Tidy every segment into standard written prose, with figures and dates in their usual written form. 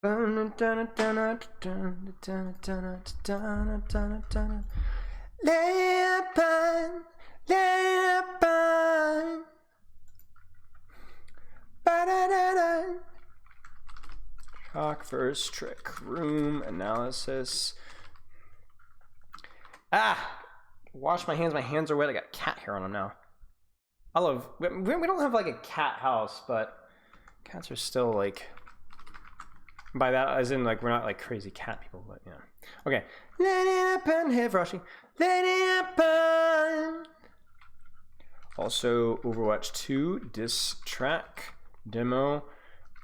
Lay upon, lay upon. Shock first trick, room analysis. Wash my hands. My hands are wet. I got cat hair on them now. We don't have like a cat house, but cats are still like, by that as in like we're not like crazy cat people, but yeah. Okay. Let it happen, hair brushing. Let it happen. Also, Overwatch 2 diss track demo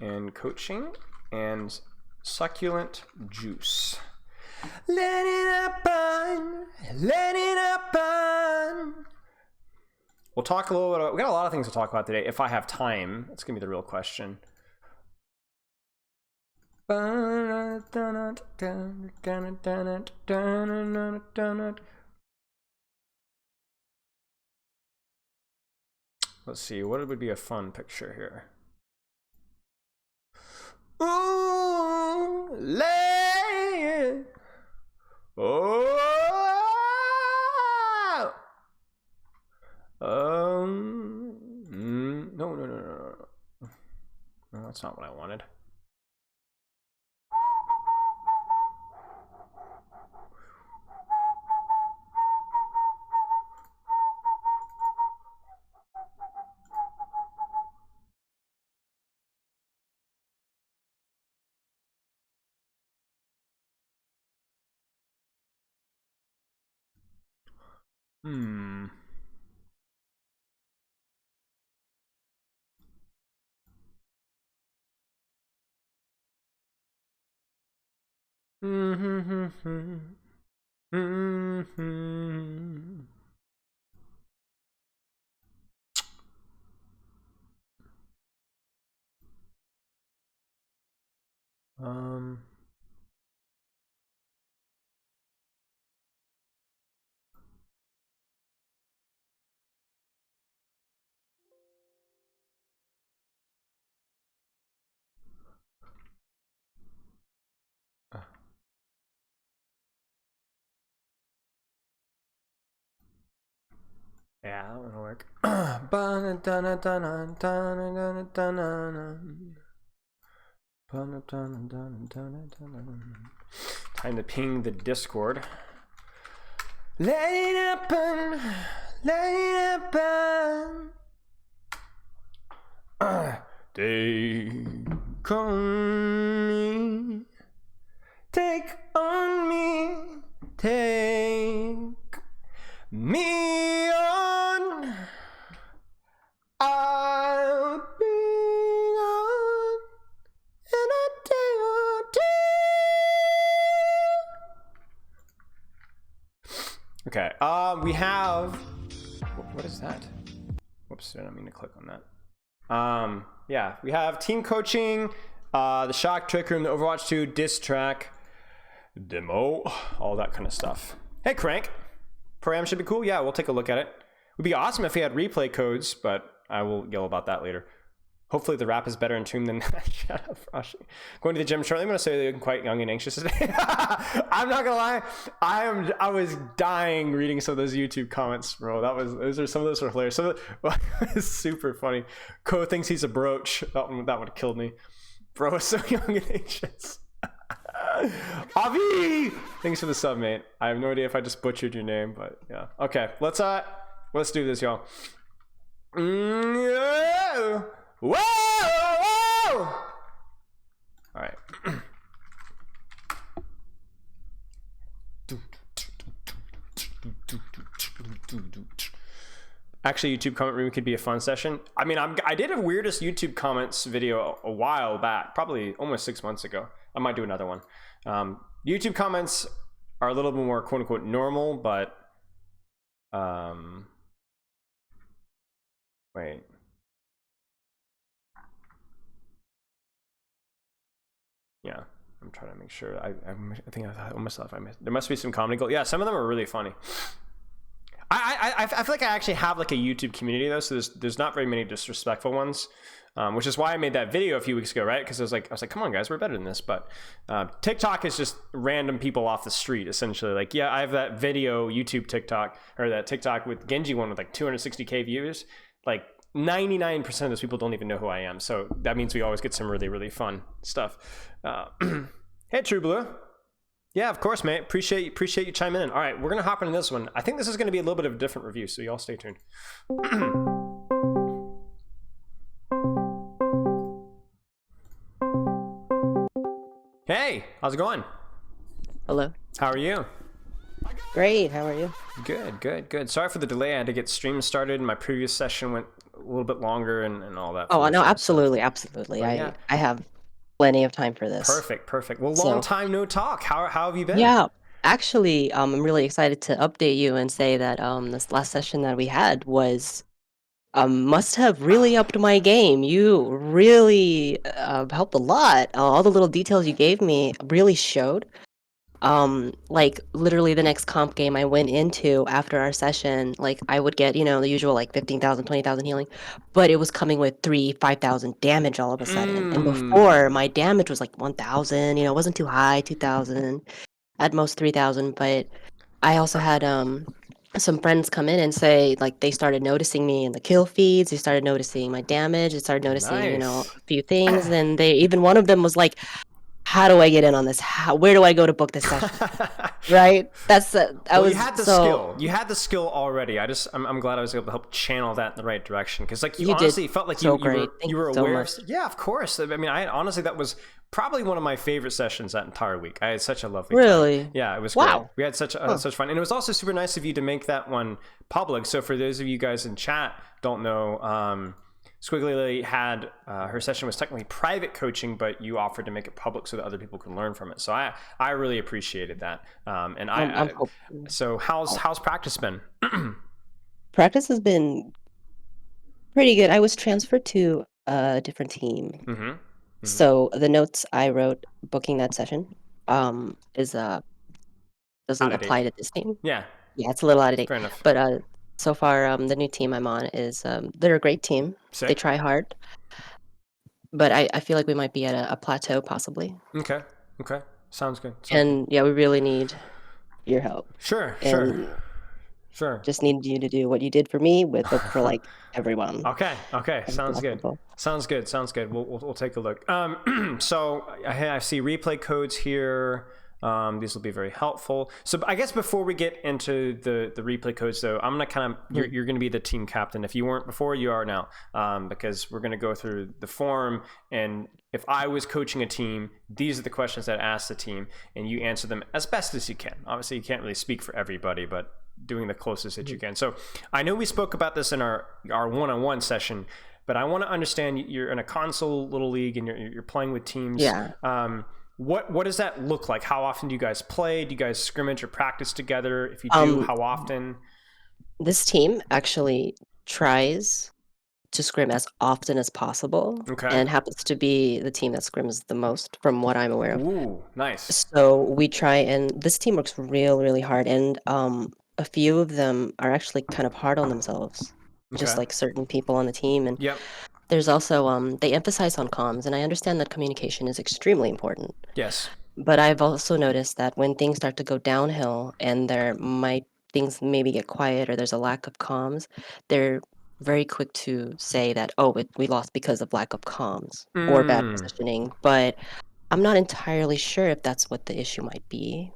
and coaching and succulent juice. Let it happen. Let it happen. We'll talk a little bit about, we got a lot of things to talk about today. If I have time, that's gonna be the real question. Let's see, what would be a fun picture here? Ooh, lay. Oh. No. No, that's not what I wanted. Yeah, that would work. Time to ping the Discord. Let it happen. Let it happen. Take on me. Take on me. Take me on. I'll be on in a day or two. Okay, we have, what is that? Whoops, I didn't mean to click on that. Yeah, we have team coaching, the shock trick room, the Overwatch 2 diss track demo, all that kind of stuff. Hey, Crank. Param should be cool. Yeah, we'll take a look at it. Would be awesome if we had replay codes, but I will yell about that later. Hopefully the rap is better in tune than that. Shut up, Rashi. Going to the gym shortly. I'm going to say that I'm quite young and anxious today. I'm not going to lie. I was dying reading some of those YouTube comments, bro. Some of those were hilarious. Some of it's super funny. Ko thinks he's a brooch. That would have killed me. Bro is so young and anxious. Avi! Thanks for the sub, mate. I have no idea if I just butchered your name, but yeah. Okay, let's do this, y'all. Whoa! Whoa! All right. Actually, YouTube comment room could be a fun session. I mean, I did a weirdest YouTube comments video a while back, probably almost 6 months ago. I might do another one. YouTube comments are a little bit more quote unquote normal, but wait. Yeah, I'm trying to make sure. I think I almost thought I missed. There must be some comedy gold. Yeah, some of them are really funny. I feel like I actually have like a YouTube community though, so there's not very many disrespectful ones. which is why I made that video a few weeks ago, right? Because I was like, come on, guys, we're better than this. But TikTok is just random people off the street, essentially. Like, yeah, I have that video YouTube TikTok, or that TikTok with Genji one with like 260K views. Like 99% of those people don't even know who I am. So that means we always get some really, really fun stuff. Hey, True Blue. Yeah, of course, mate. Appreciate you chiming in. All right, we're going to hop into this one. I think this is going to be a little bit of a different review, so y'all stay tuned. Hey, how's it going? Hello. How are you? Great. How are you? Good. Sorry for the delay. I had to get stream started. My previous session went a little bit longer and all that. Oh, no, stuff, absolutely. yeah. I have plenty of time for this. Perfect. Well, long time no talk. How have you been? Yeah, actually, I'm really excited to update you and say that this last session that we had was must have really upped my game. You really helped a lot. All the little details you gave me really showed. Like literally the next comp game I went into after our session, like I would get, the usual like 15,000, 20,000 healing, but it was coming with 5,000 damage all of a sudden. And before my damage was like 1,000, it wasn't too high, 2,000, at most 3,000. But I also had some friends come in and say like they started noticing me in the kill feeds, they started noticing my damage, they started noticing, a few things. And even one of them was like, how do I get in on this? Where do I go to book this session? Right? You had the skill. You had the skill already. I'm glad I was able to help channel that in the right direction, because like you honestly felt like you were aware. Yeah, of course. I mean, honestly, that was probably one of my favorite sessions that entire week. I had such a lovely time. Yeah, it was great. We had such fun, and it was also super nice of you to make that one public. So for those of you guys in chat don't know, Squiggly Lily had her session was technically private coaching, but you offered to make it public so that other people can learn from it. So I really appreciated that. So how's practice been? Practice has been pretty good. I was transferred to a different team. So the notes I wrote booking that session doesn't apply to this team. Yeah, it's a little out of date. Fair enough. But so far, the new team I'm on is they're a great team. Sick. They try hard, but I feel like we might be at a plateau possibly. Okay. Sounds good. Yeah, we really need your help. Sure. Just need you to do what you did for me for like everyone. Okay. Sounds good. We'll take a look. So I see replay codes here. These will be very helpful. So I guess before we get into the replay codes, though, I'm gonna you're gonna be the team captain. If you weren't before, you are now, because we're gonna go through the forum. And if I was coaching a team, these are the questions that I ask the team, and you answer them as best as you can. Obviously, you can't really speak for everybody, but doing the closest that you can. So I know we spoke about this in our one-on-one session, but I want to understand, you're in a console little league and you're playing with teams. Yeah. What does that look like? How often do you guys play? Do you guys scrimmage or practice together? If you do, how often? This team actually tries to scrim as often as possible. Okay. And happens to be the team that scrims the most from what I'm aware of. Ooh, nice. So we try, and this team works really hard, and a few of them are actually kind of hard on themselves. Just like certain people on the team. And there's also they emphasize on comms, and I understand that communication is extremely important. Yes. But I've also noticed that when things start to go downhill and things maybe get quiet or there's a lack of comms, they're very quick to say that, we lost because of lack of comms or bad positioning. But I'm not entirely sure if that's what the issue might be.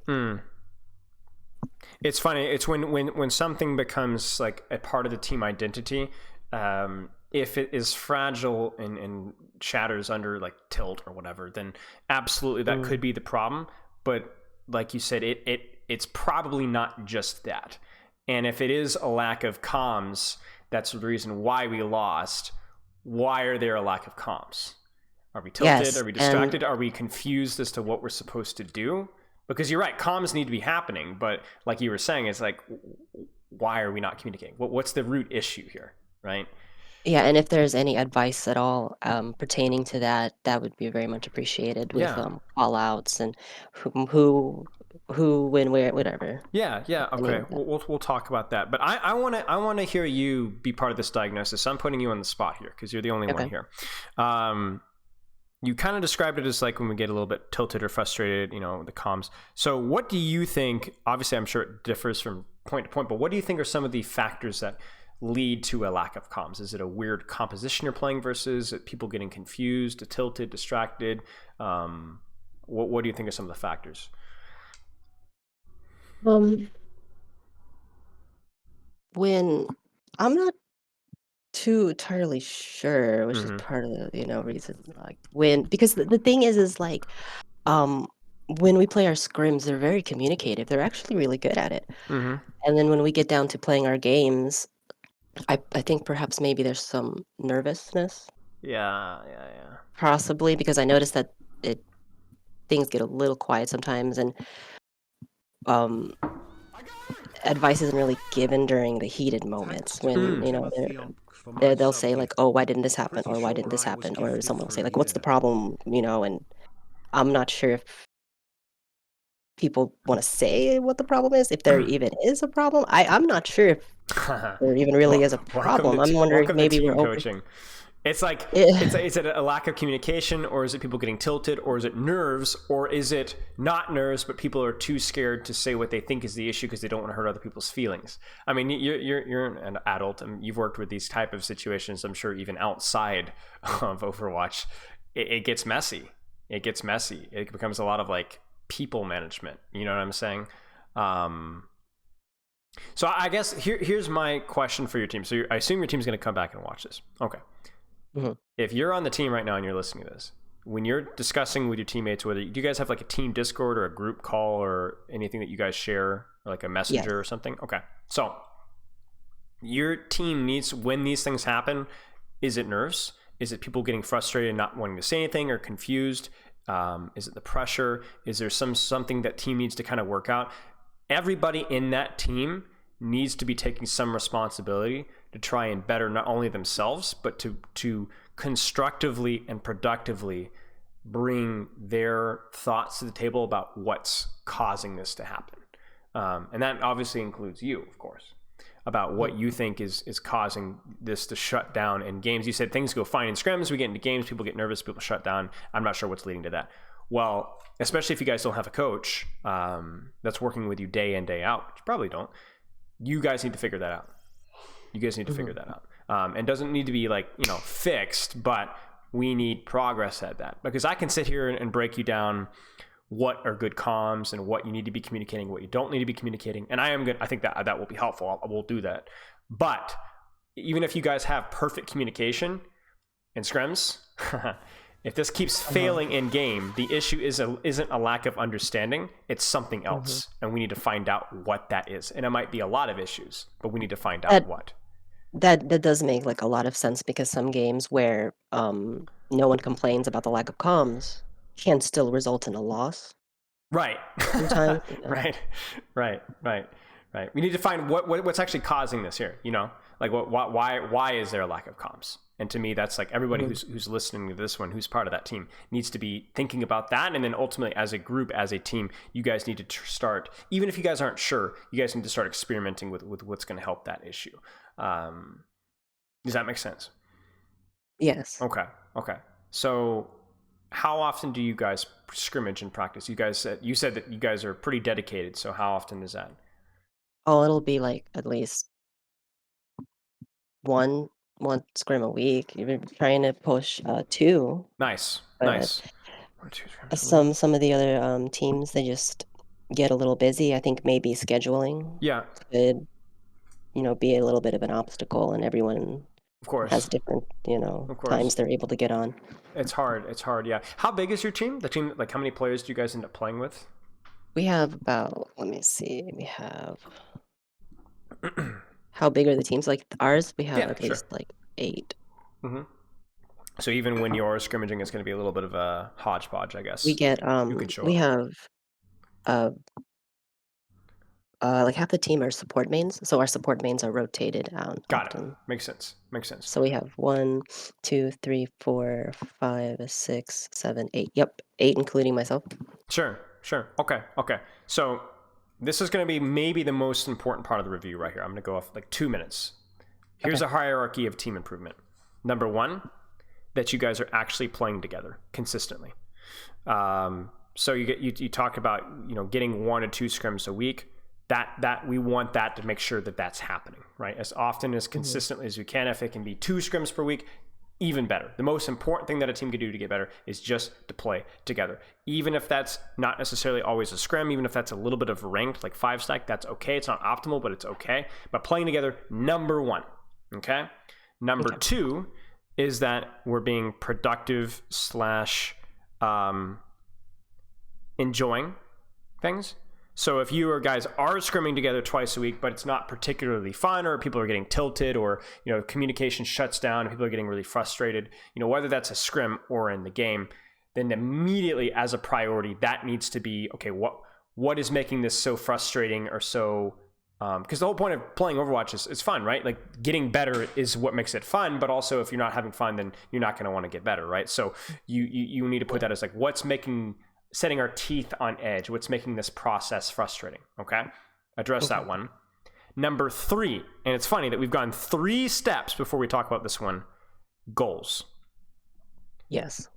It's funny. It's when something becomes like a part of the team identity. If it is fragile and shatters under like tilt or whatever, then absolutely that could be the problem. But like you said, it's probably not just that. And if it is a lack of comms, that's the reason why we lost. Why are there a lack of comms? Are we tilted? Yes, are we distracted? Are we confused as to what we're supposed to do? Because you're right, comms need to be happening, but like you were saying, it's like, why are we not communicating? What's the root issue here, right? Yeah, and if there's any advice at all pertaining to that, that would be very much appreciated with call outs and who who, when, where, whatever. Yeah, yeah, Any okay. of that. We'll talk about that. But I wanna hear you be part of this diagnosis. I'm putting you on the spot here because you're the only one Okay. here. You kind of described it as like when we get a little bit tilted or frustrated, the comms. So what do you think? Obviously, I'm sure it differs from point to point, but what do you think are some of the factors that lead to a lack of comms? Is it a weird composition you're playing versus people getting confused, tilted, distracted? What do you think are some of the factors? Um, when I'm not too entirely sure, which is Mm-hmm. part of the, reason, like because the thing is like, um, when we play our scrims, they're very communicative. They're actually really good at it. Mm-hmm. And then when we get down to playing our games, I think perhaps maybe there's some nervousness, Yeah, yeah, yeah. possibly because I noticed that it things get a little quiet sometimes, and um, advice isn't really given during the heated moments when Mm. they'll say like, "Oh, why didn't this happen?" or "Why didn't this happen?" or someone will say like, "What's the problem?" And I'm not sure if people want to say what the problem is, if there even is a problem. I'm not sure if there even really is a Welcome to problem. I'm wondering if welcome to maybe we're team over. coaching. It's like Eh, is it a lack of communication, or is it people getting tilted, or is it nerves, or is it not nerves but people are too scared to say what they think is the issue because they don't want to hurt other people's feelings? I mean, you're an adult and you've worked with these type of situations. I'm sure even outside of Overwatch, it gets messy. It gets messy. It becomes a lot of like people management. You know what I'm saying? Um, so I guess here's my question for your team. So I assume your team's going to come back and watch this. Okay. mhm. If you're on the team right now and you're listening to this, when you're discussing with your teammates, whether do you guys have like a team Discord or a group call or anything that you guys share, or like a messenger or Yes. something? Okay. So your team needs, when these things happen, is it nerves? Is it people getting frustrated and not wanting to say anything or confused? Is it the pressure? Is there something that team needs to kind of work out? Everybody in that team needs to be taking some responsibility to try and better not only themselves, but to constructively and productively bring their thoughts to the table about what's causing this to happen. And that obviously includes you, of course, about what Mhm. you think is causing this to shut down in games. You said things go fine in scrims, we get into games, people get nervous, people shut down. I'm not sure what's leading to that. Well, especially if you guys don't have a coach that's working with you day in, day out, which you probably don't, you guys need to figure that out. You guys need to figure Mhm. that out. And doesn't need to be like, fixed, but we need progress at that. Because I can sit here and break you down what are good comms and what you need to be communicating, what you don't need to be communicating. And I am good. I think that will be helpful. We'll do that. But even if you guys have perfect communication in scrims, if this keeps Uh-huh. failing in game, the issue isn't a lack of understanding. It's something Mhm. else, and we need to find out what that is. And it might be a lot of issues, but we need to find out That what. that does make like a lot of sense because some games where no one complains about the lack of comms can still result in a loss Right. sometimes. Right. Right. Right. Right. We need to find what's actually causing this here. Like why is there a lack of comms? And to me, that's like everybody Mhm. who's listening to this one, who's part of that team, needs to be thinking about that. And then ultimately, as a group, as a team, you guys need to start. Even if you guys aren't sure, you guys need to start experimenting with what's going to help that issue. Um, does that make sense? Yes. Okay. Okay. So, how often do you guys scrimmage and practice? You said that you guys are pretty dedicated. So, how often is that? Oh, it'll be like at least one one scrim a week. You've been trying to push two, Nice. but Nice. 1 2 scrims a week. some of the other teams they just get a little busy. I think maybe scheduling Yeah. could be a little bit of an obstacle, and everyone Of has course. different Of times course. they're able to get on. It's hard. It's hard. Yeah. How big is your team? The team, like, how many players do you guys end up playing with? We have about, let me see, how big are the teams? Like ours, we have Yeah. at Sure. least like 8. hmm So even when you're scrimmaging, it's going to be a little bit of a hodgepodge, I We guess. get Who could show we up? have uh like half the team are support mains, so our support mains are rotated out Got it. often. Makes sense. Makes sense. So we have 1, 2, 3, 4, 5, 6, 7, 8. Yep, 8 including myself. Sure. Sure. Okay. So this is going to be maybe the most important part of the review right here. I'm going to go off like 2 minutes. Here's Okay. a hierarchy of team improvement. Number one, that you guys are actually playing together consistently. So you talk about getting 1 to 2 scrims a week. That we want that to make sure that that's happening, right? As often as consistently as we can. If it can be 2 scrims per week, even better. The most important thing that a team can do to get better is just to play together. Even if that's not necessarily always a scrim, even if that's a little bit of ranked, like 5-stack, that's okay. It's not optimal, but it's okay. But playing together, number one, okay? Number two is that we're being productive / enjoying things. So if you guys are scrimming together twice a week, but it's not particularly fun, or people are getting tilted, or communication shuts down, and people are getting really frustrated, whether that's a scrim or in the game, then immediately as a priority, that needs to be, okay, what is making this so frustrating or so, because the whole point of playing Overwatch is fun, right? Like getting better is what makes it fun, but also if you're not having fun, then you're not going to want to get better, right? So you need to put that as like, what's setting our teeth on edge, what's making this process frustrating, okay? Address that one. Number 3, and it's funny that we've gone 3 steps before we talk about this one, goals. Yes.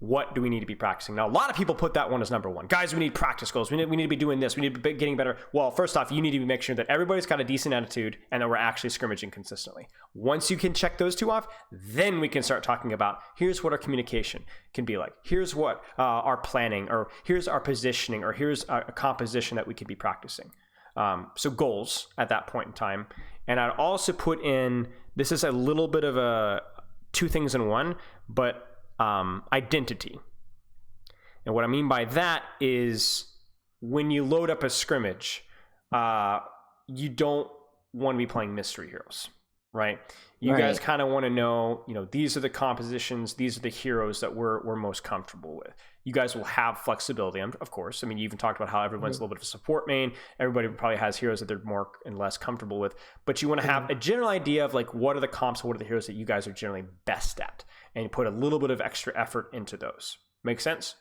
What do we need to be practicing? Now, a lot of people put that one as number 1. Guys, we need practice goals. We need to be doing this. We need to be getting better. Well, first off, you need to make sure that everybody's got a decent attitude and that we're actually scrimmaging consistently. Once you can check those 2 off, then we can start talking about here's what our communication can be like. Here's what our planning, or here's our positioning, or here's a composition that we could be practicing. So goals at that point in time. And I'd also put in, this is a little bit of a 2 things in one, but identity. And what I mean by that is when you load up a scrimmage, you don't want to be playing mystery heroes, right? You guys kind of want to know, these are the compositions, these are the heroes that we're most comfortable with. You guys will have flexibility, of course. I mean, you even talked about how everyone's a little bit of a support main. Everybody probably has heroes that they're more and less comfortable with. But you want to have a general idea of like, what are the comps, what are the heroes that you guys are generally best at? And you put a little bit of extra effort into those. Make sense?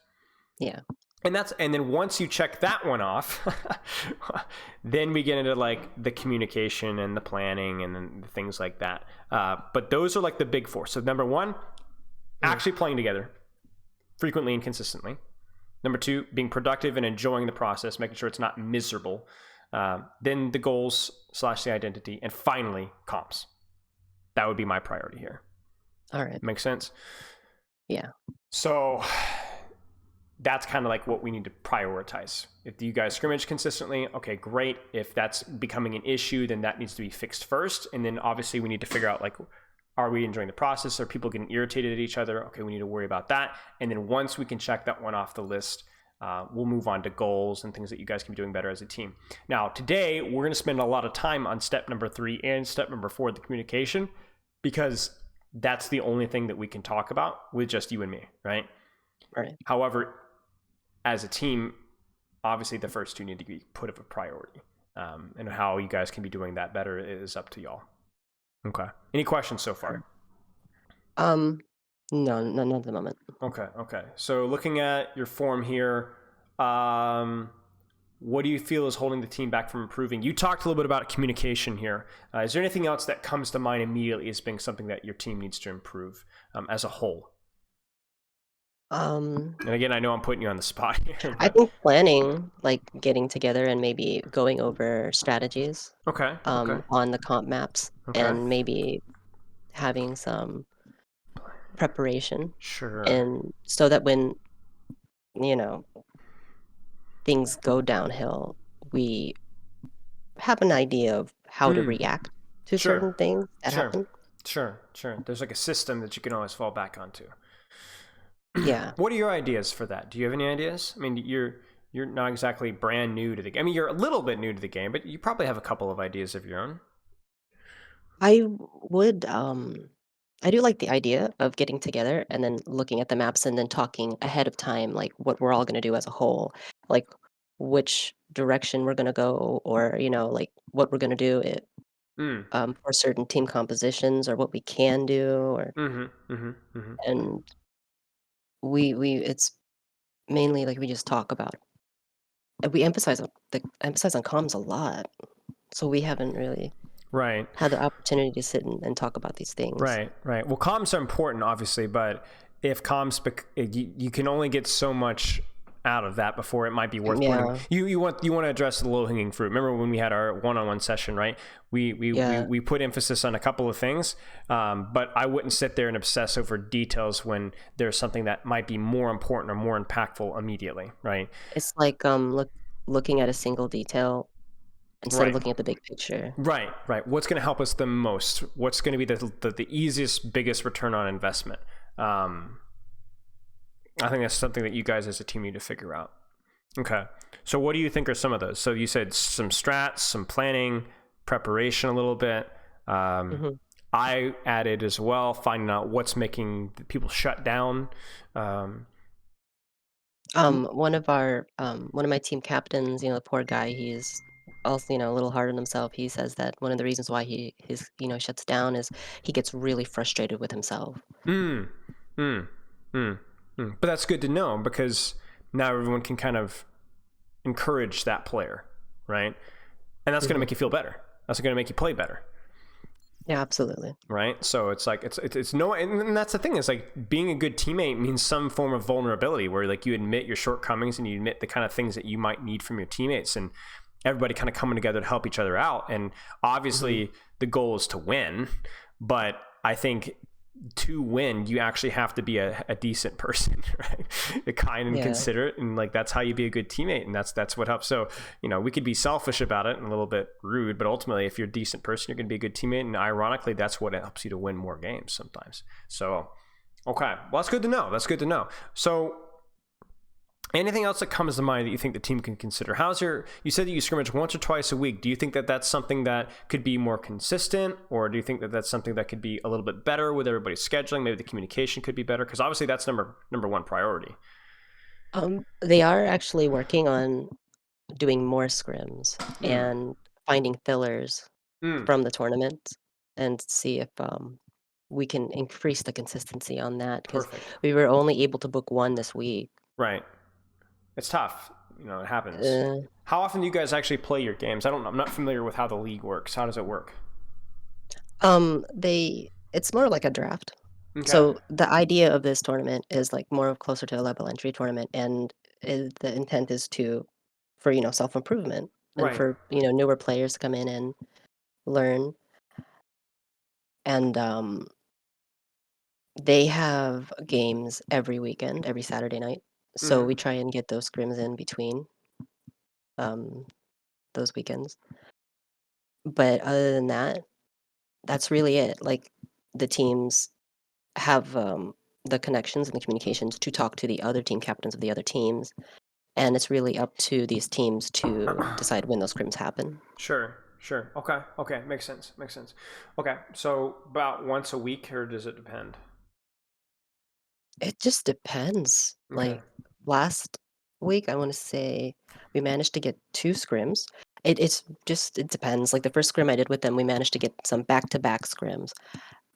Yeah. And then once you check that one off, then we get into like the communication and the planning and then things like that. But those are like the big 4. So number 1, actually playing together frequently and consistently. Number 2, being productive and enjoying the process, making sure it's not miserable. Then the goals / the identity, and finally comps. That would be my priority here. All right. Make sense? Yeah. So that's kind of like what we need to prioritize. If you guys scrimmage consistently, okay, great. If that's becoming an issue, then that needs to be fixed first. And then obviously we need to figure out like, are we enjoying the process? Are people getting irritated at each other? Okay, we need to worry about that. And then once we can check that one off the list, we'll move on to goals and things that you guys can be doing better as a team. Now, today, we're going to spend a lot of time on step number 3 and step number 4, the communication, because that's the only thing that we can talk about with just you and me, right? Right. However, as a team, obviously the first 2 need to be put of a priority. And how you guys can be doing that better is up to y'all. Okay. Any questions so far? No, none at the moment. Okay. So looking at your form here, what do you feel is holding the team back from improving? You talked a little bit about communication here. Is there anything else that comes to mind immediately as being something that your team needs to improve as a whole? And again, I know I'm putting you on the spot here. I think planning, like getting together and maybe going over strategies. Okay. On the comp maps, and maybe having some preparation. Sure. And so that when things go downhill, we have an idea of how to react to certain things that happen. Sure. There's like a system that you can always fall back onto. Yeah. What are your ideas for that? Do you have any ideas? I mean, you're not exactly brand new to the game. I mean, you're a little bit new to the game, but you probably have a couple of ideas of your own. I would I do like the idea of getting together and then looking at the maps and then talking ahead of time, like what we're all going to do as a whole, like which direction we're going to go, or like what we're going to do for certain team compositions, or what we can do, or and we it's mainly like we just talk about we emphasize on comms a lot, so we haven't really Right. had the opportunity to sit and talk about these things. Right, right. Well, comms are important, obviously, but if comms, you can only get so much out of that before it might be worth putting. Yeah, You want to address the low hanging fruit. Remember when we had our one-on-one session, right? yeah. We put emphasis on a couple of things, but I wouldn't sit there and obsess over details when there's something that might be more important or more impactful immediately, right? It's like looking at a single detail instead of Right. looking at the big picture. Right, right. What's going to help us the most? What's going to be the easiest, biggest return on investment? I think that's something that you guys as a team need to figure out. Okay. So what do you think are some of those? So you said some strats, some planning, preparation a little bit. Hmm. I added as well, finding out what's making people shut down. Um, One of my team captains, the poor guy, he's also, a little hard on himself. He says that one of the reasons why shuts down is he gets really frustrated with himself. mm, mm, mm, But that's good to know because now everyone can kind of encourage that player, right? And that's going to Hmm. make you feel better. That's going to make you play better. Yeah, absolutely. Right, so it's like it's no, and that's the thing, is like being a good teammate means some form of vulnerability where like you admit your shortcomings and you admit the kind of things that you might need from your teammates, and everybody kind of coming together to help each other out. And Hmm. obviously the goal is to win, but I think to win you actually have to be a decent person, right? Kind and Yeah. considerate, and like that's how you be a good teammate, and that's what helps. So we could be selfish about it and a little bit rude, but ultimately if you're a decent person you're going to be a good teammate, and ironically that's what helps you to win more games sometimes. So okay, well, that's good to know. So anything else that comes to mind that you think the team can consider? You said that you scrimmage once or twice a week. Do you think that that's something that could be more consistent, or do you think that that's something that could be a little bit better with everybody's scheduling? Maybe the communication could be better, because obviously that's number one priority. They are actually working on doing more scrims Hmm. and finding fillers Hmm. from the tournament and see if we can increase the consistency on that because Perfect. we were only able to book one this week. Right. It's tough. It happens. Uh, How often do you guys actually play your games? I don't know. I'm not familiar with how the league works. How does it work? it's more like a draft. Okay. So the idea of this tournament is like more of closer to a level entry tournament, and the intent is for self improvement and Right. for newer players to come in and learn. And they have games every weekend, every Saturday night. So we Mm-hmm. try and get those scrims in between um, those weekends. But other than that, that's really it. Like the teams have the connections and the communications to talk to the other team captains of the other teams, and it's really up to these teams to decide when those scrims happen. Sure. Sure. Okay. Okay. Makes sense. Makes sense. Okay. So about once a week, or does it depend? It just depends. Okay. Like last week, I want to say we managed to get two scrims. It depends. Like the first scrim I did with them, we managed to get some back-to-back scrims,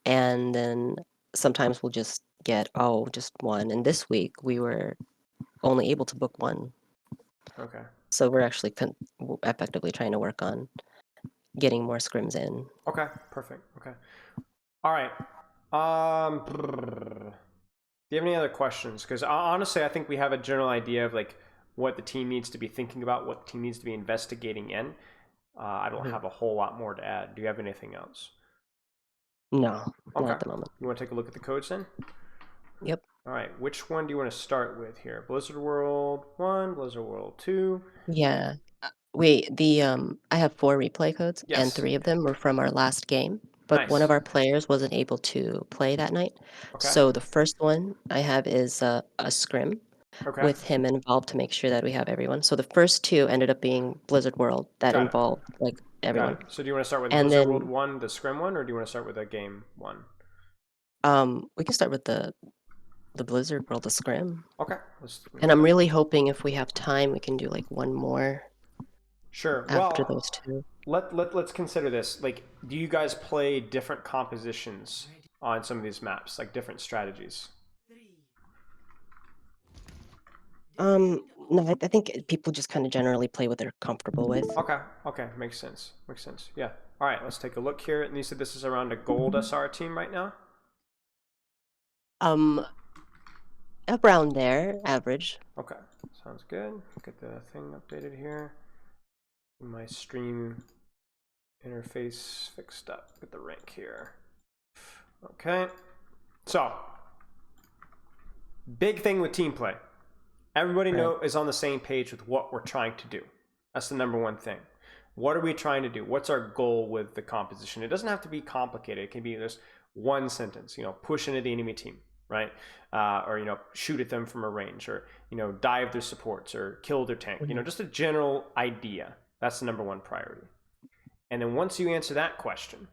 and then sometimes we'll just get just one. And this week we were only able to book one, Okay. so we're actually effectively trying to work on getting more scrims in. Okay. Perfect. Okay. All right. Do you have any other questions? Because honestly, I think we have a general idea of like what the team needs to be thinking about, what the team needs to be investigating in. I don't Mhm. have a whole lot more to add. Do you have anything else? No, not Okay. at the moment. You want to take a look at the codes then? Yep. All right. Which one do you want to start with here? Blizzard World 1, Blizzard World 2. Yeah. Wait, I have 4 replay codes, and Yes. 3 of them were from our last game, but one of Nice. our players wasn't able to play that night. Okay. So the first one I have is a scrim Okay. with him involved to make sure that we have everyone. So the first 2 ended up being Blizzard World that Got it. involved, like, Got everyone. it. So do you want to start with And Blizzard World then, 1, the Scrim one, or do you want to start with a game 1? we can start with the Blizzard World, the scrim. Okay. Let's And do I'm that. really hoping if we have time, we can do, like, one more Sure. after Well, those 2. let's consider this. Like, do you guys play different compositions on some of these maps, like different strategies? Um, No, I think people just kind of generally play what they're comfortable with. Okay, makes sense. Yeah. All right, let's take a look here. And you said this is around a gold SR team right now? Um, around there, average. Okay, sounds good. Get the thing updated here. My stream interface fixed up. Get the rank here. Okay, so big thing with team play. Everybody is on the same page with what we're trying to do. That's the number one thing. What are we trying to do? What's our goal with the composition? It doesn't have to be complicated. It can be just one sentence, push into the enemy team, right? Or, shoot at them from a range, or, dive their supports or kill their tank, just a general idea. That's the number one priority. And then once you answer that question,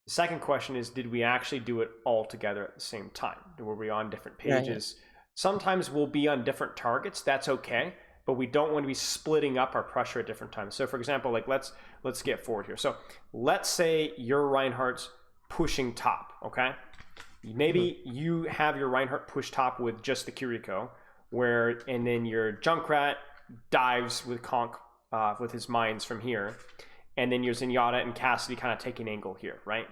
the second question is, did we actually do it all together at the same time? Were we on different pages? Right. Sometimes we'll be on different targets. That's okay. But we don't want to be splitting up our pressure at different times. So for example, like let's get forward here. So let's say your Reinhardt's pushing top, okay? Maybe you have your Reinhardt push top with just the Kiriko, and then your Junkrat dives with Conk with his mines from here, and then your Zenyatta and Cassidy kind of take an angle here, right?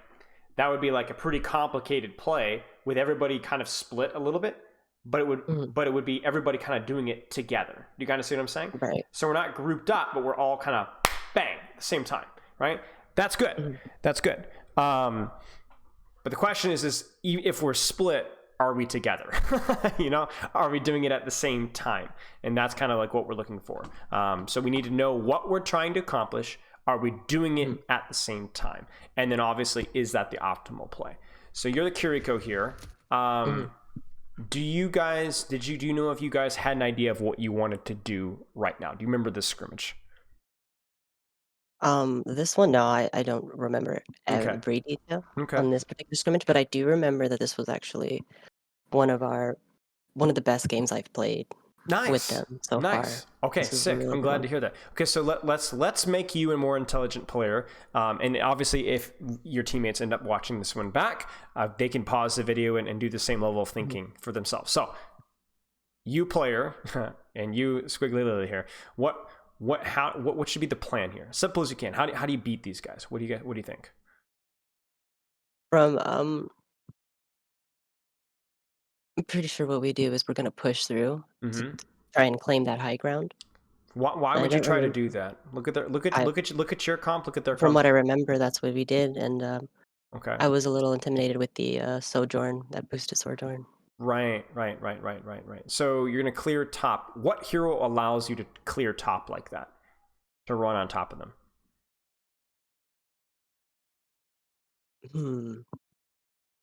That would be like a pretty complicated play with everybody kind of split a little bit. But it would be everybody kind of doing it together. You kind of see what I'm saying? Right. So we're not grouped up, but we're all kind of bang at the same time, right? That's good. That's good. But the question is if we're split, are we together? Are we doing it at the same time? And that's kind of like what we're looking for. So we need to know what we're trying to accomplish. Are we doing it at the same time? And then obviously, is that the optimal play? So you're the Kiriko here. Do you know if you guys had an idea of what you wanted to do right now? Do you remember this scrimmage? This one, no, I don't remember every detail on this particular scrimmage, but I do remember that this was actually one of the best games I've played with them so far. Okay, sick. Really I'm glad to hear that. Okay, so let's make you a more intelligent player. And obviously, if your teammates end up watching this one back, they can pause the video and do the same level of thinking for themselves. So, you player, and you Squiggly Lily here. What should be the plan here? Simple as you can. How do you beat these guys? What do you think? I'm pretty sure what we do is we're gonna push through to try and claim that high ground. Why would you try to do that? Look at your comp. Look at their comp. From what I remember, that's what we did, and okay. I was a little intimidated with the Sojourn, that boosted Sojourn. Right. So you're gonna clear top. What hero allows you to clear top like that? To run on top of them?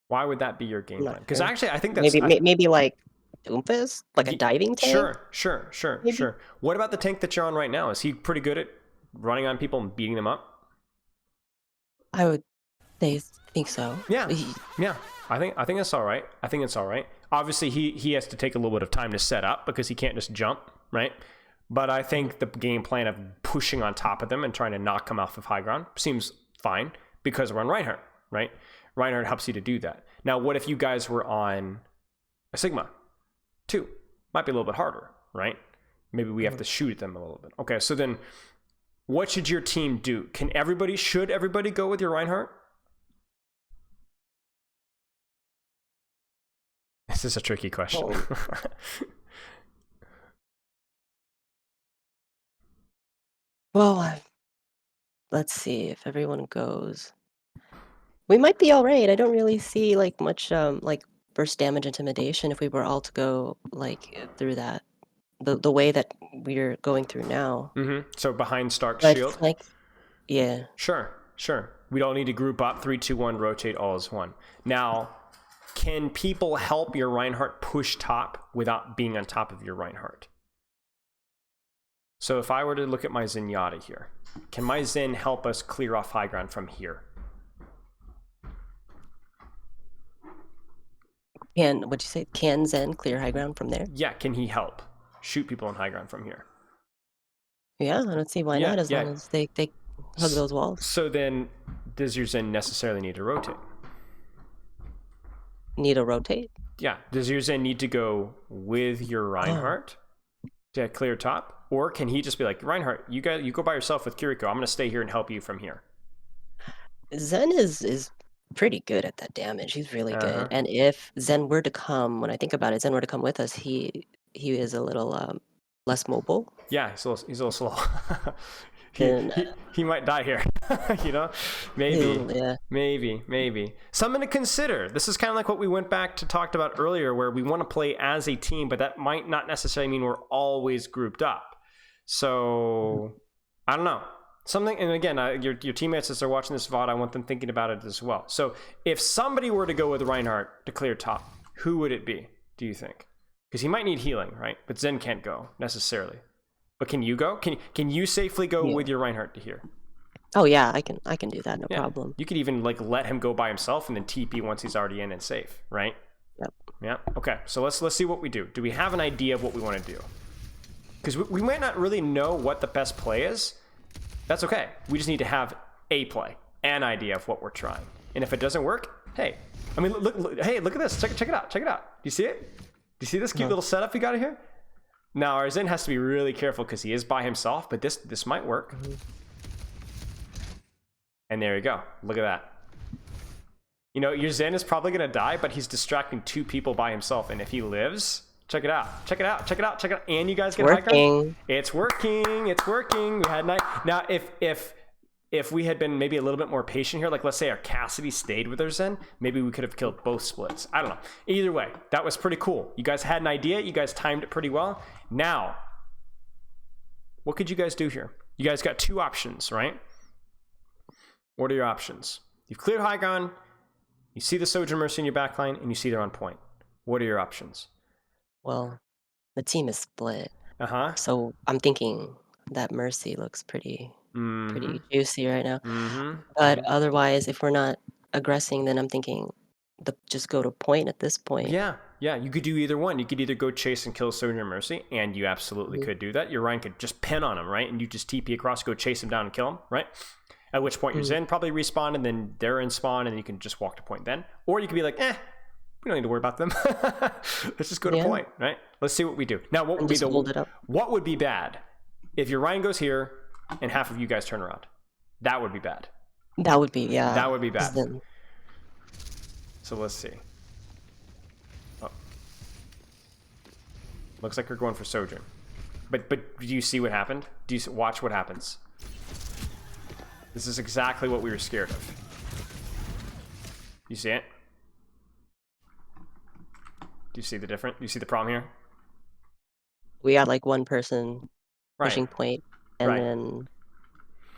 Why would that be your game plan? Because actually, I think that's maybe like Doomfist, like a diving tank. Sure. What about the tank that you're on right now? Is he pretty good at running on people and beating them up? I would think so. Yeah. I think it's all right. Obviously, he has to take a little bit of time to set up because he can't just jump, right? But I think the game plan of pushing on top of them and trying to knock them off of high ground seems fine because we're on Reinhardt, right? Reinhardt helps you to do that. Now, what if you guys were on a Sigma 2? Might be a little bit harder, right? Maybe we have to shoot at them a little bit. Okay, so then what should your team do? Should everybody go with your Reinhardt? This is a tricky question. Well, let's see if everyone goes. We might be all right. I don't really see like much like burst damage intimidation if we were all to go like through that the way that we're going through now. So behind Stark's shield. Like, yeah. Sure. We don't need to group up. 3, 2, 1. Rotate all as one. Now, can people help your Reinhardt push top without being on top of your Reinhardt? So if I were to look at my Zenyatta here, can my Zen help us clear off high ground from here? What'd you say? Can Zen clear high ground from there? Yeah, can he help shoot people on high ground from here? Yeah, I don't see why not, as long as they hug those walls. So then, does your Zen necessarily need to rotate? Need to rotate? Yeah. Does your Zen need to go with your Reinhardt? to clear top? Or can he just be like, Reinhardt, you go by yourself with Kiriko. I'm going to stay here and help you from here. Zen is pretty good at that damage. He's really good. And if Zen were to come, when I think about it, Zen were to come with us, he is a little less mobile. Yeah, he's a little slow. And he might die here. You know, maybe, yeah. maybe. Something to consider. This is kind of like what we went back to talked about earlier, where we want to play as a team, but that might not necessarily mean we're always grouped up. So I don't know. Something, and again, your teammates as they're watching this VOD, I want them thinking about it as well. So if somebody were to go with Reinhardt to clear top, who would it be, do you think? Because he might need healing, right? But Zen can't go necessarily. But can you go? Can you safely go with your Reinhardt to here? Oh yeah, I can do that, no problem. You could even like let him go by himself and then TP once he's already in and safe, right? Yep. Yeah. Okay. So let's see what we do. Do we have an idea of what we want to do? Because we might not really know what the best play is. That's okay. We just need to have a play, an idea of what we're trying. And if it doesn't work, hey, I mean, look hey, look at this. Check it out. Do you see it? Do you see this cute little setup we got here? Now our Zen has to be really careful because he is by himself, but this might work. And there you go. Look at that. You know, your Zen is probably gonna die, but he's distracting 2 people by himself. And if he lives, check it out. And you guys get high ground. It's working. We had now if we had been maybe a little bit more patient here, like let's say our Cassidy stayed with her Zen, maybe we could have killed both splits. I don't know. Either way, that was pretty cool. You guys had an idea. You guys timed it pretty well. Now, what could you guys do here? You guys got 2 options, right? What are your options? You've cleared high ground. You see the Sojourn Mercy in your backline, and you see they're on point. What are your options? Well, the team is split. Uh-huh. So I'm thinking that Mercy looks pretty juicy right now. But otherwise, if we're not aggressing, then I'm thinking just go to point at this point. Yeah, you could do either one. You could either go chase and kill Sojourn Mercy, and you absolutely could do that. Your Ryan could just pin on him, right? And you just TP across, go chase him down and kill him, right? At which point your Zen probably respawn, and then they're in spawn, and you can just walk to point then. Or you could be like, we don't need to worry about them. Let's just go to point, right? Let's see what we do. Now, what would be bad if your Ryan goes here and half of you guys turn around? That would be bad. That would be, yeah. That would be bad. So let's see. Oh. Looks like we're going for Sojourn. But do you see what happened? Do you watch what happens? This is exactly what we were scared of. You see it? Do you see the difference? Do you see the problem here? We had like one person pushing point, and then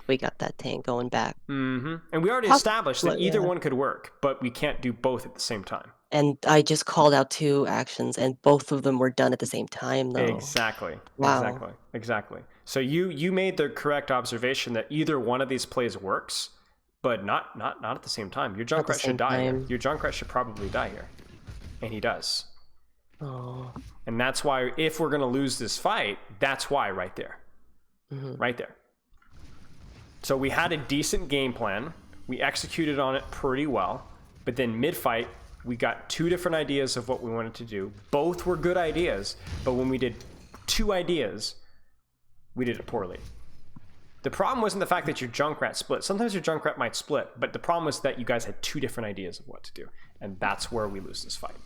we got that tank going back. And we already established that either one could work, but we can't do both at the same time. And I just called out 2 actions, and both of them were done at the same time, though. Exactly. Wow. Exactly. So you made the correct observation that either one of these plays works, but not at the same time. Your Junkrat should die here. Your Junkrat should probably die here, and he does. Oh. And that's why if we're gonna lose this fight, that's why right there, right there. So we had a decent game plan. We executed on it pretty well, but then mid-fight, we got 2 different ideas of what we wanted to do. Both were good ideas, but when we did 2 ideas, we did it poorly. The problem wasn't the fact that your Junkrat split. Sometimes your Junkrat might split, but the problem was that you guys had 2 different ideas of what to do, and that's where we lose this fight.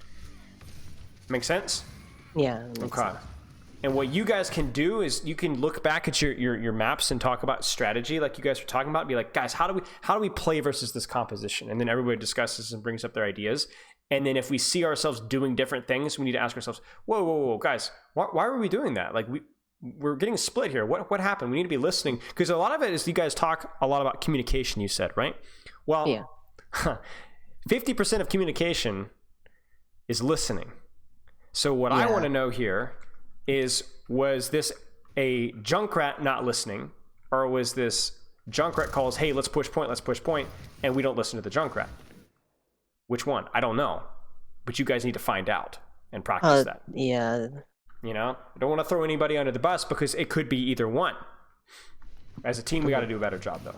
Make sense? Yeah. Okay. And what you guys can do is you can look back at your maps and talk about strategy like you guys were talking about. Be like, guys, how do we play versus this composition? And then everybody discusses and brings up their ideas. And then if we see ourselves doing different things, we need to ask ourselves, whoa, guys, why were we doing that? Like we're getting split here. What happened? We need to be listening, because a lot of it is you guys talk a lot about communication. You said, right? Well, yeah. 50% of communication is listening. So what I want to know here is, was this a Junkrat not listening, or was this Junkrat calls, hey, let's push point, and we don't listen to the Junkrat? Which one? I don't know. But you guys need to find out and practice that. Yeah. You know? I don't want to throw anybody under the bus, because it could be either one. As a team, we got to do a better job, though.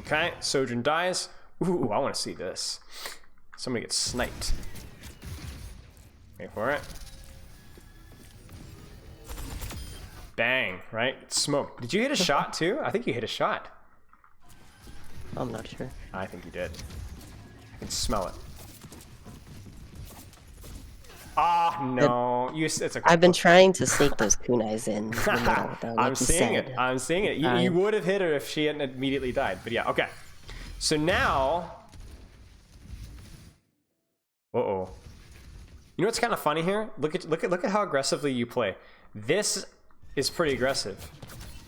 Okay, Sojourn dies. Ooh, I want to see this. Somebody gets sniped. Wait for it. Bang, right? Smoke. Did you hit a shot too? I think you hit a shot. I'm not sure. I think you did. I can smell it. Ah, no. It's okay. I've been trying to sneak those kunais in the middle, though, like I'm seeing said. it. I'm seeing it. You would have hit her if she hadn't immediately died. But yeah, okay. So now... Uh-oh. You know what's kind of funny here? Look at how aggressively you play. This is pretty aggressive.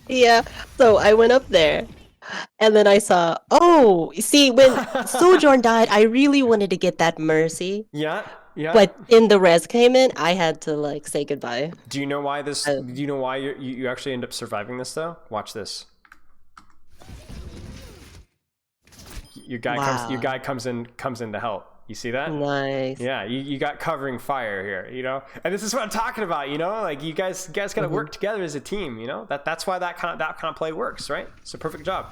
Yeah, so I went up there, and then I saw, oh, see, when Sojourn died, I really wanted to get that mercy. Yeah, yeah. But in the res came in, I had to, like, say goodbye. Do you know why this? Do you know why you actually end up surviving this though? Watch this. Your guy comes in to help. You see that? Nice. Yeah, you got covering fire here, you know? And this is what I'm talking about, you know? Like you guys gotta work together as a team, you know? That's why that kind of play works, right? It's a perfect job.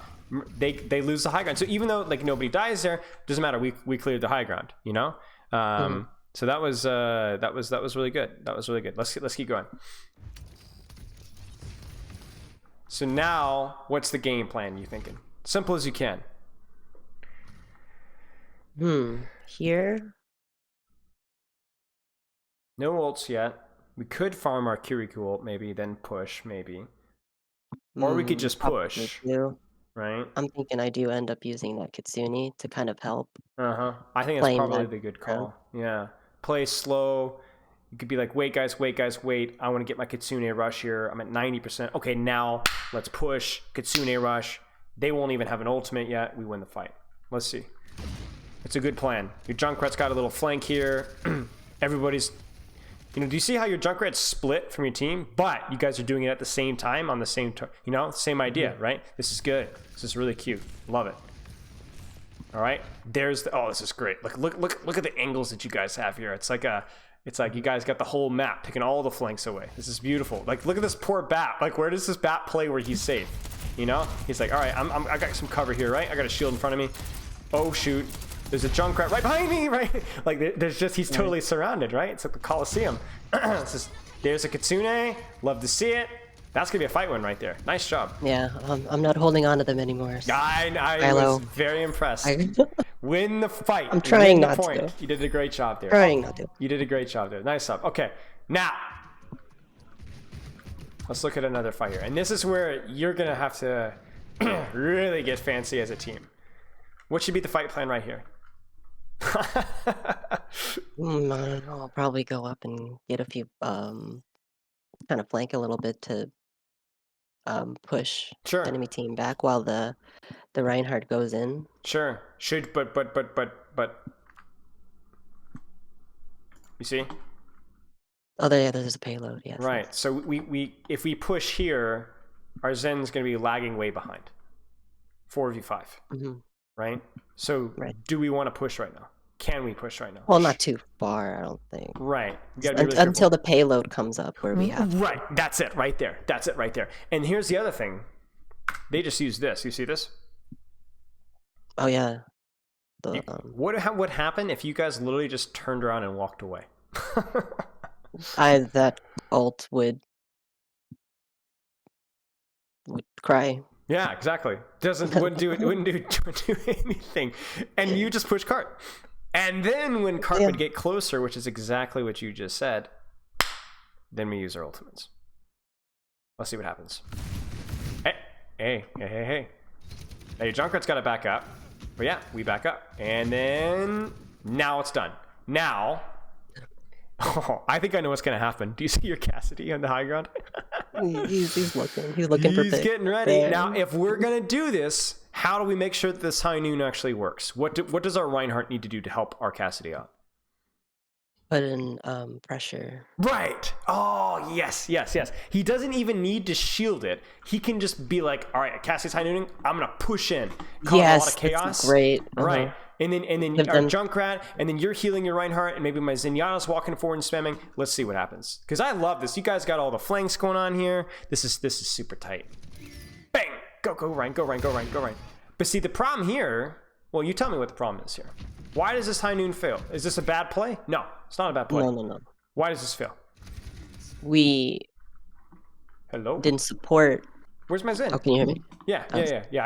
They lose the high ground. So even though like nobody dies there, doesn't matter. We cleared the high ground, you know? So that was really good. That was really good. Let's keep going. So now, what's the game plan you thinking? Simple as you can. Here? No ults yet. We could farm our Kirikou ult maybe, then push maybe. Or we could just push, right? I'm thinking I do end up using that Kitsune to kind of help. I think it's probably the good call. Yeah. Play slow. You could be like, wait guys, wait. I want to get my Kitsune rush here. I'm at 90%. Okay, now let's push. Kitsune rush. They won't even have an ultimate yet. We win the fight. Let's see. It's a good plan. Your Junkrat's got a little flank here. Everybody's, you know, do you see how your Junkrat's split from your team? But you guys are doing it at the same time on the same, you know, same idea, right? This is good. This is really cute. Love it. All right. There's the, oh, this is great. Look at the angles that you guys have here. It's like you guys got the whole map, picking all the flanks away. This is beautiful. Like, look at this poor bat. Like, where does this bat play where he's safe? You know, he's like, all right, I got some cover here, right? I got a shield in front of me. Oh shoot. There's a Junkrat right behind me, right? Like, there's just, he's totally surrounded, right? It's like the Coliseum. There's a Kitsune. Love to see it. That's going to be a fight win right there. Nice job. Yeah, I'm not holding on to them anymore. So. I was very impressed. Win the fight. I'm trying not to. You did a great job there. Trying not to. You did a great job there. Nice job. Okay, now, let's look at another fight here. And this is where you're going to have to really get fancy as a team. What should be the fight plan right here? I'll probably go up and get a few, kind of flank a little bit to push enemy team back while the Reinhardt goes in. Sure. Should but you see? Oh, there's a payload. Yes. Right. So we if we push here, our Zen's going to be lagging way behind. 4v5. Right? So do we want to push right now? Can we push right now? Well, not too far, I don't think. Right. We gotta be really until the payload comes up where we have. Right. That's it right there. That's it right there. And here's the other thing. They just use this. You see this? Oh yeah. What would happen if you guys literally just turned around and walked away? That ult would cry. Yeah, exactly. Wouldn't do anything, and you just push cart, and then when cart would get closer, which is exactly what you just said, then we use our ultimates. Let's see what happens. Hey! Now your Junkrat's got to back up, but yeah, we back up, and then now it's done. Now, I think I know what's gonna happen. Do you see your Cassidy on the high ground? He's looking. He's looking for. He's getting ready. Now, if we're gonna do this, how do we make sure that this high noon actually works? What does our Reinhardt need to do to help our Cassidy out? Put in pressure. Right. Oh yes. He doesn't even need to shield it. He can just be like, all right, Cassidy's high nooning. I'm gonna push in. Cause a lot of chaos. That's great. Right. And then our Junkrat, and then you're healing your Reinhardt, and maybe my Zenyatta's walking forward and spamming. Let's see what happens. Because I love this. You guys got all the flanks going on here. This is super tight. Bang! Go Rein. But see, the problem here, well, you tell me what the problem is here. Why does this high noon fail? Is this a bad play? No, it's not a bad play. No. Why does this fail? Hello? didn't support. Where's my Zen? Oh, can you hear me? Yeah.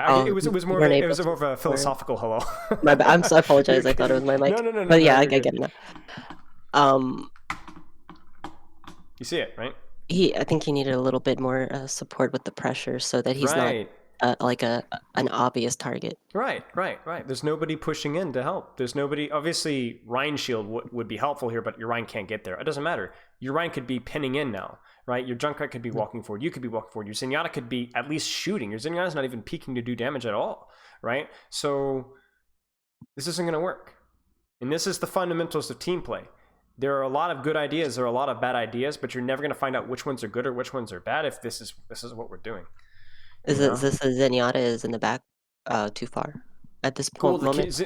Oh, It was more you of weren't a, able to support. philosophical hello. My bad. I apologize. I thought it was my mic. No, But yeah, I you're get good. it now. Um, You see it, right? I think he needed a little bit more support with the pressure so that he's not Right. like an obvious target. Right. There's nobody pushing in to help. There's nobody. Obviously, Ryan Shield would be helpful here, but your Ryan can't get there. It doesn't matter. Your Ryan could be pinning in now, right? Your Junkrat could be walking forward. You could be walking forward. Your Zenyatta could be at least shooting. Your Zenyatta's not even peeking to do damage at all, right? So this isn't going to work. And this is the fundamentals of team play. There are a lot of good ideas. There are a lot of bad ideas, but you're never going to find out which ones are good or which ones are bad if this is what we're doing. Is this a Zenyatta is in the back too far at this Well, moment?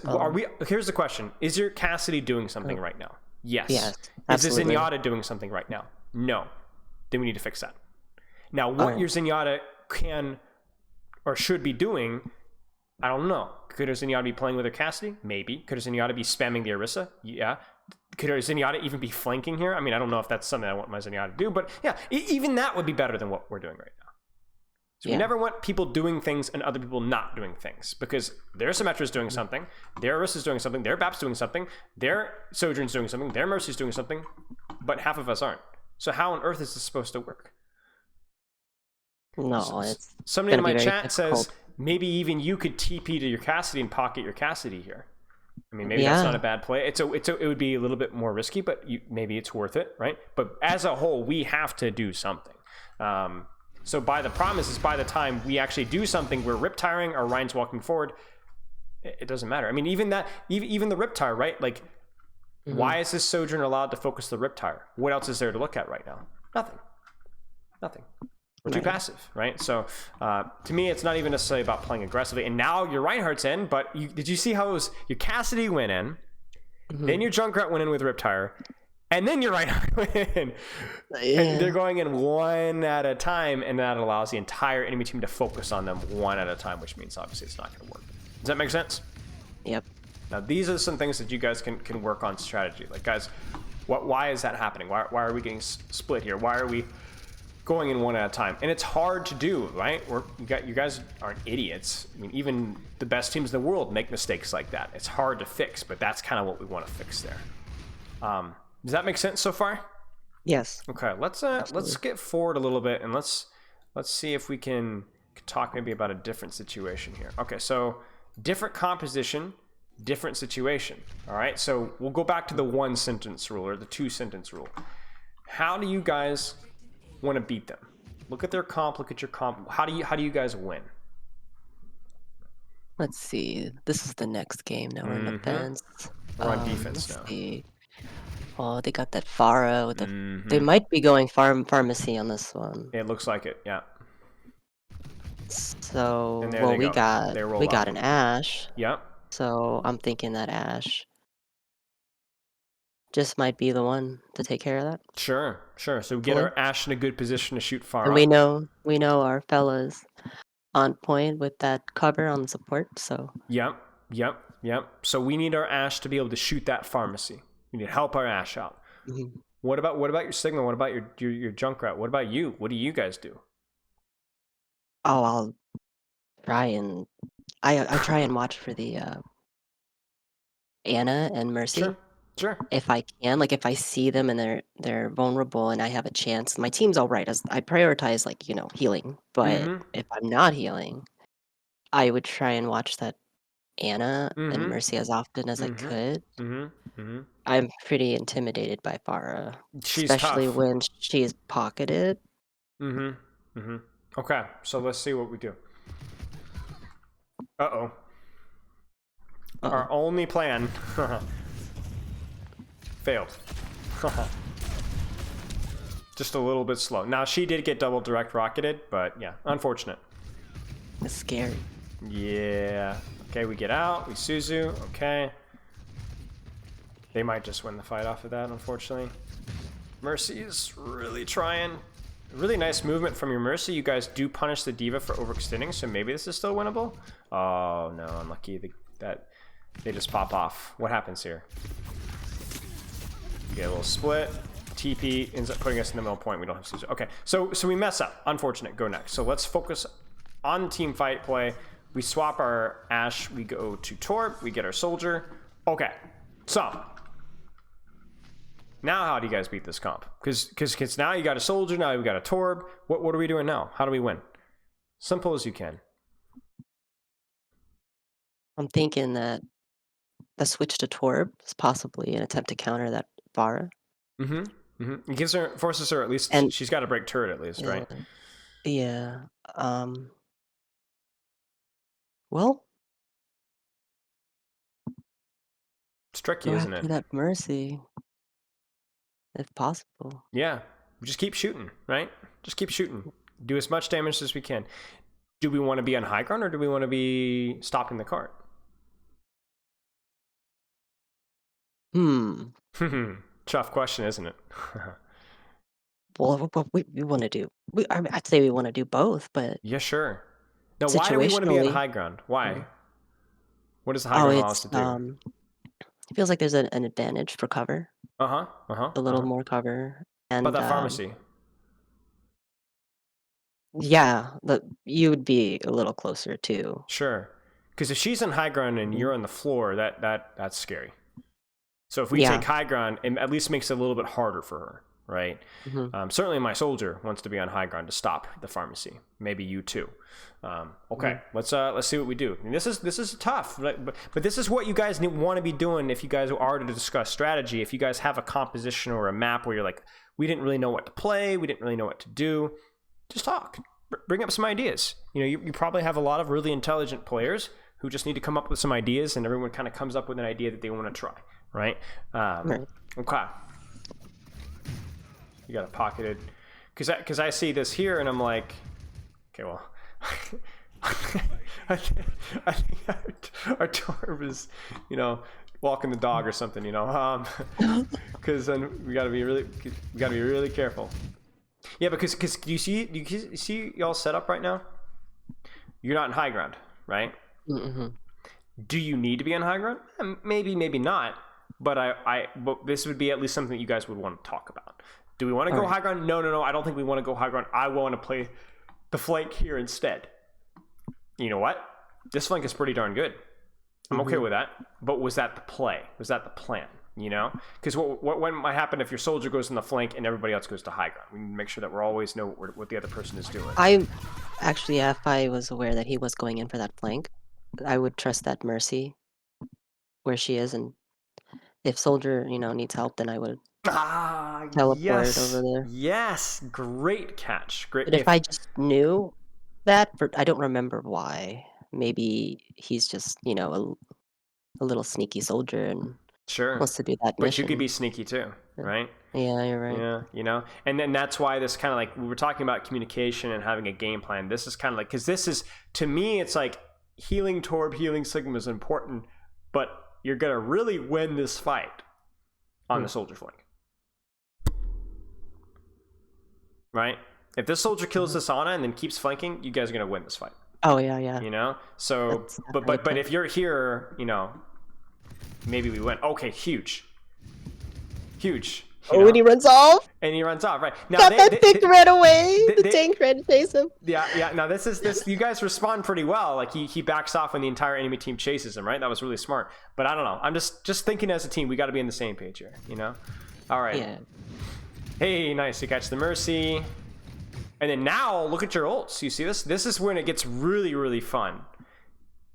are we? Here's the question: is your Cassidy doing something right now? Yes. Yes, Is the absolutely. Zenyatta doing something right now? No. Then we need to fix that. Now, what Alright. your Zenyatta can or should be doing, I don't know. Could a Zenyatta be playing with her Cassidy? Maybe. Could a Zenyatta be spamming the Orisa? Yeah. Could a Zenyatta even be flanking here? I mean, I don't know if that's something I want my Zenyatta to do, but yeah, even that would be better than what we're doing right now. So we never want people doing things and other people not doing things, because their Symmetra's doing something, their Orisa's doing something, their BAP's doing something, their Sojourn's doing something, their Mercy's doing something, but half of us aren't. So how on earth is this supposed to work? No, it's somebody in my chat difficult. says maybe even you could TP to your Cassidy and pocket your Cassidy here. I mean, maybe that's not a bad play. It would be a little bit more risky, but maybe it's worth it, right? But as a whole, we have to do something. So by the promise is by the time we actually do something, we're rip tiring or Ryan's walking forward. It doesn't matter. I mean, even the rip tire, right? Like, why is this Sojourn allowed to focus the rip tire? What else is there to look at right now? Nothing. We're too passive, right? So to me, it's not even necessarily about playing aggressively. And now your Reinhardt's in, but did you see how it was? Your Cassidy went in, then your Junkrat went in with rip tire, and then your Reinhardt went in. And they're going in one at a time, and that allows the entire enemy team to focus on them one at a time, which means obviously it's not going to work. Does that make sense? Yep. Now, these are some things that you guys can work on strategy. Like, guys, why is that happening? Why are we getting split here? Why are we going in one at a time? And it's hard to do, right? You guys aren't idiots. I mean, even the best teams in the world make mistakes like that. It's hard to fix, but that's kind of what we want to fix there. Does that make sense so far? Yes. Okay, let's get forward a little bit and let's see if we can talk maybe about a different situation here. Okay, so different composition, different situation. All right, so we'll go back to the 1 sentence rule or the 2 sentence rule. How do you guys want to beat them? Look at their comp, look at your comp. How do you guys win? Let's see. This is the next game. Now we're in offense. We're on defense let's now. see. Oh, they got that Pharah with the. They might be going pharmacy on this one. It looks like it, yeah. So And there well, they we go. got They roll we got out. an Ashe. Yep. So I'm thinking that Ashe just might be the one to take care of that. Sure. So we get our Ashe in a good position to shoot far And up. we know our fellas on point with that cover on support. So Yep. So we need our Ashe to be able to shoot that pharmacy. We need to help our Ashe out. What about your Sigma? What about your Junkrat? What about you? What do you guys do? oh, I'll try and I try and watch for the Anna and Mercy. Sure. If I can, like if I see them and they're vulnerable and I have a chance, my team's all right. As I prioritize healing, but if I'm not healing, I would try and watch that Anna and Mercy as often as I could. I'm pretty intimidated by Pharah, She's especially tough. when she's pocketed. Okay, so let's see what we do. Uh-oh. Our only plan failed. Just a little bit slow. Now, she did get double direct rocketed, but yeah, unfortunate. It's scary. Yeah. Okay, we get out. We Suzu. Okay. They might just win the fight off of that, unfortunately. Mercy is really trying. Really nice movement from your Mercy. You guys do punish the D.Va for overextending, so maybe this is still winnable. Oh, no. Unlucky that they just pop off. What happens here? Get a little split. TP ends up putting us in the middle point. We don't have Caesar. Okay, so we mess up. Unfortunate. Go next. So let's focus on team fight play. We swap our Ashe. We go to Torb. We get our soldier. Okay, so now how do you guys beat this comp? Because now you got a soldier. Now we got a Torb. What are we doing now? How do we win? Simple as you can. I'm thinking that the switch to Torb is possibly an attempt to counter that Vara. It gives her, forces her at least. And she's got to break turret at least, right? Yeah. Well, It's tricky, go isn't after it? that Mercy, if possible. Yeah, just keep shooting, right? Just keep shooting. Do as much damage as we can. Do we want to be on high ground or do we want to be stopping the cart? Tough question, isn't it? Well, what we want to do? I'd say we want to do both, but yeah, sure. Now, why do we want to be on high ground? Why? What does the high ground allow us to do? It feels like there's an advantage for cover. A little more cover. And but that pharmacy. Yeah, you would be a little closer too. Sure, because if she's on high ground and you're on the floor, that's scary. So if we take high ground, it at least makes it a little bit harder for her, right? Certainly my soldier wants to be on high ground to stop the pharmacy. Maybe you too. Okay, let's see what we do. I mean, this is tough, but this is what you guys want to be doing if you guys are to discuss strategy. If you guys have a composition or a map where you're like, we didn't really know what to play, we didn't really know what to do, just talk. Bring up some ideas. You know, you probably have a lot of really intelligent players who just need to come up with some ideas, and everyone kind of comes up with an idea that they want to try, right? Okay. You got it pocketed. Because I see this here, and I'm like, okay, well, I think our Torb is, walking the dog or something, because then we gotta be really careful. Yeah, because do you see y'all set up right now? You're not in high ground, right? Do you need to be on high ground? Maybe not. But but this would be at least something that you guys would want to talk about. Do we want to go high ground? No. I don't think we want to go high ground. I want to play the flank here instead. You know what? This flank is pretty darn good. I'm okay with that. But was that the play? Was that the plan? Because what might happen if your soldier goes in the flank and everybody else goes to high ground? We need to make sure that we always know what the other person is doing. If I was aware that he was going in for that flank, I would trust that Mercy where she is, and if soldier needs help, then I would teleport over there. Yes, great catch. Great. But if I just knew that, I don't remember why. Maybe he's just a little sneaky soldier and wants to do that mission. But you could be sneaky too, right? Yeah, you're right. Yeah, and then that's why this kind of like, we were talking about communication and having a game plan. This is kind of like, because this is, to me, it's like healing Torb, healing Sigma is important, but you're gonna really win this fight on the soldier flank, right? If this soldier kills this Ana and then keeps flanking, you guys are gonna win this fight. Oh yeah. So, but if you're here, maybe we win. Okay, huge. And he runs off. Right now, got that picked right away. The tank tried to chase him. Yeah. Now this. You guys respond pretty well. Like he backs off when the entire enemy team chases him. Right. That was really smart. But I don't know. I'm just thinking as a team, we got to be on the same page here. All right. Yeah. Hey, nice. You catch the Mercy. And then now look at your ults. You see this? This is when it gets really, really fun.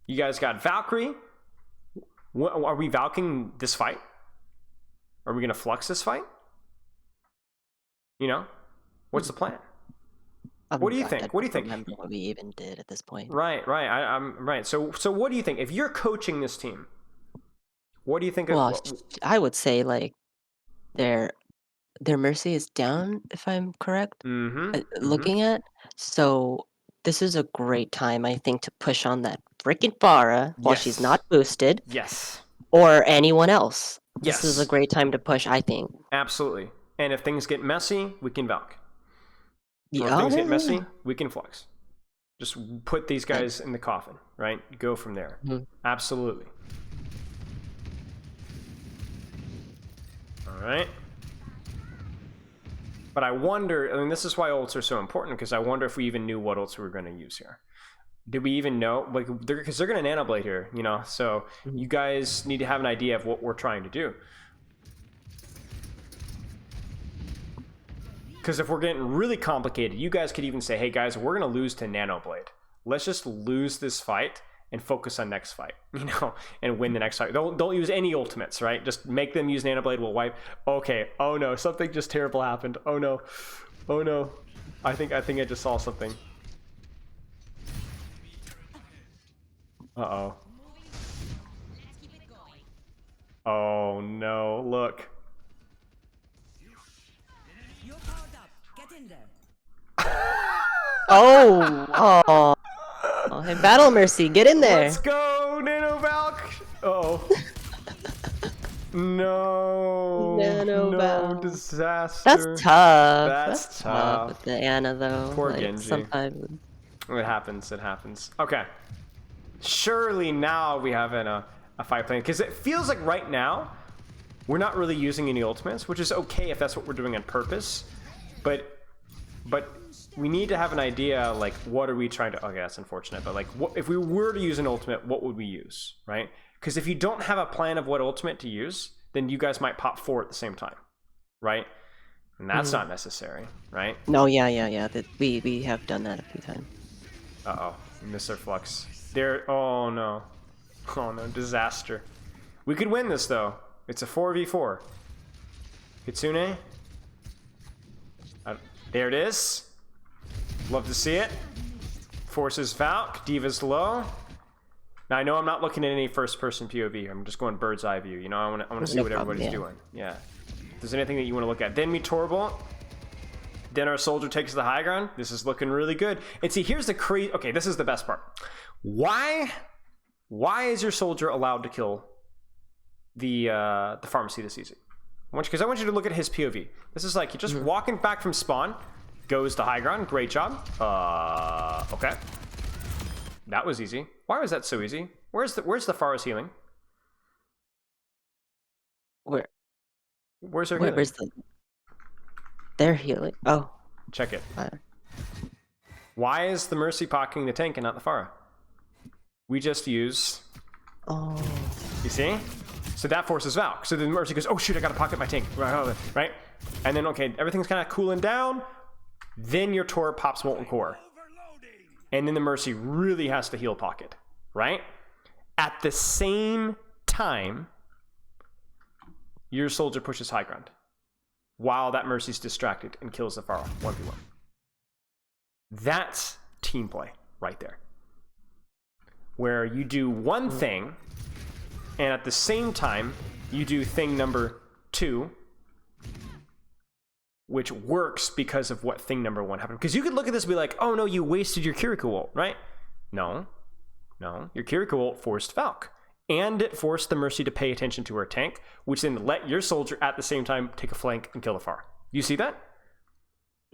You guys got Valkyrie. Are we Valking this fight? Are we gonna flux this fight? What's the plan? What do you think? What do you think? Remember what we even did at this point? Right. I'm right. So what do you think? If you're coaching this team, what do you think? Well, I would say like their Mercy is down, if I'm correct. Looking at, so this is a great time, I think, to push on that freaking Vara while she's not boosted. Yes. Or anyone else. This is a great time to push, I think. Absolutely. And if things get messy, we can Valk. Or if things get messy, we can Flux. Just put these guys in the coffin, right? Go from there. Absolutely. All right. But I wonder, I mean, this is why ults are so important, because I wonder if we even knew what ults we were going to use here. Did we even know? Like, because they're going to nano blade here, you know? So you guys need to have an idea of what we're trying to do. Because if we're getting really complicated, you guys could even say, hey guys, we're going to lose to nano blade. Let's just lose this fight and focus on next fight, you know, and win the next fight. Don't use any ultimates, right? Just make them use nano blade. We'll wipe. Okay. Oh no, something just terrible happened. Oh no. Oh no. I think I just saw something. Uh-oh. Oh no, look. Oh, hey, Battle Mercy, get in there. Let's go, Nano Valk. Uh-oh. No. Nano Valk. Disaster. That's tough. That's tough. With the Ana, though. Poor like, Genji. Sometimes... It happens. It happens. Okay. Surely now we have a fight plan, because it feels like right now we're not really using any ultimates, which is okay if that's what we're doing on purpose. But we need to have an idea, like, what are we trying to... Okay, that's unfortunate, but like, what if we were to use an ultimate, what would we use, right? Because if you don't have a plan of what ultimate to use, then you guys might pop 4 at the same time, right? And that's not necessary, right? No, yeah. We have done that a few times. Uh-oh, we missed our flux. There... Oh, no. Oh, no, disaster. We could win this, though. It's a 4v4. Kitsune. There it is. Love to see it. Forces Valk. Diva's low. Now, I know I'm not looking at any first-person POV here. I'm just going bird's eye view. You know, I want to see what everybody's doing. Yeah. If there's anything that you want to look at. Then we Torbolt. Then our soldier takes the high ground. This is looking really good. And see, here's the crazy... Okay, this is the best part. Why is your soldier allowed to kill the pharmacy this easy? Because I want you to look at his POV. This is like, you're just walking back from spawn, goes to high ground. Great job. Okay. That was easy. Why was that so easy? Where's the Pharah's healing? Where's her healing? Where's their healing? Oh. Check it. Why is the Mercy pocketing the tank and not the Pharah? We just use... Oh. You see? So that forces Valk. So the Mercy goes, oh shoot, I gotta pocket my tank. Right? And then, okay, everything's kind of cooling down. Then your Tor pops Molten Core. And then the Mercy really has to heal pocket. Right? At the same time, your soldier pushes high ground. While that Mercy's distracted and kills the Pharah 1v1. That's team play right there. Where you do one thing, and at the same time, you do thing number 2, which works because of what thing number 1 happened. Because you could look at this and be like, oh no, you wasted your Kiriko ult, right? No. Your Kiriko ult forced Valk. And it forced the Mercy to pay attention to her tank, which then let your soldier at the same time take a flank and kill the Pharah. You see that?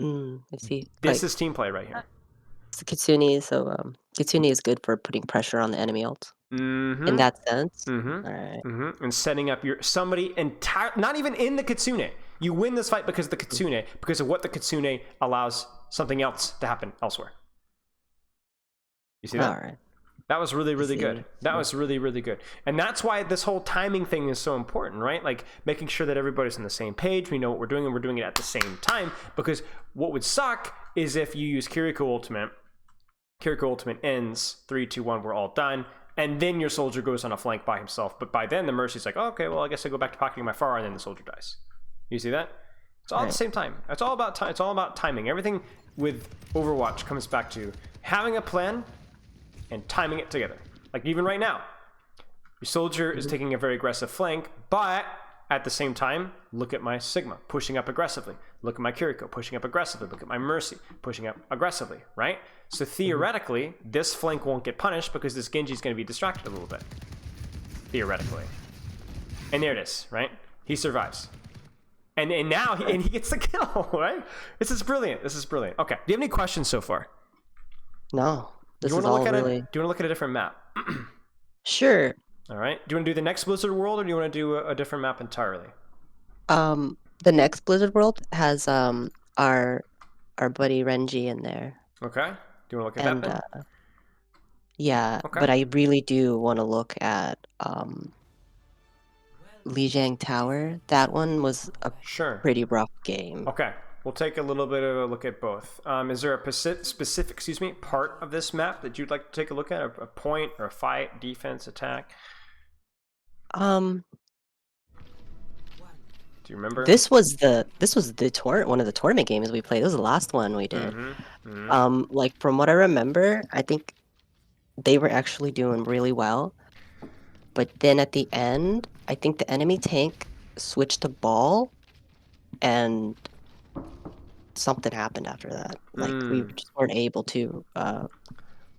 I see. This is team play right here. It's Kitsune, so Kitsune is good for putting pressure on the enemy ult. In that sense. All right. And setting up somebody entire, not even in the Kitsune. You win this fight because of the Kitsune, because of what the Kitsune allows something else to happen elsewhere. You see that? All right. That was really, really good. That was really, really good. And that's why this whole timing thing is so important, right? Like making sure that everybody's on the same page, we know what we're doing, and we're doing it at the same time. Because what would suck is if you use Kiriko Ultimate ends, 3, 2, 1, we're all done, and then your soldier goes on a flank by himself. But by then the Mercy's like, oh, okay, well, I guess I go back to pocketing my Pharah, and then the soldier dies. You see that? It's all at the same time. It's all about time. It's all about timing. Everything with Overwatch comes back to having a plan and timing it together. Like even right now, your soldier is taking a very aggressive flank, but at the same time, look at my Sigma pushing up aggressively. Look at my Kiriko pushing up aggressively. Look at my Mercy pushing up aggressively, right? So theoretically, this flank won't get punished because this Genji is going to be distracted a little bit. Theoretically. And there it is, right? He survives. And now he gets the kill, right? This is brilliant. This is brilliant. Okay. Do you have any questions so far? No. Do you want to look at a different map? Sure. All right. Do you want to do the next Blizzard World, or do you want to do a different map entirely? The next Blizzard World has our buddy Renji in there. Okay. Do you want to look at And that then? yeah, Okay. but I really do want to look at Lijiang Tower. That one was a Sure. pretty rough game. Okay. We'll take a little bit of a look at both. Is there a specific, part of this map that you'd like to take a look at? A point or a fight, defense, attack? Um, Do you remember? this was one of the tournament games we played. This was the last one we did. Like from what I remember, I think they were actually doing really well. But then at the end, I think the enemy tank switched to ball, and something happened after that. Like we just weren't able to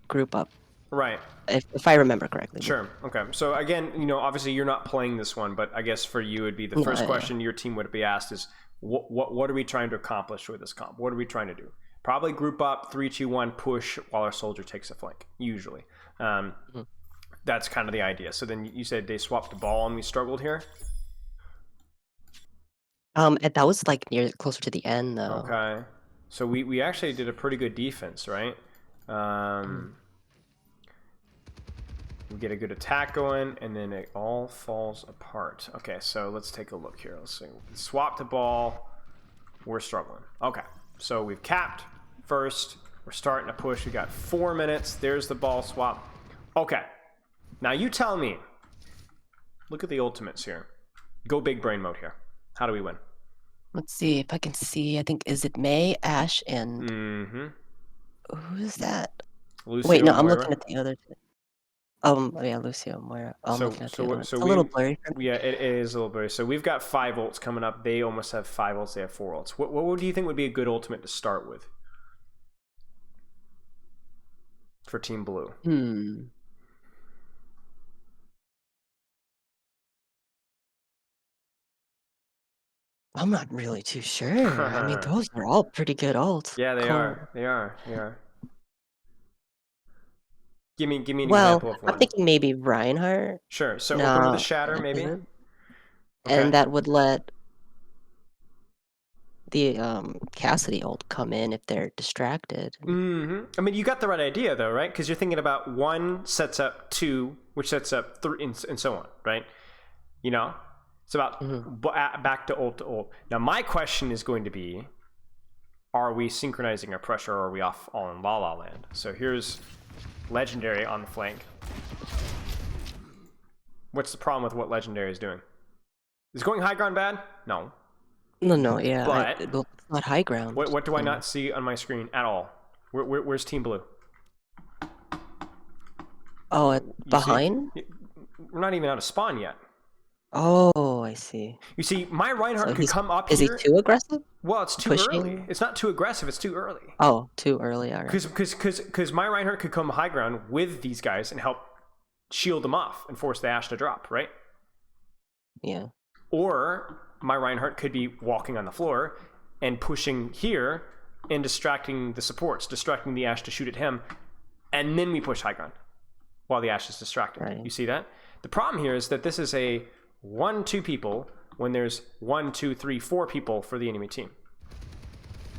group up. Right. If I remember correctly. Sure. Okay. So again, obviously you're not playing this one, but I guess for you, it'd be the first question your team would be asked is, what are we trying to accomplish with this comp? What are we trying to do? Probably group up, 3, 2, 1, push while our soldier takes a flank. Usually, that's kind of the idea. So then you said they swapped the ball and we struggled here. And that was like closer to the end though. Okay. So we actually did a pretty good defense, right? We get a good attack going, and then it all falls apart. Okay, so let's take a look here. Let's see. Swap the ball. We're struggling. Okay, so we've capped first. We're starting to push. We got 4 minutes. There's the ball swap. Okay, now you tell me. Look at the ultimates here. Go big brain mode here. How do we win? Let's see if I can see. I think, is it May, Ash, and who's that? Lucio. Wait, no, I'm looking at the other two. Yeah, Lucio, Moira. I'm looking at the other one. It's a little blurry for me. Yeah, it is a little blurry. So we've got 5 ults coming up. They almost have 5 ults. They have 4 ults. What do you think would be a good ultimate to start with for Team Blue? I'm not really too sure. I mean, those are all pretty good ults. Yeah, they are. They are. Give me an example of one. I'm thinking maybe Reinhardt. Sure. So open with a shatter, maybe. Okay. And that would let the Cassidy ult come in if they're distracted. I mean, you got the right idea though, right? Because you're thinking about 1 sets up 2, which sets up 3, and so on, right? It's about back to ult. Now, my question is going to be, are we synchronizing our pressure, or are we off all in La La Land? So here's Legendary on the flank. What's the problem with what Legendary is doing? Is going high ground bad? No. No, yeah. But it's not high ground. What do I not see on my screen at all? Where's Team Blue? Oh, behind? We're not even out of spawn yet. Oh, I see. You see, my Reinhardt could come up here. Is he too aggressive? Well, it's too early. It's not too aggressive. It's too early. Oh, too early. All right. Because my Reinhardt could come high ground with these guys and help shield them off and force the Ashe to drop, right? Yeah. Or my Reinhardt could be walking on the floor and pushing here and distracting the supports, distracting the Ashe to shoot at him, and then we push high ground while the Ashe is distracted. Right. You see that? The problem here is that this is a 1-2 people when there's 1, 2, 3, 4 people for the enemy team.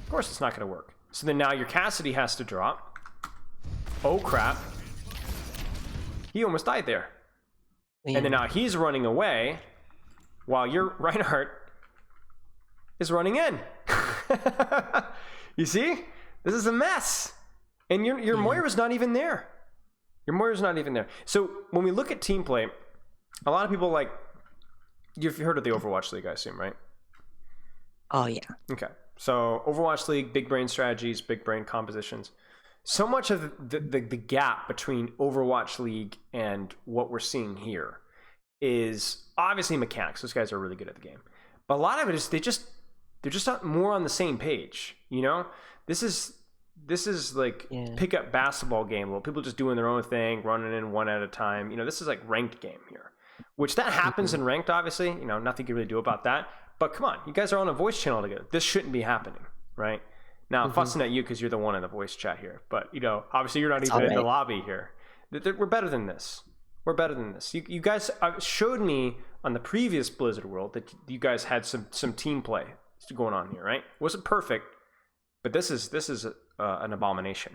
Of course it's not going to work. So then now your Cassidy has to drop. Oh crap. He almost died there. Yeah. And then now he's running away while your Reinhardt is running in. You see? This is a mess. And your Moira's not even there. Your Moira's not even there. So when we look at team play, a lot of people you've heard of the Overwatch League, I assume, right? Oh, yeah. Okay. So Overwatch League, big brain strategies, big brain compositions. So much of the gap between Overwatch League and what we're seeing here is obviously mechanics. Those guys are really good at the game. But a lot of it is they're just not more on the same page, This is like pick-up basketball game. Well, people just doing their own thing, running in one at a time. This is like ranked game here. Which that happens in ranked, obviously. Nothing you can really do about that. But come on, you guys are on a voice channel together. This shouldn't be happening, right? Now, I'm fussing at you because you're the one in the voice chat here. But, obviously you're not even in the lobby here. We're better than this. We're better than this. You guys showed me on the previous Blizzard World that you guys had some team play going on here, right? Wasn't perfect, But this is an abomination.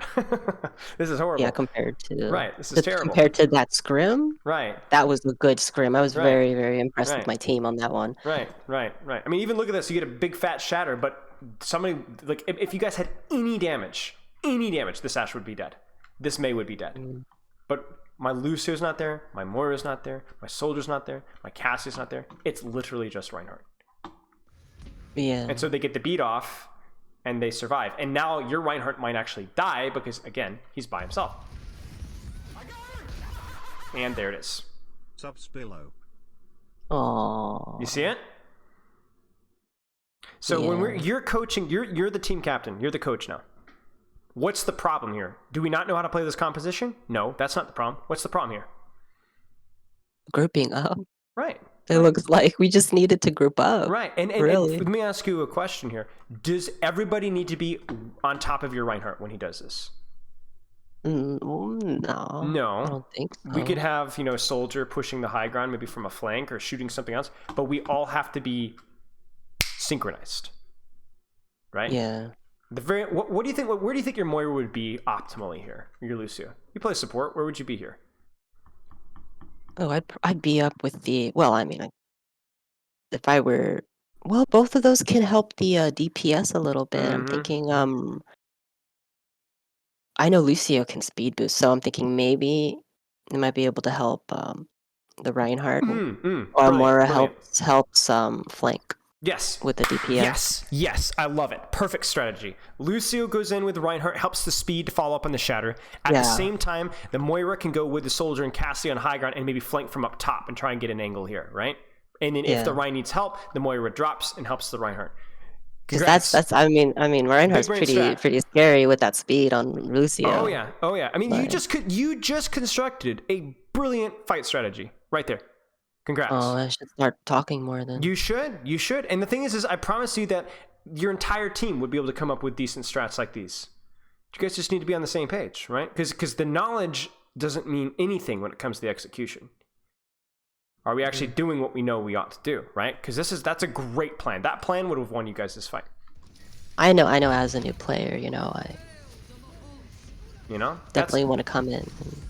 This is horrible. Yeah, compared to right. This is terrible. compared to that scrim, right. that was a good scrim. I was Right. very, very impressed Right. with my team on that one. Right. I mean, even look at this. You get a big fat shatter, but somebody like if you guys had any damage, this Ashe would be dead. This Mei would be dead. But my Lucio's not there. My Moira's not there. My Soldier's not there. My Cassie's not there. It's literally just Reinhardt. Yeah. And so they get the beat off, and they survive. And now your Reinhardt might actually die because, again, he's by himself. And there it is. Subs below. Aww. You see it? So when you're coaching, you're the team captain. You're the coach now. What's the problem here? Do we not know how to play this composition? No, that's not the problem. What's the problem here? Grouping up. Right. It looks like we just needed to group up. Right. And really. let me ask you a question here. Does everybody need to be on top of your Reinhardt when he does this? No. No. I don't think so. We could have, a Soldier pushing the high ground, maybe from a flank or shooting something else, but we all have to be synchronized. Right? Yeah. What do you think? Where do you think your Moira would be optimally here? Your Lucio. You play support. Where would you be here? Oh, I'd be up with the. Well, I mean, if I were. Well, both of those can help the DPS a little bit. I'm thinking. I know Lucio can speed boost, so I'm thinking maybe it might be able to help the Reinhardt, or Moira helps flank. Yes. With the DPS. Yes. I love it. Perfect strategy. Lucio goes in with Reinhardt, helps the speed to follow up on the shatter. At the same time, the Moira can go with the Soldier and Cassie on high ground and maybe flank from up top and try and get an angle here, right? And then if the Rein needs help, the Moira drops and helps the Reinhardt. Because that's I mean Reinhardt's pretty scary with that speed on Lucio. Oh yeah. I mean, you just constructed a brilliant fight strategy right there. Congrats. Oh, I should start talking more then. You should. And the thing is I promise you that your entire team would be able to come up with decent strats like these. You guys just need to be on the same page, right? Because the knowledge doesn't mean anything when it comes to the execution. Are we actually doing what we know we ought to do, right? Because that's a great plan. That plan would have won you guys this fight. I know. As a new player, I definitely want to come in and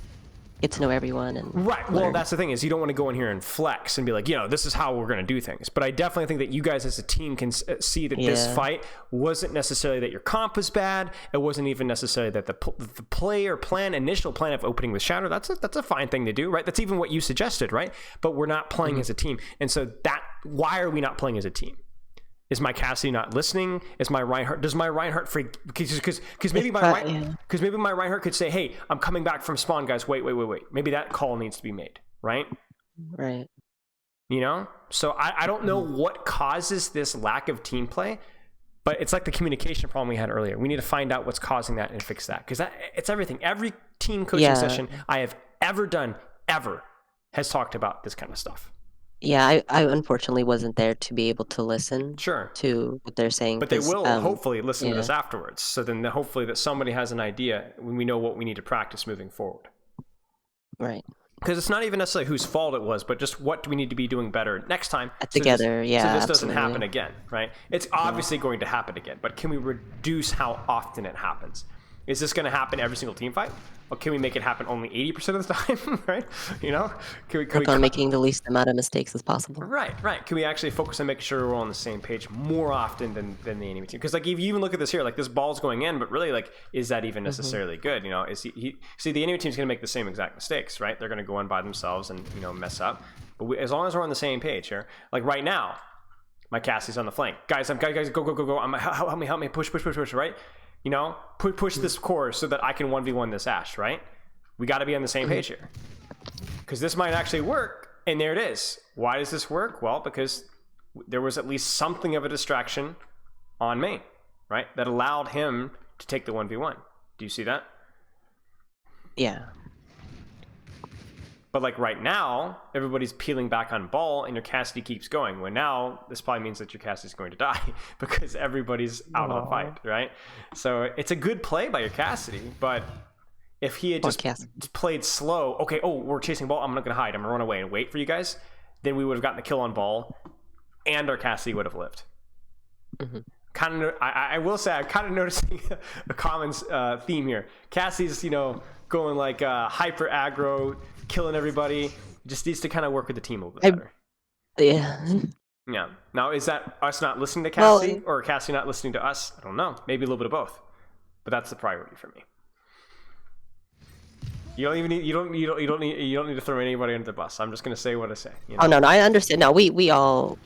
get to know everyone and right. Well, that's the thing is you don't want to go in here and flex and be like, this is how we're going to do things. But I definitely think that you guys as a team can see that this fight wasn't necessarily that your comp was bad. It wasn't even necessarily that the initial plan of opening with Shadow. That's a fine thing to do, right? That's even what you suggested, right? But we're not playing as a team, and so why are we not playing as a team? Is my Cassie not listening? Is my Reinhardt? Does my Reinhardt freak? Because maybe my Reinhardt could say, "Hey, I'm coming back from spawn, guys. Wait. Maybe that call needs to be made, right?" Right. So I don't know what causes this lack of team play, but it's like the communication problem we had earlier. We need to find out what's causing that and fix that because it's everything. Every team coaching session I have ever done has talked about this kind of stuff. Yeah, I unfortunately wasn't there to be able to listen to what they're saying. But they will hopefully listen to this afterwards. So then hopefully that somebody has an idea when we know what we need to practice moving forward. Right. Because it's not even necessarily whose fault it was, but just what do we need to be doing better next time together. So this doesn't happen again, right? It's obviously going to happen again, but can we reduce how often it happens? Is this going to happen every single team fight? Or can we make it happen only 80% of the time, right? Can we on making the least amount of mistakes as possible. Right. Can we actually focus on making sure we're all on the same page more often than the enemy team? Because if you even look at this here, this ball's going in, but really is that even necessarily good? Is see the enemy team's going to make the same exact mistakes, right? They're going to go in by themselves and mess up. But as long as we're on the same page here, right now, my Cassie's on the flank, guys, go! Help me, push, right? Push this core so that I can 1v1 this Ashe, right? We got to be on the same page here. Because this might actually work, and there it is. Why does this work? Well, because there was at least something of a distraction on main, right? That allowed him to take the 1v1. Do you see that? Yeah. But right now, everybody's peeling back on ball and your Cassidy keeps going. When now, this probably means that your Cassidy's going to die because everybody's out of the fight, right? So it's a good play by your Cassidy, but if he had just played slow, we're chasing ball, I'm not going to hide, I'm going to run away and wait for you guys, then we would have gotten the kill on ball and our Cassidy would have lived. I will say I'm kind of noticing a common theme here. Cassie's, going like hyper aggro, killing everybody. Just needs to kind of work with the team a little bit better. Yeah. Yeah. Now, is that us not listening to Well, Cassie, or Cassie not listening to us? I don't know. Maybe a little bit of both. But that's the priority for me. You don't need to throw anybody under the bus. I'm just gonna say what I say. Oh no, I understand. No, we all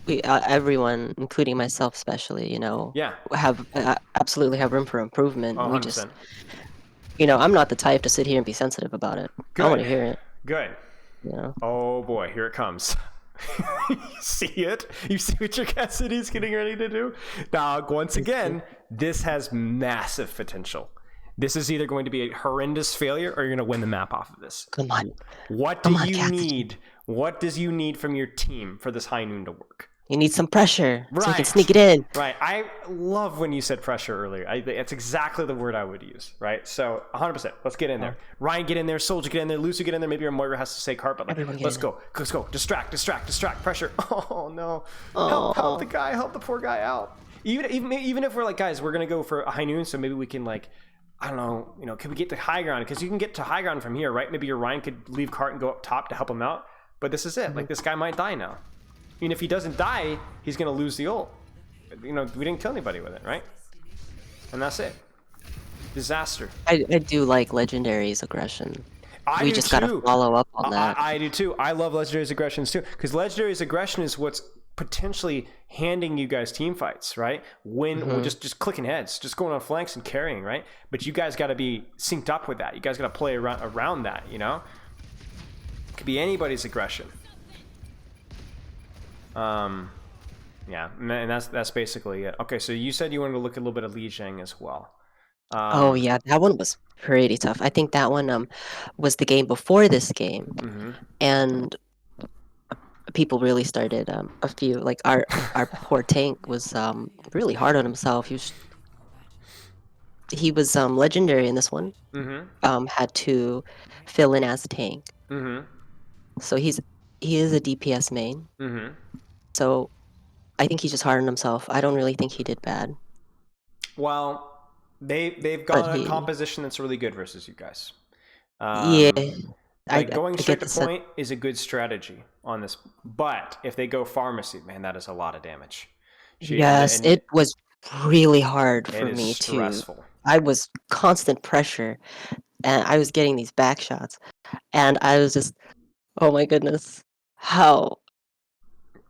everyone, including myself, especially, Yeah. have absolutely have room for improvement. Oh, We 100%. just, I'm not the type to sit here and be sensitive about it. Good. I want to hear it. Good. Oh boy, here it comes. You see it? You see what your Cassidy's getting ready to do? Now, once again, this has massive potential. This is either going to be a horrendous failure, or you're going to win the map off of this. Come on. What do you need? What does you need from your team for this high noon to work? You need some pressure so you can Right. sneak it in. Right. I love when you said pressure earlier. That's exactly the word I would use. Right. So 100%. Let's get in there. Ryan, get in there. Soldier, get in there. Lucy, get in there. Maybe your Moira has to say cart, but let's go. Let's go. Distract. Pressure. Oh no. Help the guy. Help the poor guy out. Even if we're like, guys, we're gonna go for a high noon, so maybe we can I don't know, can we get to high ground? Because you can get to high ground from here, right? Maybe your Ryan could leave cart and go up top to help him out. But this is it. Like, this guy might die now. And if he doesn't die, he's going to lose the ult. We didn't kill anybody with it, right? And that's it. Disaster. I do like Legendary's aggression. We just got to follow up on that. I do too. I love Legendary's aggressions too. Because Legendary's aggression is what's potentially handing you guys team fights, right? When just clicking heads, just going on flanks and carrying, right? But you guys got to be synced up with that. You guys got to play around that, It could be anybody's aggression. Yeah, and that's basically it. Okay, so you said you wanted to look at a little bit of Li Zhang as well. Oh yeah, that one was pretty tough. I think that one was the game before this game, and people really started a few like our poor tank was really hard on himself. He was legendary in this one. Had to fill in as a tank. So he is a DPS main. So I think he just hard on himself. I don't really think he did bad. Well, they've got a composition that's really good versus you guys. Yeah. Going straight to point is a good strategy on this, but if they go pharmacy, man, that is a lot of damage. Yes, it was really hard for me stressful. too. I was constant pressure, and I was getting these back shots, and I was just, oh my goodness, how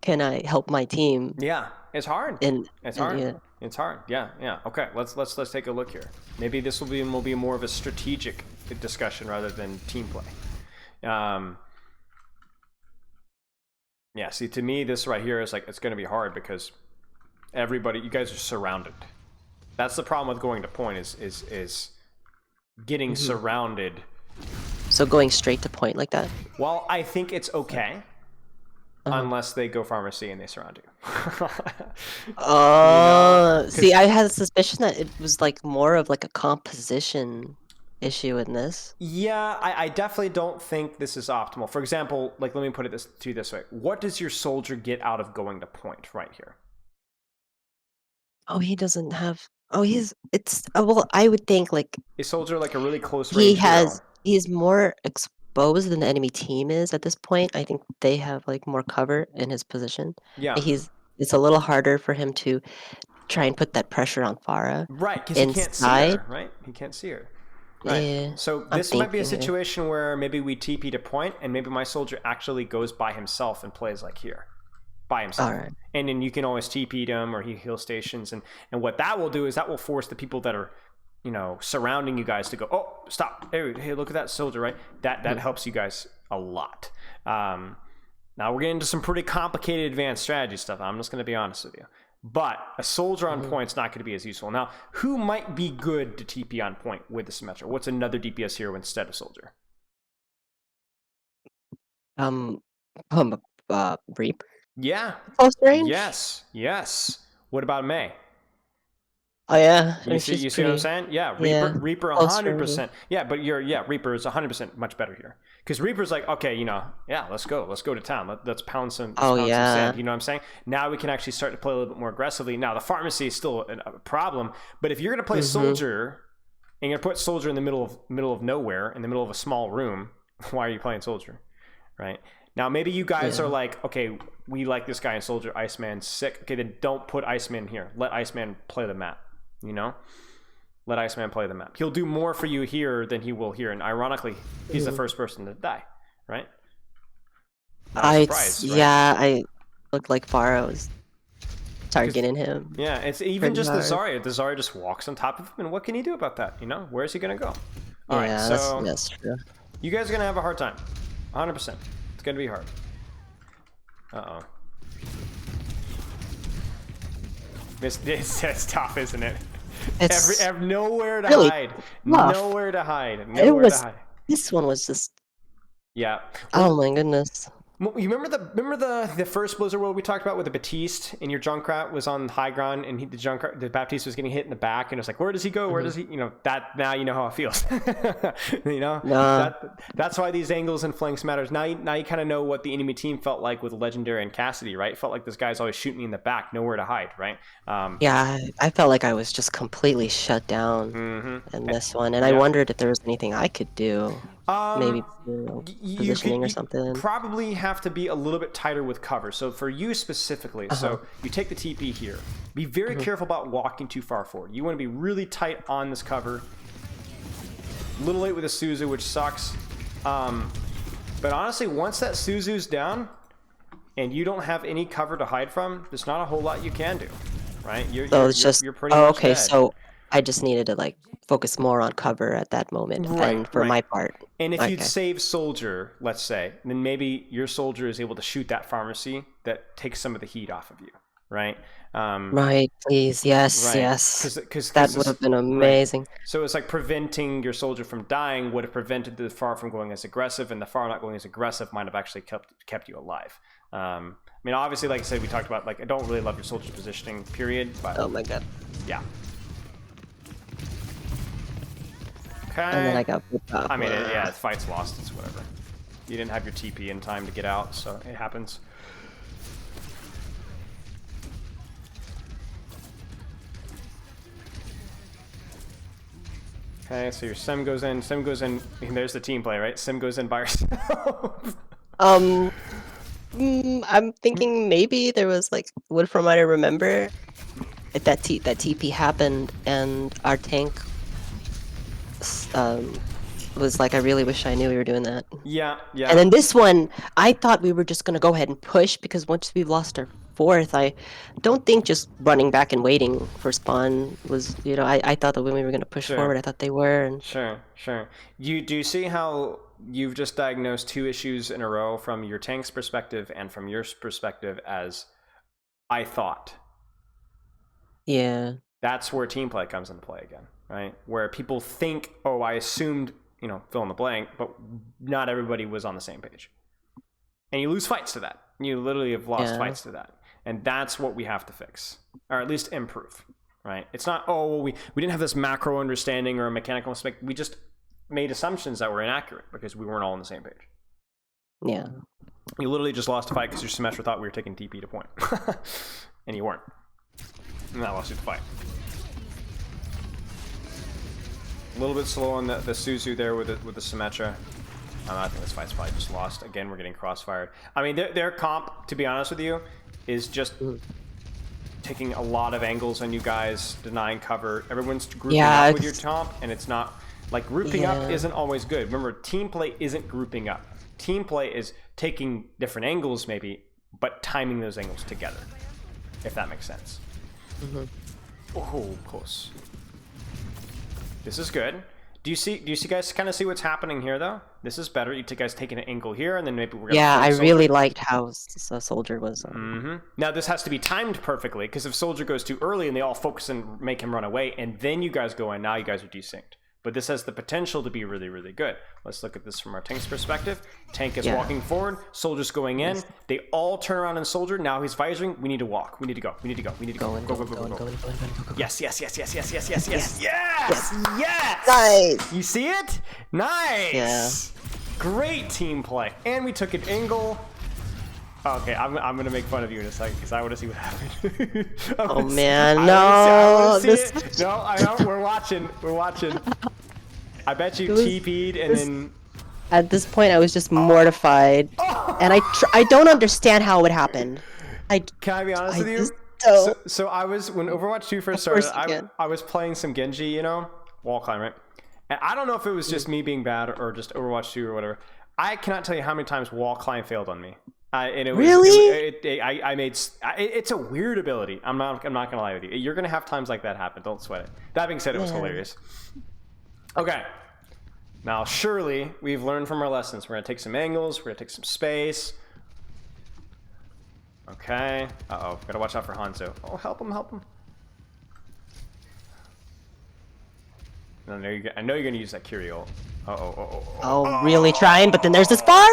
can I help my team? Yeah, it's hard. It's hard. Yeah. It's hard. Yeah. Okay, let's take a look here. Maybe this will be more of a strategic discussion rather than team play. Yeah, see, to me, this right here is it's going to be hard because you guys are surrounded. That's the problem with going to point is getting surrounded. So going straight to point like that? Well, I think it's okay. Unless they go pharmacy and they surround you. See, I had a suspicion that it was more of a composition issue in this. Yeah, I definitely don't think this is optimal. For example, let me put it to you this way. What does your soldier get out of going to point right here? Oh, he doesn't have... Oh, well, I would think a soldier a really close range hero. He's more exposed than the enemy team is at this point. I think they have more cover in his position. Yeah. It's a little harder for him to try and put that pressure on Pharah. Right, because he can't see her, right? He can't see her. Right. Yeah, so this might be a situation where maybe we TP to point, and maybe my soldier actually goes by himself and plays here. By himself. Right. And then you can always TP to him, or he heal stations, and what that will do is that will force the people that are surrounding you guys to go, oh, stop, hey, look at that soldier, right? That helps you guys a lot. Now we're getting into some pretty complicated advanced strategy stuff. I'm just going to be honest with you. But a soldier on point's not going to be as useful. Now, who might be good to TP on point with the Symmetra? What's another DPS hero instead of soldier? Reap. Yeah. Close range? Yes. What about Mei? Oh yeah, You which see, is you see what I'm pretty. saying? Yeah, Yeah, Reaper, close range. 100%. Yeah, but Reaper is 100% much better here because Reaper's like, okay, yeah, let's go to town. Let's Oh pound some yeah. sand. You know what I'm saying? Now we can actually start to play a little bit more aggressively. Now the pharmacy is still a problem, but if you're gonna play Mhm. soldier and you're gonna put soldier in the middle of nowhere, in the middle of a small room, why are you playing soldier, right? Now maybe you guys are Yeah. like, okay, we like this guy in soldier. Iceman's sick. Okay, then don't put Iceman here. Let Iceman play the map. You know. Let Iceman play the map. He'll do more for you here than he will here. And ironically, he's the Mhm. first person to die, right? Not a surprise, right? Yeah, I looked like Pharah was Because targeting him yeah, it's even pretty just the hard. Zarya. The Zarya just walks on top of him, and what can he do about that? Where's he gonna go? All right, Yeah, so that's true. you guys are gonna have a hard time, 100%. It's gonna be hard. Uh oh. It's tough, isn't it? It's Nowhere to really hide. tough. Nowhere to hide. It Nowhere to was hide. this one was just Yeah. oh Well, my goodness. you remember the first Blizzard World we talked about with the Batiste and your Junkrat was on high ground and the Baptiste was getting hit in the back and it's like, where does he go? Where Mhm. does he? That now you know how it feels. Nah. That's why these angles and flanks matters. Now you kind of know what the enemy team felt like with Legendary and Cassidy, right? It felt like this guy's always shooting me in the back, nowhere to hide, right? Yeah, I felt like I was just completely shut down Mm-hmm. in this one, and I Yeah. wondered if there was anything I could do, Um, maybe positioning or you something. probably have to be a little bit tighter with cover. So for you specifically, Uh-huh. so you take the TP here. Be very Mhm. careful about walking too far forward. You want to be really tight on this cover. A little late with the Suzu, which sucks. But honestly, once that Suzu's down and you don't have any cover to hide from, there's not a whole lot you can do, right? So it's just You're pretty oh, much okay, dead. so I just needed to, like, focus more on cover at that moment, Right, and for right. my part. And if you'd Okay. save soldier, let's say, then maybe your soldier is able to shoot that pharmacy that takes some of the heat off of you, right? Right, please, yes, Right, yes. because That would this have been right. amazing. So it's like preventing your soldier from dying would have prevented the far from going as aggressive, and the far not going as aggressive might have actually kept you alive. I mean, obviously, like I said, we talked about like I don't really love your soldier's positioning, period. But Oh my god. yeah, And then okay. I got whipped off. I mean, yeah, the fight's lost. It's whatever. You didn't have your TP in time to get out, so it happens. Okay, so your Sim goes in. Sim goes in. And there's the team play, right? Sim goes in by herself. Um, I'm thinking maybe there was, like, what from what I remember, that TP happened and our tank was like, I really wish I knew we were doing that. Yeah, And then yeah. this one, I thought we were just gonna go ahead and push because once we've lost our fourth, I don't think just running back and waiting for spawn was, I thought that when we were gonna push Sure, forward, I thought they were, and sure. Do you see how you've just diagnosed two issues in a row from your tank's perspective and from your perspective as I thought? yeah, That's where team play comes into play again, right? Where people think, oh, I assumed, fill in the blank, but not everybody was on the same page. And you lose fights to that. You literally have lost yeah, fights to that. And that's what we have to fix, or at least improve, right? It's not, oh, well, we didn't have this macro understanding or a mechanical mistake. We just made assumptions that were inaccurate because we weren't all on the same page. yeah. You literally just lost a fight because your semester thought we were taking TP to point. And you weren't. And that lost you the fight. A little bit slow on the Suzu there with the Symmetra. I think this fight's probably just lost. Again, we're getting crossfired. I mean, their comp, to be honest with you, is just taking a lot of angles on you guys, denying cover. Everyone's grouping Yeah, up with your it's comp, and it's not like grouping up yeah, isn't always good. Remember, team play isn't grouping up. Team play is taking different angles, maybe, but timing those angles together, if that makes sense. Oh, close. This is good. Do you see guys kind of see what's happening here though? This is better. You guys taking an angle here, and then maybe we're gonna yeah, I flank really soldier. liked how Soldier was, Now this has to be timed perfectly because if soldier goes too early and they all focus and make him run away, and then you guys go in, now you guys are desynced, but this has the potential to be really, really good. Let's look at this from our tank's perspective. Tank is walking forward, soldier's going in. They all turn around on soldier. Now he's visoring. We need to walk. We need to go. We need to go. We need to go. Go. Yes. Nice. You see it? Nice. Yeah. Great team play. And we took an angle. Okay, I'm gonna make fun of you in a second because I want to see what happened. Oh man, no! No, I know. We're watching. I bet you TP'd and then. At this point, I was just mortified, and I don't understand how it happened. Can I be honest with you? So I was when Overwatch 2 first started. I was playing some Genji, you know, wall climb, right? And I don't know if it was just me being bad or just Overwatch 2 or whatever. I cannot tell you how many times wall climb failed on me. And it was, really? I made it's a weird ability. I'm not gonna lie with you. You're gonna have times like that happen. Don't sweat it. That being said, it was hilarious. Okay. Now surely we've learned from our lessons. We're gonna take some angles. We're gonna take some space. Okay. Gotta watch out for Hanzo. Oh, help him! I know you're gonna use that Curie ult. Oh, really trying? But then there's this bar.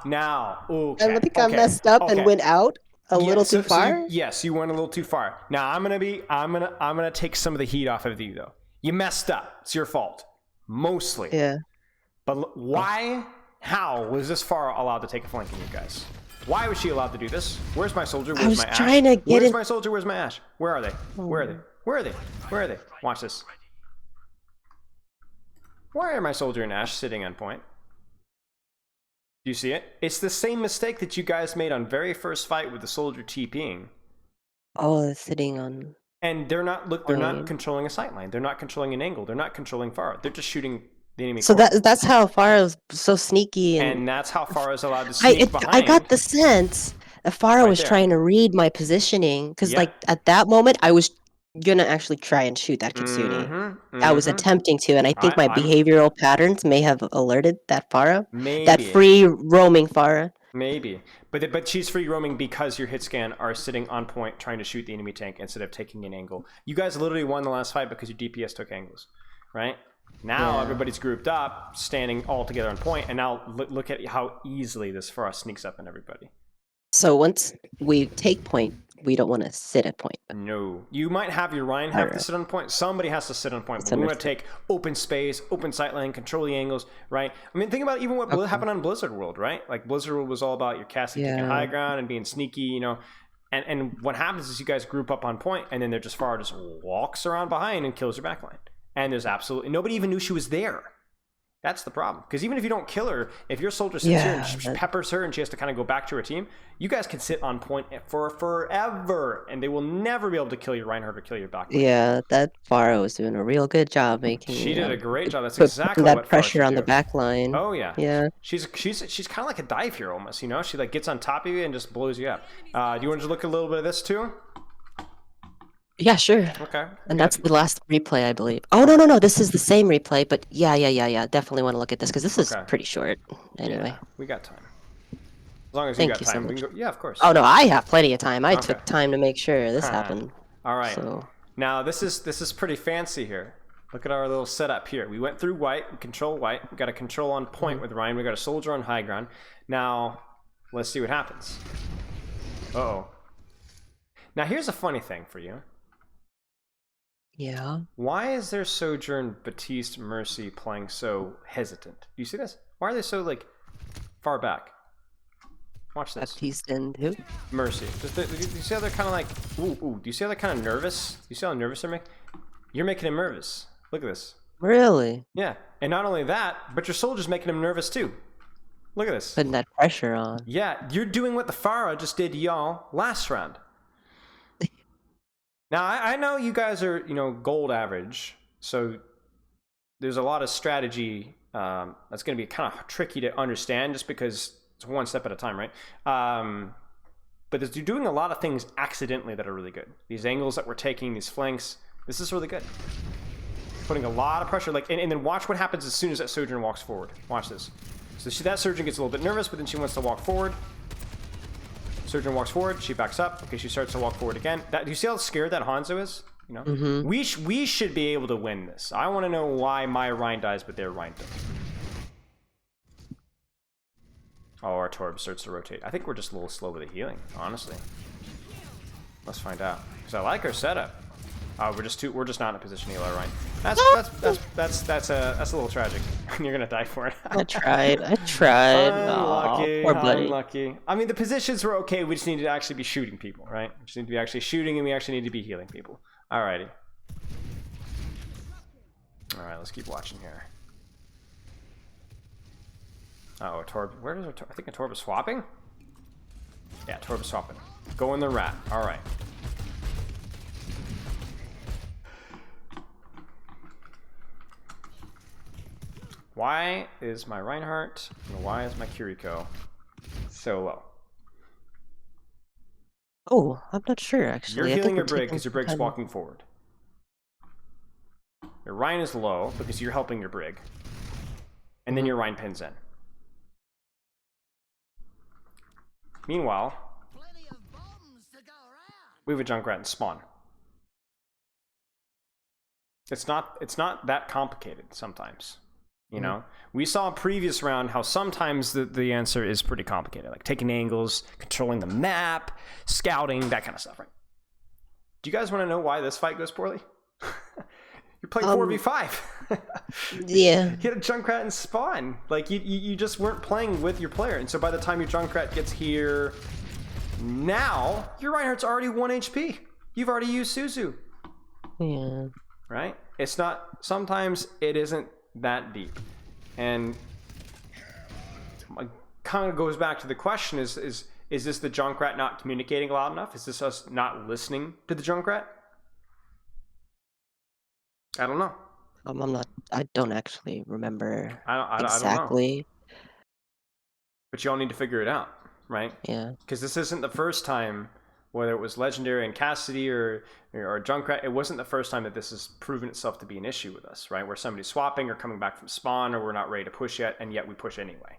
Now. Okay, I think I messed up and went out a little too far. Yes, you went a little too far. Now I'm gonna take some of the heat off of you though. You messed up. It's your fault, mostly. Yeah. But why? How was this far allowed to take a flank in you guys? Why was she allowed to do this? Where's my soldier? Where's my Ashe? Trying to get Where's my soldier? Where's my Ashe? Where are they? Where are they? Watch this. Why are my soldier and Ashe sitting on point? Do you see it? It's the same mistake that you guys made on very first fight with the soldier TPing. Oh, they're sitting on. And they're not not controlling a sight line. They're not controlling an angle. They're not controlling Pharah. They're just shooting the enemy. So that's how Pharah is so sneaky. And that's how Pharah is allowed to sneak behind. I got the sense that Pharah was trying to read my positioning because, like, at that moment, I was gonna actually try and shoot that Kitsune. I was attempting to, and I think my behavioral patterns may have alerted that Pharah, that free roaming Pharah. Maybe, but she's free roaming because your hit scan are sitting on point trying to shoot the enemy tank instead of taking an angle. You guys literally won the last fight because your DPS took angles, right? Now everybody's grouped up, standing all together on point, and now look at how easily this Pharah sneaks up on everybody. So once we take point, we don't want to sit at point. No. You might have your Ryan have to sit on point. Somebody has to sit on point. But we want to take open space, open sight line, control the angles, right? I mean, think about even what happened on Blizzard World, right? Like, Blizzard World was all about your Cassie taking high ground and being sneaky, you know. And what happens is you guys group up on point, and then they're just Pharah just walks around behind and kills your backline. And there's absolutely... Nobody even knew she was there. That's the problem. Because even if you don't kill her, if your soldier sits here and peppers her and she has to kind of go back to her team, you guys can sit on point for forever, and they will never be able to kill your Reinhardt or kill your backline. Yeah, that Pharah was doing a real good job making. She did a great job. That's exactly that what pressure on the backline. Oh yeah, yeah. She's kind of like a dive hero almost. You know, she like gets on top of you and just blows you up. Do you want to look at a little bit of this too? Yeah, sure. Okay. And that's the last replay, I believe. Oh, no. This is the same replay, but yeah. Definitely want to look at this because this is pretty short. Anyway. Yeah, we got time. As long as you got time. So much. We can go, yeah, of course. Oh, no, I have plenty of time. I took time to make sure this happened. All right. So. Now, this is pretty fancy here. Look at our little setup here. We went through white, we control white. We got a control on point with Ryan. We got a soldier on high ground. Now, let's see what happens. Uh-oh. Now, here's a funny thing for you. Yeah. Why is their Sojourn, Baptiste, Mercy playing so hesitant? Do you see this? Why are they so, like, far back? Watch this. Baptiste and who? Mercy. Do you see how they're kind of like, ooh. Do you see how they're kind of nervous? Do you see how nervous they're making? You're making them nervous. Look at this. Really? Yeah. And not only that, but your soldier's making them nervous too. Look at this. Putting that pressure on. Yeah, you're doing what the Pharah just did to y'all last round. Now, I know you guys are, gold average, so there's a lot of strategy that's going to be kind of tricky to understand just because it's one step at a time, right? But you're doing a lot of things accidentally that are really good. These angles that we're taking, these flanks, this is really good. Putting a lot of pressure, and then watch what happens as soon as that Sojourn walks forward. Watch this. So that Sojourn gets a little bit nervous, but then she wants to walk forward. Sojourn walks forward, she backs up. Okay, she starts to walk forward again. Do you see how scared that Hanzo is? You know, Mm-hmm. we should be able to win this. I want to know why my Rhine dies, but their Rhine doesn't. Oh, our Torb starts to rotate. I think we're just a little slow with the healing, honestly. Let's find out. Because I like our setup. We're just not in a position to heal our Rhine. That's a little tragic. You're gonna die for it. I tried. Unlucky. Poor buddy. Unlucky. I mean, the positions were okay. We just need to actually be shooting people, right? We just need to be actually shooting, and we actually need to be healing people. Alrighty. Alright, let's keep watching here. Uh-oh, Torb. Where does our Torb? I think a Torb is swapping? Yeah, Torb is swapping. Go in the rat. Alright. Why is my Reinhardt and why is my Kiriko so low? Oh, I'm not sure actually. You're I think healing we're your Brig taking because your some Brig's time. walking forward. Your Rhine is low because you're helping your Brig. And then your Rhine pins in. Meanwhile, we have a Junkrat in spawn. It's not that complicated sometimes. You know? We saw previous round how sometimes the answer is pretty complicated. Like taking angles, controlling the map, scouting, that kind of stuff, right? Do you guys want to know why this fight goes poorly? You're playing 4v5. Yeah. You had a Junkrat in spawn. Like, you just weren't playing with your player. And so by the time your Junkrat gets here, now your Reinhardt's already 1 HP. You've already used Suzu. Yeah. Right? It's not, sometimes it isn't that deep. And it kind of goes back to the question is this the Junkrat not communicating loud enough? Is this us not listening to the Junkrat? I don't know. I don't actually remember I don't know. exactly. But you all need to figure it out, right? Yeah. Because this isn't the first time, whether it was Legendary and Cassidy or Junkrat, it wasn't the first time that this has proven itself to be an issue with us, right? Where somebody's swapping or coming back from spawn or we're not ready to push yet, and yet we push anyway.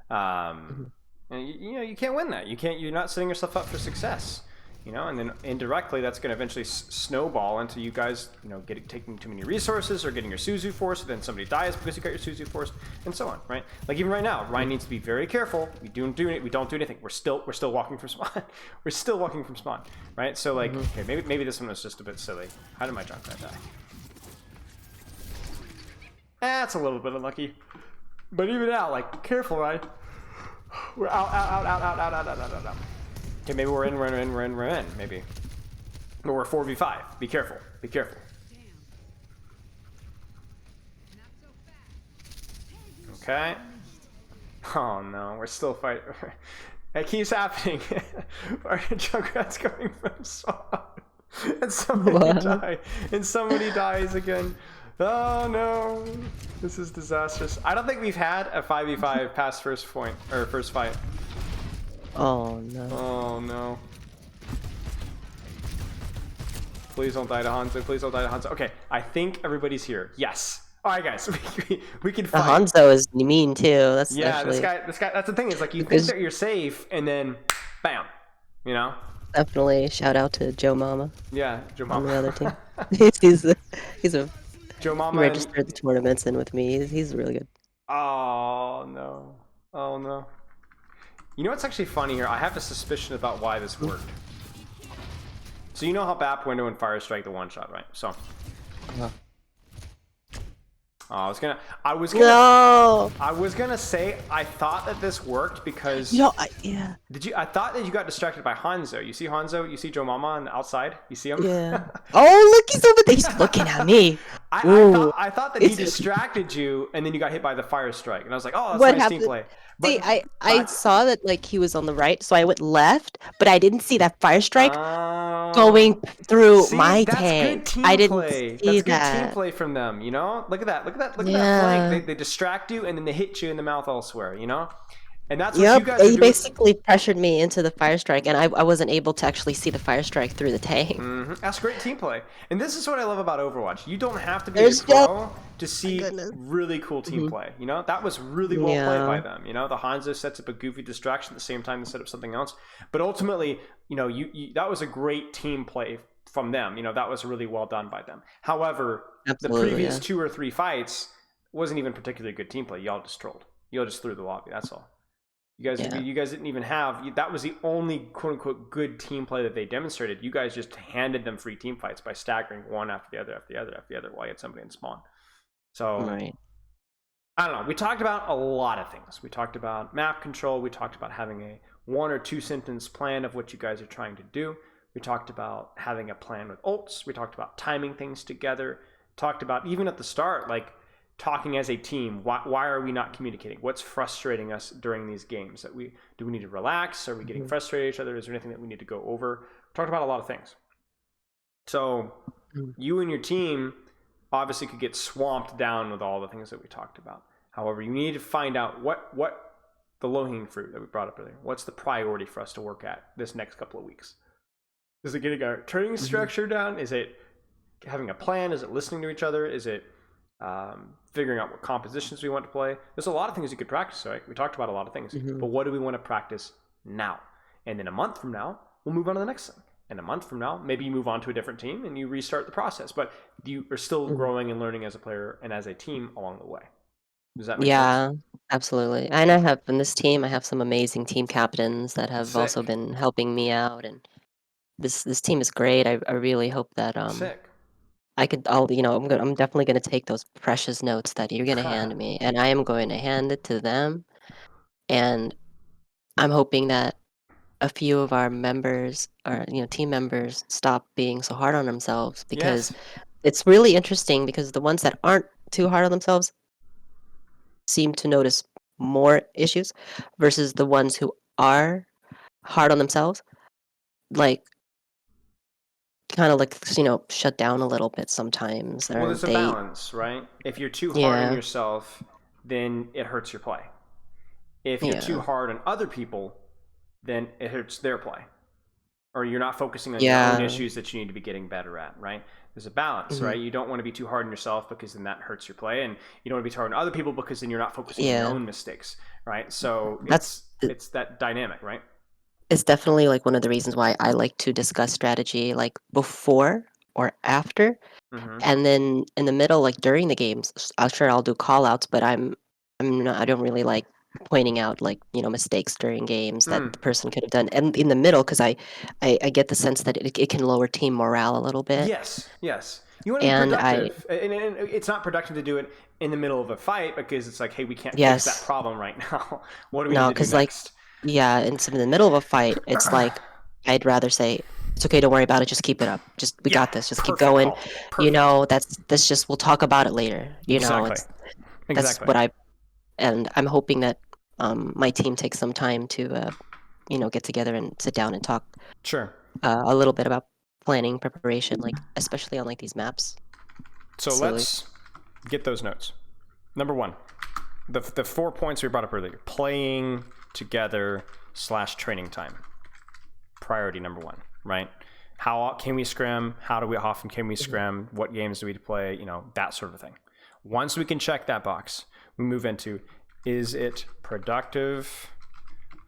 And you can't win that. You're not setting yourself up for success. You know, and then indirectly that's going to eventually snowball into you guys, you know, taking too many resources or getting your Suzu forced, then somebody dies because you got your Suzu forced, and so on, right? Like even right now, Ryan needs to be very careful. We don't do anything. We're still walking from spawn. We're still walking from spawn, right? So like, okay, maybe this one was just a bit silly. How did my Junkrat die? That's a little bit unlucky. But even now, like, be careful, right? We're out. Okay, maybe we're in, maybe. But we're 4v5. Be careful. Okay. Oh no, we're still fighting. It keeps happening. Our Junkrat's going from spawn. And somebody dies again. Oh no. This is disastrous. I don't think we've had a 5v5 past first point, or first fight. Oh no. Oh no. Please don't die to Hanzo. Okay, I think everybody's here. Yes. Alright guys, we can The fight. Hanzo is mean too. That's Yeah, actually... this guy, that's the thing, is like you think that you're safe and then bam. You know? Definitely shout out to Joe Mama Yeah, Joe on Mama. the other team. he's a Joe he Mama registered the tournaments in with me. He's really good. Oh no. Oh no. You know what's actually funny here? I have a suspicion about why this worked. So you know how BAP window and Fire Strike the one shot, right? So I was gonna say I thought that this worked because Yeah. I thought that you got distracted by Hanzo. You see Hanzo? You see Joe Mama on the outside? You see him? Yeah. Oh, look, he's over there. He's looking at me. I thought that he distracted you, and then you got hit by the Fire Strike, and I was like, oh, that's nice team play. See, I saw that like he was on the right, so I went left, but I didn't see that Fire Strike going through my tank. I didn't see that. That's good team play from them, you know? Look at that flank. They distract you and then they hit you in the mouth elsewhere, you know? And that's what you guys are doing. He basically pressured me into the Fire Strike, and I wasn't able to actually see the Fire Strike through the tank. That's great team play. And this is what I love about Overwatch. You don't have to be a pro to see really cool team play. You know, that was really well played by them. You know, the Hanzo sets up a goofy distraction at the same time they set up something else. But ultimately, you know, you that was a great team play from them. That was really well done by them. However, the Absolutely, previous yeah. 2 or 3 fights wasn't even particularly good team play. Y'all just trolled. Y'all just threw the lobby. That's all. You guys didn't even have. That was the only quote unquote good team play that they demonstrated. You guys just handed them free team fights by staggering one after the other, after the other, after the other, while you had somebody in spawn. So Right. I don't know. We talked about a lot of things. We talked about map control. We talked about having a 1 or 2 sentence plan of what you guys are trying to do. We talked about having a plan with ults. We talked about timing things together. Talked about, even at the start, like talking as a team. Why are we not communicating? What's frustrating us during these games? Do we need to relax? Are we getting frustrated at each other? Is there anything that we need to go over? We talked about a lot of things. So you and your team obviously could get swamped down with all the things that we talked about. However, you need to find out what the low-hanging fruit that we brought up earlier. What's the priority for us to work at this next couple of weeks? Is it getting our training structure down? Is it having a plan? Is it listening to each other? Is it figuring out what compositions we want to play? There's a lot of things you could practice, right? We talked about a lot of things, but what do we want to practice now? And then a month from now, we'll move on to the next thing. And a month from now, maybe you move on to a different team and you restart the process, but you are still growing and learning as a player and as a team along the way. Does that make sense? Yeah, absolutely. And I have in this team, I have some amazing team captains that have also Sick. been helping me out, and this team is great. I really hope that Sick. I'm definitely gonna take those precious notes that you're gonna hand me, and I am going to hand it to them. And I'm hoping that a few of our members or team members stop being so hard on themselves, because Yes. it's really interesting, because the ones that aren't too hard on themselves seem to notice more issues versus the ones who are hard on themselves, like kind of like shut down a little bit sometimes, Well, or there's a they balance, right? If you're too hard on yeah yourself, then it hurts your play. If you're too yeah hard on other people, then it hurts their play. Or you're not focusing on your own yeah issues that you need to be getting better at, right? There's a balance, mhm, right? You don't want to be too hard on yourself, because then that hurts your play, and you don't want to be too hard on other people because then you're not focusing on your yeah own mistakes, right? So that's it's that dynamic, right? it's definitely like one of the reasons why I like to discuss strategy like before or after. Mm-hmm. And then in the middle, like during the games, I'll do call outs, but I don't really like pointing out like mistakes during games that the person could have done. And in the middle, because I get the sense that it can lower team morale a little bit. Yes, yes. You want to be And I productive, and it's not productive to do it in the middle of a fight, because it's like, hey, we can't fix that yes, problem right now. What do we need no, to do because like next? yeah, and so in the middle of a fight, it's like I'd rather say it's okay, don't worry about it, just keep it up, just we Yeah, got this, just keep perfect going. call. Perfect. That's just we'll talk about it later. Exactly. That's Exactly. what I and I'm hoping that my team takes some time to get together and sit down and talk Sure. a little bit about planning preparation, like especially on like these maps. So Silly. let's get those notes. Number 1, the 4 points we brought up earlier: playing together / training time. Priority number 1, right? How can we scrim? How often can we scrim? What games do we play? That sort of thing. Once we can check that box, we move into, is it productive,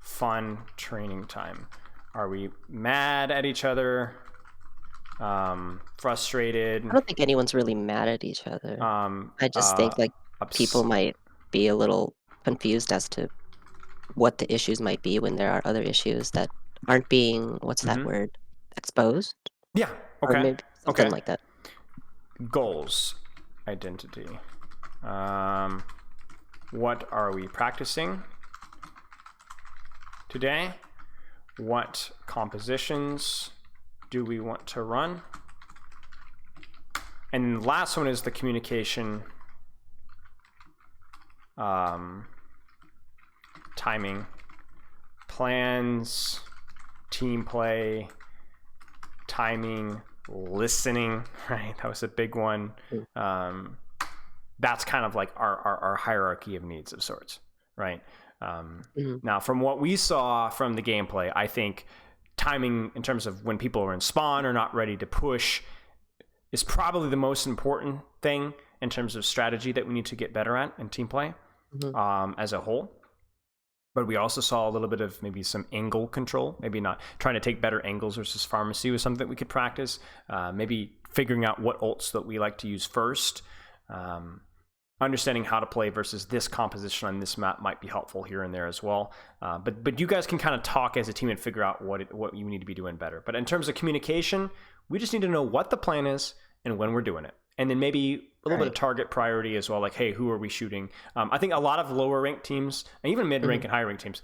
fun training time? Are we mad at each other? Frustrated? I don't think anyone's really mad at each other. I just think like people Ups- might be a little confused as to what the issues might be when there are other issues that aren't being, what's that Mhm. word, exposed, Yeah. or Okay. maybe something Okay. like that. Goals, identity. What are we practicing today? What compositions do we want to run? And the last one is the communication, timing, plans, team play, timing, listening, right? That was a big one. That's kind of like our hierarchy of needs of sorts, right? Now, from what we saw from the gameplay, I think timing in terms of when people are in spawn or not ready to push is probably the most important thing in terms of strategy that we need to get better at in team play as a whole. but we also saw a little bit of maybe some angle control, maybe not trying to take better angles versus pharmacy was something that we could practice. Maybe figuring out what ults that we like to use first. Understanding how to play versus this composition on this map might be helpful here and there as well. But you guys can kind of talk as a team and figure out what you need to be doing better. But in terms of communication, we just need to know what the plan is and when we're doing it. And then maybe a little bit of target priority as well, like, hey, who are we shooting? I think a lot of lower ranked teams, and even mid-rank and high-ranked teams,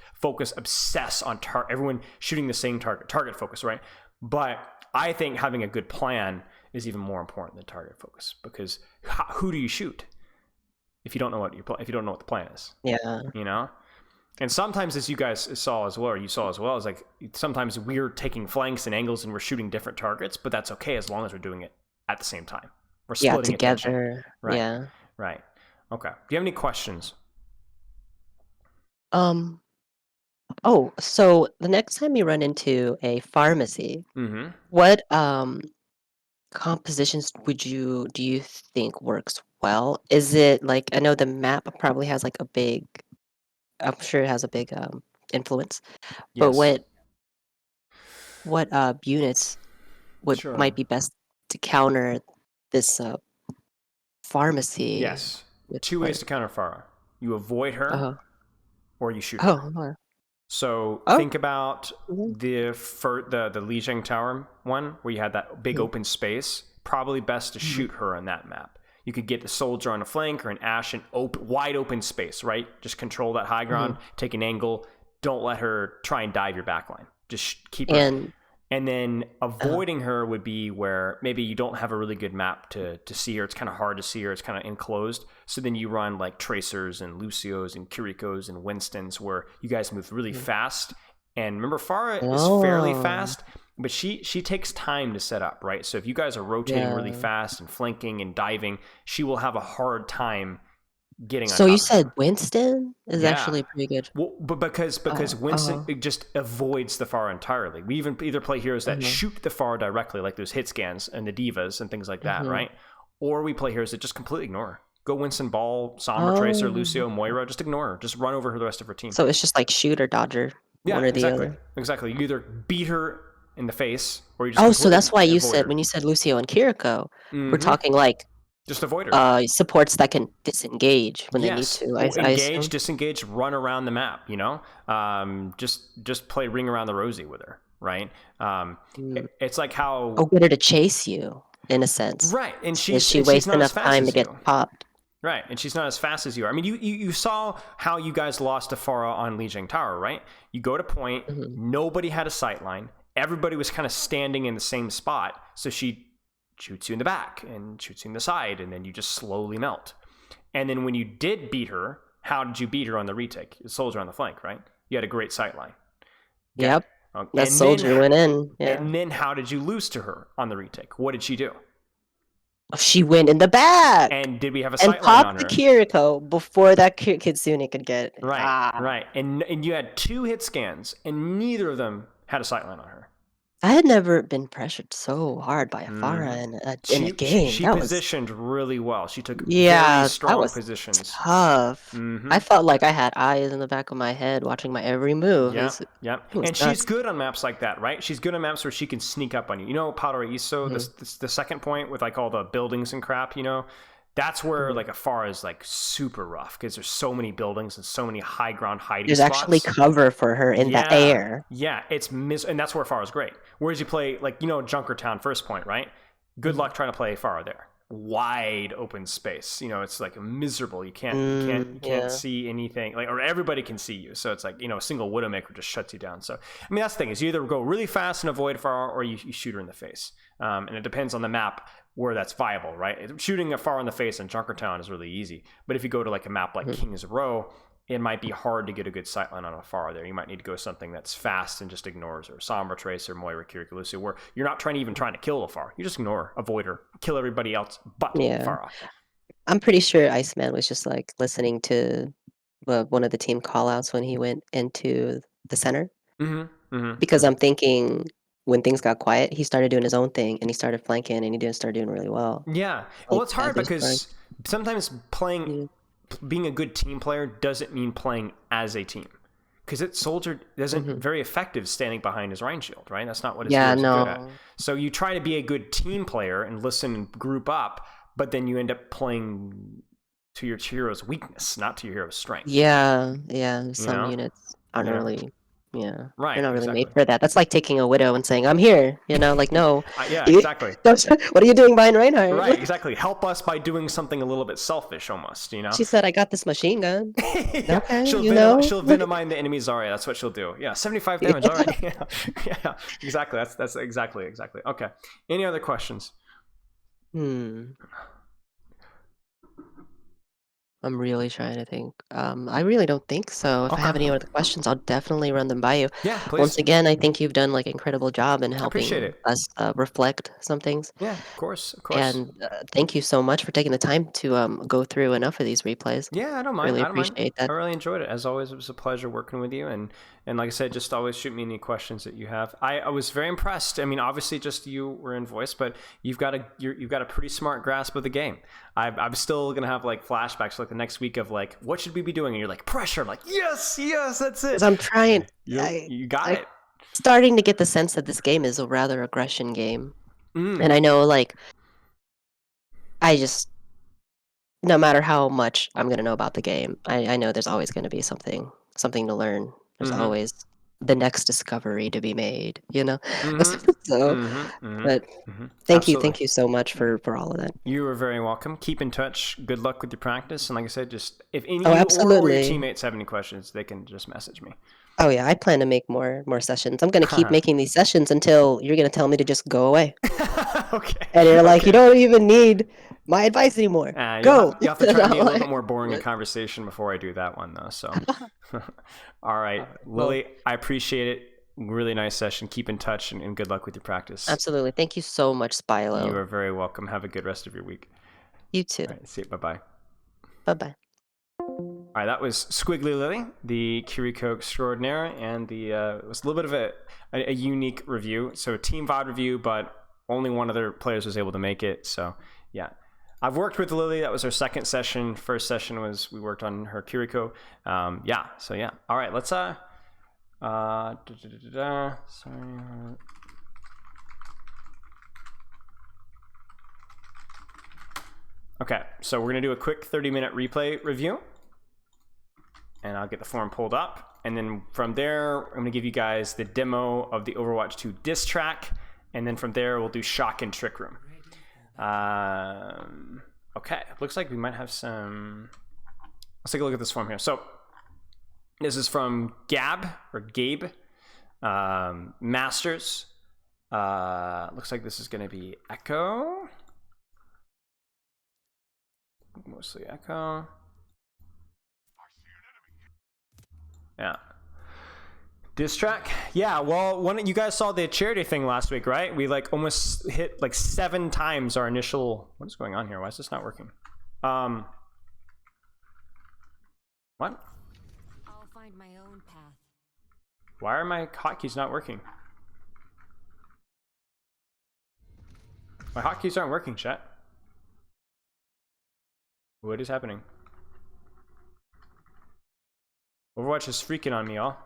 obsess on everyone shooting the same target focus, right? But I think having a good plan is even more important than target focus, because who do you shoot if you don't know what if you don't know what the plan is? Yeah. You know? And sometimes, as you guys saw as well, or you saw as well, is like sometimes we're taking flanks and angles and we're shooting different targets, but that's okay as long as we're doing it at the same time. We're splitting together. attention. Right. Yeah. Right. Okay. Do you have any questions? So the next time you run into a pharmacy, what compositions do you think works well? Is it like, I know the map probably has like I'm sure it has a big influence, but Yes. what units Sure. might be best to counter this pharmacy? Yes. Two ways to counter Farah. You avoid her, or you shoot her. So think about the Lijiang Tower one, where you had that big open space. Probably best to shoot her on that map. You could get the soldier on a flank or an Ashe in wide open space, right? Just control that high ground, take an angle. Don't let her try and dive your backline. Just keep her. And then avoiding her would be where maybe you don't have a really good map to see her. It's kind of hard to see her. It's kind of enclosed. So then you run like Tracers and Lucios and Kirikos and Winstons, where you guys move really fast. And remember, Farah is fairly fast, but she takes time to set up, right? So if you guys are rotating really fast and flanking and diving, she will have a hard time getting on. So you said Winston is actually pretty good. Well, but because Winston it just avoids the Farah entirely. We even either play heroes that shoot the Farah directly, like those hit scans and the divas and things like that, right? Or we play heroes that just completely ignore her. Go Winston, Ball, Sombra Tracer, Lucio, Moira. Just ignore her. Just run over her the rest of her team. So it's just like shoot or dodger. One or the other. Exactly. You either beat her in the face, or you just so that's why you said when you said Lucio and Kiriko, we're talking like just avoid her. Supports that can disengage when they need to. Engage, disengage, run around the map. You know, just play ring around the rosy with her, right? It's like how get her to chase you in a sense, right? And she wastes enough time to get popped. Right, and she's not as fast as you are. I mean, you saw how you guys lost to Farah on Lijiang Tower, right? You go to point, nobody had a sight line. Everybody was kind of standing in the same spot, so she shoots you in the back and shoots you in the side, and then you just slowly melt. And then when you did beat her, how did you beat her on the retake? The soldier on the flank, right? You had a great sight line. Yep, that soldier went in. Yeah. And then how did you lose to her on the retake? What did she do? She went in the back. And did we have a sight line on her? And popped the Kiriko before that Kitsune could get it. Right. And you had 2 hit scans, and neither of them had a sight line on her. I had never been pressured so hard by a Farah in a game. She positioned really well. She took very strong positions. Tough. I felt like I had eyes in the back of my head watching my every move. Yeah. And she's good on maps like that, right? She's good on maps where she can sneak up on you. You know, Paraíso, the second point with like all the buildings and crap, you know? That's where like a Farah is like super rough, because there's so many buildings and so many high ground hiding spots. There's actually cover for her in the air. Yeah, and that's where Farah is great. Whereas you play like, you know, Junkertown first point, right? Good luck trying to play Farah there. Wide open space. You know, it's like miserable. You can't see anything. Like, or everybody can see you. So it's like, you know, a single Widowmaker just shuts you down. So I mean, that's the thing, is you either go really fast and avoid Farah, or you shoot her in the face. And it depends on the map where that's viable, right? Shooting a Farah in the face in Junkertown is really easy. But if you go to like a map like King's Row, it might be hard to get a good sightline on a Farah there. You might need to go something that's fast and just ignores her. Sombra Tracer, Moira, Kiriko, Lucio, where you're not trying to kill a Farah. You just ignore her, avoid her, kill everybody else but Farah. I'm pretty sure Iceman was just like listening to one of the team callouts when he went into the center. Because I'm thinking, when things got quiet, he started doing his own thing, and he started flanking, and he didn't start doing really well. Yeah. Well, it's hard because sometimes being a good team player doesn't mean playing as a team. because its soldier isn't very effective standing behind his Rhine shield, right? That's not what his Yeah, heroes are good at. no. So you try to be a good team player and listen and group up, but then you end up playing to your hero's weakness, not to your hero's strength. Yeah, You some know? units aren't Yeah. really, they're Right, not really made exactly. for that. That's like taking a widow and saying, "I'm here," like, no. Yeah, exactly. What are you doing behind Reinhardt? Right, exactly. Help us by doing something a little bit selfish, almost. She said, "I got this machine gun." Yeah, Okay, she'll Venomine the enemy Zarya. That's what she'll do. Yeah, 75 damage. All right. Yeah, exactly. That's exactly. Okay. Any other questions? I'm really trying to think. I really don't think so. If I have Okay. any other questions, I'll definitely run them by you. Yeah, please. Once again, I think you've done like an incredible job in I appreciate helping it. us reflect some things. Yeah, of course. And thank you so much for taking the time to go through enough of these replays. Yeah, I don't mind. Really I don't mind. appreciate that. I really enjoyed it. As always, it was a pleasure working with you. And like I said, just always shoot me any questions that you have. I was very impressed. I mean, obviously, just you were in voice, but you've got a pretty smart grasp of the game. I'm still gonna have like flashbacks like the next week of like, what should we be doing? And you're like, pressure. I'm like, yes, that's it. Because I'm trying. You got it. Starting to get the sense that this game is a rather aggression game, and I know like no matter how much I'm gonna know about the game, I know there's always gonna be something to learn. There's always the next discovery to be made, So, but thank you so much for all of that. You are very welcome. Keep in touch. Good luck with your practice. And like I said, just if any Oh, or absolutely. your teammates have any questions, they can just message me. Oh yeah, I plan to make more sessions. I'm gonna keep making these sessions until you're gonna tell me to just go away. Okay. And you're like, you don't even need my advice anymore. Go. You have to try to be a little bit more boring in conversation before I do that one, though. So, all right, Lily, I appreciate it. Really nice session. Keep in touch and good luck with your practice. Absolutely. Thank you so much, Spilo. You are very welcome. Have a good rest of your week. You too. All right, see you. Bye-bye. Bye-bye. All right, that was Squiggly Lily, the Kiriko Extraordinaire, and it was a little bit of a unique review. So a team VOD review, but only one other players was able to make it. So yeah, I've worked with Lily. That was her second session. First session was we worked on her Kiriko. Yeah. So yeah. All right, let's sorry. Okay, so we're gonna do a quick 30-minute replay review. And I'll get the form pulled up. And then from there, I'm going to give you guys the demo of the Overwatch 2 diss track. And then from there, we'll do Shock and Trick Room. Okay, looks like we might have some... Let's take a look at this form here. So this is from Gabe. Masters. Looks like this is going to be Echo. Mostly Echo. Yeah. Diss track? Yeah, well, you guys saw the charity thing last week, right? We like almost hit like 7 times our initial... What is going on here? Why is this not working? What? I'll find my own path. Why are my hotkeys not working? My hotkeys aren't working, chat. What is happening? Overwatch is freaking on me, y'all.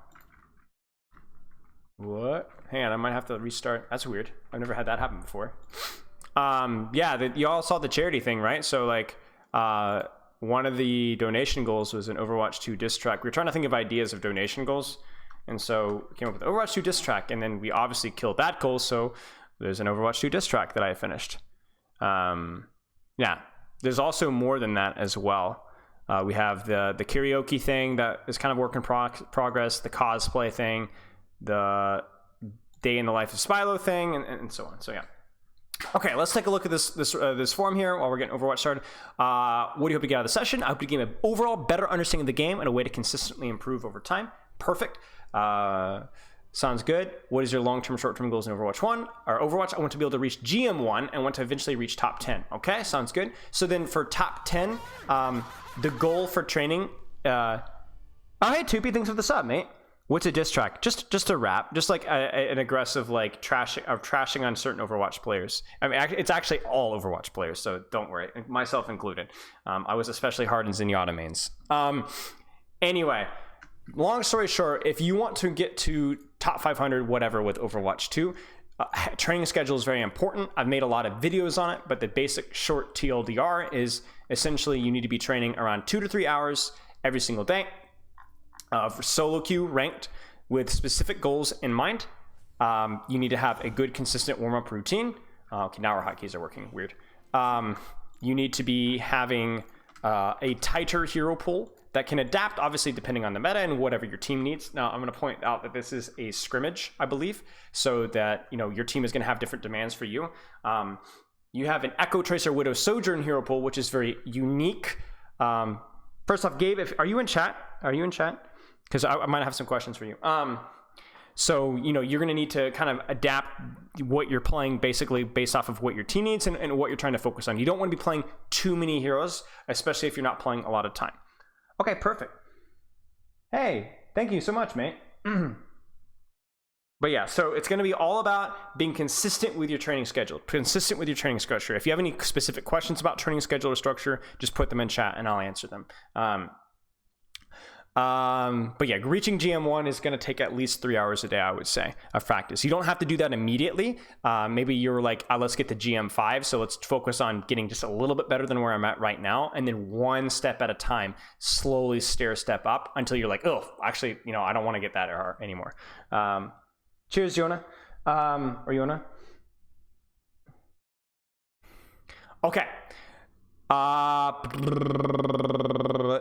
What? Hang on, I might have to restart. That's weird. I've never had that happen before. Yeah, you all saw the charity thing, right? So, like, one of the donation goals was an Overwatch 2 diss track. We were trying to think of ideas of donation goals. And so, we came up with Overwatch 2 diss track. And then we obviously killed that goal, so there's an Overwatch 2 diss track that I finished. Yeah, there's also more than that as well. We have the karaoke thing that is kind of work in progress, the cosplay thing, the day in the life of Spilo thing, and so on. So yeah. Okay, let's take a look at this form here while we're getting Overwatch started. What do you hope you get out of the session? I hope you gain an overall better understanding of the game and a way to consistently improve over time. Perfect. Sounds good. What is your long-term, short-term goals in Overwatch 1? Or Overwatch, I want to be able to reach GM1 and want to eventually reach top 10. Okay, sounds good. So then for top 10, the goal for training... oh, hey, Toopy, thanks for the sub, mate. What's a diss track? Just a rap. Just like an aggressive, like, trashing on certain Overwatch players. I mean, it's actually all Overwatch players, so don't worry. Myself included. I was especially hard in Zenyatta mains. Anyway... long story short, if you want to get to top 500, whatever, with Overwatch 2, training schedule is very important. I've made a lot of videos on it, but the basic short TLDR is essentially you need to be training around 2 to 3 hours every single day for solo queue ranked with specific goals in mind. You need to have a good, consistent warm-up routine. Okay, now our hotkeys are working. Weird. You need to be having a tighter hero pool that can adapt, obviously, depending on the meta and whatever your team needs. Now, I'm going to point out that this is a scrimmage, I believe, so that your team is going to have different demands for you. You have an Echo Tracer Widow Sojourn hero pool, which is very unique. First off, Gabe, are you in chat? Are you in chat? Because I might have some questions for you. So, you're going to need to kind of adapt what you're playing basically based off of what your team needs and what you're trying to focus on. You don't want to be playing too many heroes, especially if you're not playing a lot of time. Okay, perfect. Hey, thank you so much, mate. But yeah, so it's going to be all about being consistent with your training schedule, consistent with your training structure. If you have any specific questions about training schedule or structure, just put them in chat and I'll answer them. But yeah, reaching GM1 is going to take at least 3 hours a day, I would say, of practice. You don't have to do that immediately. Maybe you're like, let's get to GM5, so let's focus on getting just a little bit better than where I'm at right now, and then one step at a time, slowly step up until you're like, oh, actually, I don't want to get that anymore. Cheers, Jonah. Or Yona. Okay.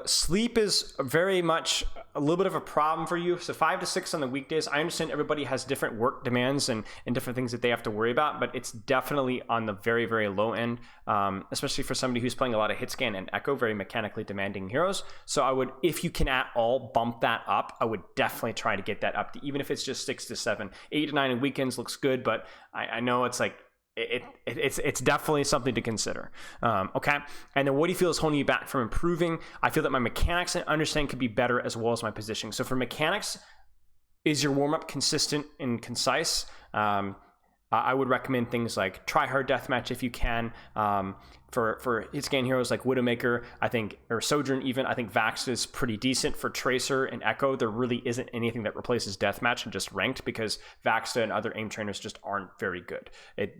Sleep is very much a little bit of a problem for you. So 5 to 6 on the weekdays. I understand everybody has different work demands and different things that they have to worry about, but it's definitely on the very, very low end, especially for somebody who's playing a lot of Hitscan and Echo, very mechanically demanding heroes. So I would, if you can at all bump that up, I would definitely try to get that up to, even if it's just 6 to 7. 8 to 9 in weekends looks good, but I know it's like, it's definitely something to consider. Okay. And then what do you feel is holding you back from improving? I feel that my mechanics and understanding could be better, as well as my positioning. So for mechanics, is your warm-up consistent and concise? I would recommend things like try hard deathmatch if you can. For hit-scan heroes like Widowmaker, I think, or Sojourn even, I think Vax is pretty decent. For Tracer and Echo, there really isn't anything that replaces deathmatch and just ranked, because Vaxta and other aim trainers just aren't very good.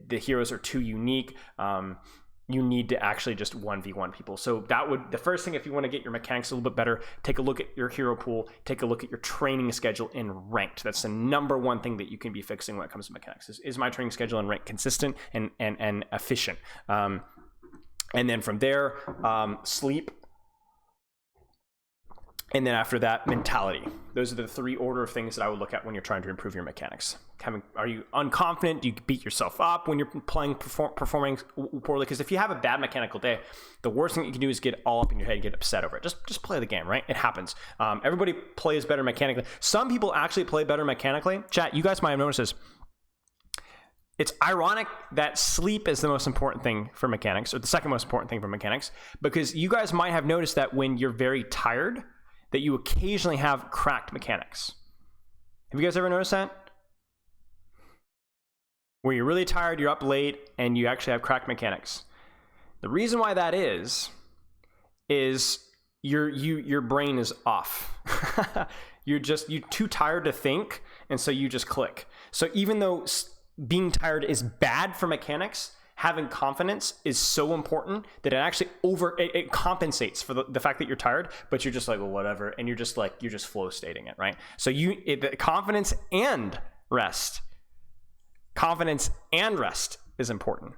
The heroes are too unique. You need to actually just 1v1 people. So that would, the first thing, if you want to get your mechanics a little bit better, take a look at your hero pool, take a look at your training schedule in ranked. That's the number one thing that you can be fixing when it comes to mechanics. Is my training schedule in ranked consistent and efficient? And then from there, sleep. And then after that, mentality. Those are the 3 order of things that I would look at when you're trying to improve your mechanics. Are you unconfident? Do you beat yourself up when you're performing poorly? Because if you have a bad mechanical day, the worst thing you can do is get all up in your head and get upset over it. Just play the game, right? It happens. Everybody plays better mechanically. Some people actually play better mechanically. Chat, you guys might have noticed this. It's ironic that sleep is the most important thing for mechanics, or the second most important thing for mechanics, because you guys might have noticed that when you're very tired, that you occasionally have cracked mechanics. Have you guys ever noticed that? Where you're really tired, you're up late, and you actually have cracked mechanics. The reason why that is your brain is off. You're too tired to think, and so you just click. So even though being tired is bad for mechanics, having confidence is so important that it actually it compensates for the fact that you're tired, but you're just like, well, whatever, and you're just flow stating it, right? So confidence and rest is important.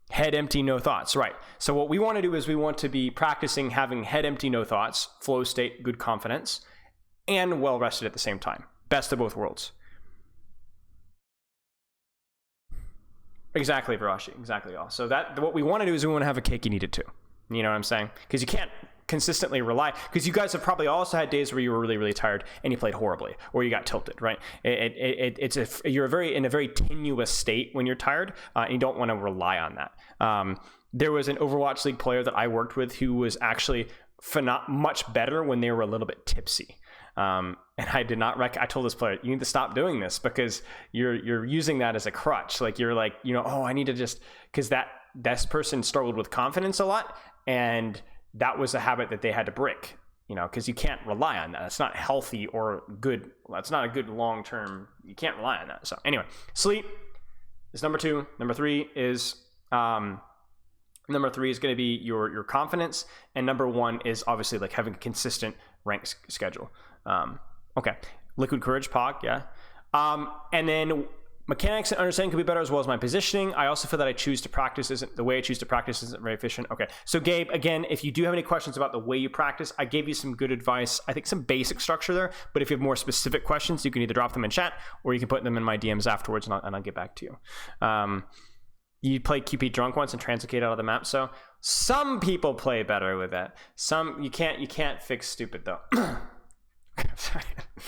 Head empty, no thoughts, right? So what we want to do is we want to be practicing having head empty, no thoughts, flow state, good confidence, and well rested at the same time. Best of both worlds. Exactly, Varashi. Exactly, all. So what we want to do is we want to have a cake and eat it too. You know what I'm saying? Because you can't consistently rely, because you guys have probably also had days where you were really, really tired and you played horribly, or you got tilted, right? You're in a very tenuous state when you're tired, and you don't want to rely on that. There was an Overwatch League player that I worked with who was actually much better when they were a little bit tipsy. And I did not I told this player, you need to stop doing this, because you're using that as a crutch. Like you're like, I need to just, because that person struggled with confidence a lot, and that was a habit that they had to break. you know, because you can't rely on that. It's not healthy or good. That's not a good long-term. You can't rely on that. So anyway, sleep is number 2. Number 3 is going to be your confidence, and number 1 is obviously like having a consistent rank schedule. Okay, liquid courage, Pog, yeah. And then mechanics and understanding could be better, as well as my positioning. I also feel that the way I choose to practice isn't very efficient. Okay, so Gabe, again, if you do have any questions about the way you practice, I gave you some good advice. I think some basic structure there, but if you have more specific questions, you can either drop them in chat or you can put them in my DMs afterwards, and I'll get back to you. You played QP drunk once and translocate out of the map, so some people play better with that. Some you can't fix stupid though. Sorry,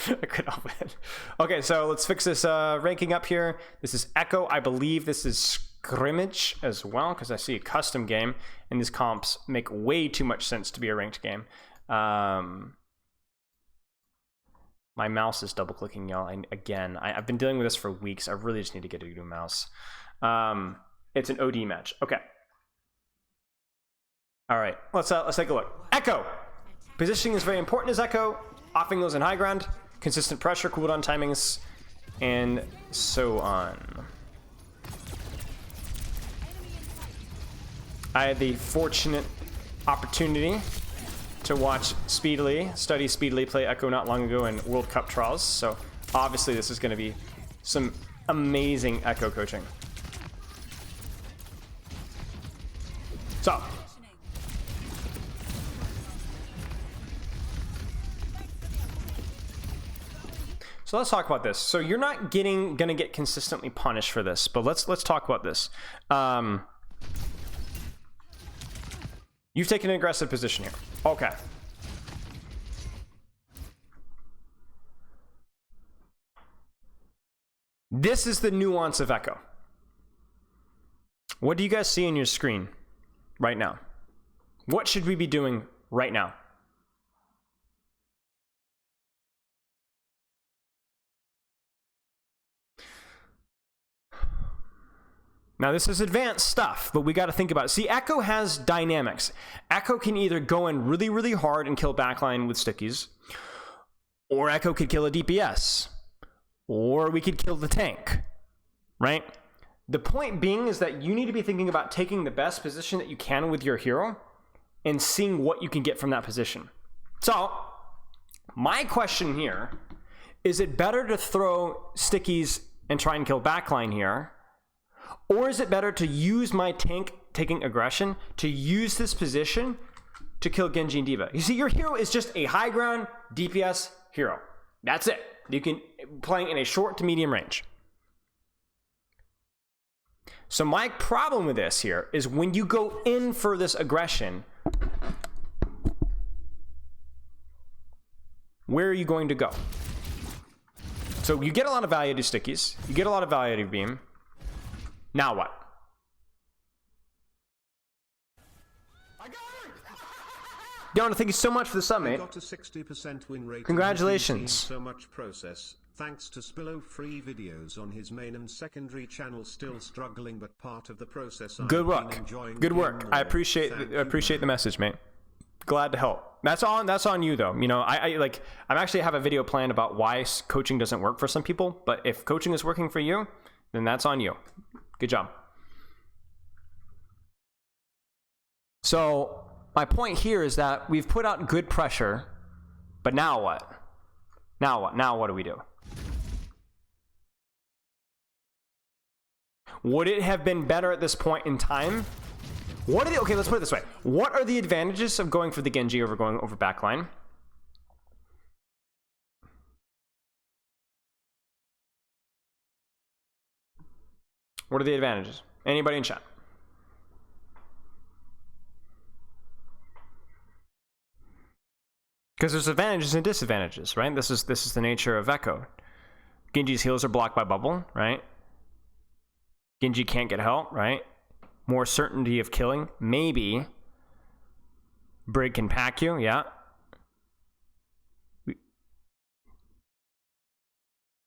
I couldn't help it. Okay, so let's fix this ranking up here. This is Echo. I believe this is Scrimmage as well, because I see a custom game, and these comps make way too much sense to be a ranked game. My mouse is double clicking, y'all. I've been dealing with this for weeks. I really just need to get a new mouse. It's an OD match. Okay. All right, let's take a look. Echo. Positioning is very important as Echo. Offing those in high ground, consistent pressure, cooldown timings, and so on. I had the fortunate opportunity to study Speedily play Echo not long ago in World Cup trials, so obviously this is going to be some amazing Echo coaching. So let's talk about this. So you're not gonna get consistently punished for this, but let's talk about this. You've taken an aggressive position here. Okay. This is the nuance of Echo. What do you guys see on your screen right now? What should we be doing right now? Now, this is advanced stuff, but we got to think about it. See, Echo has dynamics. Echo can either go in really, really hard and kill backline with stickies, or Echo could kill a DPS, or we could kill the tank, right? The point being is that you need to be thinking about taking the best position that you can with your hero and seeing what you can get from that position. So, my question here, is it better to throw stickies and try and kill backline here? Or is it better to use my tank taking aggression to use this position to kill Genji and D.Va? You see, your hero is just a high ground DPS hero. That's it. You can playing in a short to medium range. So my problem with this here is when you go in for this aggression, where are you going to go? So you get a lot of value to stickies. You get a lot of value to beam. Now what? Donna, thank you so much for the summit. Got a 60% win rate. Congratulations. So much process. Thanks to Spillo, free videos on his main and secondary channel, still struggling, but part of the process. Good work. Good work. I appreciate the message, mate. Glad to help. That's on you though. You know, I actually have a video planned about why coaching doesn't work for some people, but if coaching is working for you, then that's on you. Good job. So my point here is that we've put out good pressure, but now what? Now what? Now what do we do? Would it have been better at this point in time? Okay, let's put it this way. What are the advantages of going for the Genji over going over backline? What are the advantages? Anybody in chat? Because there's advantages and disadvantages, right? This is the nature of Echo. Genji's heals are blocked by bubble, right? Genji can't get help, right? More certainty of killing, maybe. Brig can pack you, yeah.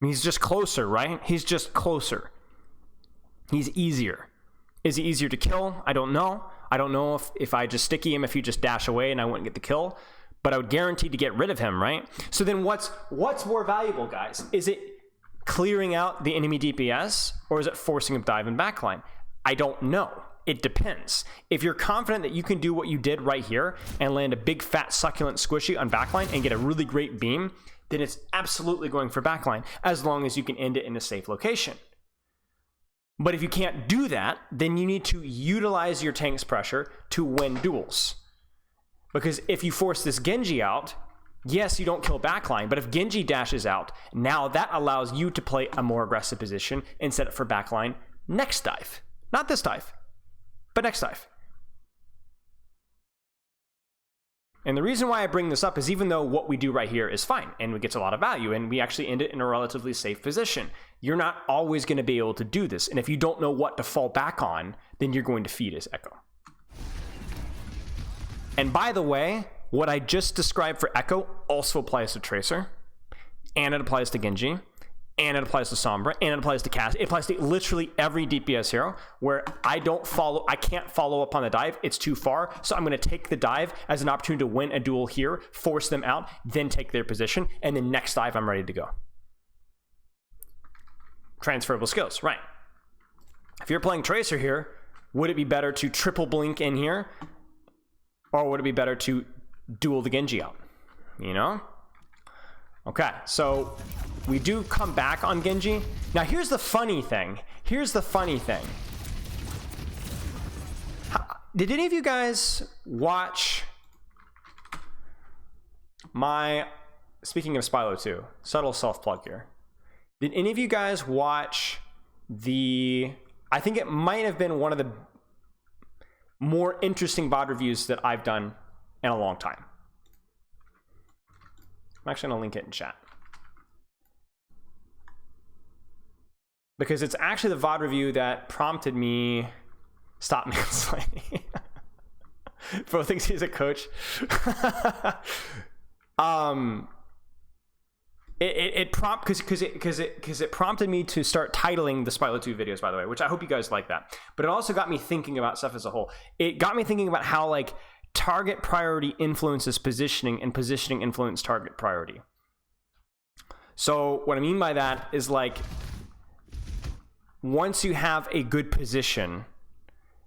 He's just closer, right? He's just closer. He's easier. Is he easier to kill? I don't know. I don't know if I just sticky him, if he just dash away and I wouldn't get the kill. but I would guarantee to get rid of him, right? So then what's more valuable, guys? Is it clearing out the enemy DPS, or is it forcing a dive in backline? I don't know. It depends. If you're confident that you can do what you did right here and land a big, fat, succulent squishy on backline and get a really great beam, then it's absolutely going for backline, as long as you can end it in a safe location. But if you can't do that, then you need to utilize your tank's pressure to win duels. Because if you force this Genji out, yes, you don't kill backline, but if Genji dashes out, now that allows you to play a more aggressive position and set it for backline next dive. Not this dive, but next dive. And the reason why I bring this up is even though what we do right here is fine and it gets a lot of value and we actually end it in a relatively safe position, you're not always going to be able to do this. And if you don't know what to fall back on, then you're going to feed his Echo. And by the way, what I just described for Echo also applies to Tracer, and it applies to Genji, and it applies to Sombra, and it applies to Cass. It applies to literally every DPS hero where I can't follow up on the dive. It's too far. So I'm going to take the dive as an opportunity to win a duel here, force them out, then take their position, and then next dive I'm ready to go. Transferable skills, right? If you're playing Tracer here, would it be better to triple blink in here, or would it be better to duel the Genji out? You know? Okay, so we do come back on Genji. Now here's the funny thing. Did any of you guys watch my, speaking of Spylo 2, subtle self-plug here. Did any of you guys watch I think it might have been one of the more interesting VOD reviews that I've done in a long time. I'm actually gonna link it in chat, because it's actually the VOD review that prompted me stop mansplaining. Bro thinks he's a coach. It prompted me to start titling the Spylo 2 videos, by the way, which I hope you guys like that. But it also got me thinking about stuff as a whole. It got me thinking about how like target priority influences positioning and positioning influences target priority. So what I mean by that is like, once you have a good position,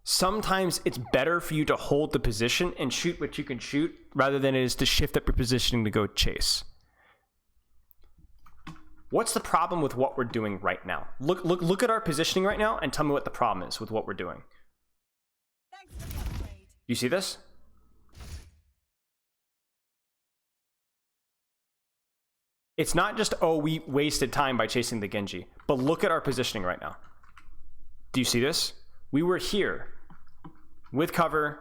sometimes it's better for you to hold the position and shoot what you can shoot rather than it is to shift up your positioning to go chase. What's the problem with what we're doing right now? Look at our positioning right now and tell me what the problem is with what we're doing. You see this? It's not just, oh, we wasted time by chasing the Genji, but look at our positioning right now. Do you see this? We were here with cover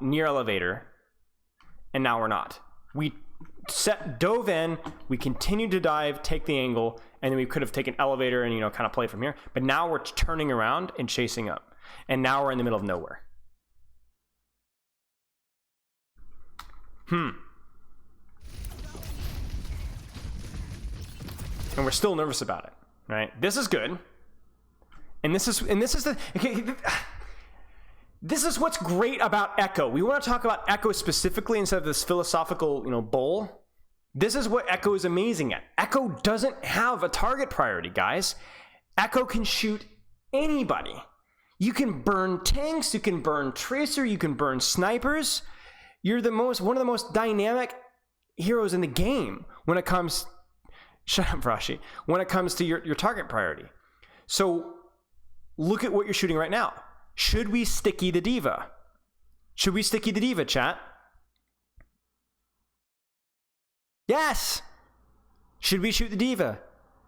near elevator, and now we're not. We dove in, we continued to dive, take the angle, and then we could have taken elevator and, you know, kind of play from here. But now we're turning around and chasing up. And now we're in the middle of nowhere. And we're still nervous about it, right? This is good. And this is what's great about Echo. We want to talk about Echo specifically instead of this philosophical, you know, bowl. This is what Echo is amazing at. Echo doesn't have a target priority, guys. Echo can shoot anybody. You can burn tanks, you can burn Tracer, you can burn snipers. You're one of the most dynamic heroes in the game when it comes, shut up, Rashi, when it comes to your target priority. So look at what you're shooting right now. Should we sticky the diva? Should we sticky the diva, chat? Yes. Should we shoot the diva?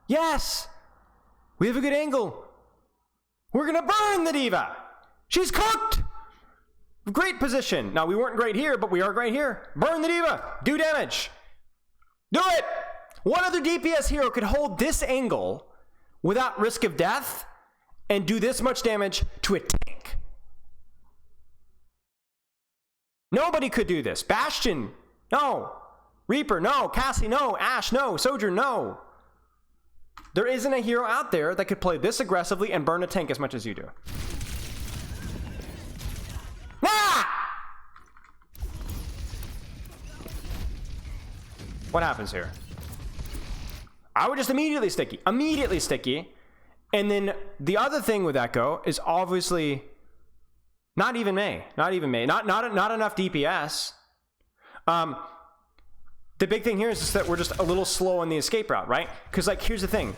Yes. We have a good angle. We're gonna burn the diva. She's cooked. Great position. Now we weren't great here, but we are great here. Burn the diva. Do damage. Do it. What other DPS hero could hold this angle without risk of death and do this much damage to a tank? Nobody could do this. Bastion, no. Reaper, no. Cassie, no. Ashe, no. Sojourn, no. There isn't a hero out there that could play this aggressively and burn a tank as much as you do. Ah! What happens here? I would just immediately sticky. Immediately sticky. And then the other thing with Echo is obviously not even May. Not even May. Not enough DPS. The big thing here is just that we're just a little slow on the escape route, right? Because, like, here's the thing.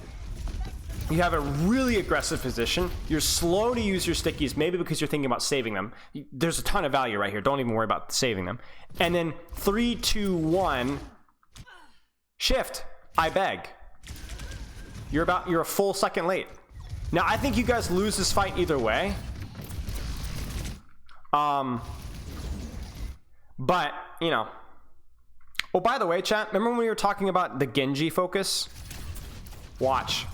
You have a really aggressive position. You're slow to use your stickies, maybe because you're thinking about saving them. There's a ton of value right here. Don't even worry about saving them. And then 3, 2, 1, shift. I beg. You're a full second late. Now, I think you guys lose this fight either way. But, you know. Oh, by the way, chat, remember when we were talking about the Genji focus? Watch.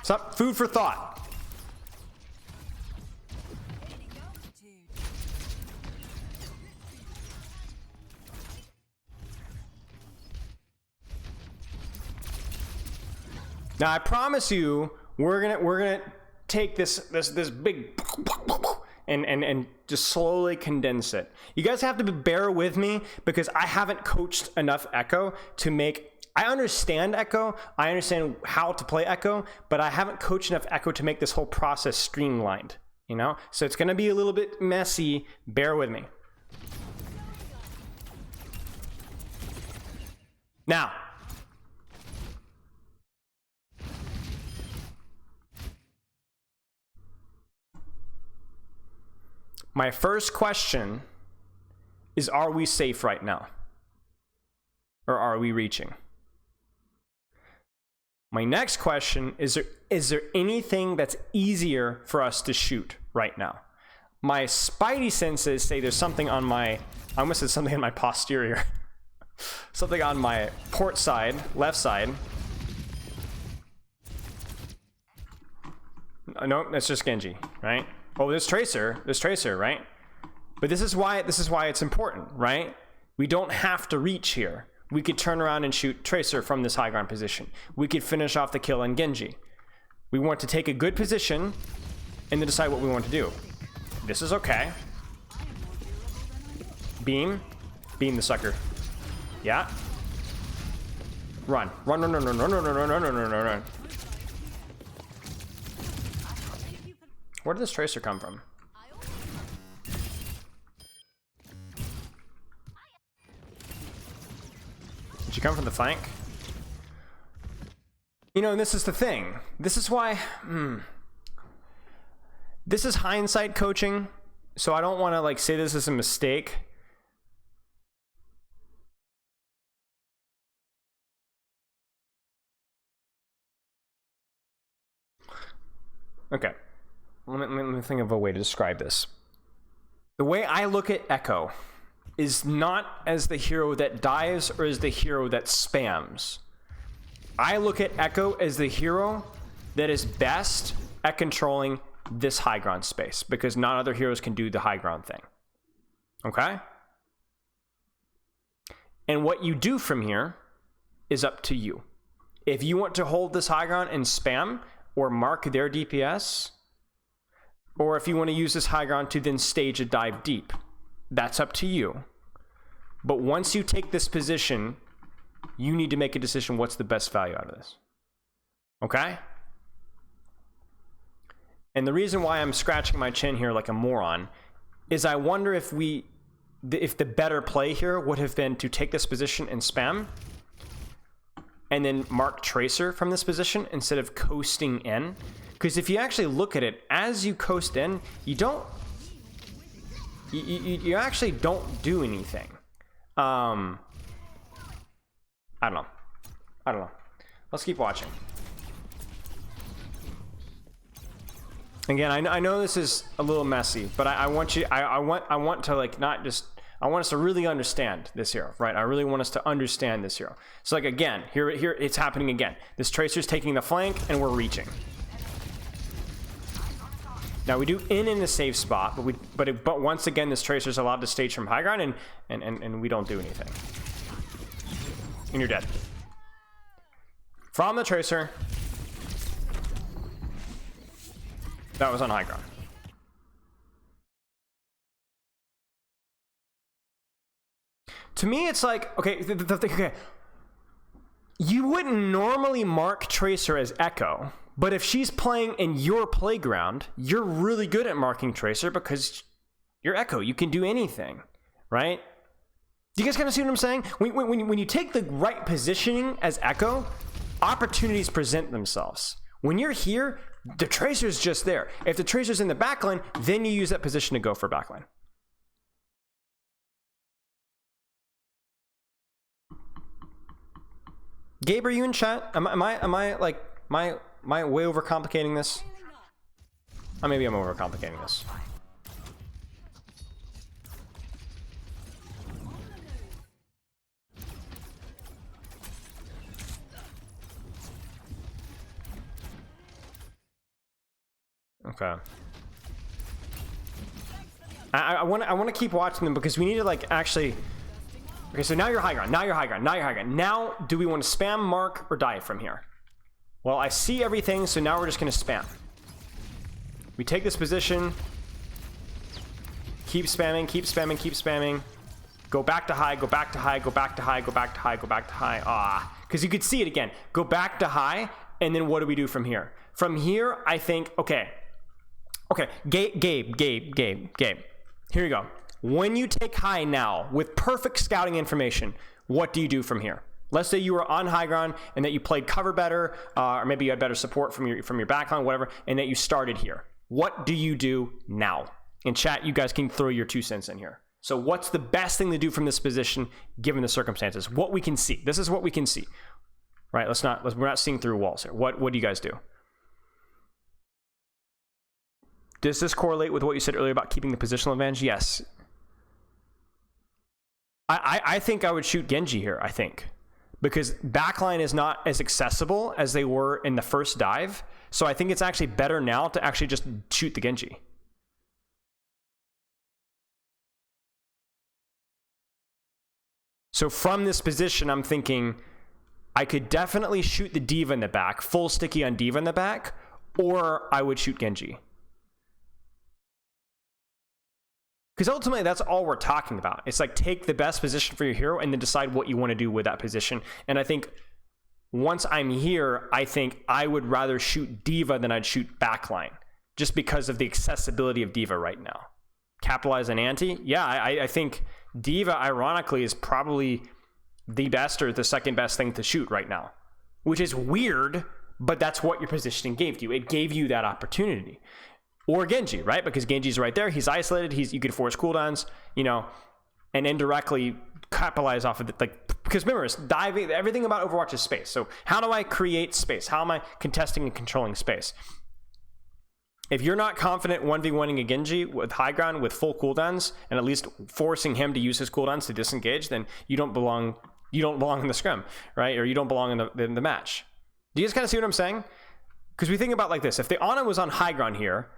So, food for thought. Now, I promise you, we're gonna take this big and just slowly condense it. You guys have to bear with me because I haven't coached enough Echo to make. I understand Echo, I understand how to play Echo, but I haven't coached enough Echo to make this whole process streamlined, you know? So it's gonna be a little bit messy, bear with me. Now, my first question is, are we safe right now? Or are we reaching? My next question is there anything that's easier for us to shoot right now? My spidey senses say there's something on my, I almost said something on my posterior. Something on my port side, left side. No, that's just Genji, right? Oh, there's Tracer, right? But this is why it's important, right? We don't have to reach here. We could turn around and shoot Tracer from this high ground position. We could finish off the kill on Genji. We want to take a good position and then decide what we want to do. This is okay. Beam the sucker. Yeah. Run. Where did this Tracer come from? Did you come from the flank? You know, and this is the thing. This is why... This is hindsight coaching, so I don't want to like say this is a mistake. Okay. Let me think of a way to describe this. The way I look at Echo is not as the hero that dives or as the hero that spams. I look at Echo as the hero that is best at controlling this high ground space because not other heroes can do the high ground thing. Okay? And what you do from here is up to you. If you want to hold this high ground and spam or mark their DPS, or if you want to use this high ground to then stage a dive deep, that's up to you. But once you take this position, you need to make a decision what's the best value out of this. Okay? And the reason why I'm scratching my chin here like a moron is I wonder if the better play here would have been to take this position and spam and then mark Tracer from this position instead of coasting in. Because if you actually look at it, as you coast in, you actually don't do anything. I don't know. Let's keep watching. Again, I know this is a little messy, but I want you, I want to like not just, I want us to really understand this hero, right? I really want us to understand this hero. So like again, here it's happening again. This Tracer's taking the flank and we're reaching. Now we do in the safe spot, but once again, this Tracer's allowed to stage from high ground and we don't do anything. And you're dead. From the Tracer. That was on high ground. To me, it's like, okay, okay. You wouldn't normally mark Tracer as Echo, but if she's playing in your playground, you're really good at marking Tracer because you're Echo. You can do anything, right? Do you guys kind of see what I'm saying? When you take the right positioning as Echo, opportunities present themselves. When you're here, the Tracer's just there. If the Tracer's in the backline, then you use that position to go for backline. Gabe, are you in chat? Am I like, am I way overcomplicating this? Maybe I'm overcomplicating this. Okay. I want to keep watching them because we need to like actually. Okay, so now you're high ground. Now you're high ground. Now you're high ground. Now, do we want to spam, mark, or dive from here? Well, I see everything, so now we're just going to spam. We take this position. Keep spamming. Keep spamming. Keep spamming. Go back to high. Go back to high. Go back to high. Go back to high. Go back to high. Ah, because you could see it again. Go back to high, and then what do we do from here? From here, I think. Okay. Okay, Gabe. Here you go. When you take high now with perfect scouting information, what do you do from here? Let's say you were on high ground and that you played cover better, or maybe you had better support from your backline, whatever, and that you started here. What do you do now? In chat, you guys can throw your 2 cents in here. So what's the best thing to do from this position given the circumstances? What we can see. This is what we can see. Right? We're not seeing through walls here. What do you guys do? Does this correlate with what you said earlier about keeping the positional advantage? Yes. I think I would shoot Genji here, I think. Because backline is not as accessible as they were in the first dive. So I think it's actually better now to actually just shoot the Genji. So from this position, I'm thinking I could definitely shoot the D.Va in the back, full sticky on D.Va in the back, or I would shoot Genji. Because ultimately, that's all we're talking about. It's like take the best position for your hero and then decide what you want to do with that position. And I think once I'm here, I think I would rather shoot D.Va than I'd shoot backline, just because of the accessibility of D.Va right now. Capitalize on anti? Yeah, I think D.Va, ironically, is probably the best or the second best thing to shoot right now, which is weird, but that's what your positioning gave you. It gave you that opportunity. Or Genji, right? Because Genji's right there. He's isolated. You can force cooldowns, you know, and indirectly capitalize off of it. Like, because remember, it's diving. Everything about Overwatch is space. So how do I create space? How am I contesting and controlling space? If you're not confident 1v1ing a Genji with high ground with full cooldowns and at least forcing him to use his cooldowns to disengage, then you don't belong. You don't belong in the scrim, right? Or you don't belong in the match. Do you guys kind of see what I'm saying? Because we think about like this. If the Ana was on high ground here,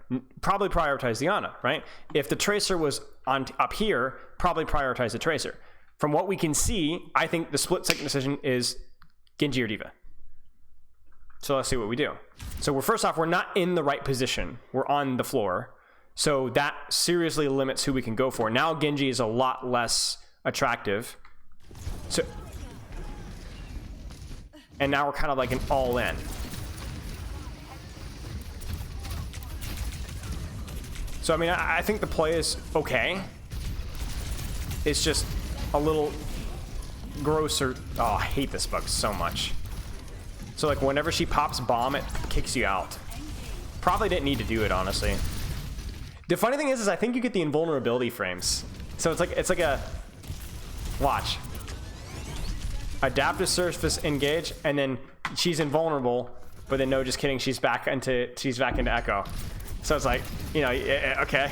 probably prioritize the Ana, right? If the Tracer was up here, probably prioritize the Tracer. From what we can see, I think the split second decision is Genji or D.Va. So let's see what we do. So first off, we're not in the right position. We're on the floor. So that seriously limits who we can go for. Now Genji is a lot less attractive. So, and now we're kind of like an all-in. So, I mean, I think the play is okay. It's just a little grosser. Oh, I hate this bug so much. So, like, whenever she pops bomb, it kicks you out. Probably didn't need to do it, honestly. The funny thing is I think you get the invulnerability frames. So it's like a... Watch. Adaptive surface engage, and then she's invulnerable, but then no, just kidding, she's back into Echo. So it's like, you know, okay.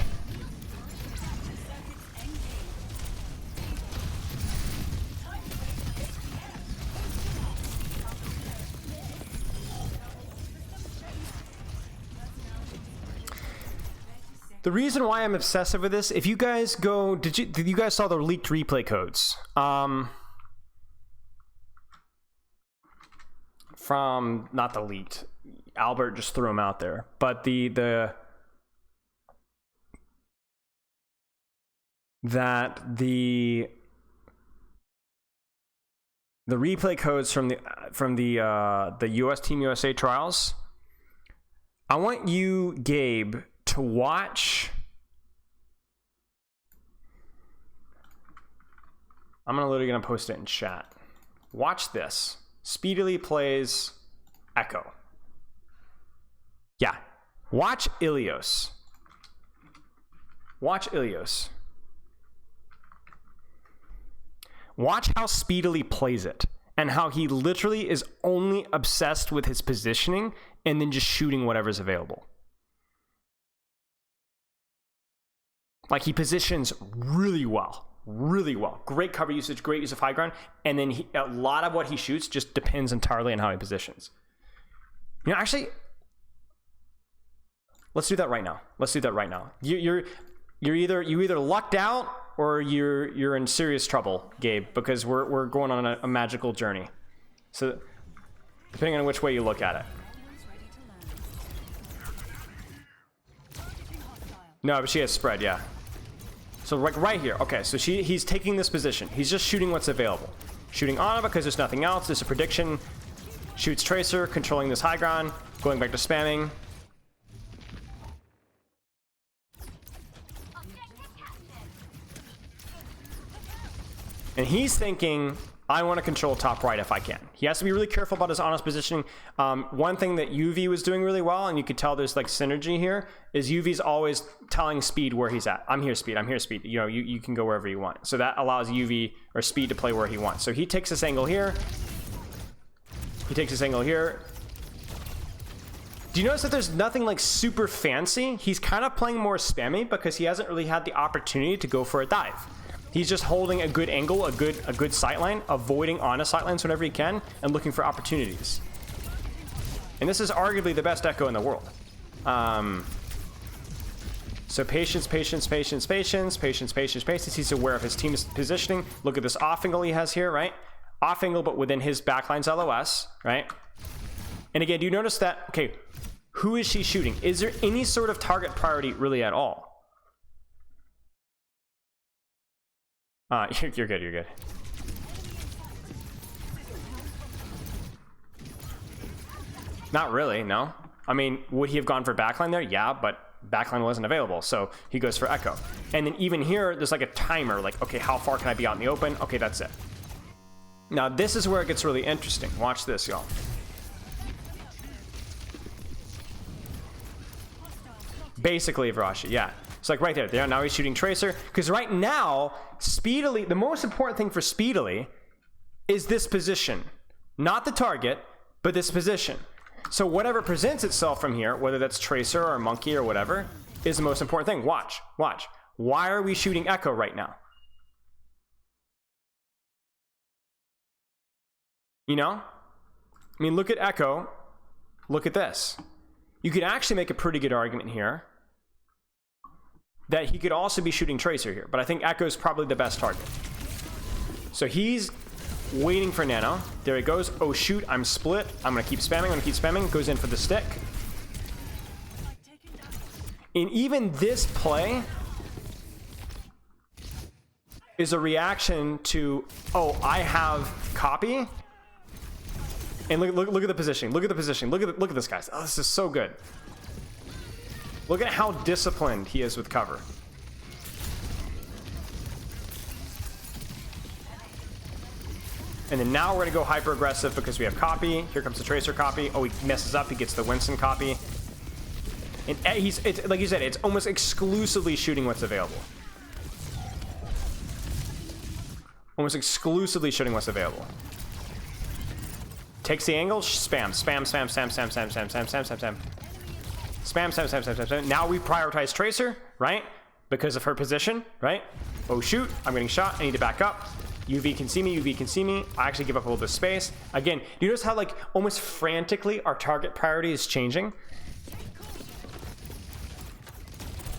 The reason why I'm obsessive with this, if you guys go, did you guys saw the leaked replay codes? From, not the leaked, Albert just threw them out there, but the replay codes from the US Team USA trials. I want you, Gabe, to watch. I'm literally gonna post it in chat. Watch this. Speedily plays Echo. Yeah. Watch Ilios. Watch Ilios. Watch how Speedily plays it and how he literally is only obsessed with his positioning and then just shooting whatever's available. Like, he positions really well. Really well. Great cover usage, great use of high ground, and then a lot of what he shoots just depends entirely on how he positions. You know, actually, let's do that right now. Let's do that right now. You either lucked out or you're in serious trouble, Gabe, because we're going on a magical journey. So depending on which way you look at it. No, but she has spread, yeah. So like right here, okay, so he's taking this position. He's just shooting what's available. Shooting Ana because there's nothing else. There's a prediction. Shoots Tracer, controlling this high ground, going back to spamming. And he's thinking, I want to control top right if I can. He has to be really careful about his honest positioning. One thing that UV was doing really well, and you could tell there's like synergy here, is UV's always telling Speed where he's at. I'm here, Speed. I'm here, Speed. You know, you can go wherever you want. So that allows UV or Speed to play where he wants. So he takes this angle here. He takes this angle here. Do you notice that there's nothing like super fancy? He's kind of playing more spammy because he hasn't really had the opportunity to go for a dive. He's just holding a good angle, a good sightline, avoiding honest sightlines whenever he can, and looking for opportunities. And this is arguably the best Echo in the world. So patience, patience, patience, patience, patience, patience, patience. He's aware of his team's positioning. Look at this off angle he has here, right? Off angle, but within his backline's LOS, right? And again, do you notice that, okay, who is she shooting? Is there any sort of target priority really at all? You're good, you're good. Not really, no. I mean, would he have gone for backline there? Yeah, but backline wasn't available, so he goes for Echo. And then even here, there's like a timer, like, okay, how far can I be out in the open? Okay, that's it. Now, this is where it gets really interesting. Watch this, y'all. Basically, Varashi, yeah. It's like right there. Now he's shooting Tracer. Because right now, Speedily, the most important thing for Speedily is this position. Not the target, but this position. So whatever presents itself from here, whether that's Tracer or Monkey or whatever, is the most important thing. Watch, watch. Why are we shooting Echo right now? You know? I mean, look at Echo. Look at this. You could actually make a pretty good argument here that he could also be shooting Tracer here, but I think Echo's probably the best target. So he's waiting for Nano. There he goes. Oh shoot, I'm split. I'm gonna keep spamming, I'm gonna keep spamming. Goes in for the stick. And even this play is a reaction to, oh, I have copy. And look at the positioning. Look at the positioning. Look at this, guys. Oh, this is so good. Look at how disciplined he is with cover. And then now we're gonna go hyper aggressive because we have copy. Here comes the Tracer copy. Oh, he messes up. He gets the Winston copy. And it's like you said, it's almost exclusively shooting what's available. Almost exclusively shooting what's available. Takes the angle, spam, spam, spam, spam, spam, spam, spam, spam, spam, spam, spam. Spam, spam, spam, spam, spam, spam. Now we prioritize Tracer, right? Because of her position, right? Oh shoot, I'm getting shot, I need to back up. UV can see me, UV can see me. I actually give up a little bit of space. Again, do you notice how like almost frantically our target priority is changing?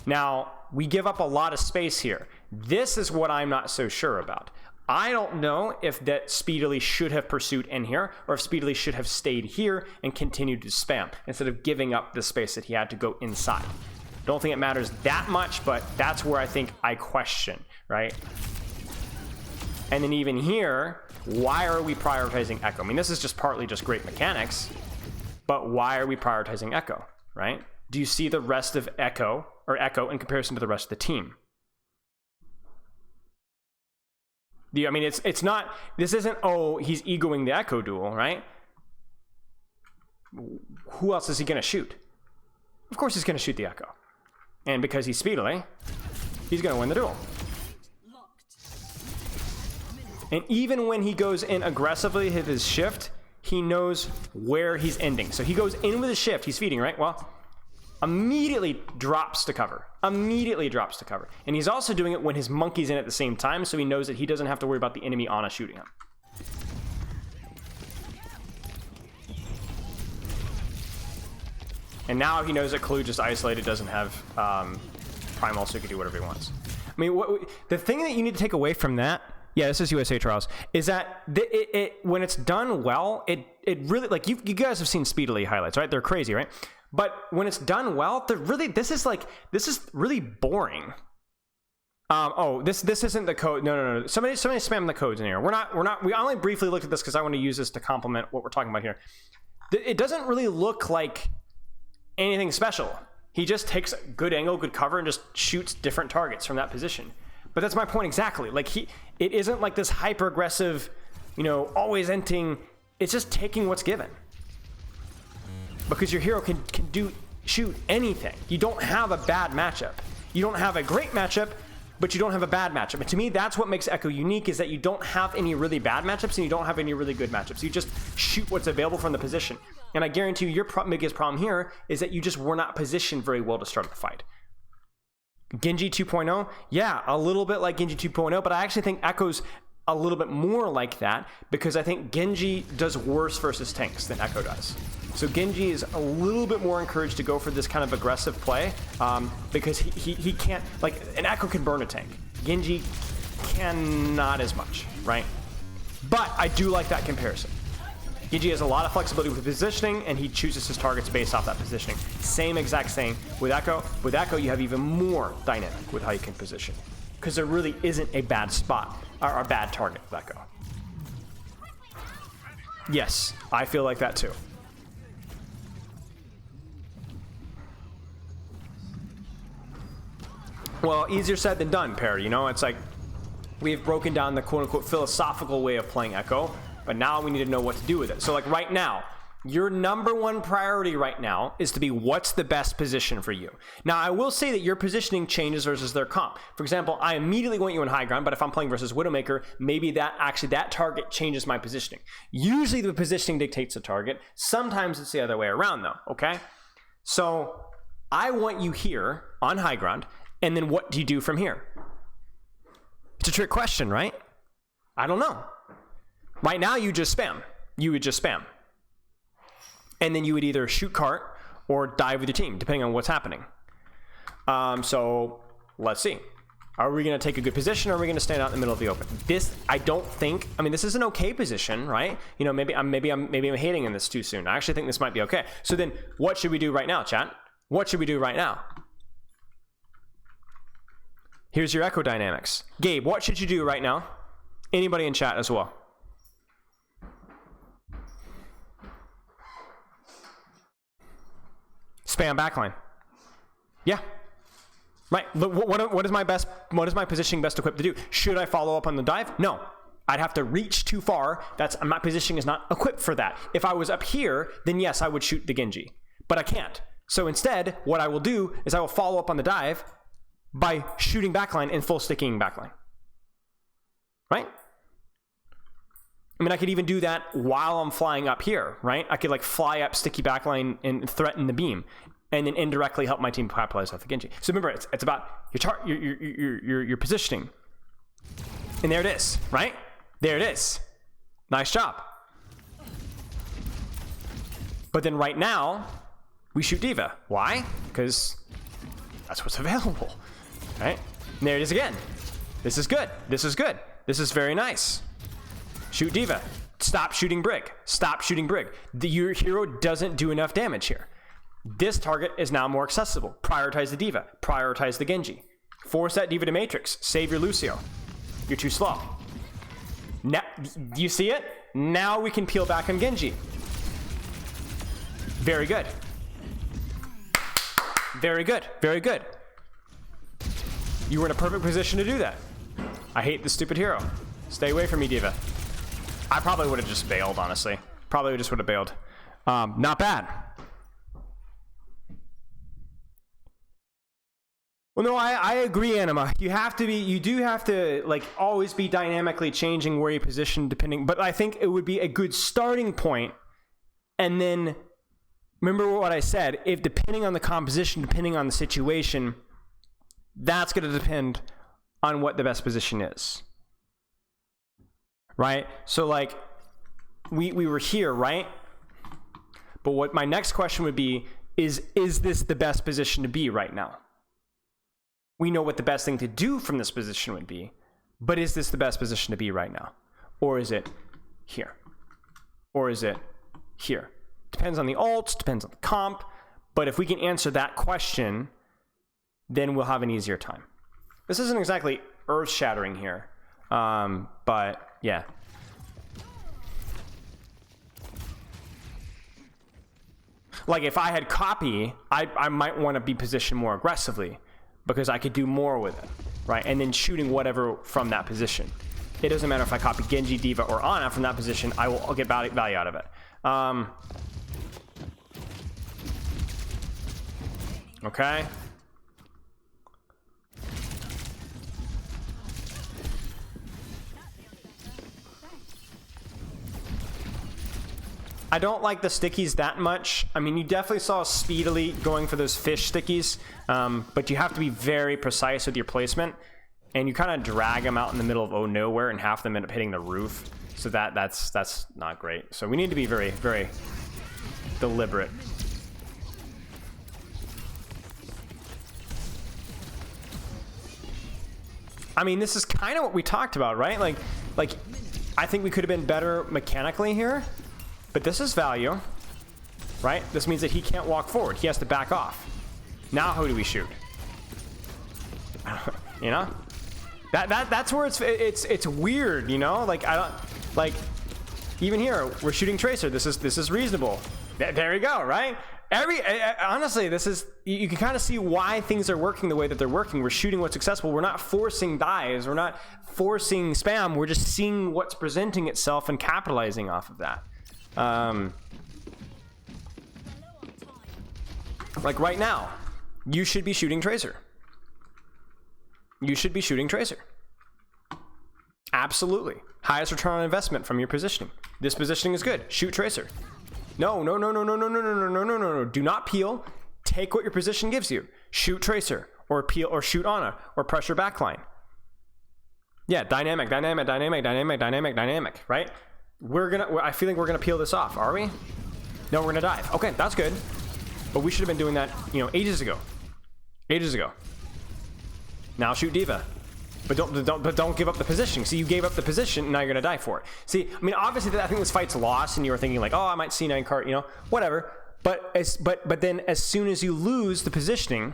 Now, we give up a lot of space here. This is what I'm not so sure about. I don't know if that Speedily should have pursued in here, or if Speedily should have stayed here and continued to spam, instead of giving up the space that he had to go inside. Don't think it matters that much, but that's where I think I question, right? And then even here, why are we prioritizing Echo? I mean, this is just partly just great mechanics, but why are we prioritizing Echo, right? Do you see the rest of Echo in comparison to the rest of the team? I mean, it's not, this isn't, oh, he's egoing the Echo duel, right? Who else is he gonna shoot? Of course he's gonna shoot the Echo. And because he's Speedily, he's gonna win the duel. And even when he goes in aggressively with his shift, he knows where he's ending. So he goes in with his shift, he's feeding, right? Well, immediately drops to cover. Immediately drops to cover. And he's also doing it when his monkey's in at the same time, so he knows that he doesn't have to worry about the enemy Ana shooting him. And now he knows that Clue just isolated doesn't have Primal, so he can do whatever he wants. I mean, the thing that you need to take away from that, yeah, this is USA Trials, is that when it's done well, it really, like, you guys have seen Speedily highlights, right? They're crazy, right? But when it's done well, this is really boring. This isn't the code. No. Somebody spam the codes in here. We only briefly looked at this because I want to use this to complement what we're talking about here. It doesn't really look like anything special. He just takes good angle, good cover, and just shoots different targets from that position. But that's my point exactly. Like, it isn't like this hyper aggressive, always ending. It's just taking what's given. Because your hero can shoot anything. You don't have a bad matchup. You don't have a great matchup, but you don't have a bad matchup. And to me, that's what makes Echo unique, is that you don't have any really bad matchups and you don't have any really good matchups. You just shoot what's available from the position. And I guarantee you, your biggest problem here is that you just were not positioned very well to start the fight. Genji 2.0, yeah, a little bit like Genji 2.0, but I actually think Echo's a little bit more like that, because I think Genji does worse versus tanks than Echo does. So Genji is a little bit more encouraged to go for this kind of aggressive play, because he can't, like, an Echo can burn a tank. Genji cannot as much, right? But I do like that comparison. Genji has a lot of flexibility with positioning, and he chooses his targets based off that positioning. Same exact thing with Echo. With Echo, you have even more dynamic with how you can position, because there really isn't a bad spot or a bad target with Echo. Yes, I feel like that too. Well, easier said than done, Perry. It's like we've broken down the quote-unquote philosophical way of playing Echo, but now we need to know what to do with it. So, like, right now, your number one priority right now is to be, what's the best position for you? Now, I will say that your positioning changes versus their comp. For example, I immediately want you in high ground, but if I'm playing versus Widowmaker, maybe that target changes my positioning. Usually the positioning dictates the target. Sometimes it's the other way around, though, okay? So I want you here on high ground, and then what do you do from here? It's a trick question, right? I don't know. Right now, you just spam. You would just spam. And then you would either shoot cart or dive with your team, depending on what's happening. So let's see. Are we going to take a good position, or are we going to stand out in the middle of the open? This, I don't think. I mean, this is an okay position, right? Maybe I'm hating in this too soon. I actually think this might be okay. So then, what should we do right now, chat? What should we do right now? Here's your Echo dynamics. Gabe, what should you do right now? Anybody in chat as well? Spam backline. Yeah. Right. What is my positioning best equipped to do? Should I follow up on the dive? No. I'd have to reach too far. My positioning is not equipped for that. If I was up here, then yes, I would shoot the Genji. But I can't. So instead, what I will do is I will follow up on the dive by shooting backline and full sticking backline. Right? I mean, I could even do that while I'm flying up here, right? I could like fly up sticky backline and threaten the beam. and then indirectly help my team capitalize off the Genji. So remember, it's about your positioning. And there it is, right? There it is. Nice job. But then right now, we shoot D.Va. Why? Because that's what's available, right? And there it is again. This is good. This is good. This is very nice. Shoot D.Va. Stop shooting Brig. Stop shooting Brig. Your hero doesn't do enough damage here. This target is now more accessible. Prioritize the D.Va. Prioritize the Genji. Force that D.Va to Matrix. Save your Lucio. You're too slow. Now, do you see it? Now we can peel back on Genji. Very good. Very good. Very good. You were in a perfect position to do that. I hate this stupid hero. Stay away from me, D.Va. I probably would have just bailed, honestly. Probably just would have bailed. Not bad. Well, no, I agree, Anima. You do have to, like, always be dynamically changing where you position depending, but I think it would be a good starting point. And then, remember what I said, if depending on the composition, depending on the situation, that's going to depend on what the best position is. Right? So, like, we were here, right? But what my next question would be is this the best position to be right now? We know what the best thing to do from this position would be, but is this the best position to be right now? Or is it here? Or is it here? Depends on the ults, depends on the comp, but if we can answer that question, then we'll have an easier time. This isn't exactly earth-shattering here, but yeah. Like if I had copy, I might want to be positioned more aggressively, because I could do more with it, right? And then shooting whatever from that position. It doesn't matter if I copy Genji, D.Va, or Ana from that position, I'll get value out of it. Okay. I don't like the stickies that much. I mean, you definitely saw speedily going for those fish stickies, but you have to be very precise with your placement, and you kind of drag them out in the middle of nowhere, and half of them end up hitting the roof. So that's not great. So we need to be very, very deliberate. I mean, this is kind of what we talked about, right? Like I think we could have been better mechanically here. But this is value, right? This means that he can't walk forward. He has to back off. Now who do we shoot? You know? That's where it's weird, you know? Like I don't like even here we're shooting Tracer. This is reasonable. There you go, right? Honestly, this is you can kind of see why things are working the way that they're working. We're shooting what's successful. We're not forcing dives. We're not forcing spam. We're just seeing what's presenting itself and capitalizing off of that. Like right now, you should be shooting Tracer. You should be shooting Tracer. Absolutely. Highest return on investment from your positioning. This positioning is good. Shoot Tracer. No. Do not peel. Take what your position gives you. Shoot Tracer or peel or shoot Ana or pressure backline. Yeah, dynamic, right? I feel like we're gonna peel this off, are we? No, we're gonna dive. Okay, that's good. But we should have been doing that, you know, ages ago. Ages ago. Now shoot D.Va. But don't give up the position. See, you gave up the position, and now you're gonna die for it. See, I mean, obviously, I think this fight's lost, and you were thinking like, oh, I might C9 cart, you know, whatever. But then as soon as you lose the positioning,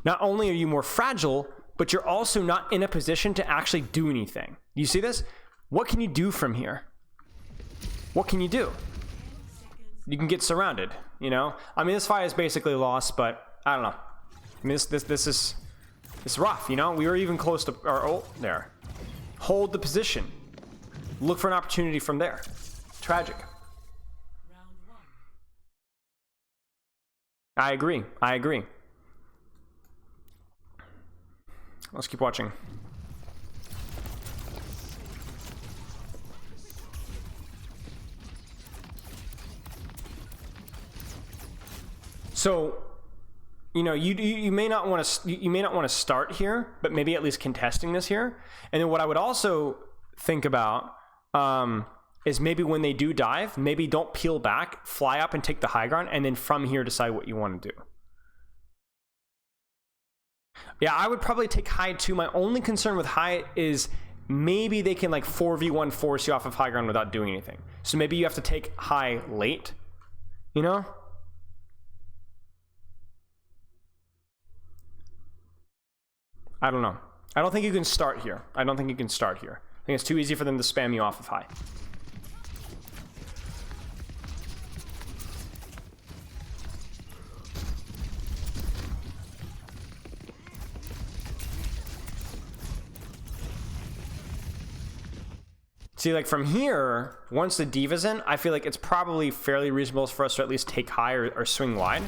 not only are you more fragile, but you're also not in a position to actually do anything. You see this? What can you do from here? What can you do? You can get surrounded, you know? I mean, this fight is basically lost, but I don't know. I mean, this is rough, you know? We were even close to our ult there. Hold the position. Look for an opportunity from there. Tragic. I agree. Let's keep watching. So you know, you may not want to start here, but maybe at least contesting this here. And then what I would also think about is maybe when they do dive, maybe don't peel back, fly up and take the high ground, and then from here decide what you want to do. Yeah, I would probably take high too. My only concern with high is maybe they can like 4v1 force you off of high ground without doing anything. So maybe you have to take high late, you know? I don't know. I don't think you can start here. I think it's too easy for them to spam you off of high. See, like from here, once the Diva's in, I feel like it's probably fairly reasonable for us to at least take high or swing wide.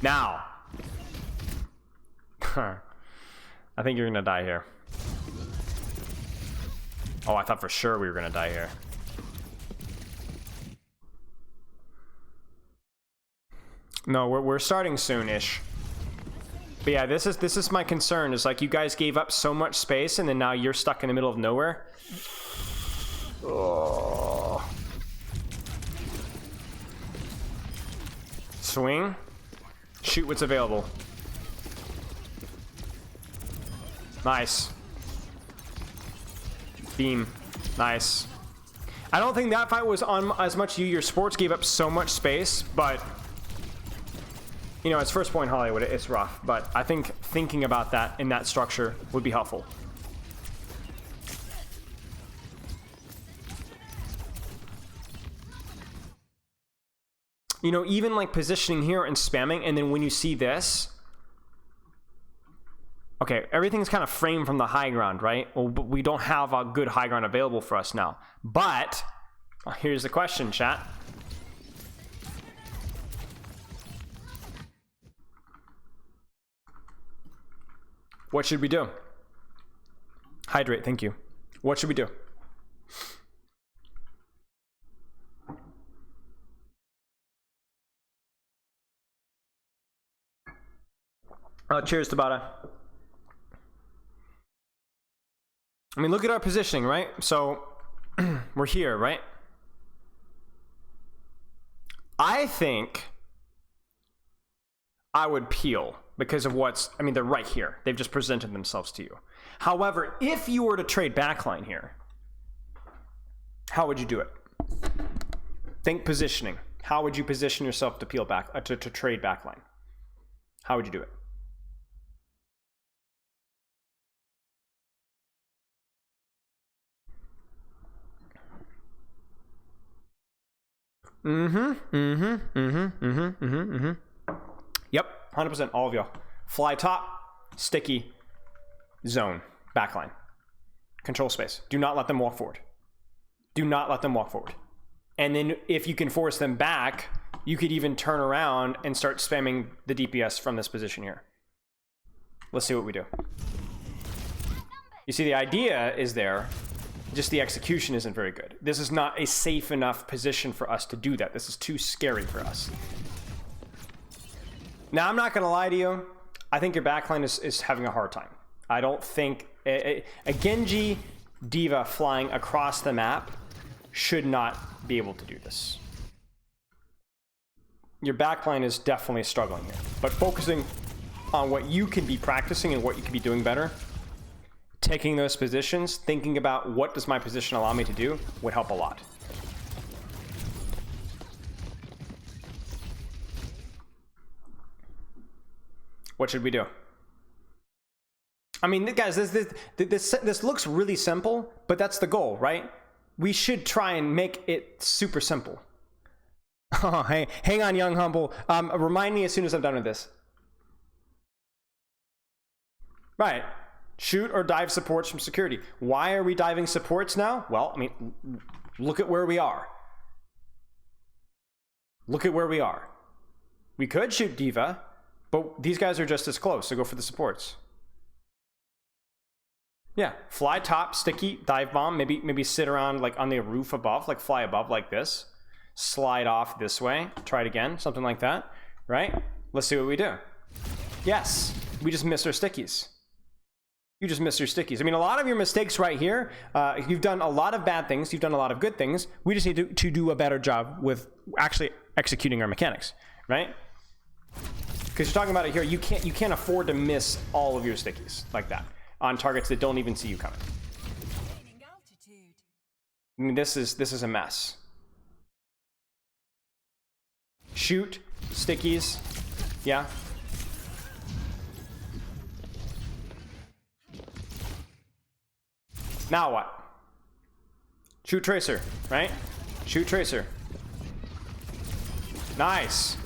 Now. I think you're gonna die here. Oh, I thought for sure we were gonna die here. No, we're starting soon-ish. But yeah, this is my concern, is like you guys gave up so much space and then now you're stuck in the middle of nowhere. Oh. Swing. Shoot what's available. Nice. Beam. Nice. I don't think that fight was on as much you. Your sports gave up so much space, but you know, it's first point Hollywood, it's rough, but I think thinking about that in that structure would be helpful. You know, even like positioning here and spamming, and then when you see this, okay, everything's kind of framed from the high ground, right? Well, but we don't have a good high ground available for us now. But here's the question, chat. What should we do? Hydrate, thank you. What should we do? Cheers, Tabata. I mean, look at our positioning, right? So, we're here, right? I think I would peel because of I mean, they're right here. They've just presented themselves to you. However, if you were to trade backline here, how would you do it? Think positioning. How would you position yourself to peel back, to trade backline? How would you do it? Yep, 100%, all of y'all. Fly top, sticky, zone, backline. Control space. Do not let them walk forward. Do not let them walk forward. And then if you can force them back, you could even turn around and start spamming the DPS from this position here. Let's see what we do. You see, the idea is there, just the execution isn't very good. This is not a safe enough position for us to do that. This is too scary for us. Now, I'm not going to lie to you. I think your backline is having a hard time. I don't think a Genji Diva flying across the map should not be able to do this. Your backline is definitely struggling here. But focusing on what you can be practicing and what you can be doing better, taking those positions, thinking about what does my position allow me to do, would help a lot. What should we do? I mean, guys, this looks really simple, but that's the goal, right? We should try and make it super simple. Oh, hey, hang on, Young Humble. Remind me as soon as I'm done with this. Right. Shoot or dive supports from security. Why are we diving supports now? Well, I mean, look at where we are. Look at where we are. We could shoot Diva, but these guys are just as close, so go for the supports. Yeah, fly top, sticky, dive bomb, maybe sit around like on the roof above, like fly above like this. slide off this way. Try it again, something like that, right? Let's see what we do. Yes, we just missed our stickies. You just missed your stickies. I mean, a lot of your mistakes right here, you've done a lot of bad things, you've done a lot of good things. We just need to do a better job with actually executing our mechanics, right? Because you're talking about it here, you can't afford to miss all of your stickies like that on targets that don't even see you coming. I mean, this is a mess. Shoot, stickies, yeah. Now what? Shoot tracer, right? Shoot tracer. Nice.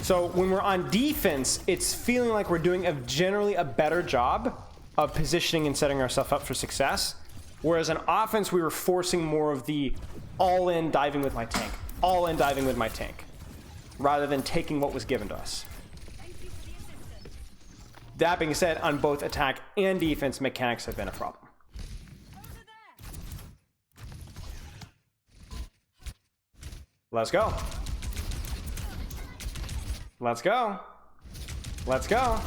So when we're on defense, it's feeling like we're doing generally a better job of positioning and setting ourselves up for success. Whereas on offense, we were forcing more of the all-in diving with my tank. All-in diving with my tank. Rather than taking what was given to us. That being said, on both attack and defense, mechanics have been a problem. Let's go. Let's go. Let's go.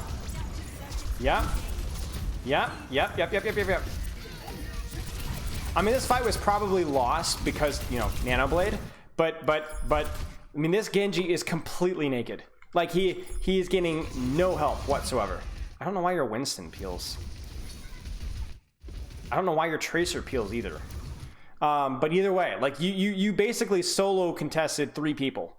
Yeah. Yeah. Yep. I mean, this fight was probably lost because, you know, Nano Blade. But I mean, this Genji is completely naked. Like, he is getting no help whatsoever. I don't know why your Winston peels. I don't know why your Tracer peels either. But either way, like, you basically solo contested 3 people.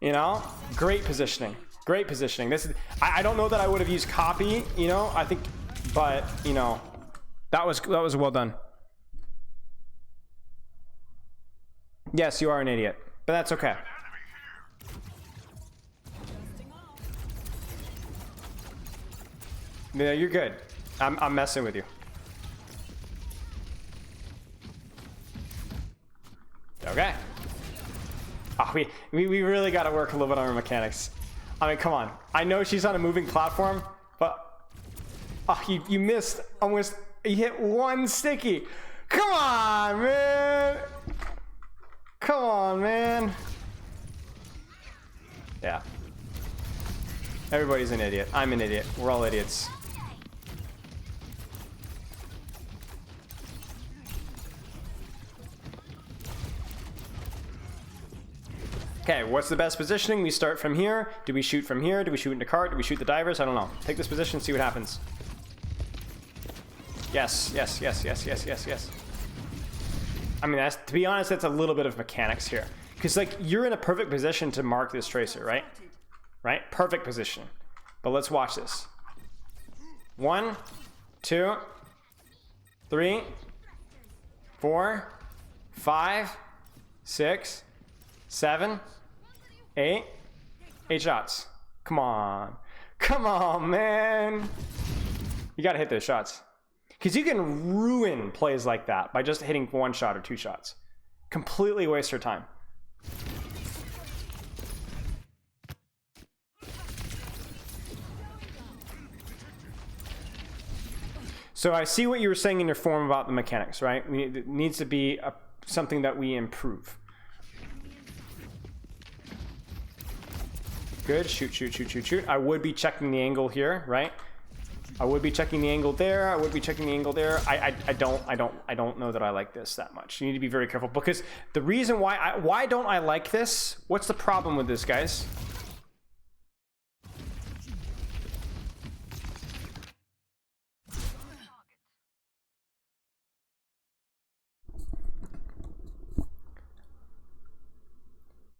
You know? Great positioning. Great positioning. This is, I don't know that I would have used copy, you know, I think, but, you know, that was well done. Yes, you are an idiot, but that's okay. Yeah, you're good. I'm messing with you. Okay. Oh, we really got to work a little bit on our mechanics. I mean, come on. I know she's on a moving platform, but oh, you missed almost. You hit 1 sticky. Come on, man. Come on, man. Yeah. Everybody's an idiot. I'm an idiot. We're all idiots. Okay, what's the best positioning? We start from here. Do we shoot from here? Do we shoot into cart? Do we shoot the divers? I don't know. Take this position, see what happens. Yes. I mean, that's, to be honest, that's a little bit of mechanics here. Because, like, you're in a perfect position to mark this tracer, right? Right? Perfect position. But let's watch this. 1, 2, 3, 4, 5, 6, 7, 8. 8 shots. Come on. Come on, man. You gotta hit those shots. Because you can ruin plays like that by just hitting 1 shot or 2 shots. Completely waste your time. So I see what you were saying in your form about the mechanics, right? It needs to be something that we improve. Good. Shoot. I would be checking the angle here, right? I would be checking the angle there. I would be checking the angle there. I don't know that I like this that much. You need to be very careful because the reason why don't I like this? What's the problem with this, guys?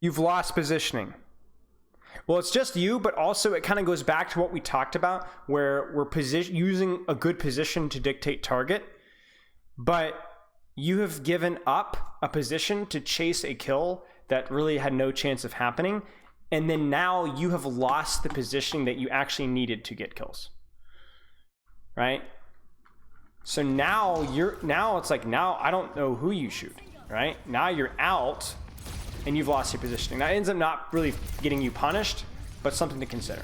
You've lost positioning. Well, it's just you, but also it kind of goes back to what we talked about, where we're using a good position to dictate target, but you have given up a position to chase a kill that really had no chance of happening, and then now you have lost the positioning that you actually needed to get kills, right? So now it's like, now I don't know who you shoot, right? Now you're out. And you've lost your positioning. That ends up not really getting you punished, but something to consider.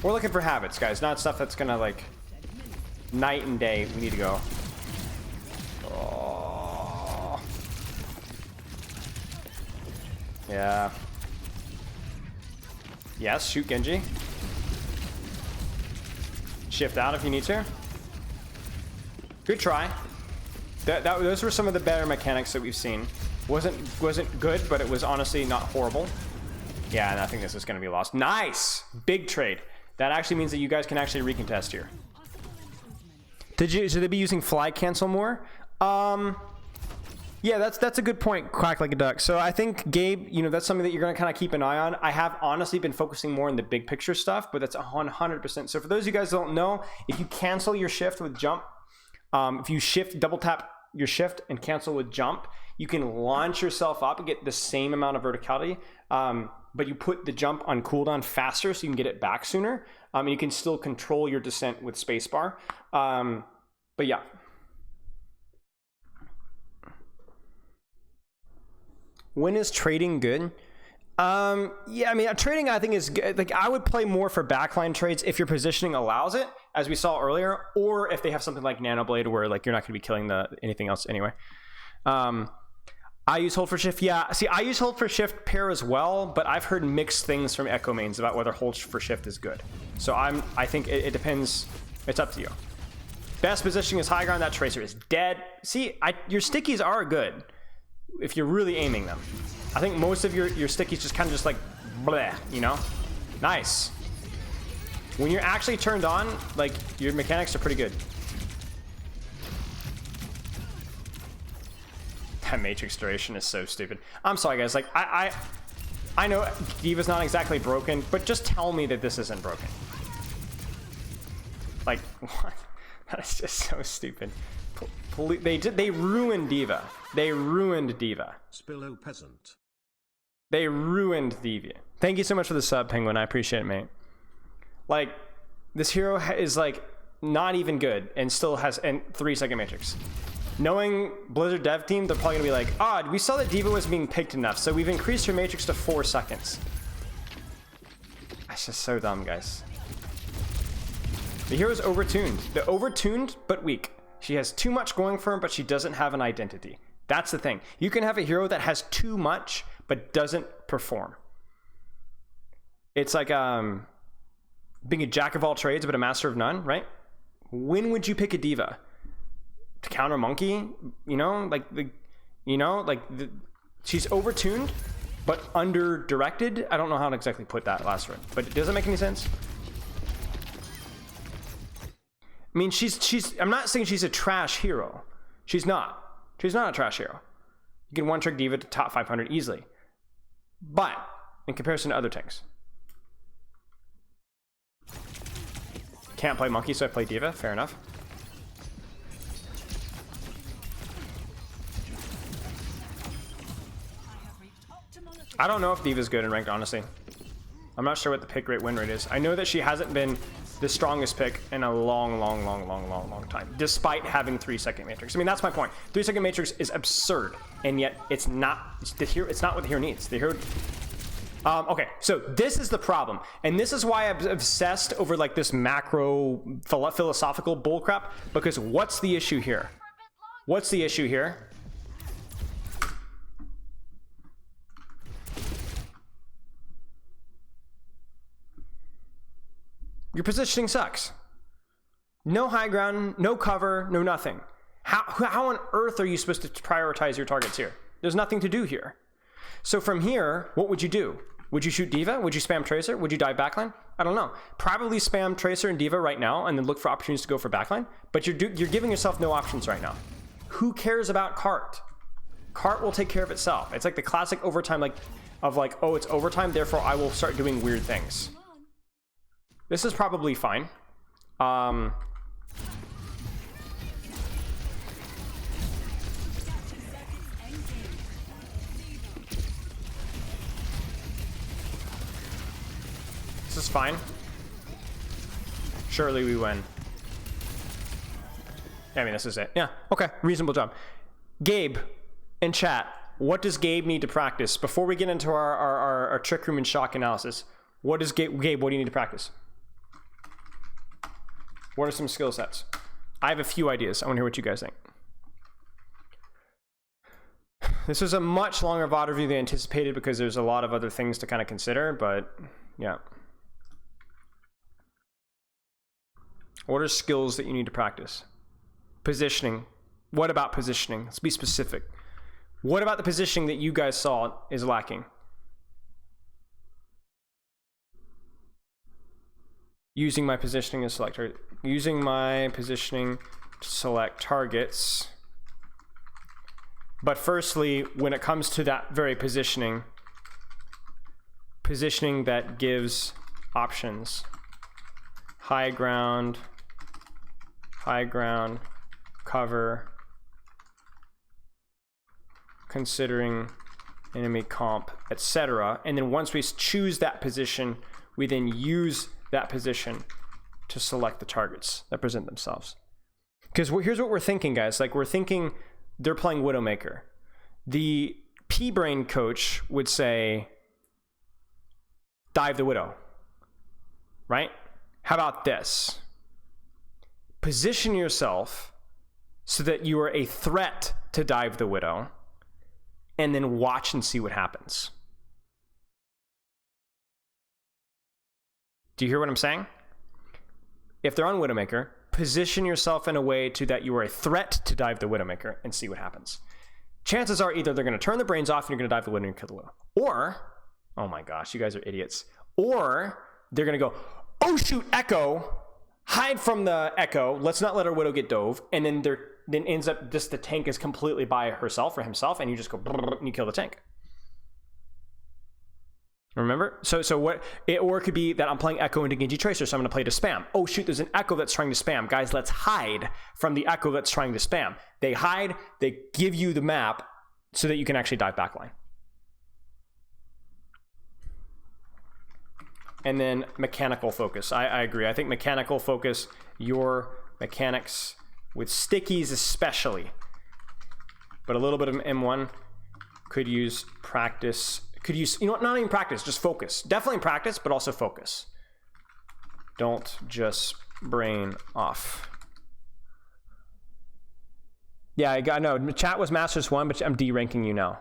We're looking for habits, guys, not stuff that's gonna like night and day. We need to go. Oh. Yeah. Yes, shoot Genji. Shift out if you need to. Good try. Those were some of the better mechanics that we've seen. Wasn't good, but it was honestly not horrible. Yeah, and I think this is going to be lost. Nice! Big trade. That actually means that you guys can actually recontest here. Should they be using fly cancel more? Yeah, that's a good point, Quack Like a Duck. So I think, Gabe, you know, that's something that you're going to kind of keep an eye on. I have honestly been focusing more on the big picture stuff, but that's 100%. So for those of you guys who don't know, if you cancel your shift with jump, if you double tap your shift and cancel with jump, you can launch yourself up and get the same amount of verticality, but you put the jump on cooldown faster so you can get it back sooner. And you can still control your descent with spacebar. But yeah. When is trading good? Yeah, I mean, trading I think is good. Like, I would play more for backline trades if your positioning allows it, as we saw earlier, or if they have something like Nanoblade where like you're not going to be killing anything else anyway. I use hold for shift. Yeah, see, I use hold for shift pair as well, but I've heard mixed things from Echo mains about whether hold for shift is good. So I think it depends. It's up to you. Best positioning is high ground. That tracer is dead. See, your stickies are good if you're really aiming them. I think most of your stickies just kind of just like bleh, you know? Nice. When you're actually turned on, like, your mechanics are pretty good. That matrix duration is so stupid. I'm sorry, guys. Like, I know D.Va's not exactly broken, but just tell me that this isn't broken. Like, what? That is just so stupid. They ruined D.Va. They ruined D.Va. Spillo peasant. They ruined D.Va. Thank you so much for the sub, Penguin. I appreciate it, mate. Like, this hero is like not even good and still has 3-second matrix. Knowing Blizzard dev team, they're probably gonna be like, "Ah, we saw that D.Va was being picked enough, so we've increased her matrix to 4 seconds." That's just so dumb, guys. The hero's overtuned. They're overtuned, but weak. She has too much going for her, but she doesn't have an identity. That's the thing. You can have a hero that has too much, but doesn't perform. It's like being a jack of all trades, but a master of none, right? When would you pick a D.Va? To counter Monkey? You know, she's overtuned, but under directed. I don't know how to exactly put that last word, but does it make any sense? I mean, I'm not saying she's a trash hero. She's not. She's not a trash hero. You can one-trick D.Va to top 500 easily. But, in comparison to other tanks. Can't play Monkey, so I play D.Va. Fair enough. I don't know if D.Va's good in ranked, honestly. I'm not sure what the pick rate win rate is. I know that she hasn't been the strongest pick in a long time, despite having 3-second matrix. I mean, that's my point. 3-second matrix is absurd, and yet it's not what the hero needs. The hero. Okay, so this is the problem, and this is why I'm obsessed over like this macro philosophical bullcrap. Because what's the issue here? What's the issue here? Your positioning sucks. No high ground, no cover, no nothing. How on earth are you supposed to prioritize your targets here? There's nothing to do here. So from here, what would you do? Would you shoot D.Va? Would you spam Tracer? Would you dive backline? I don't know. Probably spam Tracer and D.Va right now and then look for opportunities to go for backline. But you're giving yourself no options right now. Who cares about cart? Cart will take care of itself. It's like the classic overtime of oh, it's overtime, therefore I will start doing weird things. This is probably fine. This is fine. Surely we win. I mean, this is it. Yeah, okay, reasonable job. Gabe, in chat, what does Gabe need to practice? Before we get into our trick room and shock analysis, what does Gabe, what do you need to practice? What are some skill sets? I have a few ideas. I want to hear what you guys think. This was a much longer VOD review than anticipated because there's a lot of other things to kind of consider, but yeah. What are skills that you need to practice? Positioning. What about positioning? Let's be specific. What about the positioning that you guys saw is lacking? Using my positioning to select targets. Using my positioning to select targets. But firstly, when it comes to that very positioning that gives options. High ground, cover, considering enemy comp, etc. And then once we choose that position, we then use that position to select the targets that present themselves. Because here's what we're thinking, guys. Like, we're thinking they're playing Widowmaker. The P-Brain coach would say, dive the Widow, right? How about this? Position yourself so that you are a threat to dive the Widow, and then watch and see what happens. Do you hear what I'm saying? If they're on Widowmaker, position yourself in a way to that you are a threat to dive the Widowmaker and see what happens. Chances are either they're going to turn their brains off and you're going to dive the Widow and kill the Widow. Or, oh my gosh, you guys are idiots. Or they're going to go, oh shoot, Echo, hide from the Echo. Let's not let our Widow get dove. And then then ends up just the tank is completely by herself or himself, and you just go and you kill the tank. Remember? So what? Or it could be that I'm playing Echo into Genji Tracer, so I'm going to play to spam. Oh shoot, there's an Echo that's trying to spam. Guys, let's hide from the Echo that's trying to spam. They hide, they give you the map so that you can actually dive backline. And then mechanical focus. I agree. I think mechanical focus, your mechanics with stickies especially, but a little bit of M1 could use practice. Could use, you know what, not even practice, just focus. Definitely practice, but also focus. Don't just brain off. Yeah, I know. Chat was Masters 1, but I'm D-ranking you now.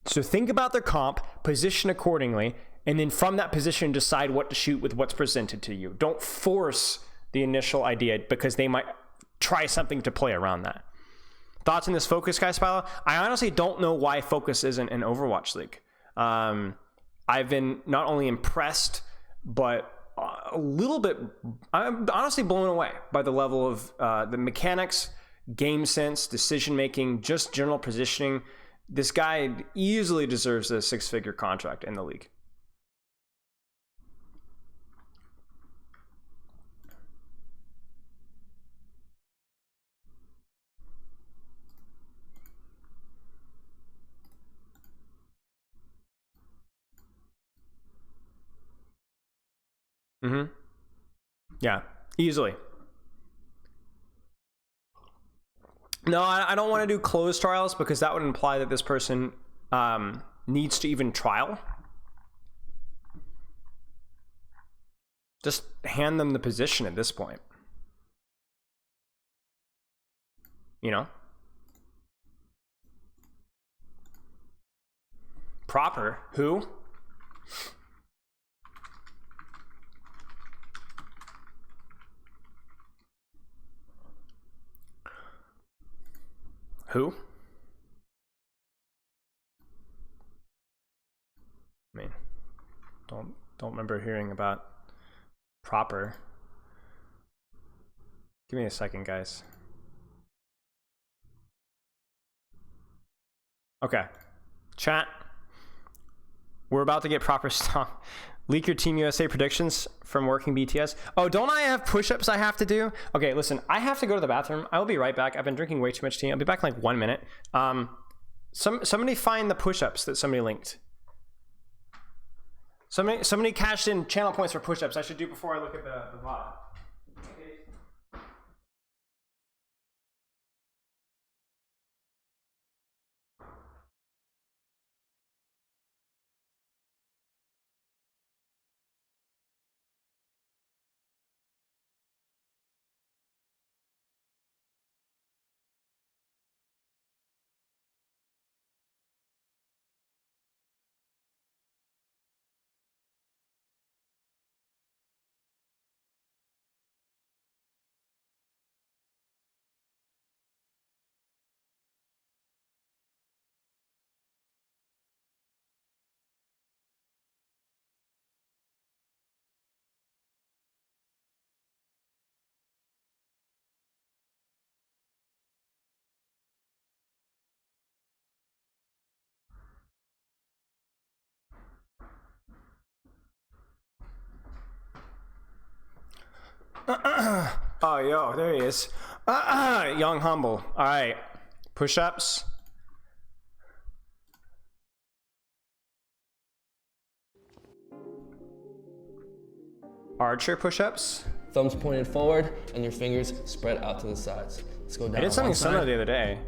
So think about their comp, position accordingly, and then from that position, decide what to shoot with what's presented to you. Don't force the initial idea because they might try something to play around that. Thoughts on this focus, guys? Spilo? I honestly don't know why focus isn't an Overwatch League. I've been not only impressed, but a little bit, I'm honestly blown away by the level of the mechanics, game sense, decision-making, just general positioning. This guy easily deserves a six-figure contract in the league. Mm-hmm. Yeah, easily. No, I don't want to do closed trials because that would imply that this person needs to even trial. Just hand them the position at this point. You know? Proper. Who? Who? I mean, don't remember hearing about proper. Give me a second, guys. Okay. Chat. We're about to get proper stuff. Leak your Team USA predictions from working BTS. Oh, don't I have push-ups I have to do? Okay, listen, I have to go to the bathroom. I will be right back. I've been drinking way too much tea. I'll be back in like 1 minute. Somebody find the push-ups that somebody linked. Somebody cashed in channel points for push-ups. I should do before I look at the VOD. Oh, yo, there he is. Young Humble. All right. Push-ups. Archer push-ups. Thumbs pointed forward and your fingers spread out to the sides. Let's go down. I did something similar the other day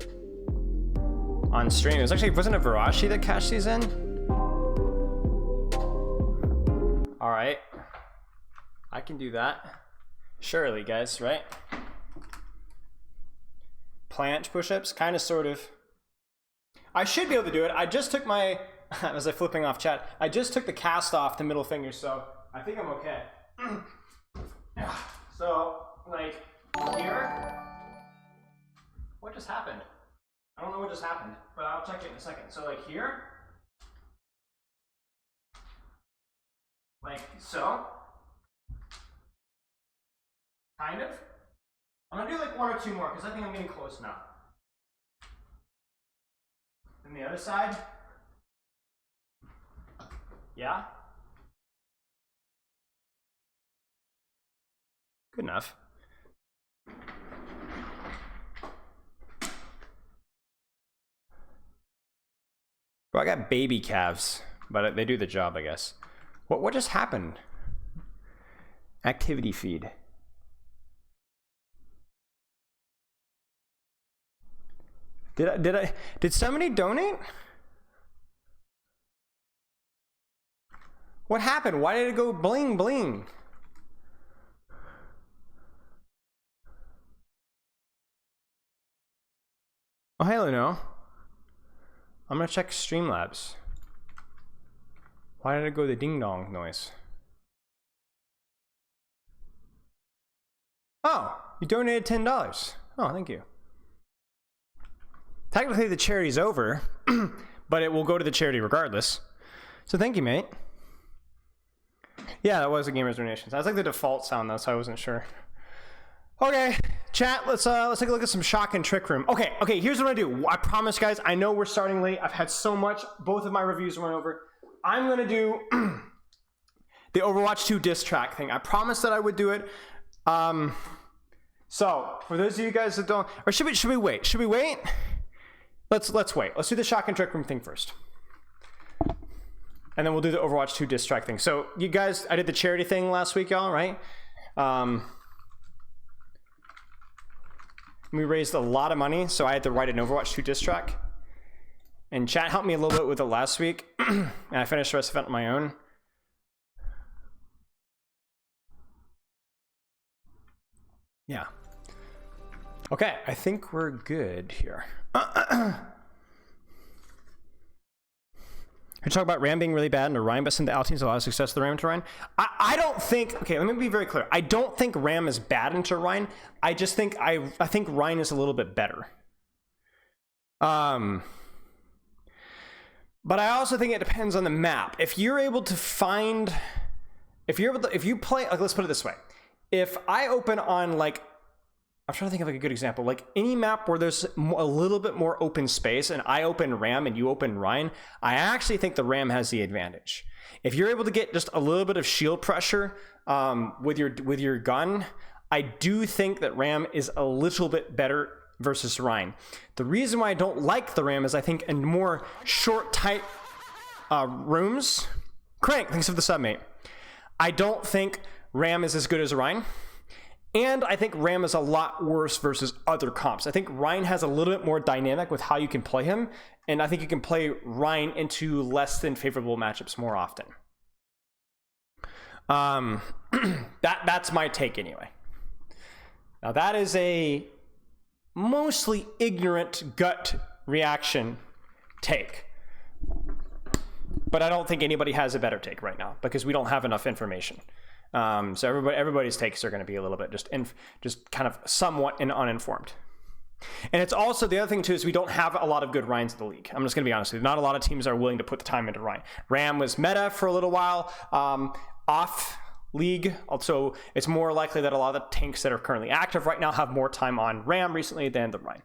on stream. It was actually, wasn't it Virashi that cashed these in? All right. I can do that. Surely, guys, right? Planche push-ups, kind of, sort of. I should be able to do it. I just took my, as I flipping off chat, I just took the cast off the middle finger, so I think I'm okay. So, like, here, what just happened? I don't know what just happened, but I'll check it in a second. So, like, here, like so, kind of. I'm gonna do like one or two more because I think I'm getting close now. And the other side, yeah. Good enough. Bro, I got baby calves, but they do the job, I guess. What just happened? Activity feed. Did somebody donate? What happened? Why did it go bling bling? Oh, hello, no. I'm gonna check Streamlabs. Why did it go the ding dong noise? Oh, you donated $10. Oh, thank you. Technically, the charity's over, but it will go to the charity regardless. So thank you, mate. Yeah, that was a gamer's donation. That's like the default sound, though, so I wasn't sure. Okay, chat. Let's take a look at some shock and trick room. Okay. Here's what I do. I promise, guys. I know we're starting late. I've had so much. Both of my reviews went over. I'm gonna do the Overwatch 2 diss track thing. I promised that I would do it. So for those of you guys that don't, or should we wait? Should we wait? Let's wait. Let's do the shock and trick room thing first. And then we'll do the Overwatch 2 diss track thing. So you guys, I did the charity thing last week, y'all, right? We raised a lot of money, so I had to write an Overwatch 2 diss track. And chat helped me a little bit with it last week. And I finished the rest of it on my own. Yeah. Okay, I think we're good here. You talk about RAM being really bad and the Rhine, but send the Al teams a lot of success to the RAM to Rhine. I don't think, okay, let me be very clear. I don't think RAM is bad into Rhine. I just think, I think Rhine is a little bit better. But I also think it depends on the map. If you're able to find, if you play, like, let's put it this way. If I open on, like, I'm trying to think of like a good example, like any map where there's a little bit more open space and I open RAM and you open Rhine, I actually think the RAM has the advantage. If you're able to get just a little bit of shield pressure with your gun, I do think that RAM is a little bit better versus Rhine. The reason why I don't like the RAM is I think in more short, tight rooms, Crank, thanks for the sub, mate. I don't think RAM is as good as Rhine. And I think RAM is a lot worse versus other comps. I think Rhine has a little bit more dynamic with how you can play him. And I think you can play Rhine into less than favorable matchups more often. That's my take anyway. Now that is a mostly ignorant gut reaction take. But I don't think anybody has a better take right now because we don't have enough information. So everybody's takes are going to be a little bit just kind of somewhat uninformed. And it's also, the other thing too is we don't have a lot of good Rhines in the league. I'm just going to be honest with you. Not a lot of teams are willing to put the time into Rhine. RAM was meta for a little while, off league. Also, it's more likely that a lot of the tanks that are currently active right now have more time on RAM recently than the Rhine.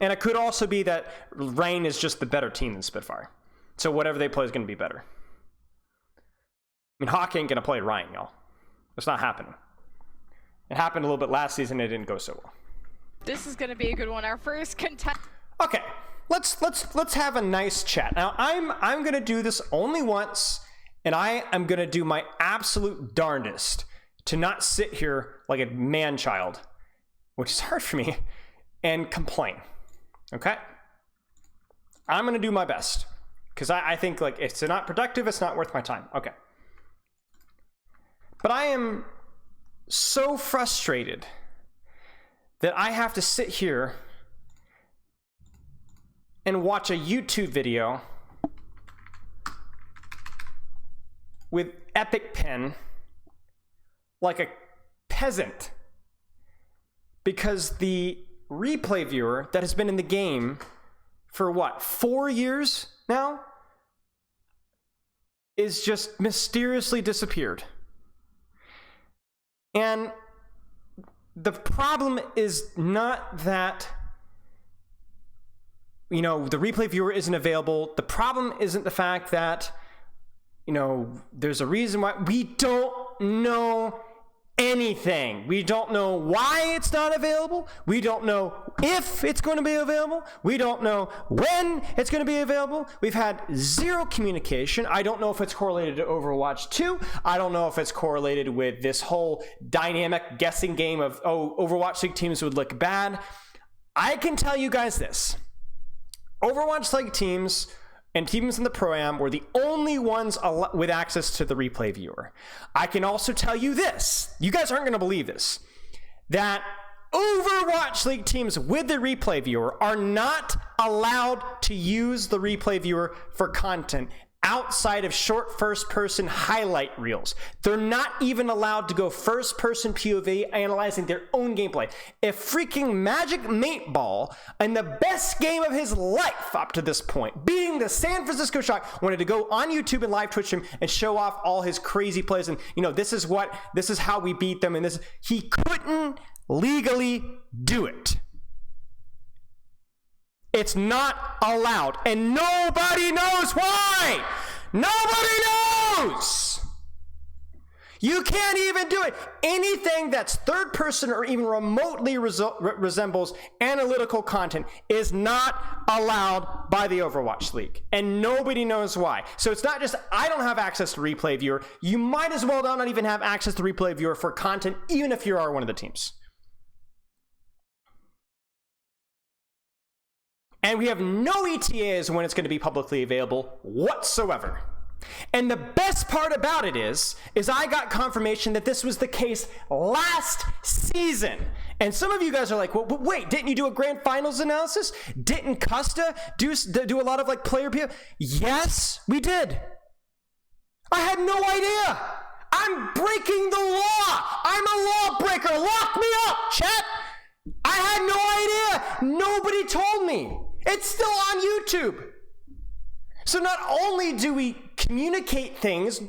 And it could also be that Rhine is just the better team than Spitfire. So whatever they play is going to be better. mean, Hawk ain't gonna play Ryan, y'all. It's not happening. It happened a little bit last season. It didn't go so well. This is going to be a good one. Our first contest. Okay, let's have a nice chat. Now, I'm gonna do this only once, and I am gonna do my absolute darndest to not sit here like a man-child, which is hard for me, and complain. Okay? I'm gonna do my best because I think like it's not productive. It's not worth my time. Okay. But I am so frustrated that I have to sit here and watch a YouTube video with Epic Pen like a peasant because the replay viewer that has been in the game for what, 4 years now is just mysteriously disappeared. And the problem is not that, you know, the replay viewer isn't available. The problem isn't the fact that, you know, there's a reason why. We don't know anything. We don't know why it's not available. We don't know if it's going to be available. We don't know when it's going to be available. We've had zero communication. I don't know if it's correlated to Overwatch 2. I don't know if it's correlated with this whole dynamic guessing game of, oh, Overwatch League teams would look bad. I can tell you guys this. Overwatch League teams and teams in the Pro-Am were the only ones with access to the replay viewer. I can also tell you this. You guys aren't going to believe this. That Overwatch League teams with the replay viewer are not allowed to use the replay viewer for content outside of short first-person highlight reels. They're not even allowed to go first-person POV analyzing their own gameplay. If freaking Magic Mateball, in the best game of his life up to this point, beating the San Francisco Shock, wanted to go on YouTube and live Twitch him and show off all his crazy plays and, you know, this is how we beat them, and this, he couldn't legally do it. It's not allowed, and nobody knows why. Nobody knows. You can't even do it. Anything that's third person or even remotely resembles analytical content is not allowed by the Overwatch League, and nobody knows why. So it's not just I don't have access to replay viewer. You might as well not even have access to replay viewer for content, even if you are one of the teams. And we have no ETAs when it's going to be publicly available whatsoever. And the best part about it is I got confirmation that this was the case last season. And some of you guys are like, well, but wait, didn't you do a grand finals analysis? Didn't Custa do a lot of like player PO? Yes, we did. I had no idea. I'm breaking the law. I'm a lawbreaker. Lock me up, chat. I had no idea. Nobody told me. It's still on YouTube. So not only do we communicate things,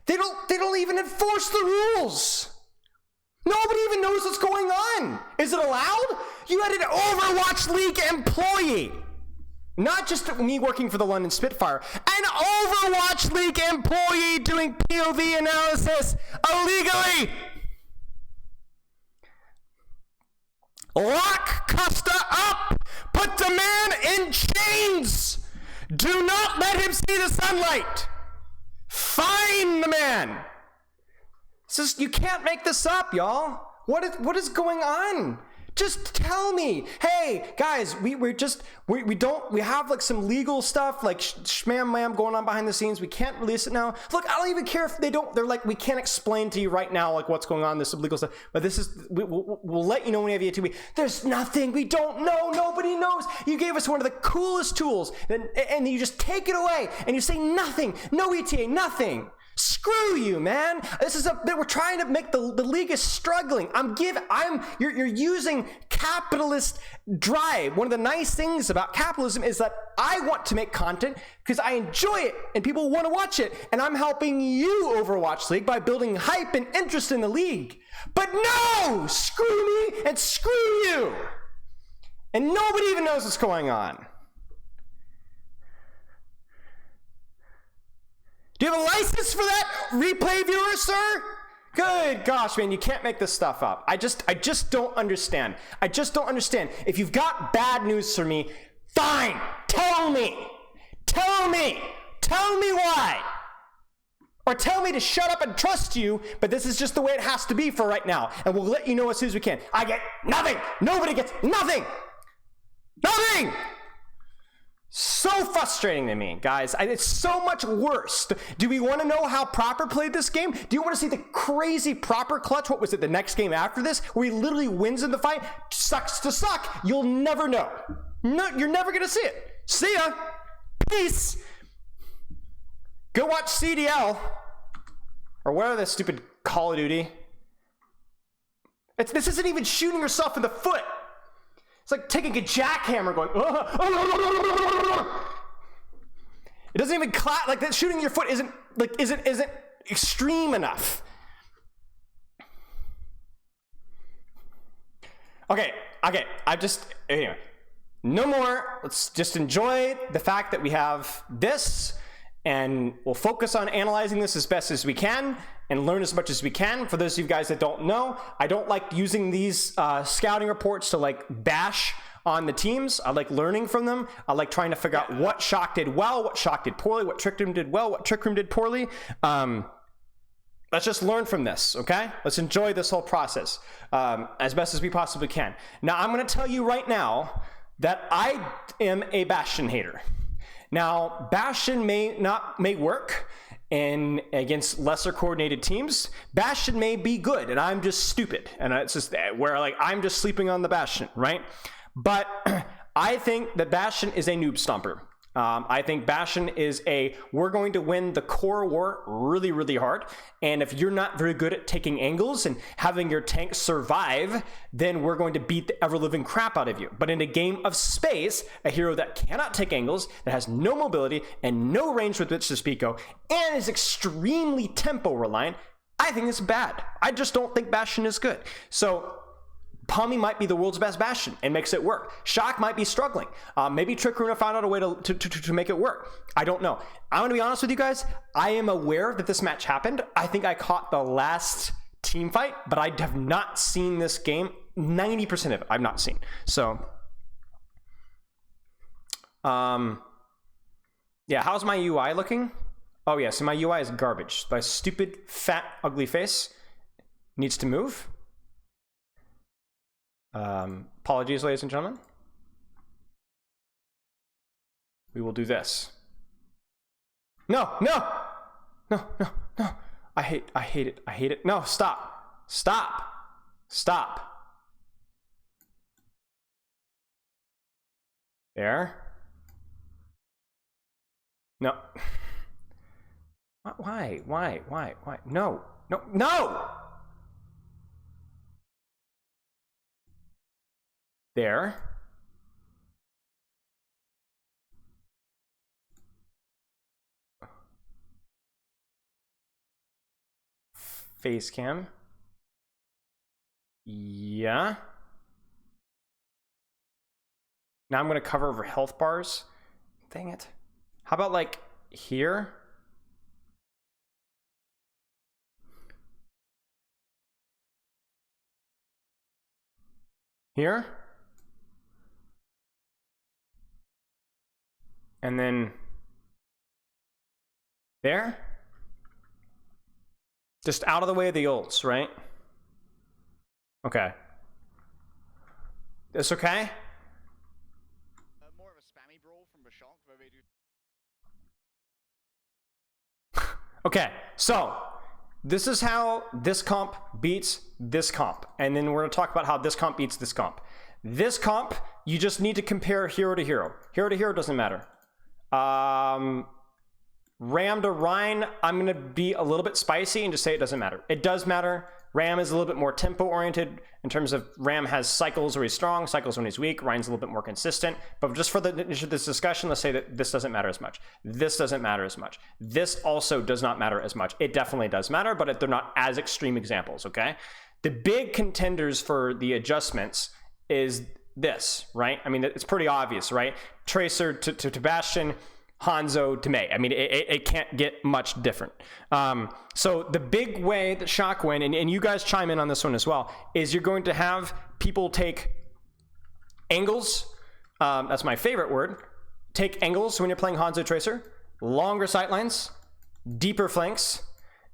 they don't even enforce the rules. Nobody even knows what's going on. Is it allowed? You had an Overwatch League employee, not just me working for the London Spitfire, an Overwatch League employee doing POV analysis illegally. Lock Costa up! Put the man in chains! Do not let him see the sunlight! Fine the man! It's just, you can't make this up, y'all. What is going on? Just tell me, hey guys, we have like some legal stuff like shmam going on behind the scenes. We can't release it now. Look, I don't even care if they're like, we can't explain to you right now like what's going on, this legal stuff, but this is, we'll let you know when we have ETA. There's nothing, we don't know, nobody knows. You gave us one of the coolest tools and you just take it away and you say nothing, no ETA, nothing. Screw you, man. We're trying to make the league is struggling. You're using capitalist drive. One of the nice things about capitalism is that I want to make content because I enjoy it and people want to watch it. And I'm helping you, Overwatch League, by building hype and interest in the league. But no, screw me and screw you. And nobody even knows what's going on. Do you have a license for that replay viewer, sir? Good gosh, man, you can't make this stuff up. I just don't understand. I just don't understand. If you've got bad news for me, fine, tell me. Tell me why. Or tell me to shut up and trust you, but this is just the way it has to be for right now. And we'll let you know as soon as we can. I get nothing. Nobody gets nothing. Nothing. So frustrating to me, guys. It's so much worse. Do we want to know how Proper played this game? Do you want to see the crazy Proper clutch? What was it, the next game after this? Where he literally wins in the fight? Sucks to suck. You'll never know. No, you're never going to see it. See ya. Peace. Go watch CDL. Or whatever the stupid Call of Duty. This isn't even shooting yourself in the foot. It's like taking a jackhammer going. It doesn't even clap. Like that shooting your foot isn't extreme enough. Okay. Anyway. No more. Let's just enjoy the fact that we have this, and we'll focus on analyzing this as best as we can and learn as much as we can. For those of you guys that don't know, I don't like using these scouting reports to like bash on the teams. I like learning from them. I like trying to figure out what Shock did well, what Shock did poorly, what Trick Room did well, what Trick Room did poorly. Let's just learn from this, okay? Let's enjoy this whole process as best as we possibly can. Now, I'm going to tell you right now that I am a Bastion hater. Now, Bastion may work against lesser coordinated teams. Bastion may be good, and I'm just stupid. And it's just where like I'm just sleeping on the Bastion, right? But I think that Bastion is a noob stomper. I think Bastion is we're going to win the core war really, really hard. And if you're not very good at taking angles and having your tank survive, then we're going to beat the ever-living crap out of you. But in a game of space, a hero that cannot take angles, that has no mobility and no range with which to speak of, and is extremely tempo reliant, I think it's bad. I just don't think Bastion is good. So Pommy might be the world's best Bastion and makes it work. Shock might be struggling. Maybe Trick Room found out a way to make it work. I don't know. I'm going to be honest with you guys. I am aware that this match happened. I think I caught the last team fight, but I have not seen this game. 90% of it I've not seen. So, yeah, how's my UI looking? Oh, yeah, so my UI is garbage. My stupid, fat, ugly face needs to move. Apologies, ladies and gentlemen. We will do this. No. I hate it. No, stop. There. No. Why? No. There. Face cam. Yeah. Now I'm going to cover over health bars. Dang it. How about like here? Here? And then there? Just out of the way of the ults, right? Okay. This okay? More of a spammy brawl from the Shock where they do. Okay, so this is how this comp beats this comp. And then we're going to talk about how this comp beats this comp. This comp, you just need to compare hero to hero. Hero to hero doesn't matter. Ram to Rhine, I'm going to be a little bit spicy and just say it doesn't matter. It does matter. Ram is a little bit more tempo oriented in terms of Ram has cycles where he's strong, cycles when he's weak. Rhine's a little bit more consistent. But just for this discussion, let's say that this doesn't matter as much. This doesn't matter as much. This also does not matter as much. It definitely does matter, but they're not as extreme examples, okay? The big contenders for the adjustments is this, right? I mean, it's pretty obvious, right? Tracer to Bastion, Hanzo to Mei. I mean, it can't get much different. So the big way that Shock win, and you guys chime in on this one as well, is you're going to have people take angles. That's my favorite word. Take angles when you're playing Hanzo Tracer, longer sightlines, deeper flanks,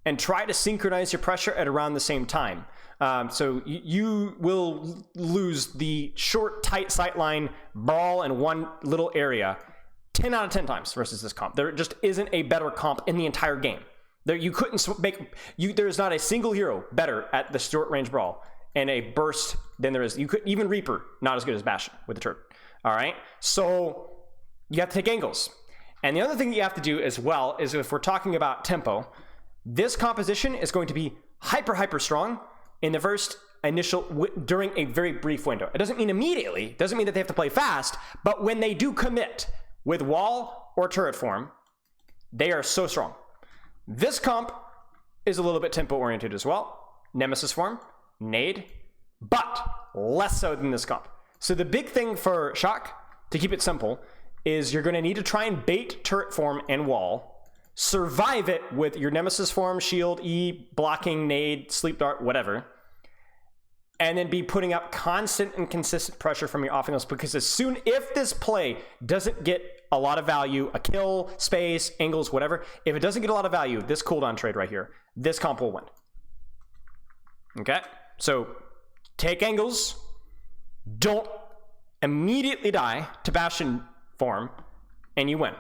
and try to synchronize your pressure at around the same time. So you will lose the short, tight sightline brawl in one little area 10 out of 10 times versus this comp. There just isn't a better comp in the entire game. You couldn't there's not a single hero better at the short range brawl and a burst than there is. You could even Reaper, not as good as Bastion with the turret. All right, so you have to take angles. And the other thing you have to do as well is, if we're talking about tempo, this composition is going to be hyper strong in the first during a very brief window. It doesn't mean immediately, it doesn't mean that they have to play fast, but when they do commit with wall or turret form, they are so strong. This comp is a little bit tempo oriented as well. Nemesis form, nade, but less so than this comp. So the big thing for Shock, to keep it simple, is you're going to need to try and bait turret form and wall, survive it with your Nemesis form, shield, E, blocking, nade, sleep dart, whatever, and then be putting up constant and consistent pressure from your offense, because if this play doesn't get a lot of value, a kill, space, angles, whatever, if it doesn't get a lot of value, this cooldown trade right here, this comp will win. Okay? So take angles, don't immediately die to Bastion form, and you win.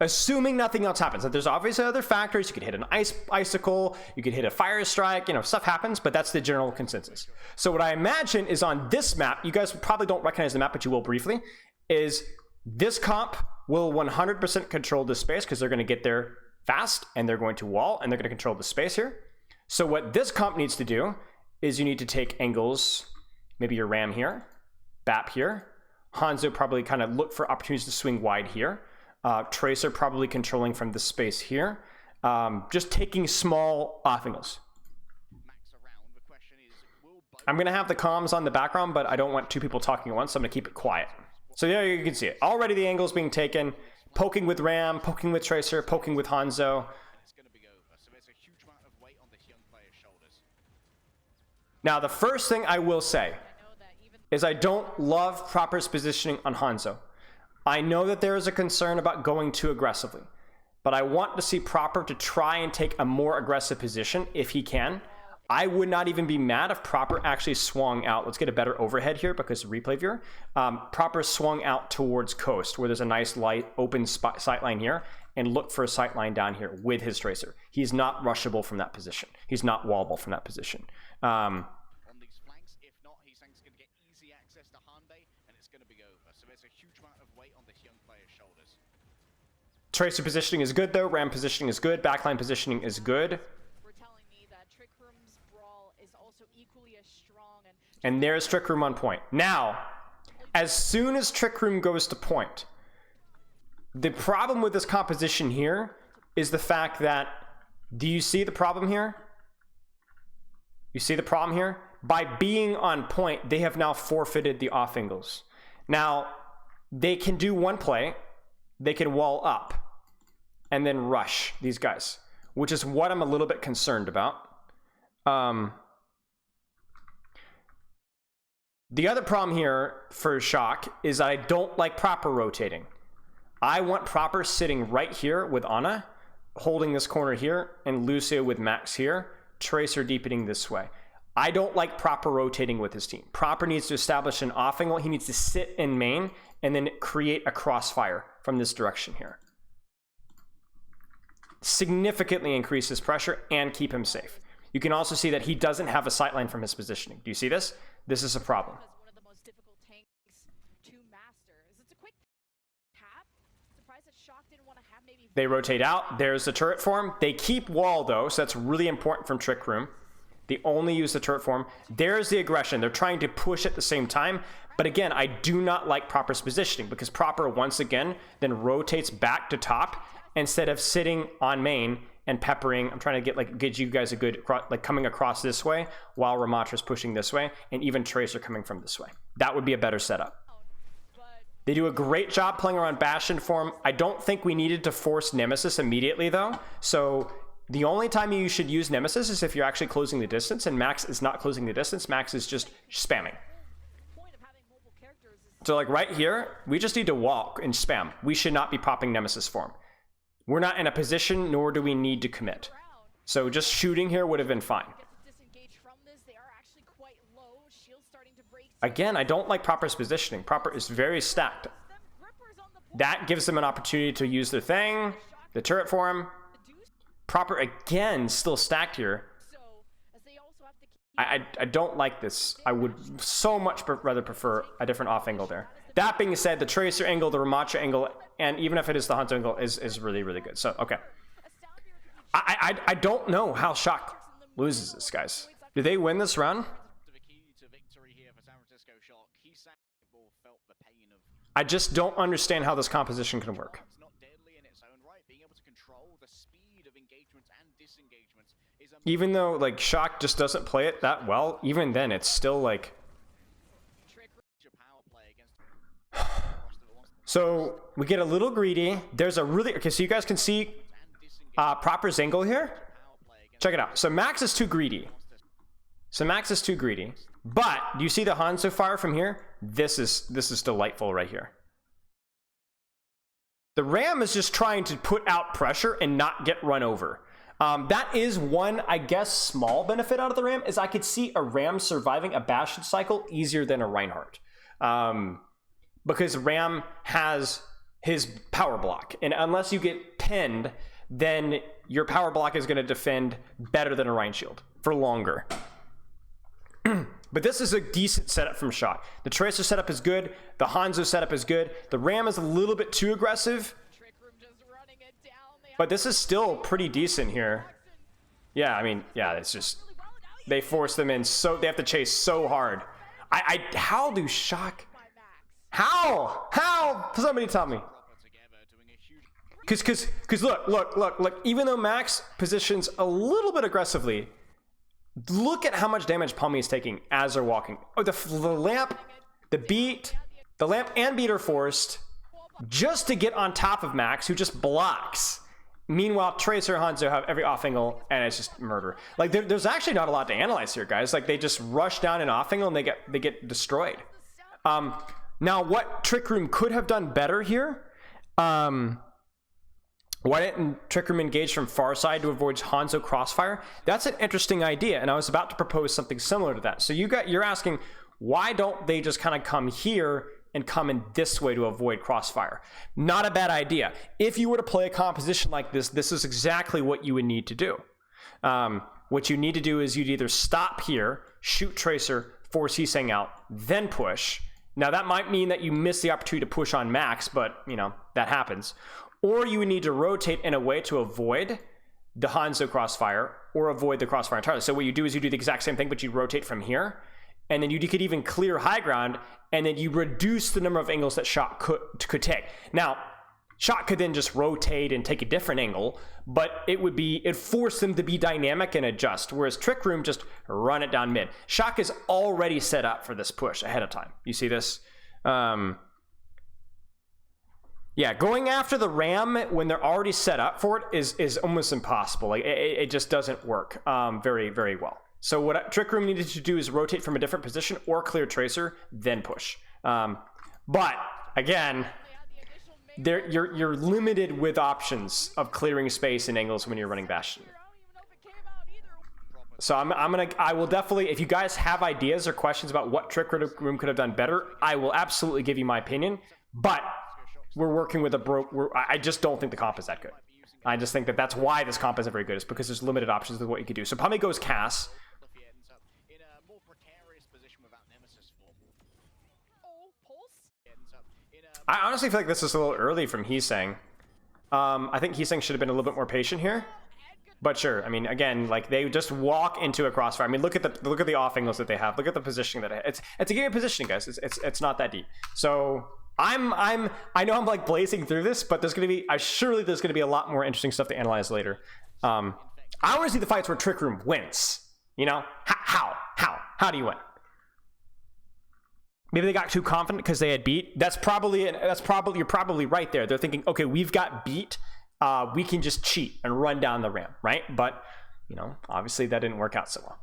Assuming nothing else happens. There's obviously other factors. You could hit an icicle, you could hit a fire strike, stuff happens, but that's the general consensus. So what I imagine is on this map, you guys probably don't recognize the map, but you will briefly, is this comp will 100% control this space, because they're going to get there fast, and they're going to wall, and they're going to control the space here. So what this comp needs to do is you need to take angles, maybe your Ram here, BAP here, Hanzo probably kind of look for opportunities to swing wide here. Tracer probably controlling from this space here. Just taking small off angles. I'm going to have the comms on the background, but I don't want two people talking at once, so I'm going to keep it quiet. So there you can see it. Already the angles being taken. Poking with Ram, poking with Tracer, poking with Hanzo. Now, the first thing I will say is I don't love Proper's positioning on Hanzo. I know that there is a concern about going too aggressively, but I want to see Proper to try and take a more aggressive position if he can. I would not even be mad if Proper actually swung out. Let's get a better overhead here because of replay viewer. Proper swung out towards coast where there's a nice light open sightline here, and look for a sightline down here with his Tracer. He's not rushable from that position. He's not wallable from that position. On these flanks, if not, he's going to get easy access to Hanbei, and it's going to be over. So there's a huge amount of weight on this young player's shoulders. Tracer positioning is good though. Ram positioning is good. Backline positioning is good. We're telling me that Trick Room's brawl is also equally as strong. And there's Trick Room on point. Now, as soon as Trick Room goes to point, the problem with this composition here is the fact that, do you see the problem here? You see the problem here? By being on point, they have now forfeited the off angles. Now, they can do one play. They can wall up and then rush these guys, which is what I'm a little bit concerned about. The other problem here for Shock is I don't like Proper rotating. I want Proper sitting right here with Ana, holding this corner here, and Lucio with Max here, Tracer deepening this way. I don't like Proper rotating with his team. Proper needs to establish an off angle. He needs to sit in main and then create a crossfire from this direction here. Significantly increase his pressure and keep him safe. You can also see that he doesn't have a sightline from his positioning. Do you see this? This is a problem. One of the most difficult tanks to master. It's a quick tap. Surprised that Shock didn't want to have maybe. They rotate out. There's the turret form. They keep wall though, so that's really important from Trick Room. They only use the turret form. There's the aggression. They're trying to push at the same time. But again, I do not like Proper's positioning because Proper once again then rotates back to top instead of sitting on main and peppering. I'm trying to get you guys a good, coming across this way while Ramatra's pushing this way, and even Tracer coming from this way. That would be a better setup. But They do a great job playing around Bastion form. I don't think we needed to force Nemesis immediately, though. So the only time you should use Nemesis is if you're actually closing the distance, and Max is not closing the distance. Max is just spamming. So like right here, we just need to walk and spam. We should not be popping Nemesis form. We're not in a position, nor do we need to commit. So just shooting here would have been fine. Again, I don't like Proper's positioning. Proper is very stacked. That gives them an opportunity to use their thing, the turret form. Proper, again, still stacked here. I don't like this. I would so much rather prefer a different off angle there. That being said, the Tracer angle, the Ramacha angle, and even if it is the Hanzo angle, is really, really good. So, okay. I don't know how Shock loses this, guys. Do they win this round? I just don't understand how this composition can work. Even though, like, Shock just doesn't play it that well, even then, it's still, like... So, we get a little greedy. There's a really... Okay, so you guys can see Proper's angle here. Check it out. So, Max is too greedy. But, do you see the Hanzo fire from here? This is delightful right here. The Ram is just trying to put out pressure and not get run over. That is one, I guess, small benefit out of the Ram, is I could see a Ram surviving a Bastion cycle easier than a Reinhardt. Because Ram has his power block, and unless you get pinned, then your power block is going to defend better than a Rein Shield for longer. But this is a decent setup from Shock. The Tracer setup is good. The Hanzo setup is good. The Ram is a little bit too aggressive. But this is still pretty decent here. Yeah, I mean, yeah, it's just... They force them in so... They have to chase so hard. How do Shock... How? Somebody tell me. Because look. Even though Max positions a little bit aggressively... Look at how much damage Palmy is taking as they're walking. Oh, the lamp, the lamp and beat are forced just to get on top of Max, who just blocks. Meanwhile, Tracer and Hanzo have every off angle, and it's just murder. Like there's actually not a lot to analyze here, guys. Like they just rush down an off angle and they get destroyed. Now, what Trick Room could have done better here? Why didn't Trick Room engage from far side to avoid Hanzo crossfire? That's an interesting idea, and I was about to propose something similar to that. So you're asking, why don't they just kind of come here and come in this way to avoid crossfire? Not a bad idea. If you were to play a composition like this, this is exactly what you would need to do. What you need to do is you'd either stop here, shoot Tracer, force Heesang out, then push. Now that might mean that you miss the opportunity to push on Max, but you know, that happens. Or you would need to rotate in a way to avoid the Hanzo crossfire or avoid the crossfire entirely. So what you do is you do the exact same thing, but you rotate from here. And then you could even clear high ground, and then you reduce the number of angles that Shock could take. Now, Shock could then just rotate and take a different angle, but it forced them to be dynamic and adjust, whereas Trick Room just run it down mid. Shock is already set up for this push ahead of time. You see this? Yeah, going after the Ram when they're already set up for it is almost impossible. Like it just doesn't work very, very well. So what Trick Room needed to do is rotate from a different position or clear Tracer, then push. But again, you're limited with options of clearing space and angles when you're running Bastion. So I will definitely, if you guys have ideas or questions about what Trick Room could have done better, I will absolutely give you my opinion. But we're working with I just don't think the comp is that good. I just think that's why this comp isn't very good, is because there's limited options with what you can do. So Pame goes Cass. I honestly feel like this is a little early from Heesang. I think Heesang should have been a little bit more patient here. But sure, I mean, again, like they just walk into a crossfire. I mean, look at the off angles that they have. Look at the positioning that it's a game of positioning, guys. It's not that deep. So I know I'm like blazing through this, but surely there's gonna be a lot more interesting stuff to analyze later. I want to see the fights where Trick Room wins. You know, how do you win? maybe they got too confident because they had beat. You're probably right there. They're thinking, okay, we've got beat. We can just cheat and run down the ramp, right? But, you know, obviously that didn't work out so well.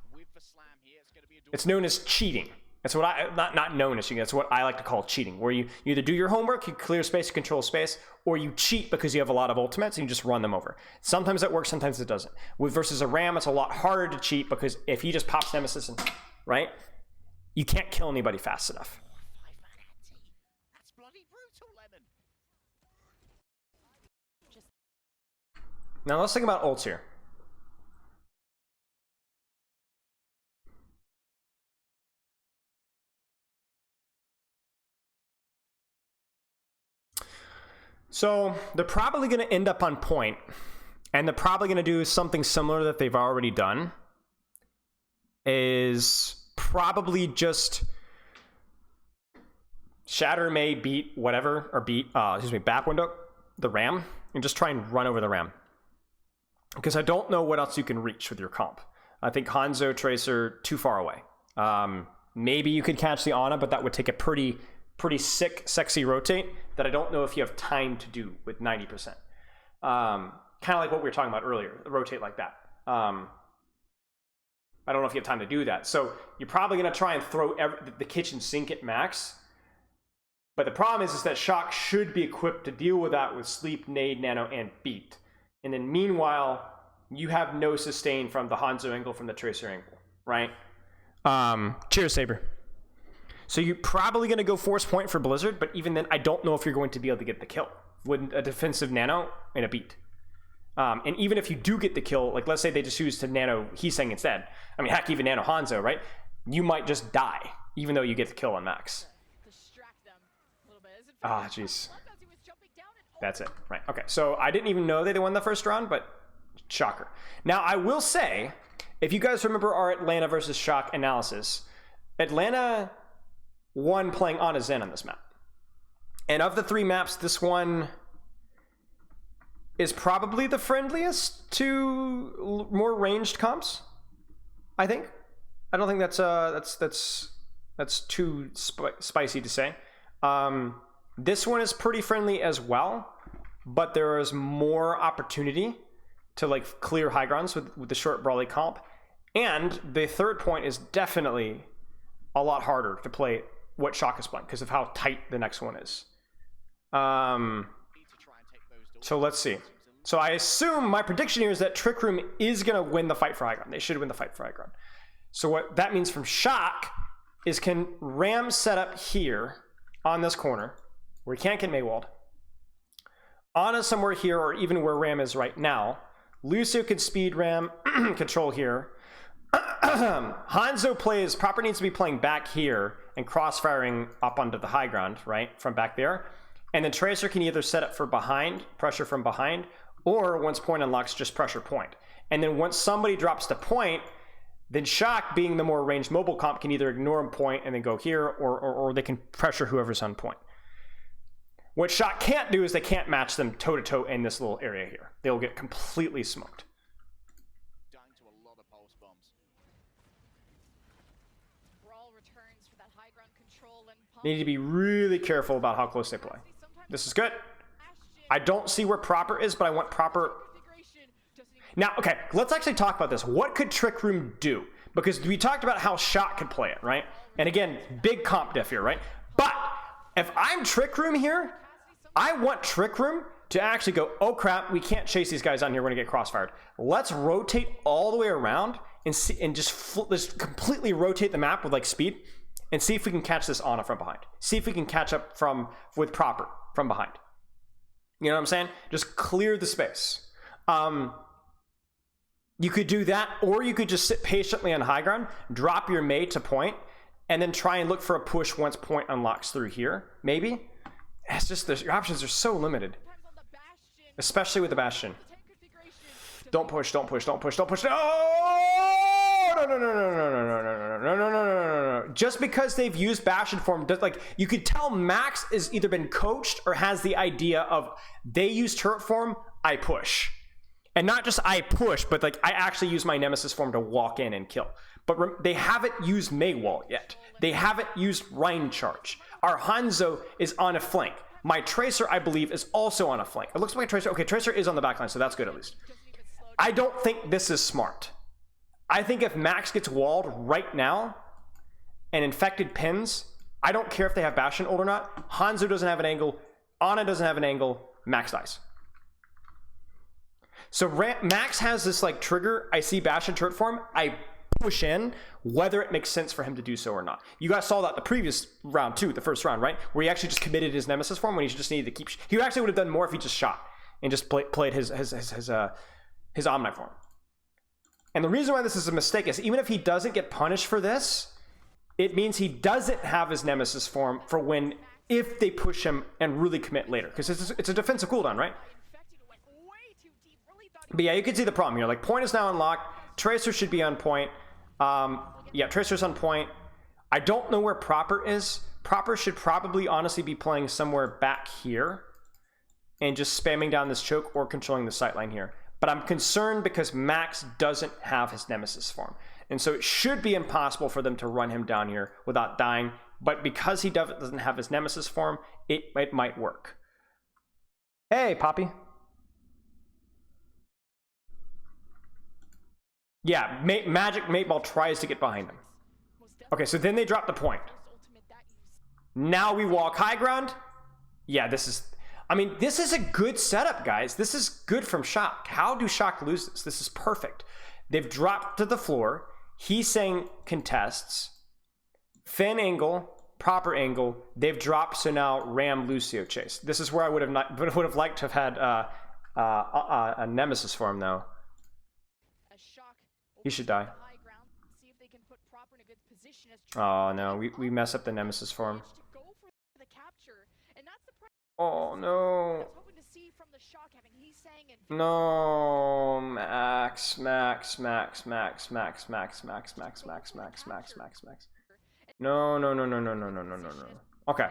It's known as cheating. That's what not known as cheating. That's what I like to call cheating, where you either do your homework, you clear space, you control space, or you cheat because you have a lot of ultimates and you just run them over. Sometimes it works, sometimes it doesn't. With versus a Ram, it's a lot harder to cheat because if he just pops Nemesis and, right, you can't kill anybody fast enough. That's bloody brutal, Lemon. Now let's think about ults here. So they're probably going to end up on point, and they're probably going to do something similar that they've already done, is probably just Shatter may beat whatever, or beat, back window, the Ram, and just try and run over the Ram. Because I don't know what else you can reach with your comp. I think Hanzo, Tracer, too far away. Maybe you could catch the Ana, but that would take a pretty sick, sexy rotate that I don't know if you have time to do with 90%. Kind of like what we were talking about earlier, rotate like that. I don't know if you have time to do that. So you're probably going to try and throw the kitchen sink at max. But the problem is that Shock should be equipped to deal with that with Sleep, Nade, Nano, and Beat. And then meanwhile, you have no sustain from the Hanzo angle, from the Tracer angle, right? Cheers, Saber. So you're probably going to go force point for Blizzard, but even then, I don't know if you're going to be able to get the kill with a defensive Nano and a Beat. And even if you do get the kill, like let's say they just choose to Nano Heesang instead. I mean, heck, even Nano Hanzo, right? You might just die, even though you get the kill on max. Ah, jeez. That's it. Right. Okay. So I didn't even know they won the first round, but shocker. Now, I will say, if you guys remember our Atlanta versus Shock analysis, Atlanta won playing Ana Zen on this map. And of the 3 maps, this one is probably the friendliest to more ranged comps, I think. I don't think that's too spicy to say. This one is pretty friendly as well, but there is more opportunity to like clear high grounds with the short brawly comp. And the third point is definitely a lot harder to play what Shock is playing because of how tight the next one is. So let's see. So I assume my prediction here is that Trick Room is going to win the fight for high ground. They should win the fight for high ground. So what that means from Shock is, can Ram set up here on this corner where he can't get Maywalled, Ana somewhere here, or even where Ram is right now. Lucio can speed Ram control here. Hanzo plays, proper needs to be playing back here and crossfiring up onto the high ground, right, from back there. And then Tracer can either set up for behind, pressure from behind, or once point unlocks, just pressure point. And then once somebody drops to point, then Shock, being the more ranged mobile comp, can either ignore him point and then go here, or they can pressure whoever's on point. What Shock can't do is they can't match them toe-to-toe in this little area here. They'll get completely smoked. Down to a lot of pulse bombs. Brawl returns for that high ground control and pump. They need to be really careful about how close they play. This is good. I don't see where proper is, but I want proper. Now, okay, let's actually talk about this. What could Trick Room do? Because we talked about how Shock could play it, right? And again, big comp diff here, right? But if I'm Trick Room here, I want Trick Room to actually go, oh crap, we can't chase these guys on here, we're gonna get crossfired. Let's rotate all the way around and see, and just completely rotate the map with like speed and see if we can catch this Ana from behind. See if we can catch up with proper from behind. You know what I'm saying? Just clear the space. You could do that, or you could just sit patiently on high ground, drop your Mei to point, and then try and look for a push once point unlocks through here, maybe. It's just, your options are so limited. Especially with the Bastion. Don't push, don't push, don't push, don't push. Oh! No. Just because they've used Bastion form, like, you could tell Max has either been coached or has the idea of, they use turret form, I push. And not just I push, but like I actually use my Nemesis form to walk in and kill. But they haven't used Maywall yet. They haven't used Rhine Charge. Our Hanzo is on a flank. My Tracer, I believe, is also on a flank. It looks like Tracer. Okay, Tracer is on the backline, so that's good at least. I don't think this is smart. I think if Max gets walled right now and Infected pins, I don't care if they have Bastion ult or not. Hanzo doesn't have an angle. Ana doesn't have an angle. Max dies. So Max has this like trigger. I see Bastion turret form. I push in, whether it makes sense for him to do so or not. You guys saw that the previous round too, the first round, right? Where he actually just committed his Nemesis form when he just needed to keep. He actually would have done more if he just shot and just played his Omni form. And the reason why this is a mistake is even if he doesn't get punished for this, it means he doesn't have his Nemesis form for when, if they push him and really commit later. Because it's a defensive cooldown, right? But yeah, you can see the problem here. Like, point is now unlocked. Tracer should be on point. Yeah, Tracer's on point. I don't know where Proper is. Proper should probably honestly be playing somewhere back here and just spamming down this choke or controlling the sightline here. But I'm concerned because Max doesn't have his Nemesis form. And so it should be impossible for them to run him down here without dying. But because he doesn't have his Nemesis form, it might work. Hey, Poppy. Yeah, Magic Mate Ball tries to get behind him. Okay, so then they drop the point. Now we walk high ground. Yeah, this is... I mean, this is a good setup, guys. This is good from Shock. How do Shock lose this? This is perfect. They've dropped to the floor. He's saying contests. Finn angle, Proper angle. They've dropped, so now Ram Lucio chase. This is where I would have liked to have had a Nemesis for him, though. He should die. Oh, no. We mess up the Nemesis for him. Oh, no. No, Max. No. Okay.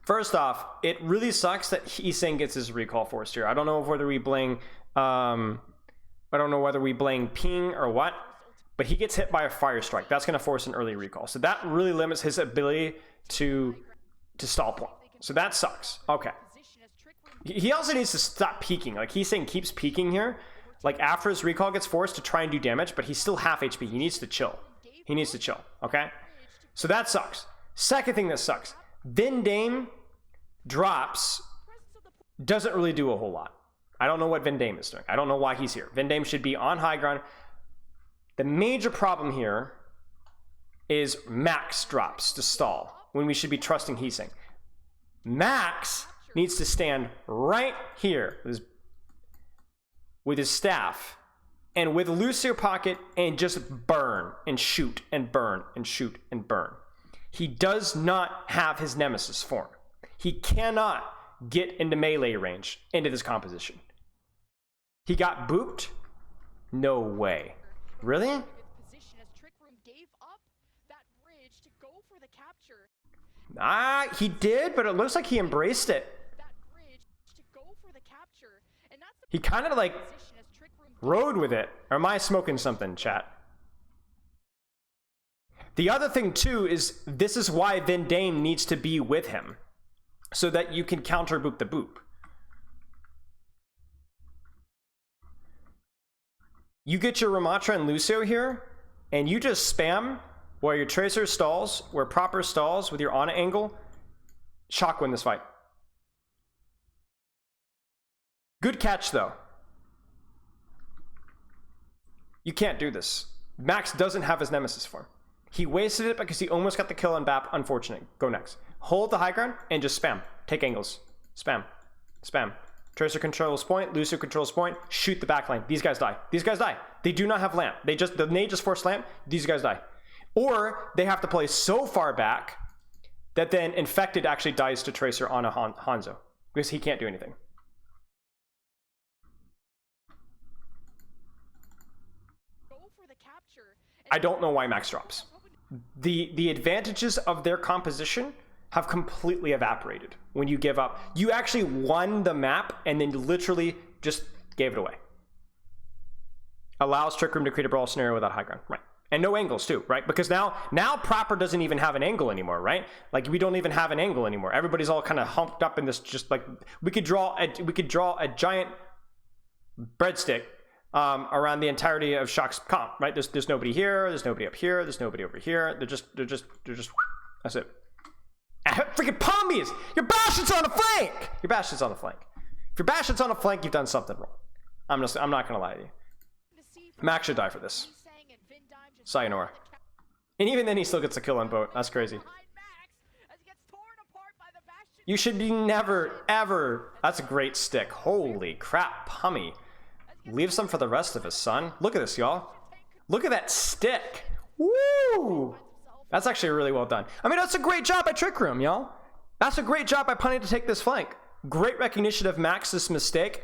First off, it really sucks that Heesang gets his recall forced here. I don't know whether we blame ping or what, but he gets hit by a fire strike. That's going to force an early recall. So that really limits his ability to stall point. So that sucks. Okay. He also needs to stop peeking. Like, Heesang keeps peeking here. Like, after his recall gets forced to try and do damage, but he's still half HP. He needs to chill. Okay? So that sucks. Second thing that sucks. Vindame drops. Doesn't really do a whole lot. I don't know what Vindame is doing. I don't know why he's here. Vindame should be on high ground. The major problem here is Max drops to stall when we should be trusting Heesang. Max needs to stand right here with his staff and with Lucio pocket and just burn and shoot and burn and shoot and burn. He does not have his Nemesis form. He cannot get into melee range into this composition. He got booped? No way. Really? He did, but it looks like he embraced it. He kind of like rode with it. Or am I smoking something, chat? The other thing too is this is why Vindame needs to be with him, so that you can counter boop the boop. You get your Ramatra and Lucio here, and you just spam where your Tracer stalls, where Proper stalls with your Ana angle. Shock win this fight. Good catch, though. You can't do this. Max doesn't have his Nemesis form. He wasted it because he almost got the kill on BAP. Unfortunate. Go next. Hold the high ground and just spam. Take angles. Spam. Tracer controls point. Lucio controls point. Shoot the backline. These guys die. They do not have lamp. The nade just forced lamp. These guys die. Or they have to play so far back that then Infected actually dies to Tracer on a Hanzo because he can't do anything. I don't know why Max drops. The advantages of their composition have completely evaporated when you give up. You actually won the map and then literally just gave it away. allows Trick Room to create a brawl scenario without high ground. Right. And no angles too, right? Because now Proper doesn't even have an angle anymore, right? Like we don't even have an angle anymore. Everybody's all kind of humped up in this, just like we could draw a giant breadstick around the entirety of Shock's comp, right? There's nobody here, there's nobody up here, there's nobody over here. They're just that's it. Freaking pommies! Your Bastion's on the flank! Your Bastion's on the flank. If your Bastion's on the flank, you've done something wrong. I'm not gonna lie to you. Max should die for this. Sayonara. And even then he still gets a kill on boat. That's crazy. You should be never, ever. That's a great stick. Holy crap, Pummy. Leave some for the rest of us, son. Look at this, y'all. Look at that stick. Woo! That's actually really well done. I mean, that's a great job by Trick Room, y'all. That's a great job by punting to take this flank. Great recognition of Max's mistake,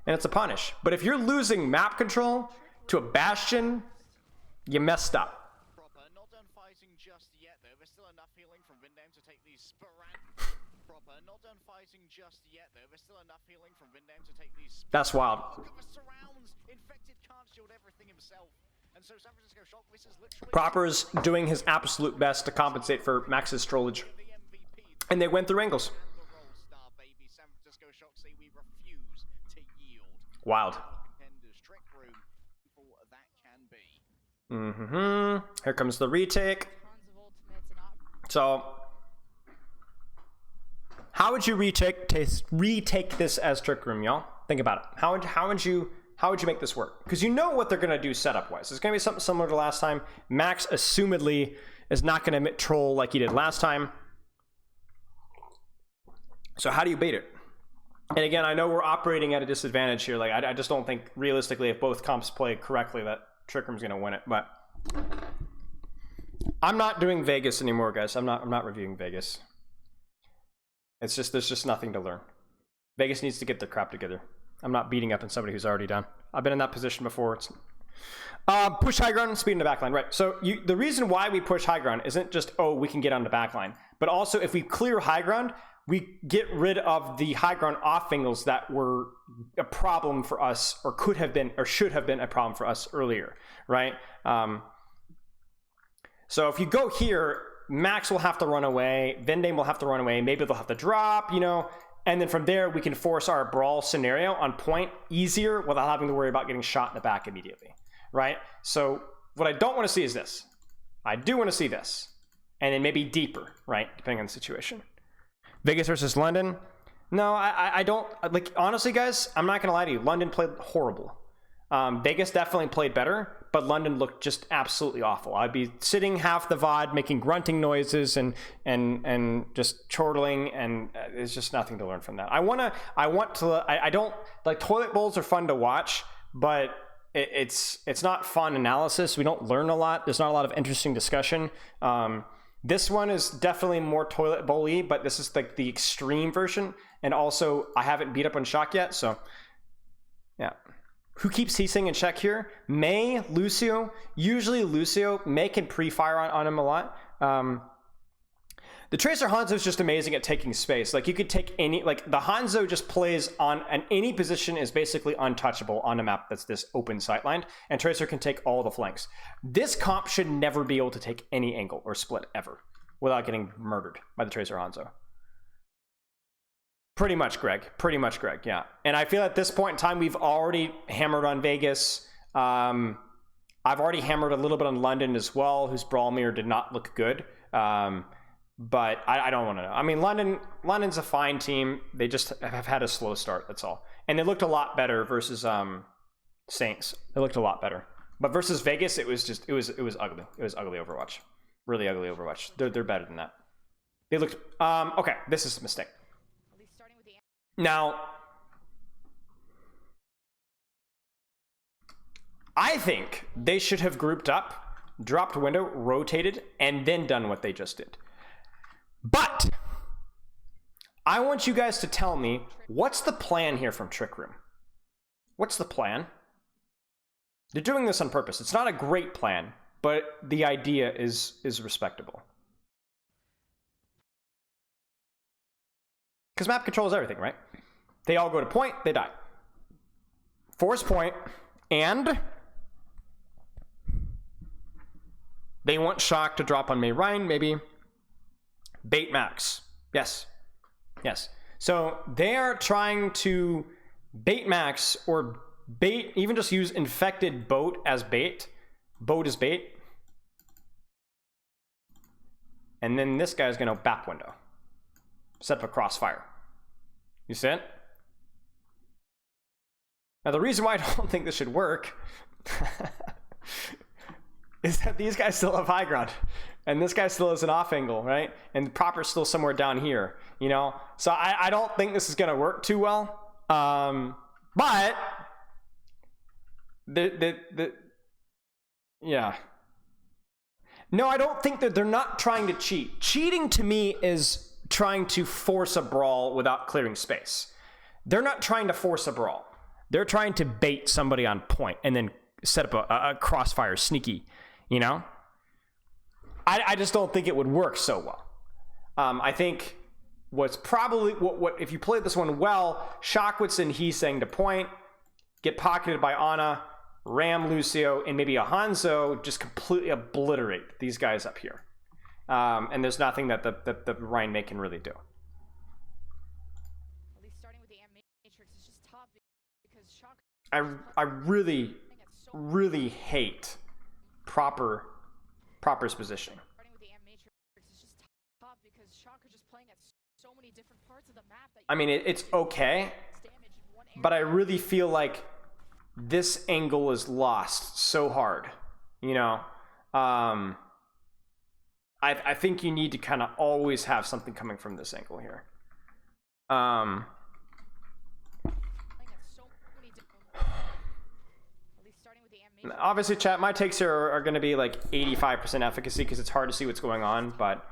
and it's a punish. But if you're losing map control to a Bastion, you messed up. Proper, not done fighting just yet though. There's still enough healing from Vindam to take these Proper, not done fighting just yet though. There's still enough healing from Vindam to take these. That's wild. Look at the surrounds. Infected can't shield everything himself. And so San Francisco Shock, this is literally Proper's doing his absolute best to compensate for Max's strollage. the MVP. And they went through angles. The roll star, baby. San Francisco Shock say we refuse to yield. Wild. Contenders, Trick Room, people that can be. Here comes the retake. So, how would you retake this as Trick Room, y'all? Think about it. How would you make this work? Because you know what they're gonna do setup wise. It's gonna be something similar to last time. Max assumedly is not gonna troll like he did last time. So how do you bait it? And again, I know we're operating at a disadvantage here. Like I just don't think realistically, if both comps play correctly, that Trick Room's gonna win it. But I'm not doing Vegas anymore, guys. I'm not reviewing Vegas. It's just there's just nothing to learn. Vegas needs to get their crap together. I'm not beating up on somebody who's already done. I've been in that position before. It's push high ground and speed in the backline, right? So the reason why we push high ground isn't just we can get on the backline, but also if we clear high ground, we get rid of the high ground off angles that were a problem for us, or could have been, or should have been a problem for us earlier, right? So if you go here, Max will have to run away, Vindam will have to run away, maybe they'll have to drop, you know, and then from there we can force our brawl scenario on point easier without having to worry about getting shot in the back immediately, right? So what I don't want to see is this. I do want to see this, and then maybe deeper, right, depending on the situation. Vegas versus London. No, I don't, like, honestly, guys, I'm not gonna lie to you. London played horrible. Vegas definitely played better, but London looked just absolutely awful. I'd be sitting half the VOD making grunting noises and just chortling, and there's just nothing to learn from that. I don't, like, toilet bowls are fun to watch, but it's not fun analysis. We don't learn a lot. There's not a lot of interesting discussion. This one is definitely more toilet bowl-y, but this is like the extreme version. And also, I haven't beat up on Shock yet, so yeah. Who keeps ceasing in check here? May, Lucio. Usually Lucio. May can pre-fire on him a lot. The Tracer Hanzo is just amazing at taking space. Like, you could take any, like, the Hanzo just plays on, and any position is basically untouchable on a map that's this open sightlined, and Tracer can take all the flanks. This comp should never be able to take any angle or split ever without getting murdered by the Tracer Hanzo. Pretty much, Greg. Pretty much, Greg, yeah. And I feel at this point in time, we've already hammered on Vegas. I've already hammered a little bit on London as well, whose Brawl Mirror did not look good. But I don't want to know. I mean, London's a fine team. They just have had a slow start, that's all. And they looked a lot better versus Saints. They looked a lot better. But versus Vegas, it was ugly. It was ugly Overwatch. Really ugly Overwatch. They're better than that. They looked okay, this is a mistake. Now, I think they should have grouped up, dropped window, rotated, and then done what they just did. But I want you guys to tell me, what's the plan here from Trick Room? What's the plan? They're doing this on purpose. It's not a great plan, but the idea is respectable. Because map controls everything, right? They all go to point, they die. Force point, and They want Shock to drop on May Ryan, maybe. Bait Max. Yes. Yes. So they are trying to bait Max or bait, even just use infected boat as bait. Boat as bait. And then this guy's going to back window. Set up a crossfire. You see it? Now the reason why I don't think this should work is that these guys still have high ground. And this guy still has an off angle, right? And Proper's still somewhere down here, you know? So I don't think this is going to work too well. But yeah. No, I don't think that they're not trying to cheat. Cheating to me is trying to force a brawl without clearing space. They're not trying to force a brawl. They're trying to bait somebody on point and then set up a crossfire sneaky, you know? I just don't think it would work so well. I think what's probably, what if you played this one well, Shock would send He Sang to point, get pocketed by Ana, ram Lucio, and maybe a Hanzo, just completely obliterate these guys up here. And there's nothing that the Ryan May can really do. At least starting with the Matrix is just tough because Shock. I really hate Proper's positioning. Starting with the Matrix is just tough because Shock are just playing at so many different parts of the map that. I mean, it's okay, but I really feel like this angle is lost so hard, you know. I think you need to kind of always have something coming from this angle here. Obviously, chat, my takes here are going to be like 85% efficacy because it's hard to see what's going on, but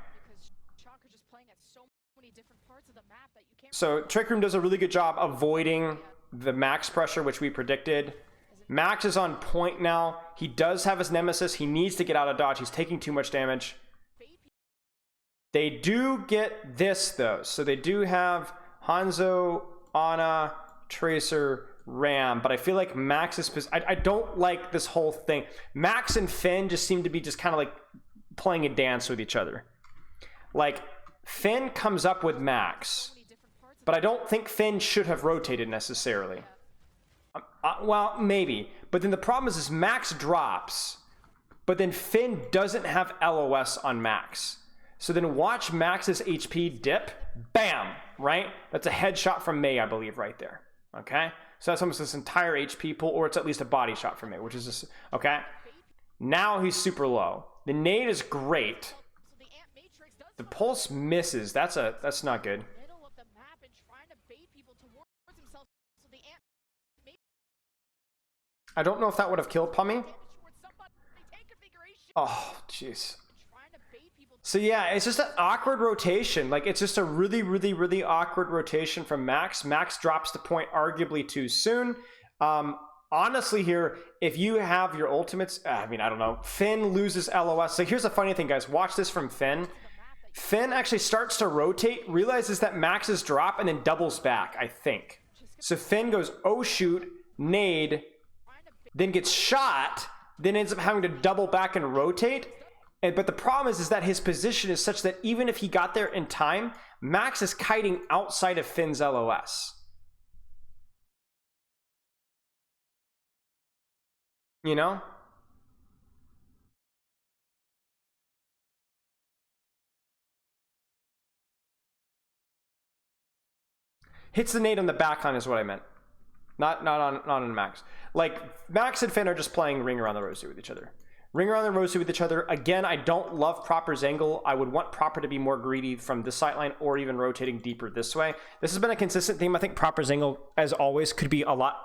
so Trick Room does a really good job avoiding the Max pressure, which we predicted. Max is on point now. He does have his Nemesis. He needs to get out of dodge. He's taking too much damage. They do get this, though. So they do have Hanzo, Ana, Tracer, Ram. But I feel like Max is... I don't like this whole thing. Max and Finn just seem to be just kind of like playing a dance with each other. Like, Finn comes up with Max. But I don't think Finn should have rotated necessarily. Well, maybe. But then the problem is Max drops. But then Finn doesn't have LOS on Max. So then watch Max's HP dip. Bam! Right? That's a headshot from May, I believe, right there. Okay? So that's almost this entire HP pull, or it's at least a body shot from May, which is just... Okay? Now he's super low. The nade is great. The pulse misses. That's not good. I don't know if that would have killed Pummy. Oh, jeez. So yeah, it's just an awkward rotation. Like, it's just a really, really, really awkward rotation from Max. Max drops the point arguably too soon. Honestly here, if you have your ultimates, I mean, I don't know. Finn loses LOS. So here's the funny thing, guys. Watch this from Finn. Finn actually starts to rotate, realizes that Max is drop, and then doubles back, I think. So Finn goes, oh shoot, nade, then gets shot, then ends up having to double back and rotate. But the problem is that his position is such that even if he got there in time, Max is kiting outside of Finn's LOS. You know? Hits the nade on the backline is what I meant. Not on Max. Like, Max and Finn are just playing Ring Around the Rosie with each other. Ring Around the Rosie with each other. Again, I don't love Proper's angle. I would want Proper to be more greedy from this sightline or even rotating deeper this way. This has been a consistent theme. I think Proper's angle, as always, could be a lot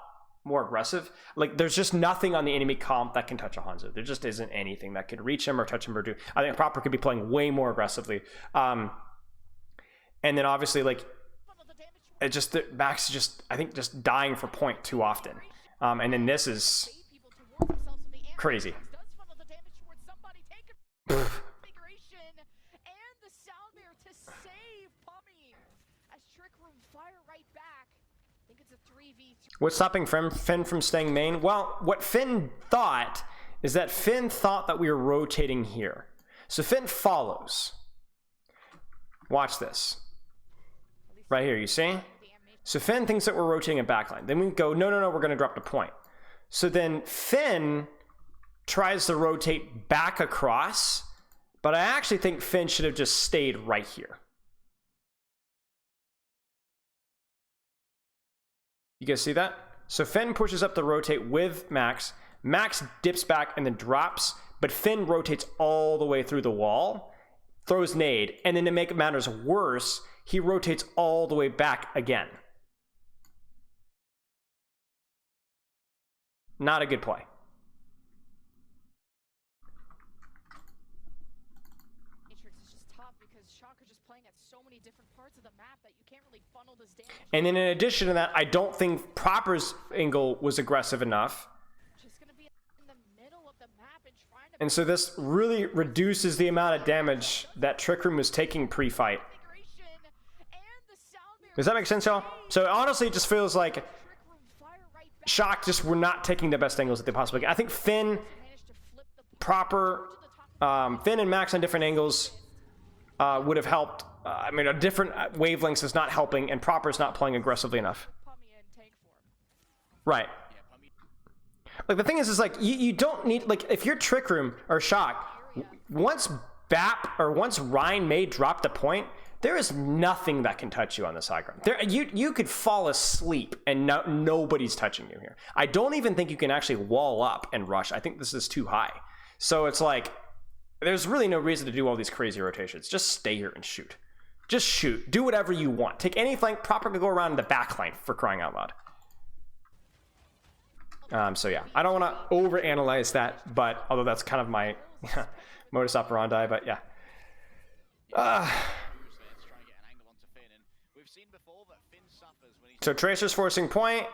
more aggressive. Like, there's just nothing on the enemy comp that can touch a Hanzo. There just isn't anything that could reach him or touch him or do. I think Proper could be playing way more aggressively. And then obviously, like, it just, Max is just, I think, just dying for point too often. And then this is crazy. What's stopping Finn from staying main? Well, what Finn thought is that Finn thought that we were rotating here. So Finn follows. Watch this. Right here, you see? So Finn thinks that we're rotating a backline. Then we go, no, we're going to drop the point. So then Finn tries to rotate back across, but I actually think Finn should have just stayed right here. You guys see that? So Finn pushes up to rotate with Max. Max dips back and then drops, but Finn rotates all the way through the wall, throws nade, and then to make matters worse, he rotates all the way back again. Not a good play. Matrix is just tough because Shock are just playing at so many different parts of the map that you can't really funnel this damage. And then in addition to that, I don't think Proper's angle was aggressive enough. Just gonna be in the middle of the map and trying to And so this really reduces the amount of damage that Trick Room was taking pre-fight. configuration and the sound barrier. Does that make sense, y'all? So honestly, it just feels like Trick Room fire right back. Shock just were not taking the best angles that they possibly can. I think Finn, Managed to flip the Proper, Finn and Max on different angles would have helped. I mean, a different wavelengths is not helping, and Proper is not playing aggressively enough. Pummy and tank form. Right. Like the thing is like you don't need, like, if you're Trick Room or Shock, once BAP or once Ryan May drop the point, there is nothing that can touch you on this high ground. There, you could fall asleep and nobody's touching you here. I don't even think you can actually wall up and rush. I think this is too high. So it's like, there's really no reason to do all these crazy rotations. Just stay here and shoot. Just shoot. Do whatever you want. Take any flank, Proper to go around the back line, for crying out loud. So yeah, I don't want to overanalyze that, but although that's kind of my modus operandi, but yeah. So Tracer's forcing point.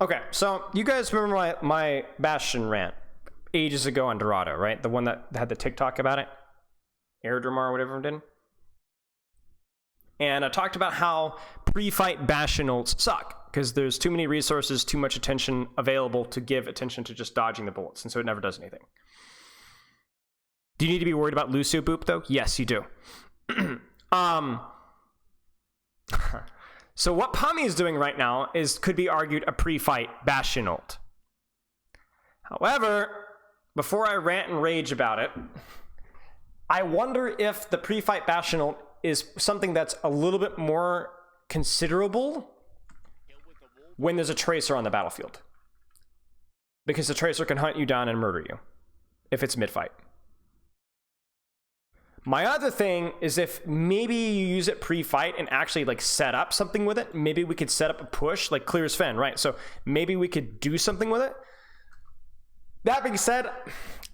Okay, so you guys remember my Bastion rant ages ago on Dorado, right? The one that had the TikTok about it? Airdromar or whatever it did. And I talked about how pre-fight Bastion ults suck, because there's too many resources, too much attention available to give attention to just dodging the bullets, and so it never does anything. Do you need to be worried about Lucio Boop, though? Yes, you do. So what Pami is doing right now could be argued a pre-fight Bastion ult. However, before I rant and rage about it, I wonder if the pre-fight Bastion ult is something that's a little bit more considerable when there's a Tracer on the battlefield. Because the Tracer can hunt you down and murder you if it's mid-fight. My other thing is if maybe you use it pre-fight and actually like set up something with it. Maybe we could set up a push, like clear as Fen, right? So maybe we could do something with it. That being said,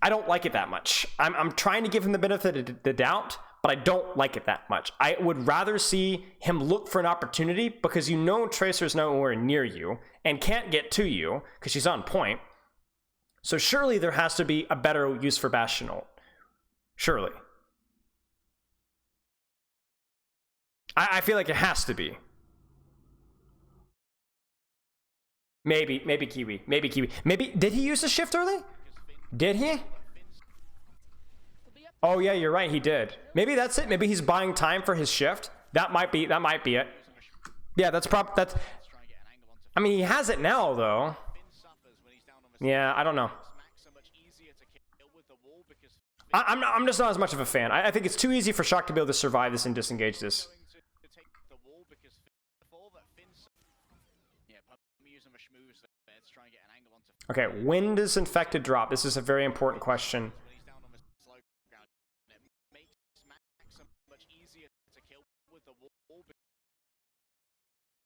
I don't like it that much. I'm trying to give him the benefit of the doubt, but I don't like it that much. I would rather see him look for an opportunity, because you know Tracer's nowhere near you and can't get to you because she's on point. So surely there has to be a better use for Bastion ult. Surely. I feel like it has to be. Maybe Kiwi. Maybe, did he use the shift early? Did he? Oh yeah, you're right, he did. Maybe that's it. Maybe he's buying time for his shift. That might be it. Yeah, that's. I mean, he has it now though. Yeah, I don't know. I'm just not as much of a fan. I think it's too easy for Shock to be able to survive this and disengage this. Okay, when does Infected drop? This is a very important question.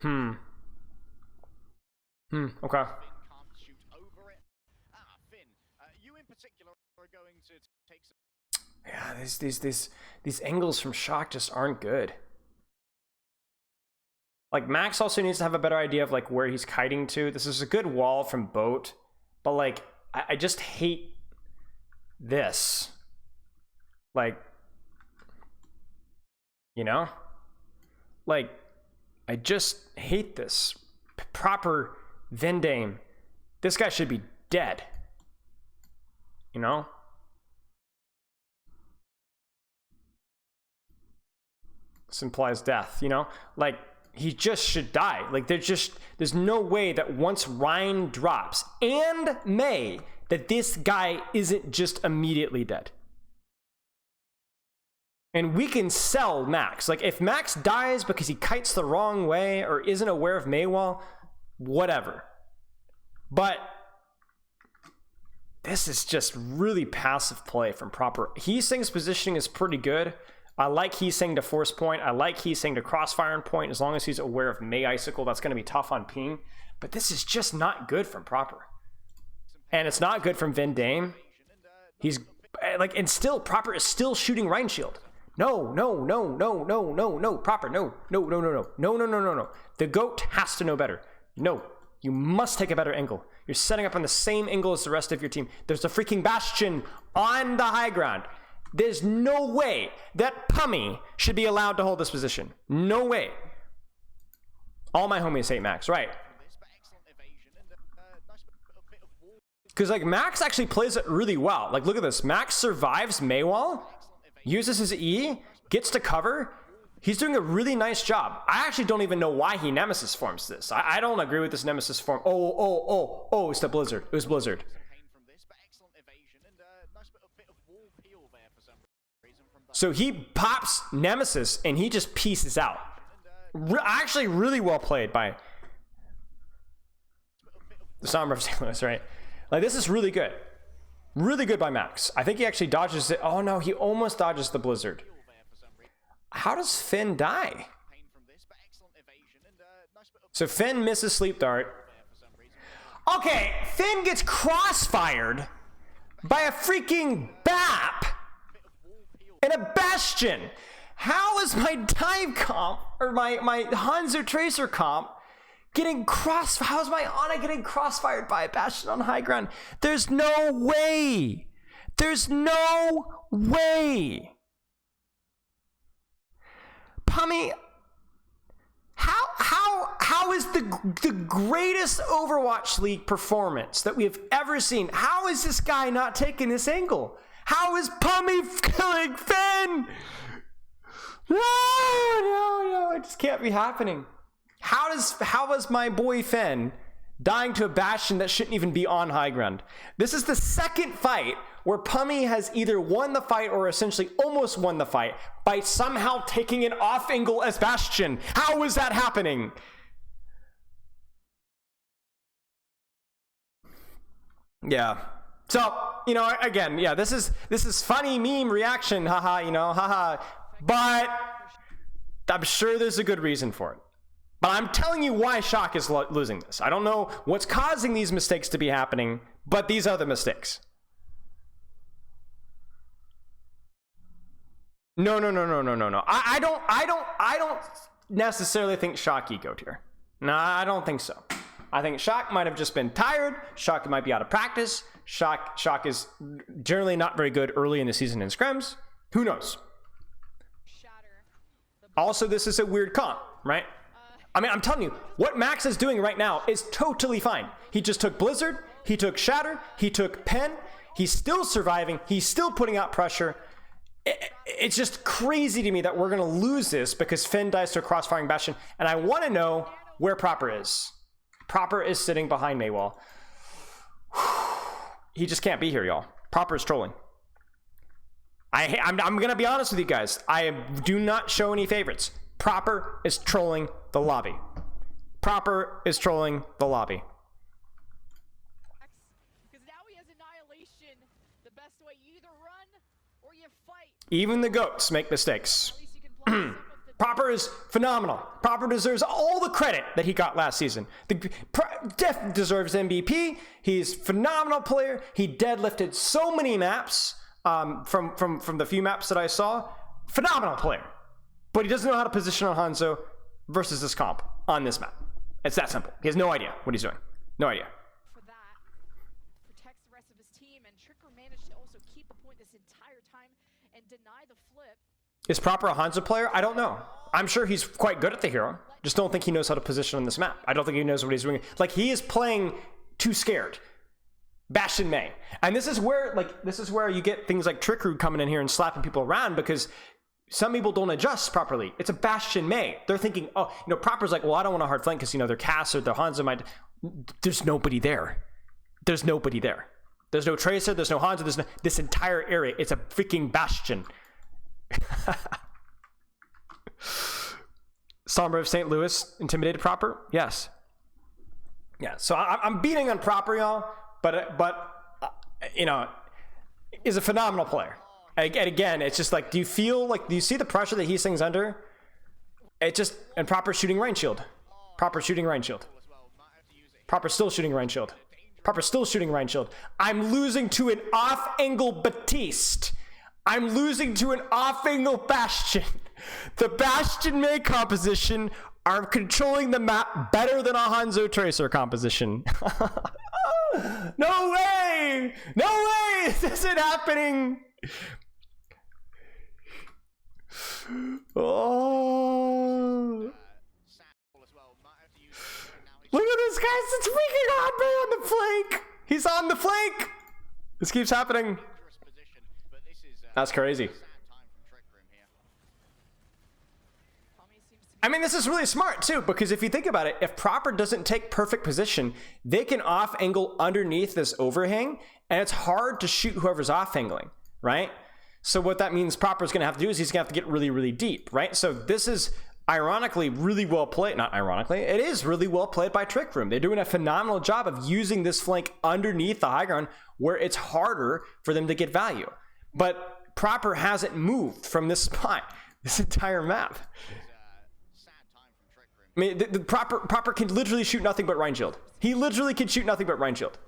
Okay. Yeah, these angles from Shock just aren't good. Like, Max also needs to have a better idea of like where he's kiting to. This is a good wall from Boat, but like I just hate this. Like, You know? Like, I just hate this. Proper Vendame. This guy should be dead. You know? This implies death, you know? Like, he just should die. Like, there's no way that once Ryan drops, and May, that this guy isn't just immediately dead. And we can sell Max. Like, if Max dies because he kites the wrong way or isn't aware of Maywall, whatever. But this is just really passive play from Proper. Heesing's positioning is pretty good. I like Heesing to force point. I like Heesing to crossfire and point as long as he's aware of May Icicle. That's going to be tough on ping. But this is just not good from Proper. And it's not good from Vendame. He's like, and still, Proper is still shooting Rhine Shield. No, no, no, no, no, no, no, Proper, no, no, no, no, no, no, no, no, no, no. The GOAT has to know better. No, you must take a better angle. You're setting up on the same angle as the rest of your team. There's a freaking Bastion on the high ground. There's no way that Pummy should be allowed to hold this position. No way. All my homies hate Max, right? Because, like, Max actually plays it really well. Like, look at this. Max survives Maywall, uses his E, gets to cover. He's doing a really nice job. I actually don't even know why he Nemesis forms this. I don't agree with this Nemesis form. Oh, it's the Blizzard. It was Blizzard. So he pops Nemesis and he just pieces out. Actually, really well played by the Sombra of St. Louis, right? Like, this is really good. Really good by Max. I think he actually dodges it. Oh no, he almost dodges the Blizzard. How does Finn die? So Finn misses Sleep Dart. Okay, Finn gets crossfired by a freaking BAP and a Bastion. How is my dive comp, or my Hanzo Tracer comp, getting how is my Ana getting crossfired by a Bastion on high ground? There's no way. There's no way. Pummy, how is the greatest Overwatch League performance that we have ever seen? How is this guy not taking this angle? How is Pummy killing Finn? No, it just can't be happening. How was my boy Finn dying to a Bastion that shouldn't even be on high ground? This is the second fight where Pummy has either won the fight or essentially almost won the fight by somehow taking an off angle as Bastion. How is that happening? Yeah. So, you know, again, yeah, this is funny meme reaction, haha, you know, haha. But I'm sure there's a good reason for it. But I'm telling you why Shock is losing this. I don't know what's causing these mistakes to be happening, but these are the mistakes. No. I don't necessarily think Shock egoed here. No, I don't think so. I think Shock might have just been tired. Shock might be out of practice. Shock is generally not very good early in the season in scrims. Who knows? Also, this is a weird comp, right? I mean, I'm telling you, what Max is doing right now is totally fine. He just took Blizzard, he took Shatter, he took Pen, he's still surviving, he's still putting out pressure. It's just crazy to me that we're going to lose this because Finn dies to a crossfiring Bastion, and I want to know where Proper is. Proper is sitting behind Maywall. He just can't be here, y'all. Proper is trolling. I'm going to be honest with you guys. I do not show any favorites. Proper is trolling the lobby. Proper is trolling the lobby. Because now he has Annihilation. The best way, you either run or you fight. Even the GOATs make mistakes. Proper is phenomenal. Proper deserves all the credit that he got last season. Def deserves MVP. He's a phenomenal player. He deadlifted so many maps from the few maps that I saw. Phenomenal player. But he doesn't know how to position on Hanzo versus this comp on this map. It's that simple. He has no idea what he's doing. No idea. For that, protects the rest of his team, and Tricker managed to also keep a point this entire time and deny the flip. Is Proper a Hanzo player? I don't know. I'm sure he's quite good at the hero. Just don't think he knows how to position on this map. I don't think he knows what he's doing. Like, he is playing too scared. Bastion May. And this is where you get things like Trick Room coming in here and slapping people around, because some people don't adjust properly. It's a Bastion May. They're thinking, oh, you know, Proper's like, well, I don't want a hard flank because, you know, their Cass or their Hanzo might... There's nobody there. There's nobody there. There's no Tracer, there's no Hanzo, there's no... This entire area, it's a freaking Bastion. Sombra of St. Louis intimidated Proper? Yes. Yeah, so I'm beating on Proper, y'all, but you know, is a phenomenal player. And again, it's just like, do you see the pressure that he sings under? It just, and Proper shooting rain shield. Proper shooting rain shield. Proper still shooting rain shield. Proper still shooting rain shield. I'm losing to an off-angle Batiste. I'm losing to an off-angle Bastion. The Bastion May composition are controlling the map better than a Hanzo Tracer composition. No way! No way! This isn't happening! Oh. Look at this guy! It's freaking on me on the flank! He's on the flank! This keeps happening. That's crazy. I mean, this is really smart too, because if you think about it, if Proper doesn't take perfect position, they can off angle underneath this overhang, and it's hard to shoot whoever's off angling, right? So what that means Proper's gonna have to do is he's gonna have to get really, really deep, right? So this is ironically really well played, not ironically, it is really well played by Trick Room. They're doing a phenomenal job of using this flank underneath the high ground where it's harder for them to get value. But Proper hasn't moved from this spot this entire map. I mean, the Proper can literally shoot nothing but Rain Shield. He literally can shoot nothing but Rain Shield.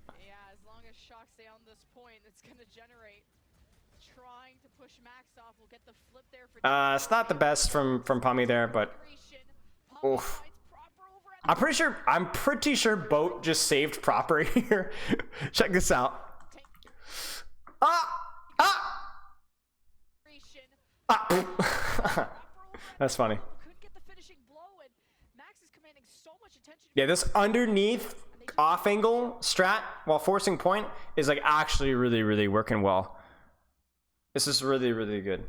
Yeah, as long as Shock stay on this point, it's gonna generate. Trying to push Max off, we'll get the flip there for... It's not the best from Pummy there, but oof. I'm pretty sure Boat just saved Proper here. Check this out. That's funny. Yeah, this underneath off angle strat while forcing point is like actually really, really working well. This is really, really good.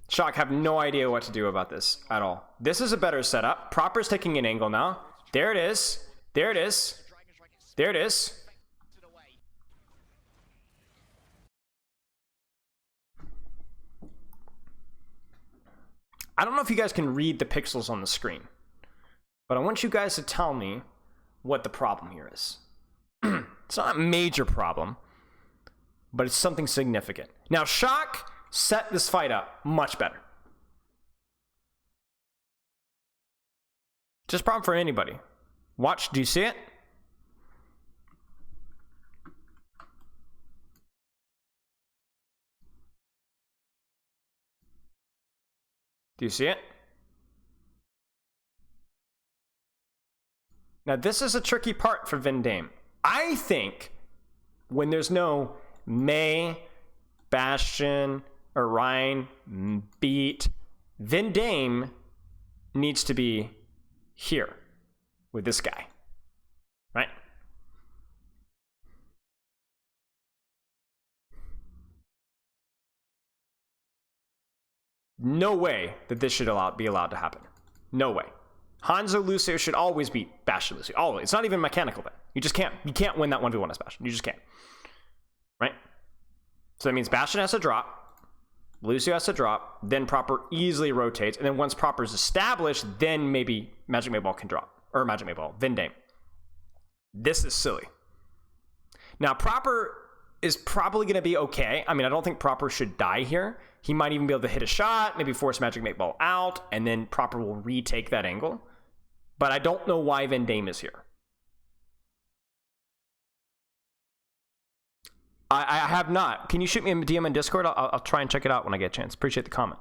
Shock have no idea what to do about this at all. This is a better setup. Proper's taking an angle now. There it is. There it is. There it is. I don't know if you guys can read the pixels on the screen, but I want you guys to tell me what the problem here is. It's not a major problem, but it's something significant. Now, Shock set this fight up much better. Just problem for anybody. Watch, do you see it? Do you see it? Now, this is a tricky part for Vindame. I think when there's no May, Bastion, Orion, Beat, Vindame needs to be here with this guy, right? No way that this should be allowed to happen. No way. Hanzo Lucio should always beat Bastion Lucio. Always. It's not even mechanical then. You just can't. You can't win that 1v1 as Bastion. You just can't. Right? So that means Bastion has to drop. Lucio has to drop. Then Proper easily rotates. And then once Proper is established, then maybe Magic Mayball can drop. Or Magic Mayball. Vindame. This is silly. Now, Proper is probably going to be okay. I mean, I don't think Proper should die here. He might even be able to hit a shot, maybe force Magic Mayball out, and then Proper will retake that angle. But I don't know why Vindame is here. I have not. Can you shoot me a DM in Discord? I'll try and check it out when I get a chance. Appreciate the comment.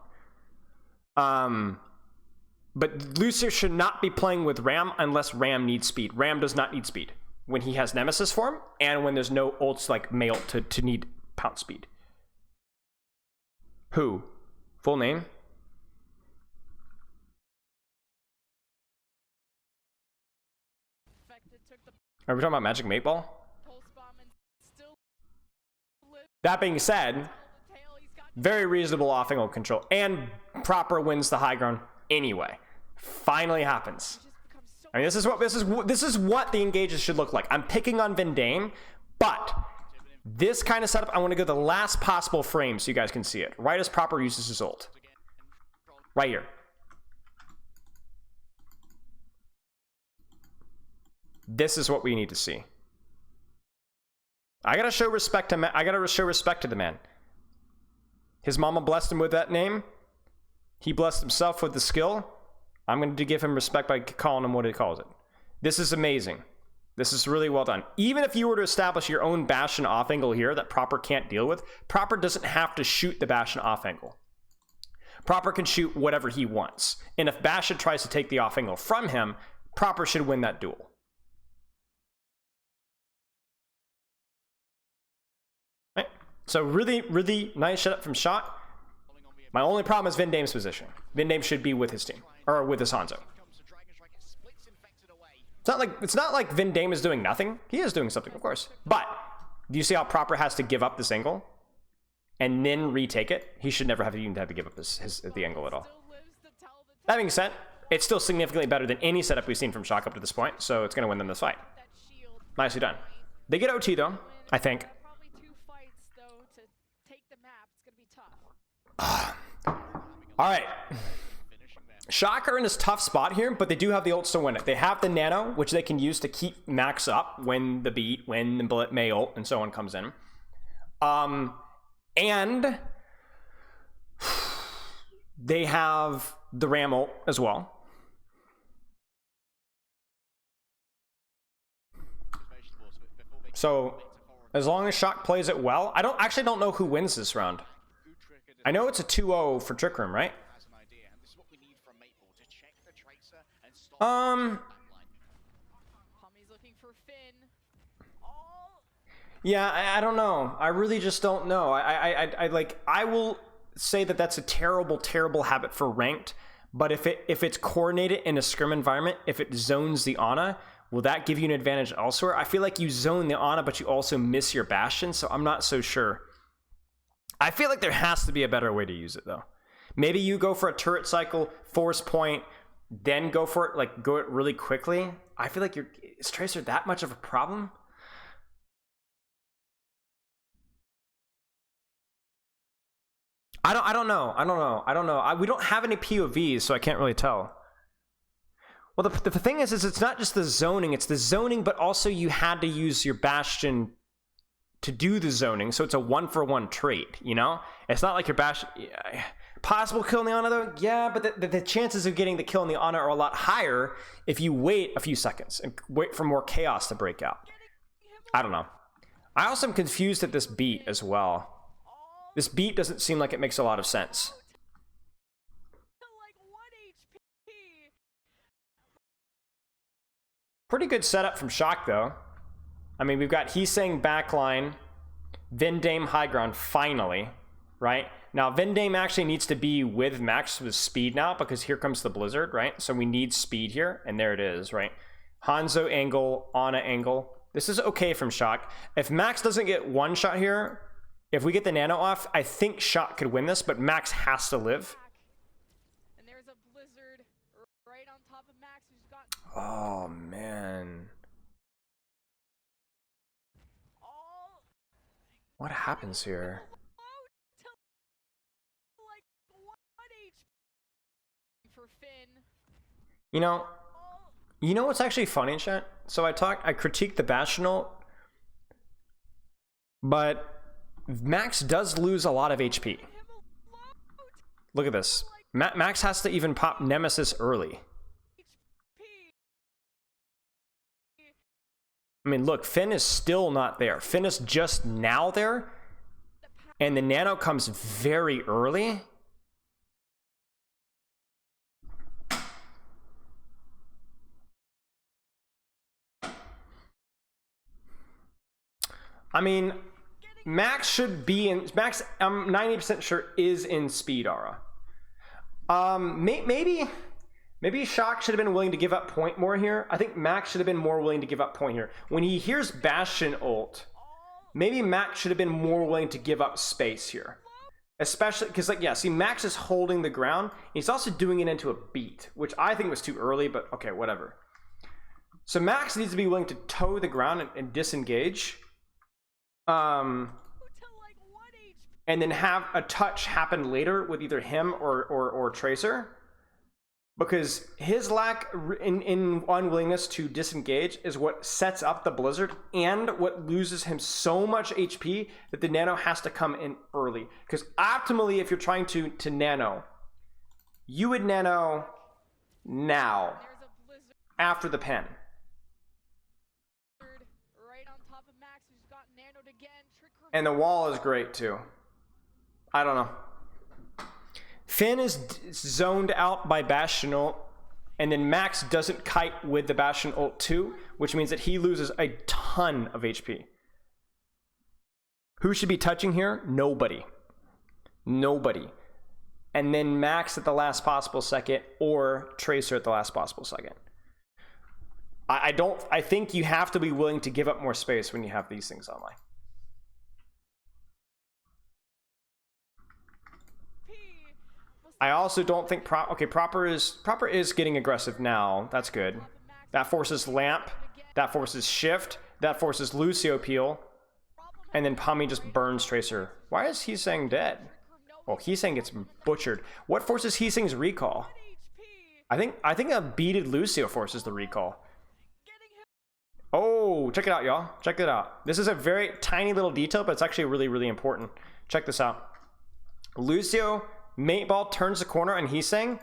But Lucio should not be playing with Ram unless Ram needs speed. Ram does not need speed when he has Nemesis form and when there's no ults like May ult to need pounce speed. Who? Full name? Infected took the Are we talking about Magic 8 Ball? pulse bomb and still lived That being said, till the tail. He's got very reasonable off-angle control, and proper wins the high ground anyway. Finally happens. just become so I mean, this is what the engages should look like. I'm picking on Vindane, but this kind of setup, I want to go the last possible frame so you guys can see it. Right as proper uses his ult. Right here. This is what we need to see. I gotta show respect to the man. His mama blessed him with that name. He blessed himself with the skill. I'm going to give him respect by calling him what he calls it. This is amazing. This is really well done. Even if you were to establish your own Bastion off angle here that Proper can't deal with, Proper doesn't have to shoot the Bastion off angle. Proper can shoot whatever he wants. And if Bastion tries to take the off angle from him, Proper should win that duel. Right? So really, really nice setup from Shot. My only problem is Vindame's position. Vindame should be with his team, or with his Hanzo. It's not like Vindame is doing nothing. He is doing something, of course. But do you see how Proper has to give up this angle and then retake it? He should never have to give up the angle at all. still lives to tell the That being said, it's still significantly better than any setup we've seen from Shock up to this point, so it's going to win them this fight. that shield. Nicely done. They get OT though, I think. Probably 2 fights though to take the map. It's gonna be tough. All right. Shock are in this tough spot here, but they do have the ults to win it. They have the nano, which they can use to keep Max up when the beat, when the bullet may ult, and so on comes in. And they have the Ram ult as well. So as long as Shock plays it well, I don't know who wins this round. I know it's a 2-0 for Trick Room, right? Hummy's looking for Finn. Yeah, I don't know. I really just don't know. I will say that that's a terrible, terrible habit for ranked. But if it's coordinated in a scrim environment, if it zones the Ana, will that give you an advantage elsewhere? I feel like you zone the Ana, but you also miss your Bastion, so I'm not so sure. I feel like there has to be a better way to use it, though. Maybe you go for a turret cycle, force point, then go for it, like, go it really quickly. I feel like is Tracer that much of a problem? I don't know. We don't have any POVs, so I can't really tell. Well, the thing is it's not just the zoning. It's the zoning, but also you had to use your Bastion to do the zoning, so it's a 1-for-1 trait, you know? It's not like your Bastion... Possible kill in the Ana, though? Yeah, but the chances of getting the kill in the Ana are a lot higher if you wait a few seconds and wait for more chaos to break out. I don't know. I also am confused at this beat as well. This beat doesn't seem like it makes a lot of sense. Like 1 HP. Pretty good setup from Shock, though. I mean, we've got Heesang backline, Vindame high ground, finally, right? Now, Vindame actually needs to be with Max with speed now, because here comes the Blizzard, right? So we need speed here, and there it is, right? Hanzo angle, Ana angle. This is okay from Shock. If Max doesn't get one shot here, if we get the nano off, I think Shock could win this, but Max has to live. And there's a Blizzard right on top of Max, who's got Oh, man. all What happens here? like 1 HP for Finn. You know what's actually funny, chat? So I critiqued the Bastion ult, but Max does lose a lot of HP. Look at this. Max has to even pop Nemesis early. I mean, look, Finn is still not there. Finn is just now there, and the nano comes very early. I mean, Max should be in... Max, I'm 90% sure, is in speed aura. Maybe Shock should have been willing to give up point more here. I think Max should have been more willing to give up point here. When he hears Bastion ult, maybe Max should have been more willing to give up space here. Especially because, like, yeah, see, Max is holding the ground. He's also doing it into a beat, which I think was too early, but okay, whatever. So Max needs to be willing to toe the ground and disengage. And then have a touch happen later with either him or Tracer. Because his lack in unwillingness to disengage is what sets up the Blizzard and what loses him so much HP that the Nano has to come in early. Because optimally, if you're trying to Nano, you would Nano now, after the pen. And the wall is great too. I don't know. Finn is zoned out by Bastion ult, and then Max doesn't kite with the Bastion ult too, which means that he loses a ton of HP. Who should be touching here? Nobody. Nobody. And then Max at the last possible second, or Tracer at the last possible second. I think you have to be willing to give up more space when you have these things online. I also don't think Proper is getting aggressive now. That's good. That forces Lamp. That forces Shift. That forces Lucio Peel. And then Pommy just burns Tracer. Why is he saying dead? Well, he's saying gets butchered. What forces Heesing's recall? I think a beated Lucio forces the recall. Oh, check it out, y'all. Check it out. This is a very tiny little detail, but it's actually really, really important. Check this out. Lucio Mate Ball turns the corner and Heesing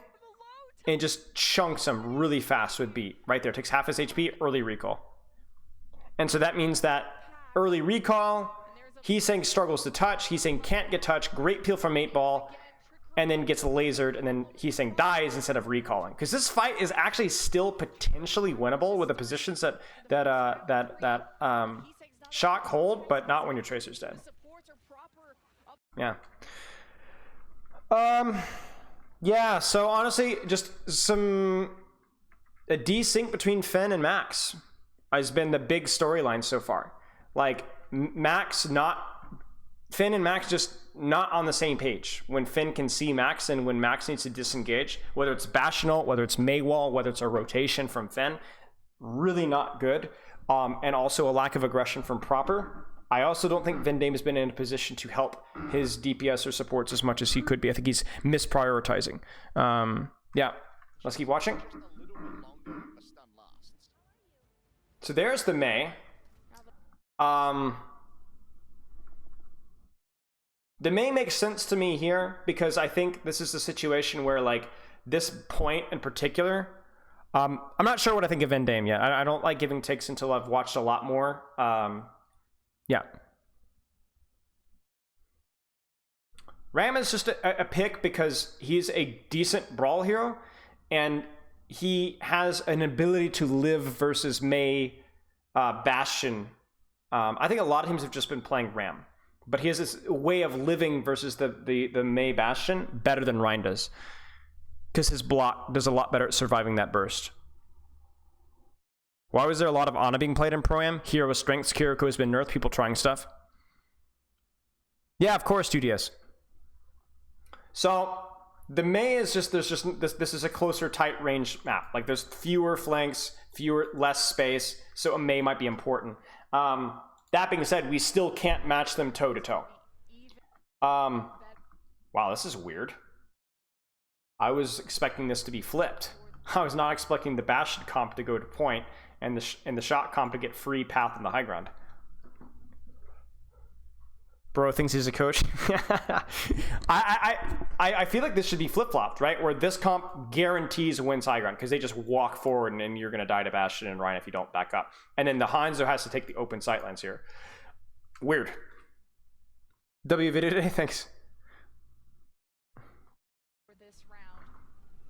and just chunks him really fast with beat. Right there, takes half his HP, early recall. And so that means that early recall, Heesing struggles to touch, Heesing can't get touched, great peel from Mate Ball, and then gets lasered, and then Heesing dies instead of recalling. Because this fight is actually still potentially winnable with the positions that Shock hold, but not when your Tracer's dead. Yeah. Yeah, so honestly, just a desync between Finn and Max has been the big storyline so far. Like, Finn and Max just not on the same page when Finn can see Max and when Max needs to disengage, whether it's Bastion ult, whether it's Maywall, whether it's a rotation from Finn, really not good. And also a lack of aggression from Proper. I also don't think Vindame has been in a position to help his DPS or supports as much as he could be. I think he's misprioritizing. Yeah, let's keep watching. So there's the Mei. The Mei makes sense to me here because I think this is a situation where, like, this point in particular, I'm not sure what I think of Vindame yet. I don't like giving takes until I've watched a lot more. Yeah. Ram is just a pick because he's a decent brawl hero and he has an ability to live versus Mei Bastion. I think a lot of teams have just been playing Ram, but he has this way of living versus the Mei Bastion better than Ryan does because his block does a lot better at surviving that burst. Why was there a lot of Ana being played in Pro-Am? Hero with strengths, Kiriko has been nerfed, people trying stuff. Yeah, of course, 2DS. So, the Mei is just, this is a closer tight range map. Like, there's fewer flanks, less space, so a Mei might be important. That being said, we still can't match them toe to toe. Wow, this is weird. I was expecting this to be flipped. I was not expecting the Bastion comp to go to point and the Shot comp to get free path in the high ground. Bro thinks he's a coach. I feel like this should be flip-flopped, right? Where this comp guarantees wins high ground because they just walk forward and then you're going to die to Bastion and Ryan if you don't back up. And then the Hanzo has to take the open sightlines here. Weird. W video today, thanks. For this round,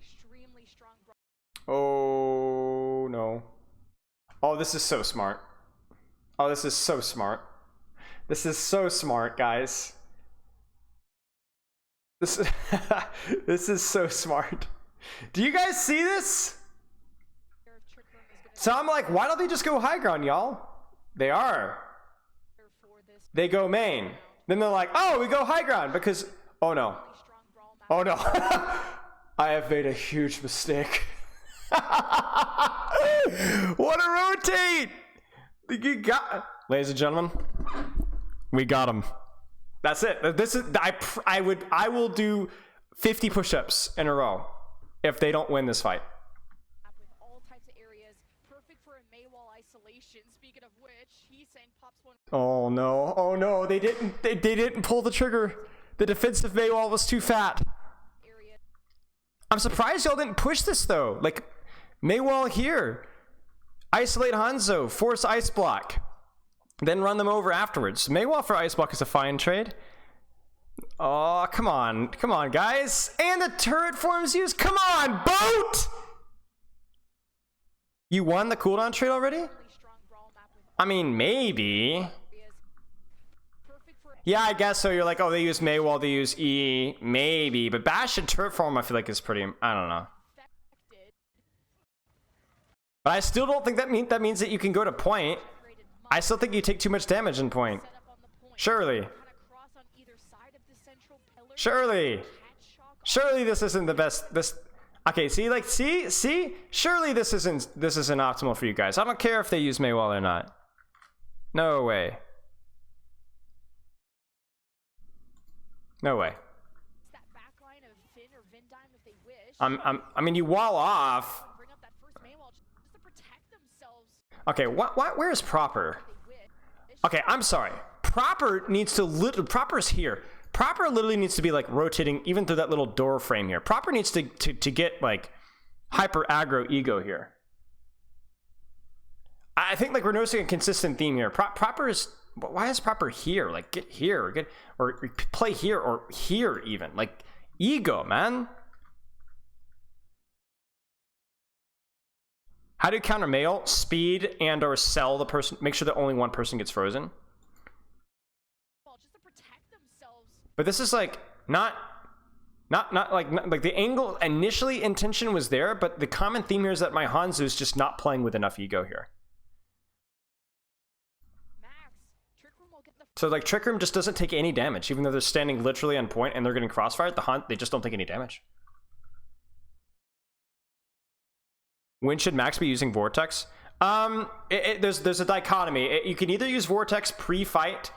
extremely strong. Oh no. Oh, this is so smart. Oh, this is so smart. This is so smart, guys. This is this is so smart. Do you guys see this? So I'm like, why don't they just go high ground, y'all? They are. They go main. Then they're like, oh, we go high ground because, oh no. Oh no. I have made a huge mistake. What a rotate! You got, ladies and gentlemen, we got him. That's it. This is, I will do 50 push-ups in a row if they don't win this fight. With all types of areas, perfect for a Maywall isolation. Speaking of which, he's saying pops one. Oh no! Oh no! They didn't pull the trigger. The defensive Maywall was too fat. I'm surprised y'all didn't push this though. Like, Maywall here, isolate Hanzo, force ice block, then run them over afterwards. Maywall for ice block is a fine trade. Oh, come on, guys! And the turret forms used. Come on, boat! You won the cooldown trade already? I mean, maybe. Yeah, I guess so. You're like, oh, they use Maywall, they use E, maybe. But Bash and turret form, I feel like is pretty, I don't know. But I still don't think that means that you can go to point. I still think you take too much damage in point. Surely. Surely this isn't the best. Okay, see, like, see, surely this isn't optimal for you guys. I don't care if they use Maywall or not. No way. No way. I mean, you wall off. Okay, where's Proper? Okay, I'm sorry. Proper needs to Proper's here. Proper literally needs to be like rotating even through that little door frame here. Proper needs to get like hyper aggro ego here. I think like we're noticing a consistent theme here. Proper is, why is Proper here? Like, get here, or play here, or here even. Like, ego, man. How do you counter mail? Speed and or sell the person. Make sure that only one person gets frozen. But this is like not like the angle initially intention was there, but the common theme here is that my Hanzo is just not playing with enough ego here. So like Trick Room just doesn't take any damage, even though they're standing literally on point and they're getting crossfired. The Hunt, they just don't take any damage. When should Max be using Vortex? There's a dichotomy. You can either use Vortex pre-fight,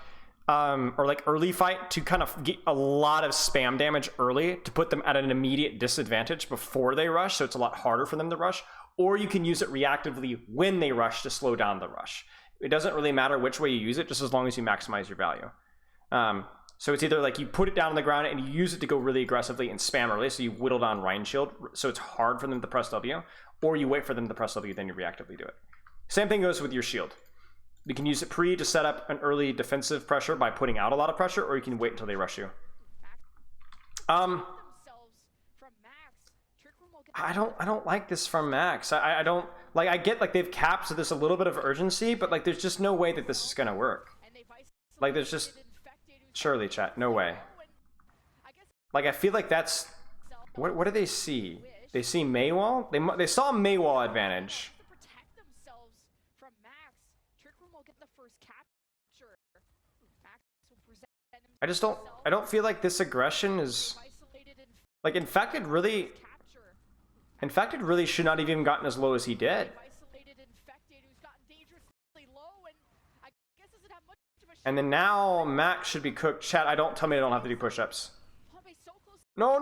or like early fight to kind of get a lot of spam damage early to put them at an immediate disadvantage before they rush, so it's a lot harder for them to rush, or you can use it reactively when they rush to slow down the rush. It doesn't really matter which way you use it, just as long as you maximize your value. So it's either like you put it down on the ground and you use it to go really aggressively and spam early, so you whittle down Rhine Shield, so it's hard for them to press W, or you wait for them to press W, then you reactively do it. Same thing goes with your shield. You can use it pre to set up an early defensive pressure by putting out a lot of pressure, or you can wait until they rush you. I don't like this from Max. I don't like. I get like they've capped, so there's a little bit of urgency, but like there's just no way that this is gonna work. Like there's just surely, chat, no way. Like I feel like that's what do they see? They see Maywall. They saw Maywall advantage. I don't feel like this aggression is like, in fact it really should not have even gotten as low as he did. And then now Max should be cooked. Chat, tell me I don't have to do push-ups. No.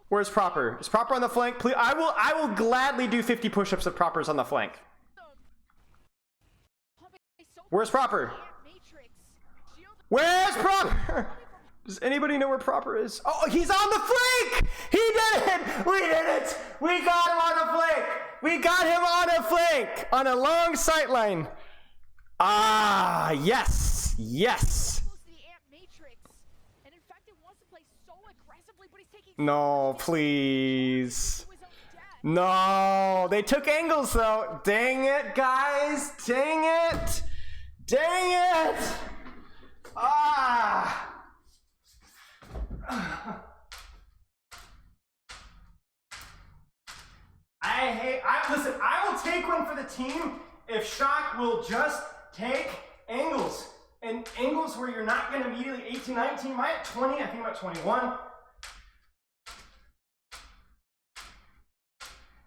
Where's Proper? Is Proper on the flank? Please, I will gladly do 50 push-ups if Proper's on the flank. Where's Proper? Where's Proper? Does anybody know where Proper is? Oh, he's on the flank! He did it! We did it! We got him on the flank! We got him on a flank! On a long sight line. Ah, yes! Yes! No, please. No, they took angles though. Dang it, guys. Dang it. Dang it! Ah! Listen, I will take one for the team if Shock will just take angles. And angles where you're not going to immediately 18, 19, my at 20, I think I'm at 21.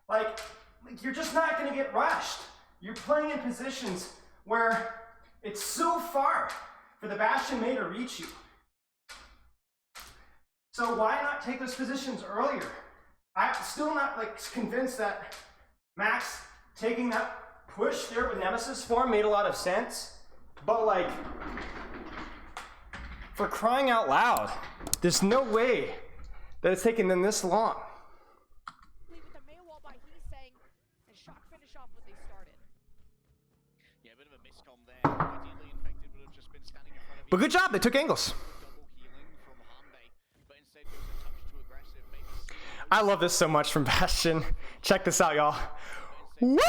Like you're just not going to get rushed. You're playing in positions where it's so far for the Bastion May to reach you. So why not take those positions earlier? I'm still not like convinced that Max taking that push there with Nemesis form made a lot of sense. But like, for crying out loud, there's no way that it's taken them this long. Leave it to Maywall by he's saying, and Shock finish off what they started. Yeah, a bit of a miscom there. Ideally, Infected would have just been standing in front of But good job, they took angles. double healing from Hanbei, but instead goes a touch too aggressive, maybe I love this so much from Bastion. Check this out, y'all. Woo!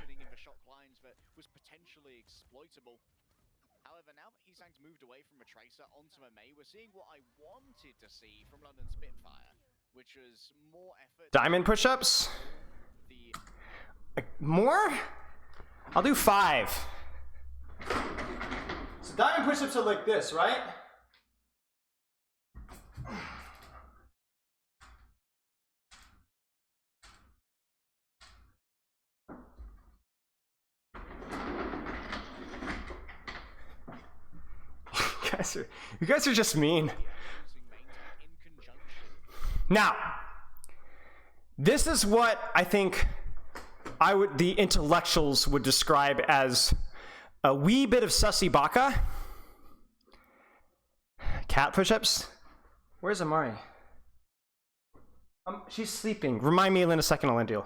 opening in the shock lines that was potentially exploitable. However, now that Heesang's moved away from a Tracer onto a May, we're seeing what I wanted to see from London Spitfire, which was more effort. Diamond push-ups? The More? I'll do 5. So diamond push-ups are like this, right? You guys are just mean. Now, this is what I think the intellectuals would describe as a wee bit of sussy baka. Cat push-ups. Where's Amari? She's sleeping. Remind me in a second, Elendil.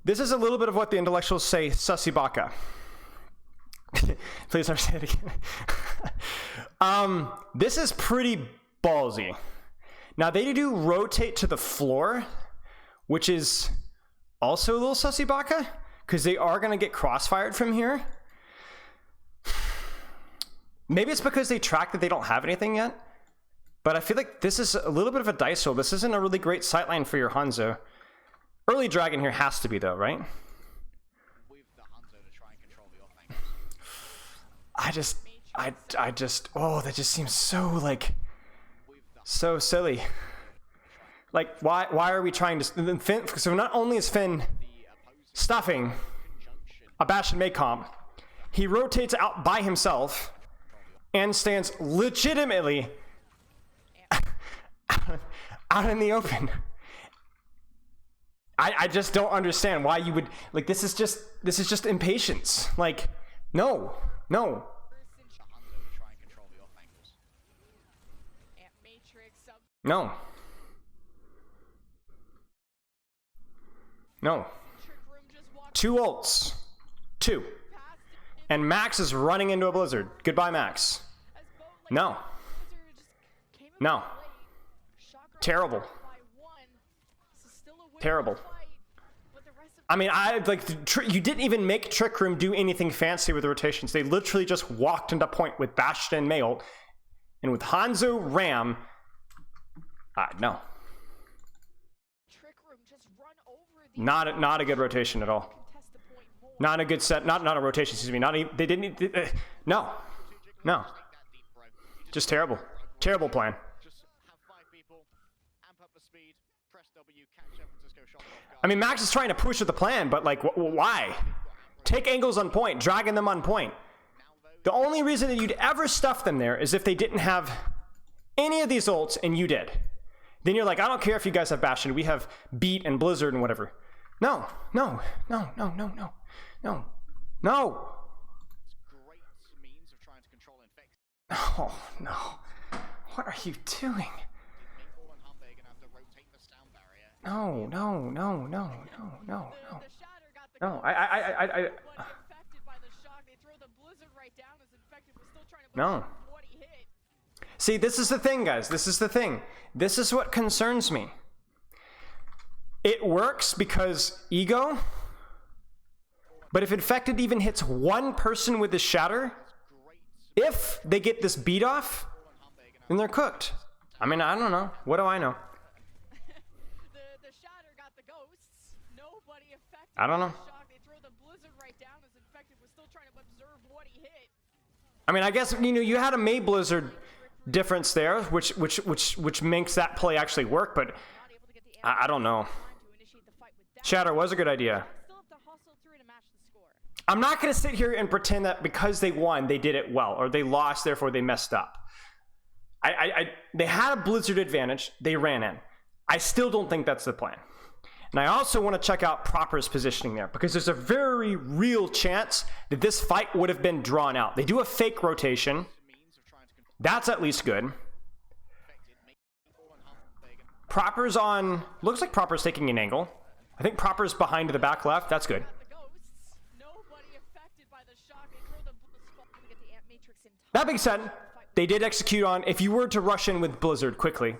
This is a little bit of what the intellectuals say sussy baka. Please never say it again. This is pretty ballsy. Now they do rotate to the floor, which is also a little sussy baka, because they are going to get crossfired from here. Maybe it's because they track that they don't have anything yet, but I feel like this is a little bit of a dice roll. This isn't a really great sightline for your Hanzo. Early dragon here has to be though, right? with the Hanzo to try and control the offense. I just, oh, that just seems so, like, so silly. Like, why are we trying to, Finn, so not only is Finn stuffing a Bastion May comp, he rotates out by himself and stands legitimately out in the open. I just don't understand why you would, like, this is just impatience. Like, no. No. No. 2 ults. 2. And Max is running into a blizzard. Goodbye, Max. No. No. Terrible. Terrible. I mean, you didn't even make Trick Room do anything fancy with the rotations. They literally just walked into point with Bastion and May ult. And with Hanzo, Ram, no. Not a good rotation at all. Not a good set. Not a rotation. Excuse me. They didn't. No. Just terrible. Terrible plan. I mean, Max is trying to push with the plan, but like, why? Take angles on point, dragging them on point. The only reason that you'd ever stuff them there is if they didn't have any of these ults and you did. Then you're like, I don't care if you guys have Bastion, we have Beat and Blizzard and whatever. No. Oh, no. What are you doing? No. No. See, this is the thing, guys. This is the thing. This is what concerns me. It works because ego But if Infected even hits one person with the Shatter, if they get this beat off, then they're cooked. I mean, I don't know. What do I know? The Shatter got the ghosts. Nobody affected. I don't know. by the shock. They throw the blizzard right down as Infected was still trying to observe what he hit. I mean, I guess, you know, you had a May Blizzard difference there, which makes that play actually work, but Not able to get the I don't know. time to initiate the fight with that. Shatter was a good idea. Still have to hustle through to match the score. I'm not going to sit here and pretend that because they won, they did it well, or they lost, therefore they messed up. They had a Blizzard advantage. They ran in. I still don't think that's the plan. And I also want to check out Proper's positioning there, because there's a very real chance that this fight would have been drawn out. They do a fake rotation. That's at least good. Proper's on... Looks like Proper's taking an angle. I think Proper's behind the back left. That's good. The ghosts. Nobody affected by the shock. They throw the spot to get the Amp Matrix in time. That being said, they did execute on... If you were to rush in with Blizzard quickly.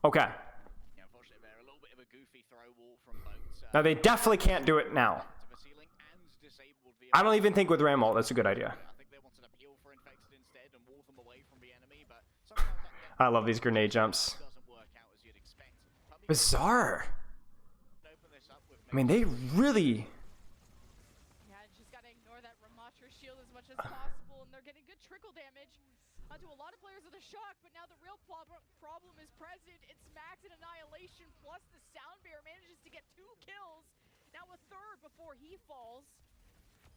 Okay. Yeah, unfortunately, they're a little bit of a goofy throw wall from both. Now, they definitely can't do it now. To the ceiling and disabled via. I don't even think with Ram ult that's a good idea. I think they wanted to peel for Infected instead and wall them away from the enemy, but sometimes that I love these grenade jumps. doesn't work out as you'd expect. Probably Bizarre. open this up with I mean, they really... Yeah, just gotta ignore that Ramatra shield as much as possible, and they're getting good trickle damage onto a lot of players with a shock, but now the real problem is present. It's Max and Annihilation, plus the Sound Bear manages to get 2 kills, now a third before he falls.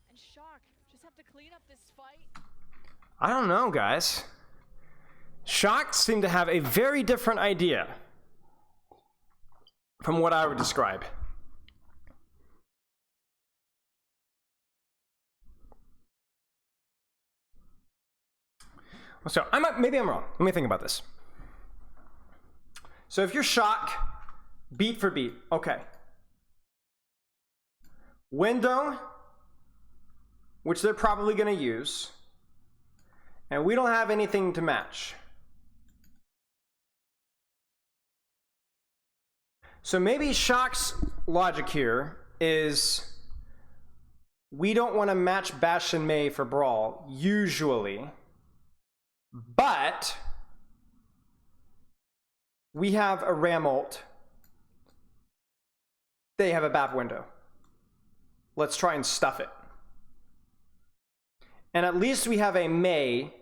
And Shock just have to clean up this fight. I don't know, guys. Shocked seem to have a very different idea from what I would describe. So maybe I'm wrong. Let me think about this. So if you're Shock, beat for beat, okay. Window, which they're probably going to use, and we don't have anything to match. So maybe Shock's logic here is we don't want to match Bash and Mei for Brawl, usually, but we have a Ram ult. They have a BAP window. Let's try and stuff it. And at least we have a Mei,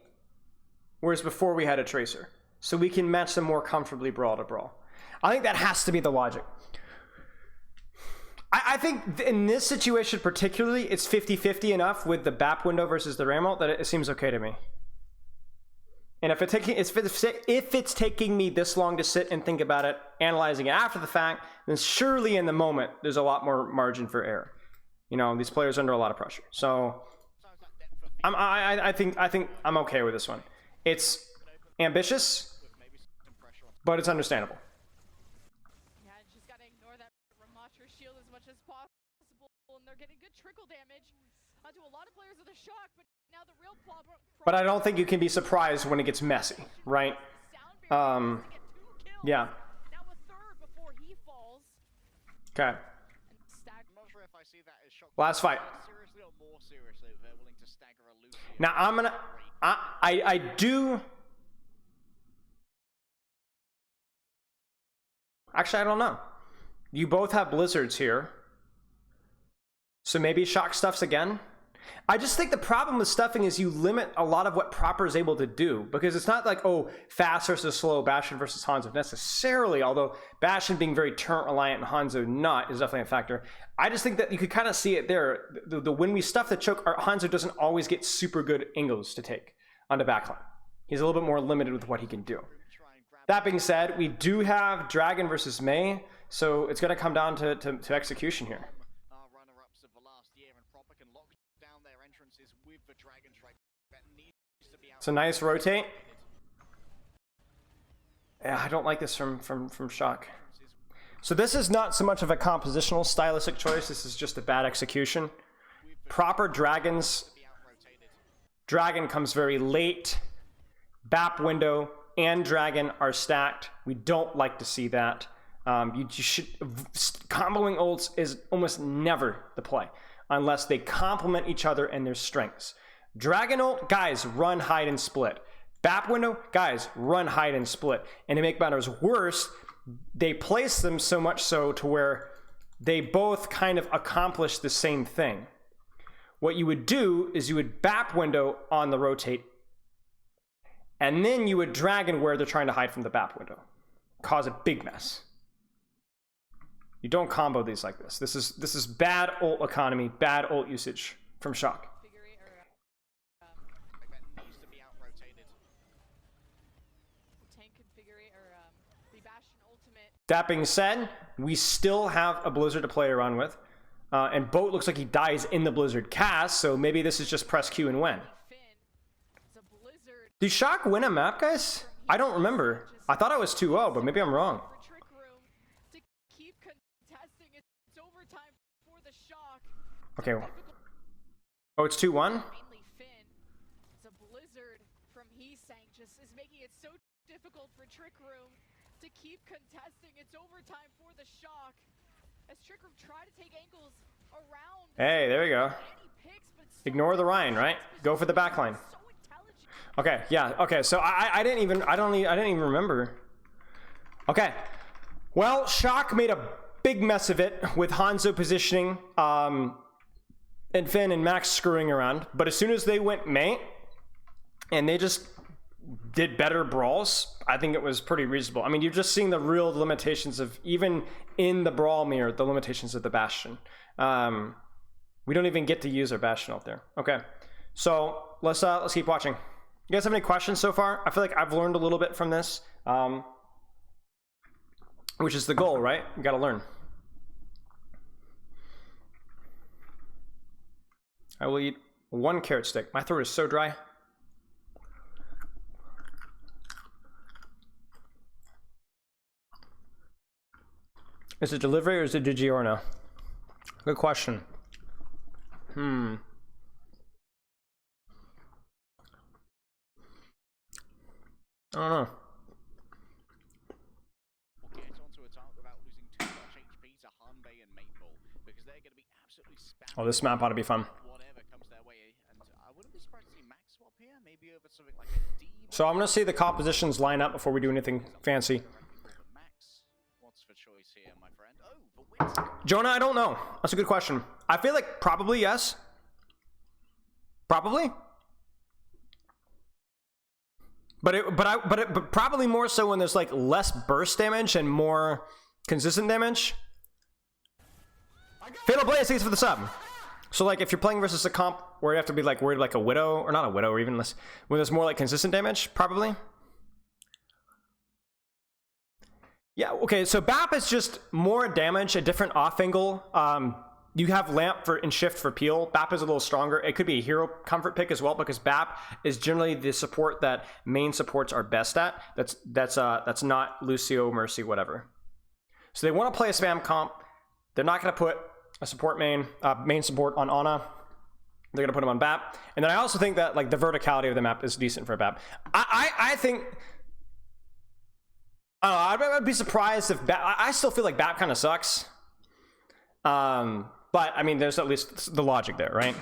whereas before we had a Tracer. So we can match them more comfortably brawl to brawl. I think that has to be the logic. I think in this situation particularly, it's 50-50 enough with the BAP window versus the Ram ult that it seems okay to me. And if it's taking me this long to sit and think about it, analyzing it after the fact, then surely in the moment, there's a lot more margin for error. You know, these players are under a lot of pressure. So I think I'm okay with this one. It's ambitious, but it's understandable. Yeah, just gotta ignore that Ramatra shield as much as possible, and they're getting good trickle damage onto a lot of players with a shock, but now the real problem. But I don't think you can be surprised when it gets messy, right? Yeah. Now a third before he falls. Okay. And Stag. I'm not sure if I see that as Shock. Last fight. Seriously or more seriously, they're willing to stagger a Lucio. Now I'm gonna. I do. Actually, I don't know. You both have Blizzards here. So maybe Shock stuffs again? I just think the problem with stuffing is you limit a lot of what Proper is able to do. Because it's not like, oh, fast versus slow, Bastion versus Hanzo necessarily. Although Bastion being very turret reliant and Hanzo not is definitely a factor. I just think that you could kind of see it there. When we stuff the choke, Hanzo doesn't always get super good angles to take onto backline. He's a little bit more limited with what he can do. That being said, we do have Dragon versus Mei. So it's going to come down to execution here. Runner-ups of the last year, and Proper can lock down their entrances with the Dragon Strike. That needs to be out. It's a nice rotate. Yeah, I don't like this from Shock. So this is not so much of a compositional stylistic choice. This is just a bad execution. Proper Dragons. Dragon comes very late. BAP window and Dragon are stacked. We don't like to see that. You should comboing ults is almost never the play. unless they complement each other and their strengths. Dragon ult, guys, run, hide, and split. Bap window, guys, run, hide, and split. And to make matters worse, they place them so much so to where they both kind of accomplish the same thing. What you would do is you would bap window on the rotate, and then you would dragon where they're trying to hide from the bap window. Cause a big mess. You don't combo these like this. This is bad ult economy, bad ult usage from Shock. Needs to be out-rotated. Tank configure or the Bastion ultimate. That being said, we still have a Blizzard to play around with. And Boat looks like he dies in the Blizzard cast, so maybe this is just press Q and win. Finn. It's a blizzard. Did Shock win a map, guys? I don't remember. I thought I was 2-0, but maybe I'm wrong. For Trick Room to keep contesting. It's overtime for the Shock. Okay. Oh, it's 2-1? Mainly Finn. It's a blizzard from Heesang just is making it so difficult for Trick Room to keep contesting. It's overtime for the Shock. As Trick Room try to take angles around. Hey, there we go. Any picks, but so Ignore the Ryan, right? Go for the backline. so intelligent. Okay, yeah, okay, so I didn't even remember. Okay. Well, Shock made a big mess of it with Hanzo positioning, and Finn and Max screwing around. But as soon as they went mate, and they just did better brawls, I think it was pretty reasonable. I mean, you're just seeing the real limitations of, even in the brawl mirror, the limitations of the Bastion. We don't even get to use our Bastion out there. Okay, so let's keep watching. You guys have any questions so far? I feel like I've learned a little bit from this, which is the goal, right? You gotta learn. I will eat 1 carrot stick. My throat is so dry. Is it delivery or is it DiGiorno? Good question. I don't know. Get onto a target without losing too much HP to Hanbei and Maple, because they're going to be absolutely spamming. Oh, this map ought to be fun. Whatever comes their way, and I wouldn't be surprised to see Max swap here, maybe over something like a D. So I'm gonna see the compositions line up before we do anything fancy. Max, what's for choice here, my friend? Oh, for Winston. Jonah, I don't know. That's a good question. I feel like probably yes. Probably. But probably more so when there's like less burst damage and more consistent damage. Fatal Blaze, thanks for the sub. So like if you're playing versus a comp where you have to be like worried like a Widow, or not a Widow, or even less, when there's more like consistent damage, probably. Yeah, okay, so BAP is just more damage, a different off angle. You have Lamp for and Shift for Peel. BAP is a little stronger. It could be a hero comfort pick as well, because BAP is generally the support that main supports are best at. That's not Lucio, Mercy, whatever. So they want to play a spam comp. They're not going to put a support main support on Ana. They're going to put him on BAP. And then I also think that like the verticality of the map is decent for BAP. I think, I don't know, I'd be surprised if BAP, I still feel like BAP kind of sucks. But I mean, there's at least the logic there, right?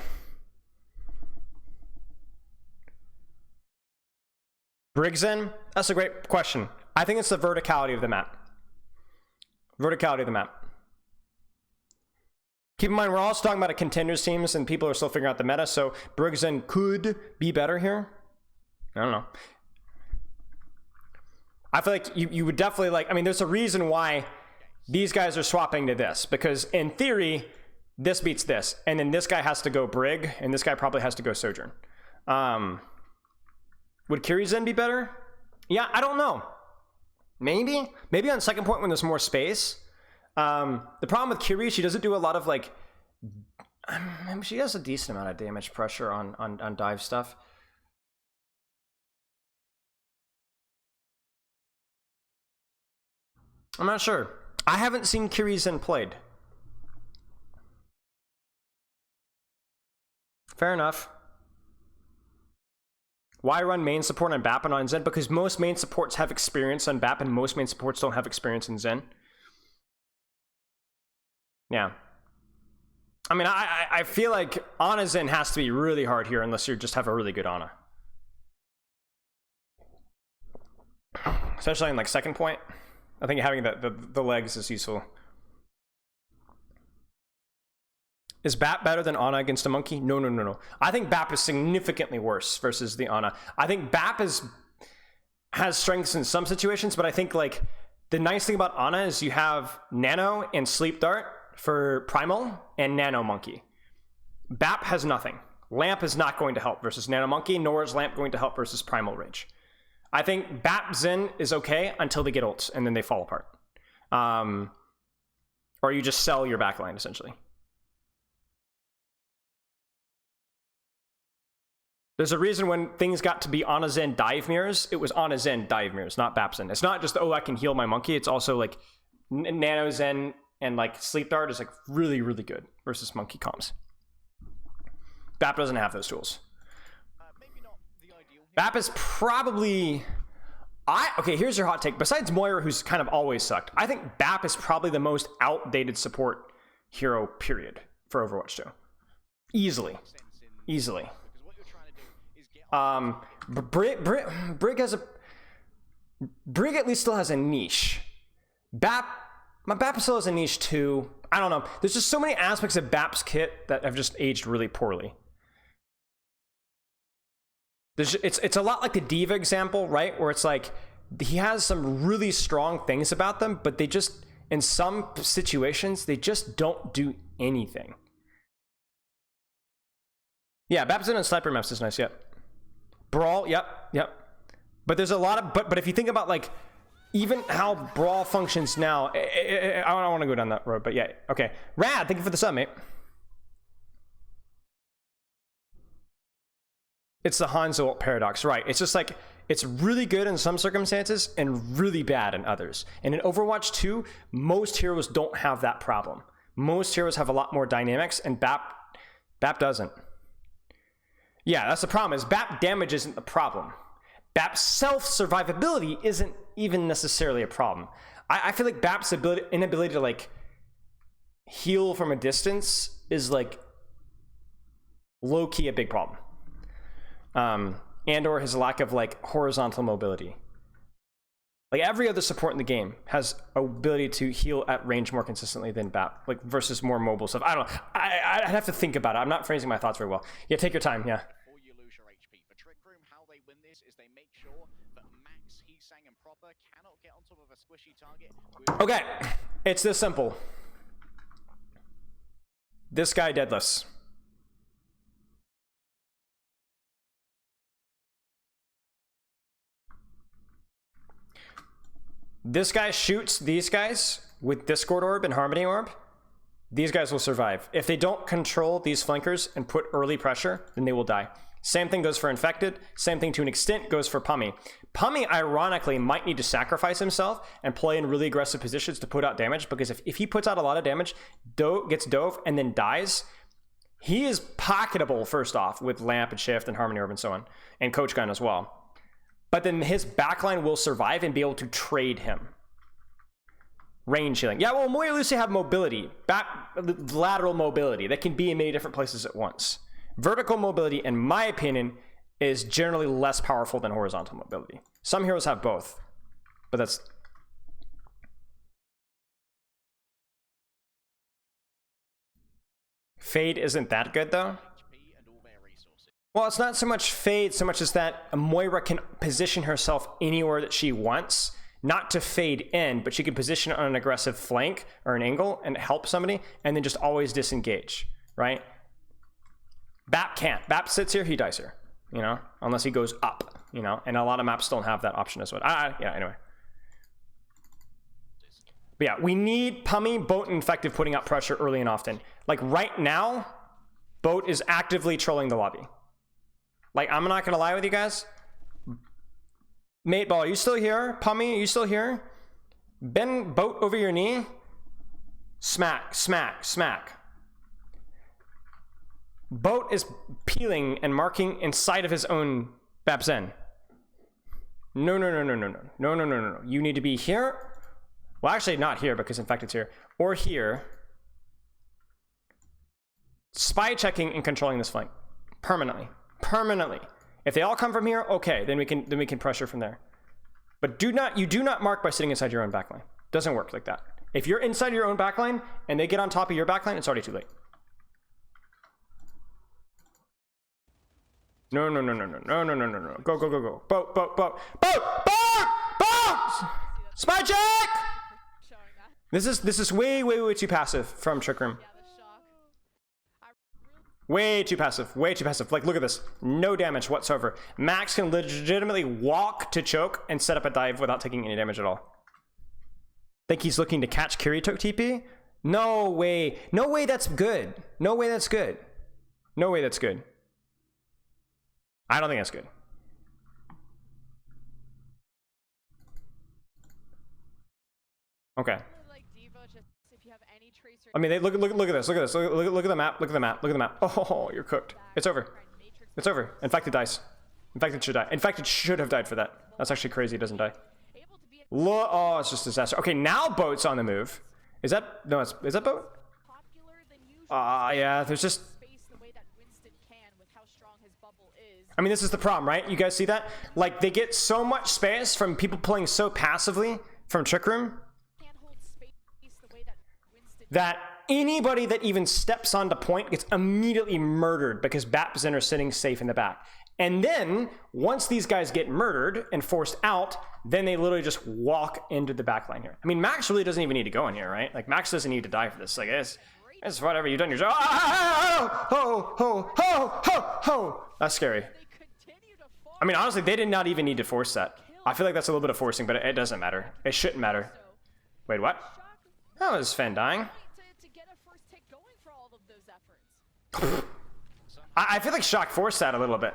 Brigzen, that's a great question. I think it's the verticality of the map. Verticality of the map. Keep in mind, we're also talking about a contenders teams and people are still figuring out the meta, so Brigzen could be better here. I don't know. I feel like you would definitely like, I mean, there's a reason why these guys are swapping to this, because in theory, this beats this, and then this guy has to go Brig, and this guy probably has to go Sojourn. Would Kirizen be better? Yeah, I don't know. Maybe on second point when there's more space. The problem with Kiri, she doesn't do a lot of like, she has a decent amount of damage pressure on dive stuff. I'm not sure. I haven't seen Kirizen played. Fair enough. Why run main support on BAP and on Zen? Because most main supports have experience on BAP and most main supports don't have experience in Zen. Yeah. I mean, I feel like Ana Zen has to be really hard here unless you just have a really good Ana. Especially in like second point. I think having the legs is useful. Is BAP better than Ana against a monkey? No. I think BAP is significantly worse versus the Ana. I think BAP has strengths in some situations, but I think like the nice thing about Ana is you have Nano and Sleep Dart for Primal and Nano Monkey. BAP has nothing. Lamp is not going to help versus Nano Monkey, nor is Lamp going to help versus Primal Rage. I think BAP Zen is okay until they get ults and then they fall apart. Or you just sell your backline essentially. There's a reason when things got to be Ana Zen dive mirrors, it was Ana Zen dive mirrors, not BAP Zen. It's not just, oh, I can heal my monkey. It's also like Nano Zen and like Sleep Dart is like really, really good versus monkey comms. BAP doesn't have those tools. BAP is probably... Okay, here's your hot take. Besides Moira, who's kind of always sucked, I think BAP is probably the most outdated support hero, period, for Overwatch 2. Easily. Brig has a... Brig at least still has a niche. My BAP still has a niche too. I don't know. There's just so many aspects of BAP's kit that have just aged really poorly. It's a lot like the Diva example, right? Where it's like, he has some really strong things about them, but they just, in some situations, they just don't do anything. Yeah, BAP's in Sniper Maps is nice, yep. Brawl, yep. But there's a lot of, but if you think about like, even how Brawl functions now, I don't want to go down that road, but yeah, okay. Rad, thank you for the sub, mate. It's the Hanzo paradox, right? It's just like, it's really good in some circumstances and really bad in others. And in Overwatch 2, most heroes don't have that problem. Most heroes have a lot more dynamics, and BAP doesn't. Yeah, that's the problem, is BAP damage isn't the problem. BAP's self-survivability isn't even necessarily a problem. I feel like BAP's inability to like heal from a distance is like low-key a big problem. And or his lack of like horizontal mobility. Like every other support in the game has ability to heal at range more consistently than BAP, like versus more mobile stuff. I don't know. I'd have to think about it. I'm not phrasing my thoughts very well. Yeah, take your time. Yeah. Before you lose your HP, for Trick Room, how they win this is they make sure that Max, Heesang, and Proper cannot get on top of a squishy target. Okay, it's this simple. This guy deadlifts. This guy shoots these guys with Discord Orb and Harmony Orb. These guys will survive. If they don't control these flankers and put early pressure, then they will die. Same thing goes for Infected. Same thing to an extent goes for Pummy. Pummy, ironically, might need to sacrifice himself and play in really aggressive positions to put out damage, because if he puts out a lot of damage, gets dove, and then dies, he is pocketable, first off, with Lamp and Shift and Harmony Orb and so on, and Coach Gun as well. But then his backline will survive and be able to trade him. Range healing. Yeah, well, Moira Lucy have mobility. Lateral mobility. That can be in many different places at once. Vertical mobility, in my opinion, is generally less powerful than horizontal mobility. Some heroes have both, but that's... Fade isn't that good, though. Well, it's not so much Fade, so much as that Moira can position herself anywhere that she wants, not to fade in, but she can position on an aggressive flank or an angle and help somebody, and then just always disengage, right? BAP can't. BAP sits here, he dies here, you know, unless he goes up, you know, and a lot of maps don't have that option as well. Yeah, anyway. But yeah, we need Pummy, Boat, and Infective putting out pressure early and often. Like right now, Boat is actively trolling the lobby. Like, I'm not gonna lie with you guys. Mateball, are you still here? Pummy, are you still here? Bend Boat over your knee. Smack, smack, smack. Boat is peeling and marking inside of his own BAP Zen. No. You need to be here. Well, actually not here because Infected's here. Or here. spy checking and controlling this flank permanently. Permanently. If they all come from here, okay, then we can pressure from there. But you do not mark by sitting inside your own backline. Doesn't work like that. If you're inside your own backline and they get on top of your backline, it's already too late. No. Go. Boat. Spy check! Showing that. This is way too passive from Trick Room. Yeah, the shock. I Way too passive. Like, look at this. No damage whatsoever. Max can legitimately walk to choke and set up a dive without taking any damage at all. Think he's looking to catch Kirito TP? No way. No way that's good. No way that's good. No way that's good. I don't think that's good. Okay. like Diva, just if you have any tracer. I mean, look at this. Look at the map. Look at the map. Oh, you're cooked. It's over. It's over. In fact, it dies. In fact, it should die. In fact, it should have died for that. That's actually crazy. It doesn't die. Able to be Oh, it's just a disaster. Okay, now Boat's on the move. Is that Boat? popular than usual. Yeah. There's just. Space the way that Winston can with how strong his bubble is. I mean, this is the problem, right? You guys see that? Like, they get so much space from people playing so passively from Trick Room Can't hold space the way that Winston that anybody that even steps onto point gets immediately murdered because Bapzin are sitting safe in the back. And then, once these guys get murdered and forced out, then they literally just walk into the back line here. I mean, Max really doesn't even need to go in here, right? Like, Max doesn't need to die for this. Like, it's whatever, you've done your job. Ho! That's scary. continue to fall. I mean, honestly, they did not even need to force that. I feel like that's a little bit of forcing, but it doesn't matter. It shouldn't matter. Wait, what? That was Fen dying. To get a first take going for all of those efforts. I feel like Shock forced that a little bit.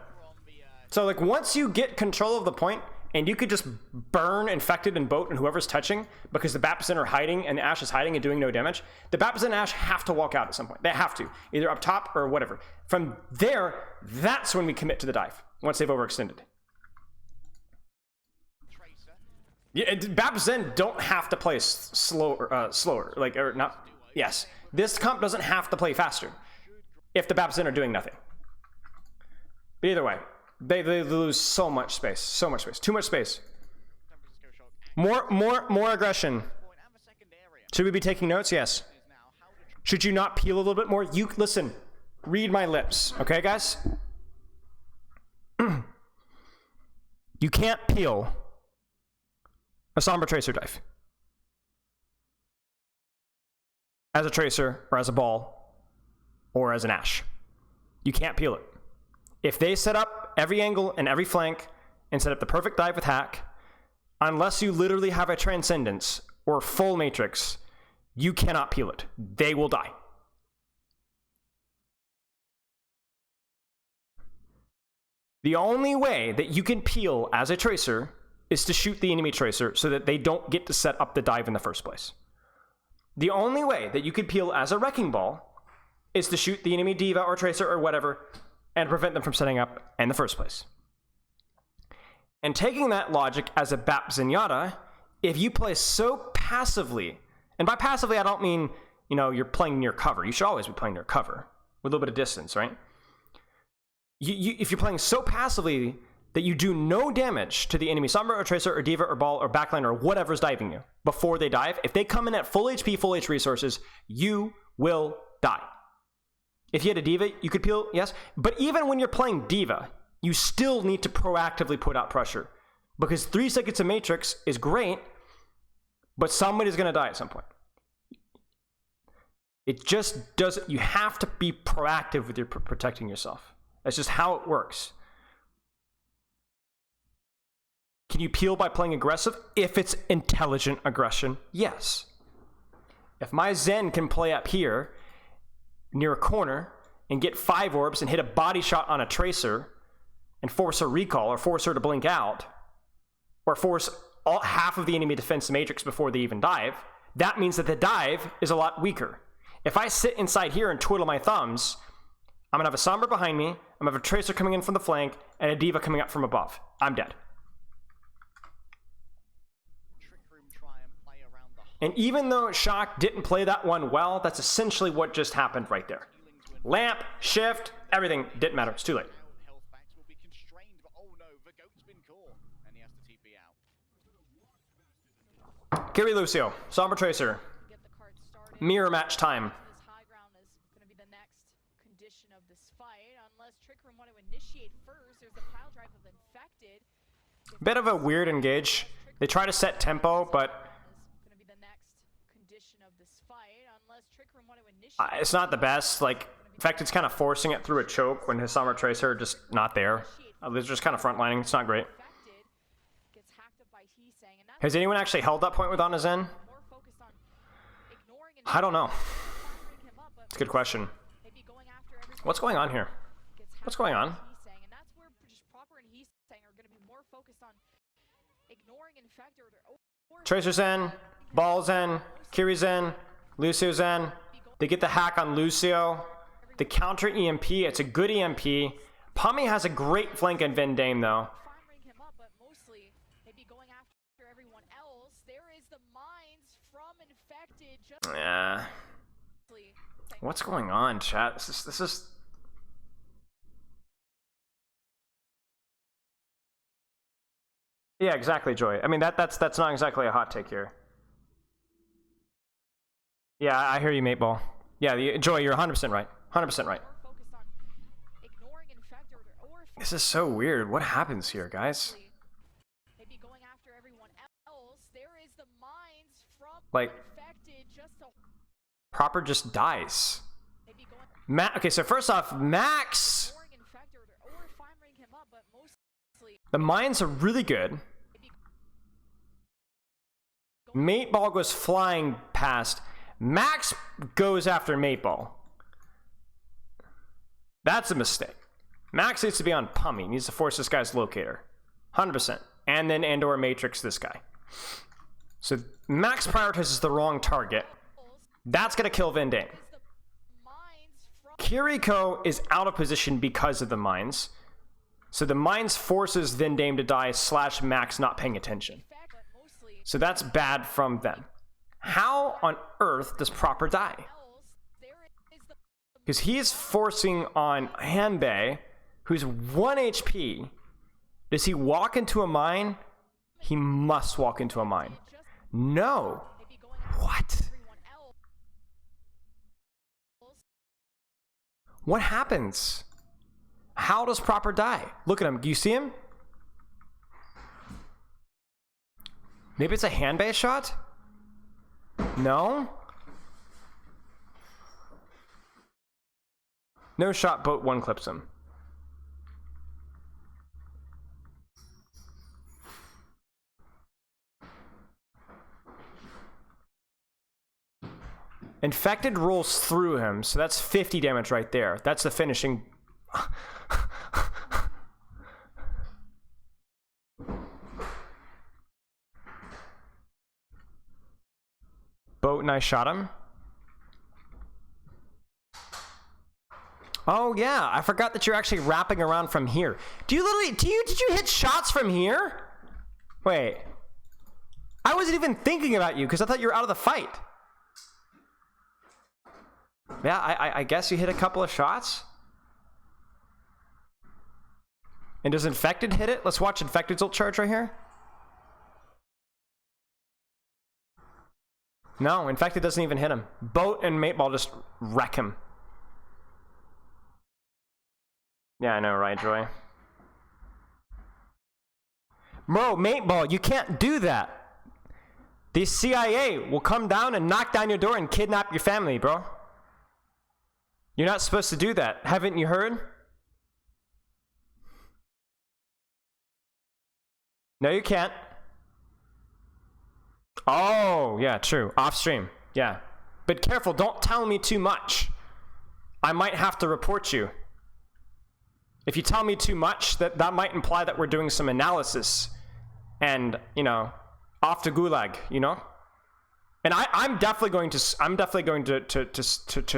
So, like, once you get control of the point, and you could just burn Infected and Boat and whoever's touching, because the Bapzin are hiding and the Ash is hiding and doing no damage, the Bapzin and Ash have to walk out at some point. They have to. Either up top or whatever. From there, that's when we commit to the dive. Once they've overextended. Yeah, Bapzin don't have to play slower. Like, or not. Yes. This comp doesn't have to play faster. If the Bapzin are doing nothing. But either way. They lose so much space. So much space. Too much space. More aggression. Should we be taking notes? Yes. Should you not peel a little bit more? You listen. Read my lips. Okay, guys? You can't peel a Sombra Tracer dive. As a Tracer, or as a Ball, or as an Ash. You can't peel it. If they set up every angle and every flank and set up the perfect dive with hack, unless you literally have a Transcendence or full Matrix, you cannot peel it. They will die. The only way that you can peel as a Tracer is to shoot the enemy Tracer so that they don't get to set up the dive in the first place. The only way that you could peel as a Wrecking Ball is to shoot the enemy Diva or Tracer or whatever and prevent them from setting up in the first place. And taking that logic as a Bap Zenyatta, if you play so passively, and by passively I don't mean, you know, you're playing near cover. You should always be playing near cover with a little bit of distance, right? If you're playing so passively that you do no damage to the enemy Sombra or Tracer or Diva or Ball or backline or whatever's diving you before they dive, if they come in at full HP, full H resources, you will die. If you had a Diva, you could peel, yes. But even when you're playing Diva, you still need to proactively put out pressure. Because 3 seconds of Matrix is great, but somebody's going to die at some point. It just doesn't, you have to be proactive with your protecting yourself. That's just how it works. Can you peel by playing aggressive? If it's intelligent aggression, yes. If my Zen can play up here near a corner and get 5 orbs and hit a body shot on a Tracer and force a recall or force her to blink out or force half of the enemy defense matrix before they even dive, that means that the dive is a lot weaker. If I sit inside here and twiddle my thumbs, I'm gonna have a Sombra behind me, I'm gonna have a Tracer coming in from the flank, and a Diva coming up from above. I'm dead. And even though Shock didn't play that one well, that's essentially what just happened right there. Lamp, shift, everything. Didn't matter. It's too late. Health packs will be constrained, but oh no, the goat's been caught, and he has to TP out. Kiri Lucio, Sombra Tracer. Get the card started. Mirror match time. This high ground is going to be the next condition of this fight. Unless Trick Room want to initiate first, there's a pile drive of infected. Bit of a weird engage. They try to set tempo, but Is going to be the next condition of this fight. Unless Trick Room want to initiate. it's not the best. Like, in fact, it's kind of forcing it through a choke when his Sombra Tracer are just not there. They're just kind of frontlining. It's not great. Infected gets hacked up by Heesang, and that's Has anyone actually held that point with on his end? more focused on ignoring and I don't know. firing him up, but It's a good question. maybe going after every What's going on here? gets What's hacked going by on? Heesang, and that's where just Proper and Heesang are going to be more focused on ignoring Infected or Tracer's in, Ball's in, Kiri's in, Lucio's in. They get the hack on Lucio. The counter EMP, it's a good EMP. Pommy has a great flank in Vendame though. firing him up, but mostly maybe going after everyone else. There is the mines from Infected. Just Yeah. What's going on, chat? This is Yeah, exactly, Joy. I mean that's not exactly a hot take here. Yeah, I hear you, mate ball. Yeah, Joy, you're 100% right. 100% right. more focused on ignoring Infected or This is so weird. What happens here, guys? maybe going after everyone else. There is the mines from Like, Infected just to Proper just dies. maybe going Okay, so first off, Max, ignoring Infected or firing him up, but mostly the mines are really good. Mate ball goes flying past. Max goes after mate ball. That's a mistake. Max needs to be on Pummy. He needs to force this guy's locator. 100%. And then and/or matrix this guy. So Max prioritizes the wrong target. That's gonna kill Vendame. the mines from Kiriko is out of position because of the mines. So the mines forces Vendame to die / Max not paying attention. Infect, but mostly So that's bad from them. How on earth does Proper die? else. There is the Because he's forcing on Hanbei, who's 1 HP. Does he walk into a mine? He must walk into a mine. No. maybe going after What? everyone else. What happens? How does Proper die? Look at him. Do you see him? Maybe it's a Hanbei shot? No? No shot, boat 1 clips him. Infected rolls through him, so that's 50 damage right there. That's the finishing. Boat and I shot him. Oh yeah, I forgot that you're actually wrapping around from here. Did you hit shots from here? Wait. I wasn't even thinking about you because I thought you were out of the fight. Yeah, I guess you hit a couple of shots. And does Infected hit it? Let's watch Infected's ult charge right here. No, Infected doesn't even hit him. Boat and Mateball just wreck him. Yeah, I know, right, Joy? Bro, Mateball, you can't do that. The CIA will come down and knock down your door and kidnap your family, bro. You're not supposed to do that. Haven't you heard? No, you can't. Oh, yeah, true. Off stream. Yeah. But careful, don't tell me too much. I might have to report you. If you tell me too much, that might imply that we're doing some analysis. And, you know, off to Gulag, you know? And I'm definitely going to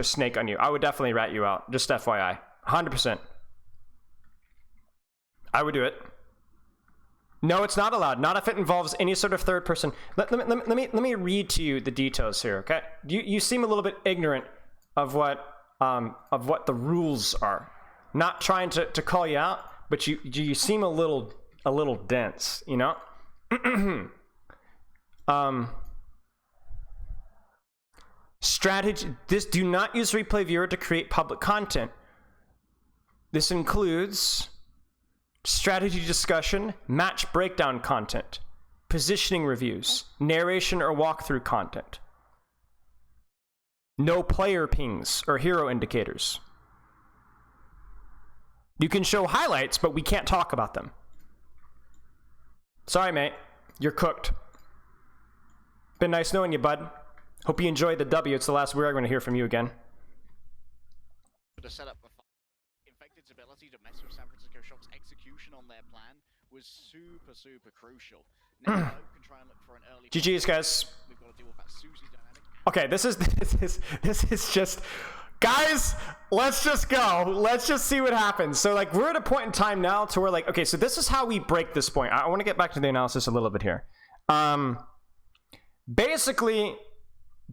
snake on you. I would definitely rat you out. Just FYI. 100%. I would do it. No, it's not allowed. Not if it involves any sort of third person. Let me read to you the details here, okay? You seem a little bit ignorant of what of what the rules are. Not trying to call you out, but you seem a little dense, you know? Strategy. Do not use replay viewer to create public content. This includes strategy discussion, match breakdown content, positioning reviews, narration or walkthrough content. No player pings or hero indicators. You can show highlights, but we can't talk about them. Sorry, mate. You're cooked. Been nice knowing you, bud. Hope you enjoyed the W. It's the last we're going to hear from you again. To set up the fight, Infected's ability to mess with San Francisco Shock's execution on their plan was super crucial. Now Hope can try and look for an early. GG's, guys. We've got to deal with that Susie dynamic. Okay, this is just, guys, let's just go. Let's just see what happens. So like we're at a point in time now to where like, okay, so this is how we break this point. I want to get back to the analysis a little bit here. Basically,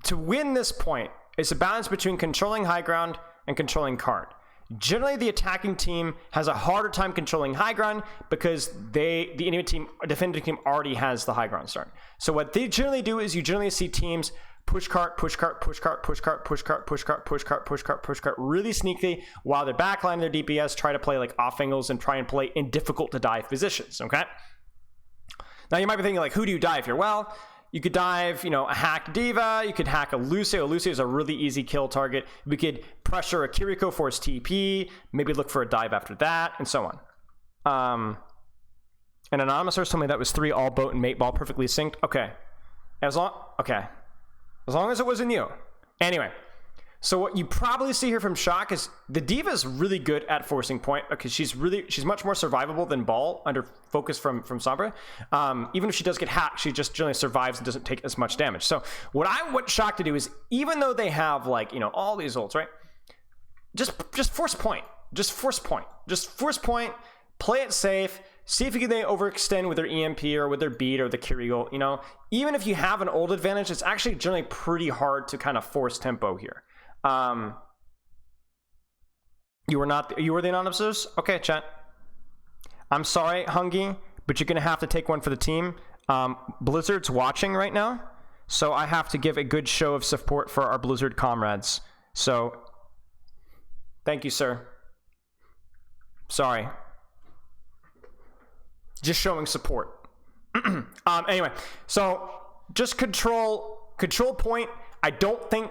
to win this point, it's a balance between controlling high ground and controlling card. Generally, the attacking team has a harder time controlling high ground because the defending team already has the high ground start. So what they generally do is you generally see teams push cart, push cart, push cart, push cart, push cart, push cart, push cart, push cart, push cart, really sneakily while they're backlining their DPS, try to play like off angles and try and play in difficult to dive positions, okay? Now you might be thinking like, who do you dive here? Well, you could dive, a hack Diva. You could hack a Lucio. Lucio is a really easy kill target. We could pressure a Kiriko, force TP, maybe look for a dive after that, and so on. An anonymous source told me that was 3 all boat and mate ball perfectly synced. Okay. As long as it wasn't you. Anyway, so what you probably see here from Shock is the Diva is really good at forcing point because she's much more survivable than Ball under focus from Sombra. Even if she does get hacked, she just generally survives and doesn't take as much damage. So what I want Shock to do is, even though they have like, all these ults, right? Just force point. Just force point. Just force point. Play it safe. See if you can overextend with their EMP or with their beat or the Kiriko. Even if you have an ult advantage, it's actually generally pretty hard to kind of force tempo here. You were the anonymous? Okay, chat. I'm sorry, Hungy, but you're gonna have to take one for the team. Blizzard's watching right now, so I have to give a good show of support for our Blizzard comrades. So, thank you, sir. Sorry. Just showing support. Anyway, so just control point. I don't think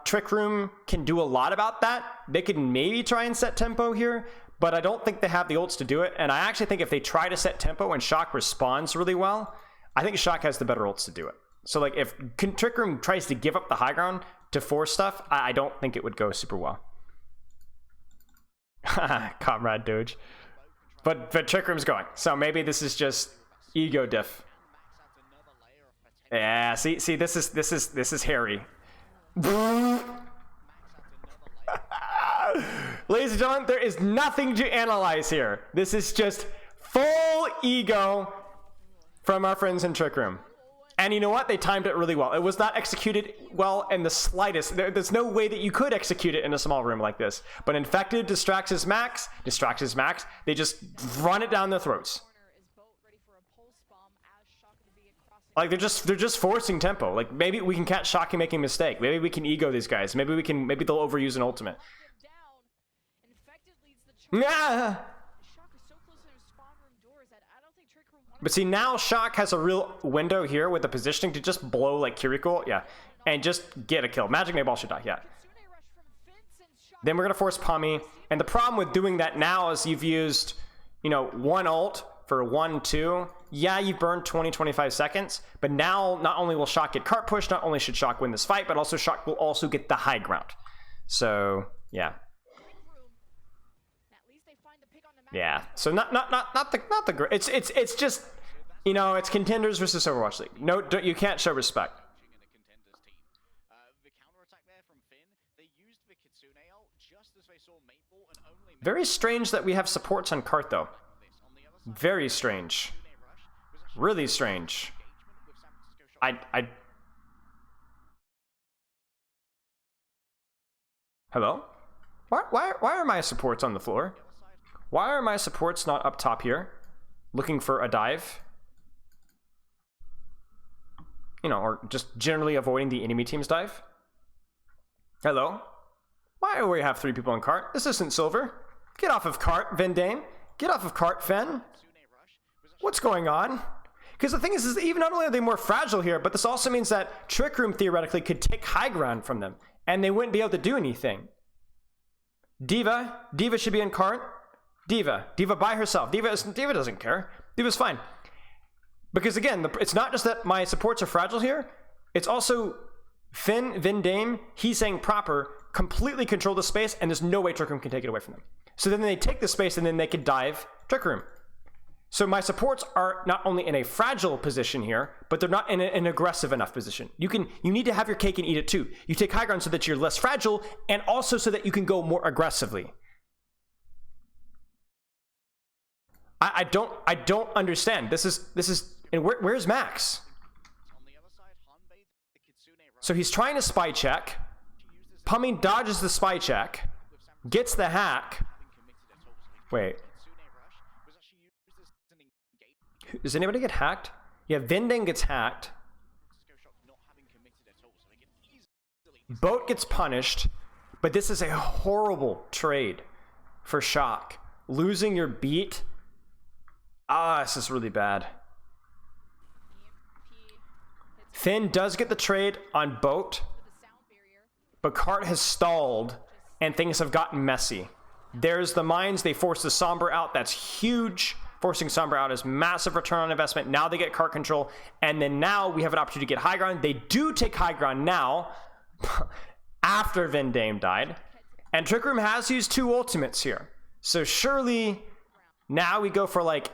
Trick Room can do a lot about that. They can maybe try and set tempo here, but I don't think they have the ults to do it. And I actually think if they try to set tempo and Shock responds really well, I think Shock has the better ults to do it. So like if Trick Room tries to give up the high ground to force stuff, I don't think it would go super well. Comrade Doge. But Trick Room's going. So maybe this is just ego diff. Yeah, see, this is hairy. Ladies and gentlemen, there is nothing to analyze here. This is just full ego from our friends in Trick Room. And you know what? They timed it really well. It was not executed well in the slightest. There's no way that you could execute it in a small room like this. But Infected distracts his max. They just run it down their throats. Like they're just forcing tempo. Like maybe we can catch Shocky making a mistake. Maybe we can ego these guys. Maybe they'll overuse an ultimate. Yeah. But see, now Shock has a real window here with the positioning to just blow like Kiriko, yeah, and just get a kill. Magic Mayball should die, yeah. Then we're gonna force Pummy, and the problem with doing that now is you've used, one ult for 1-2. Yeah, you've burned 20-25 seconds, but now not only will Shock get cart push, not only should Shock win this fight, but also Shock will also get the high ground. So yeah. Yeah, so not the great. It's just, it's contenders versus Overwatch League. No, you can't show respect. Very strange that we have supports on cart though. Very strange. Really strange. Hello? Why are my supports on the floor? Why are my supports not up top here? Looking for a dive? You know, or just generally avoiding the enemy team's dive? Hello? Why do we have 3 people on cart? This isn't silver. Get off of cart, Vendame. Get off of cart, Fen. What's going on? Because the thing is even not only are they more fragile here, but this also means that Trick Room theoretically could take high ground from them, and they wouldn't be able to do anything. Diva should be in cart. Diva by herself. Diva doesn't care. Diva's fine. Because again, it's not just that my supports are fragile here, it's also Finn, Vendame, he's saying proper, completely control the space, and there's no way Trick Room can take it away from them. So then they take the space and then they could dive Trick Room. So my supports are not only in a fragile position here, but they're not in an aggressive enough position. You need to have your cake and eat it too. You take high ground so that you're less fragile, and also so that you can go more aggressively. I don't understand. This is and where's Max? So he's trying to spy check. Pumming dodges the spy check, gets the hack. Wait. Does anybody get hacked? Yeah, Vending gets hacked. Boat gets punished, but this is a horrible trade for Shock. Losing your beat. This is really bad. Finn does get the trade on Boat, but Cart has stalled and things have gotten messy. There's the mines. They force the Sombra out. That's huge. Forcing Sombra out is massive return on investment. Now they get cart control. And then now we have an opportunity to get high ground. They do take high ground now after Vendame died. And Trick Room has used 2 ultimates here. So surely now we go for like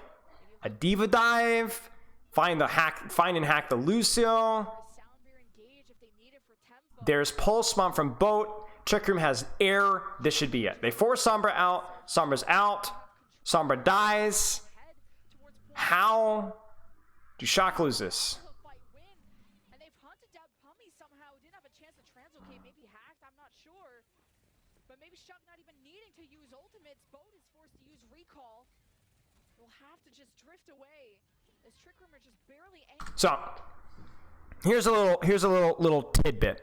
a Diva dive. Find and hack the Lucio. There's Pulse Bomb from Boat. Trick Room has air. This should be it. They force Sombra out. Sombra's out. Sombra dies. How do Shock lose this? And they've hunted down Pummy somehow. Didn't have a chance to translocate. Maybe hacked. I'm not sure. But maybe Shock not even needing to use ultimates. Boat is forced to use recall. They'll have to just drift away. As Trick Room are just barely. So here's a little tidbit.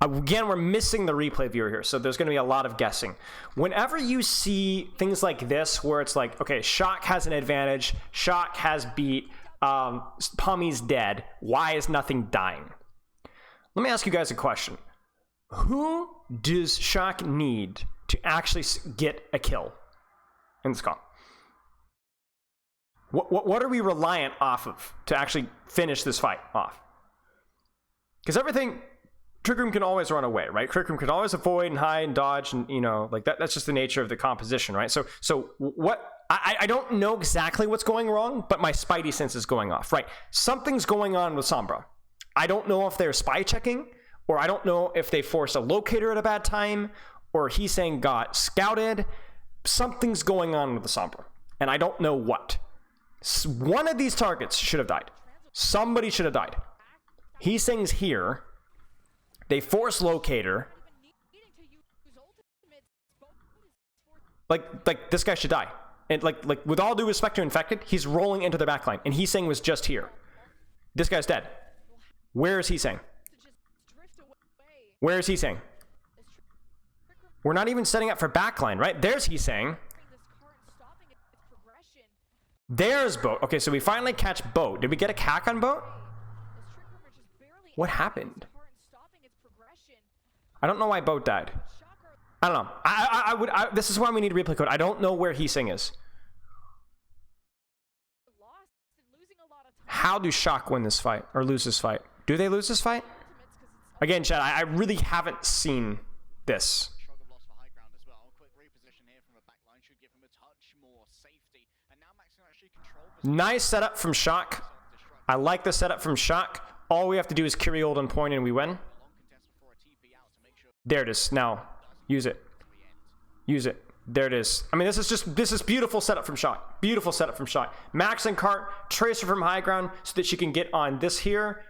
Again, we're missing the replay viewer here, so there's going to be a lot of guessing. Whenever you see things like this, where it's like, okay, Shock has an advantage, Shock has beat, Pummy's dead, why is nothing dying? Let me ask you guys a question. Who does Shock need to actually get a kill in this comp? What are we reliant off of to actually finish this fight off? Because everything... Trick Room can always run away, right? Trick Room can always avoid and hide and dodge, and you know, like that's just the nature of the composition, right? So what I don't know exactly what's going wrong, but my spidey sense is going off, right? Something's going on with Sombra. I don't know if they're spy checking, or I don't know if they forced a locator at a bad time, or he's saying got scouted. Something's going on with the Sombra, and I don't know what. One of these targets should have died. Somebody should have died. He's saying's here. They force locator. Like this guy should die. And like with all due respect to Infected, he's rolling into the backline, and he's saying was just here. This guy's dead. Where is he saying? Where is he saying? We're not even setting up for backline, right? There's he saying. There's Boat. Okay, so we finally catch Boat. Did we get a cack on Boat? What happened? I don't know why Boat died. I don't know. This is why we need replay code. I don't know where Heesing is. How do Shock win this fight or lose this fight? Do they lose this fight? Again, Chad, I really haven't seen this. Nice setup from Shock. I like the setup from Shock. All we have to do is carry hold on point and we win. There it is. Now, use it. Use it. There it is. I mean, this is beautiful setup from Shock. Beautiful setup from Shock. Max and cart, Tracer from high ground so that she can get on this here,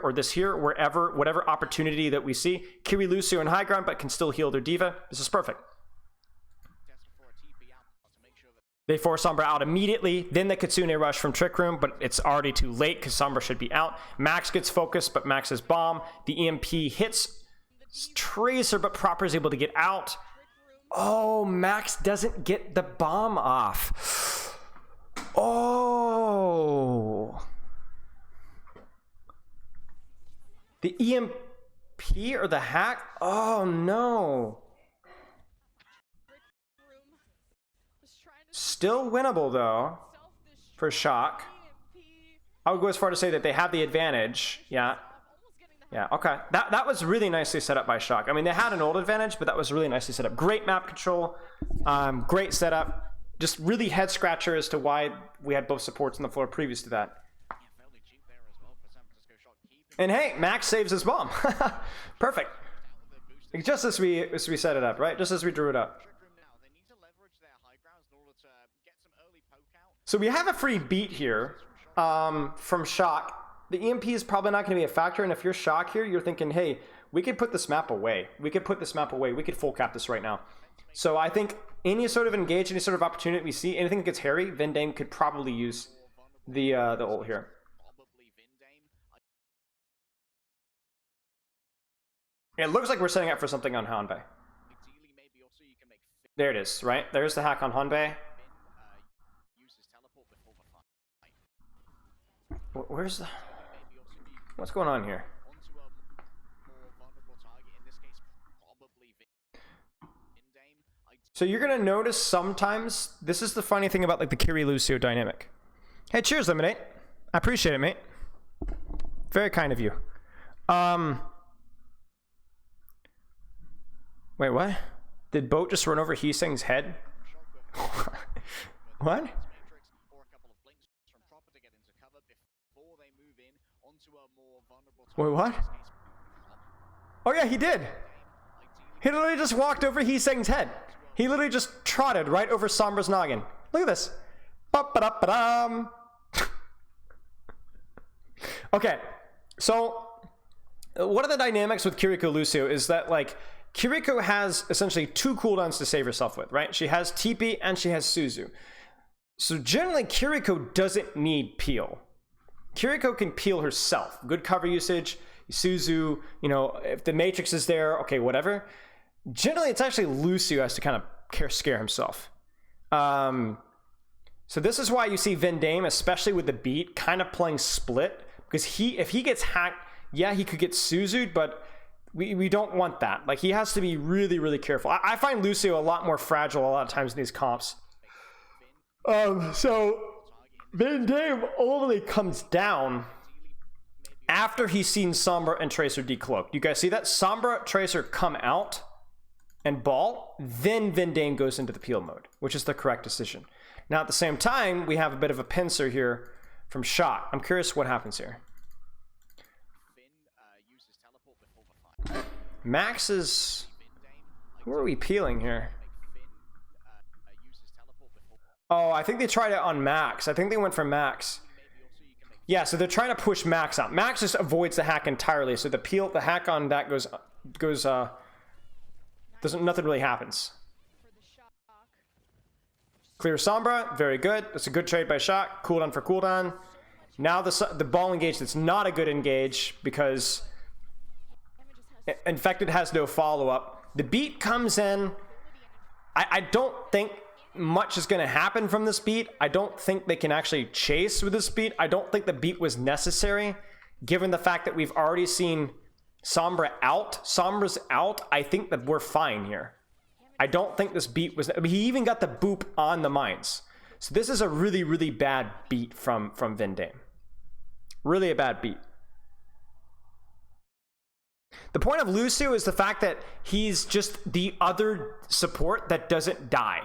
or this here, wherever, whatever opportunity that we see. Kiri Lucio in high ground, but can still heal their diva. This is perfect. They force Sombra out immediately. Then the Kitsune rush from Trick Room, but it's already too late because Sombra should be out. Max gets focused, but Max is bomb. The EMP hits Tracer, but Proper is able to get out. Oh, Max doesn't get the bomb off. Oh. The EMP or the hack? Oh, no. Still winnable, though, for Shock. I would go as far to say that they have the advantage. Yeah. Yeah, okay. That was really nicely set up by Shock. I mean, they had an old advantage, but that was really nicely set up. Great map control. Great setup. Just really head scratcher as to why we had both supports on the floor previous to that. And hey, Max saves his bomb. Perfect. Just as we set it up, right? Just as we drew it up. So we have a free beat here from Shock. The EMP is probably not going to be a factor, and if you're Shock here, you're thinking, hey, we could put this map away. We could put this map away. We could full cap this right now. So I think any sort of engage, any sort of opportunity we see, anything that gets hairy, Vendame could probably use the ult here. It looks like we're setting up for something on Hanbei. There it is, right? There's the hack on Hanbei. Where's the... What's going on here? So you're gonna notice sometimes, this is the funny thing about like the Kiri Lucio dynamic. Hey, cheers, Lemonade. I appreciate it, mate. Very kind of you. Wait, what? Did Boat just run over Heeseng's head? What? Wait, what? Oh yeah, he did. He literally just walked over Heeseng's head. He literally just trotted right over Sombra's noggin. Look at this. Ba-ba-da-ba-dum. Okay, so one of the dynamics with Kiriko Lucio is that like Kiriko has essentially 2 cooldowns to save herself with, right? She has TP and she has Suzu. So generally Kiriko doesn't need peel. Kiriko can peel herself. Good cover usage, Suzu, you know, if the Matrix is there, okay, whatever. Generally, it's actually Lucio who has to kind of scare himself. So this is why you see Vendame, especially with the beat, kind of playing split. Because if he gets hacked, yeah, he could get Suzu'd, but we don't want that. Like, he has to be really, really careful. I find Lucio a lot more fragile a lot of times in these comps. So Vendame only comes down after he's seen Sombra and Tracer decloak. You guys see that? Sombra, Tracer come out and ball, then Vendame goes into the peel mode, which is the correct decision. Now at the same time, we have a bit of a pincer here from Shock. I'm curious what happens here. Max is... Who are we peeling here? Oh, I think they tried it on Max. I think they went for Max. Yeah, so they're trying to push Max out. Max just avoids the hack entirely. So the hack on that nothing really happens. Clear Sombra, very good. That's a good trade by Shock. Cooldown for cooldown. Now the ball engage that's not a good engage because Infected has no follow-up. The beat comes in. I don't think much is going to happen from this beat. I don't think they can actually chase with this beat. I don't think the beat was necessary, given the fact that we've already seen Sombra out. Sombra's out. I think that we're fine here. I don't think this beat was... I mean, he even got the boop on the mines. So this is a really, really bad beat from Vendame. Really a bad beat. The point of Lucio is the fact that he's just the other support that doesn't die.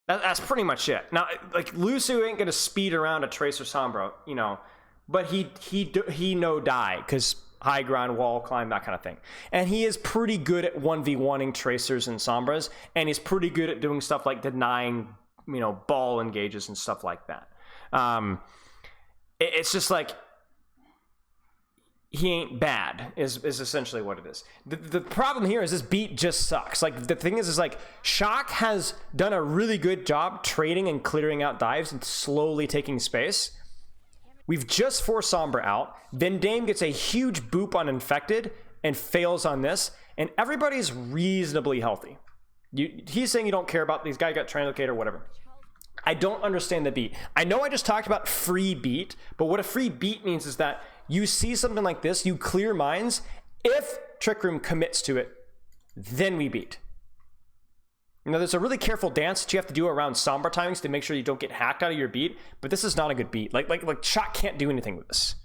That's pretty much it. Now, like, Lucio ain't gonna speed around a Tracer Sombra, you know, but he no die, because high ground, wall climb, that kind of thing. And he is pretty good at 1v1ing tracers and sombras, and he's pretty good at doing stuff like denying, you know, ball engages and stuff like that. It's just like, he ain't bad is essentially what it is. The problem here is this beat just sucks. Like, the thing is like, Shock has done a really good job trading and clearing out dives and slowly taking space. We've just forced Sombra out. Vendame gets a huge boop on Infected and fails on this, and everybody's reasonably healthy. He's saying you don't care about these guys got Translocator or whatever. I don't understand the beat. I know I just talked about free beat, but what a free beat means is that you see something like this, you clear mines. If Trick Room commits to it, then we beat. You know, there's a really careful dance that you have to do around Sombra timings to make sure you don't get hacked out of your beat, but this is not a good beat. Like Shock can't do anything with this.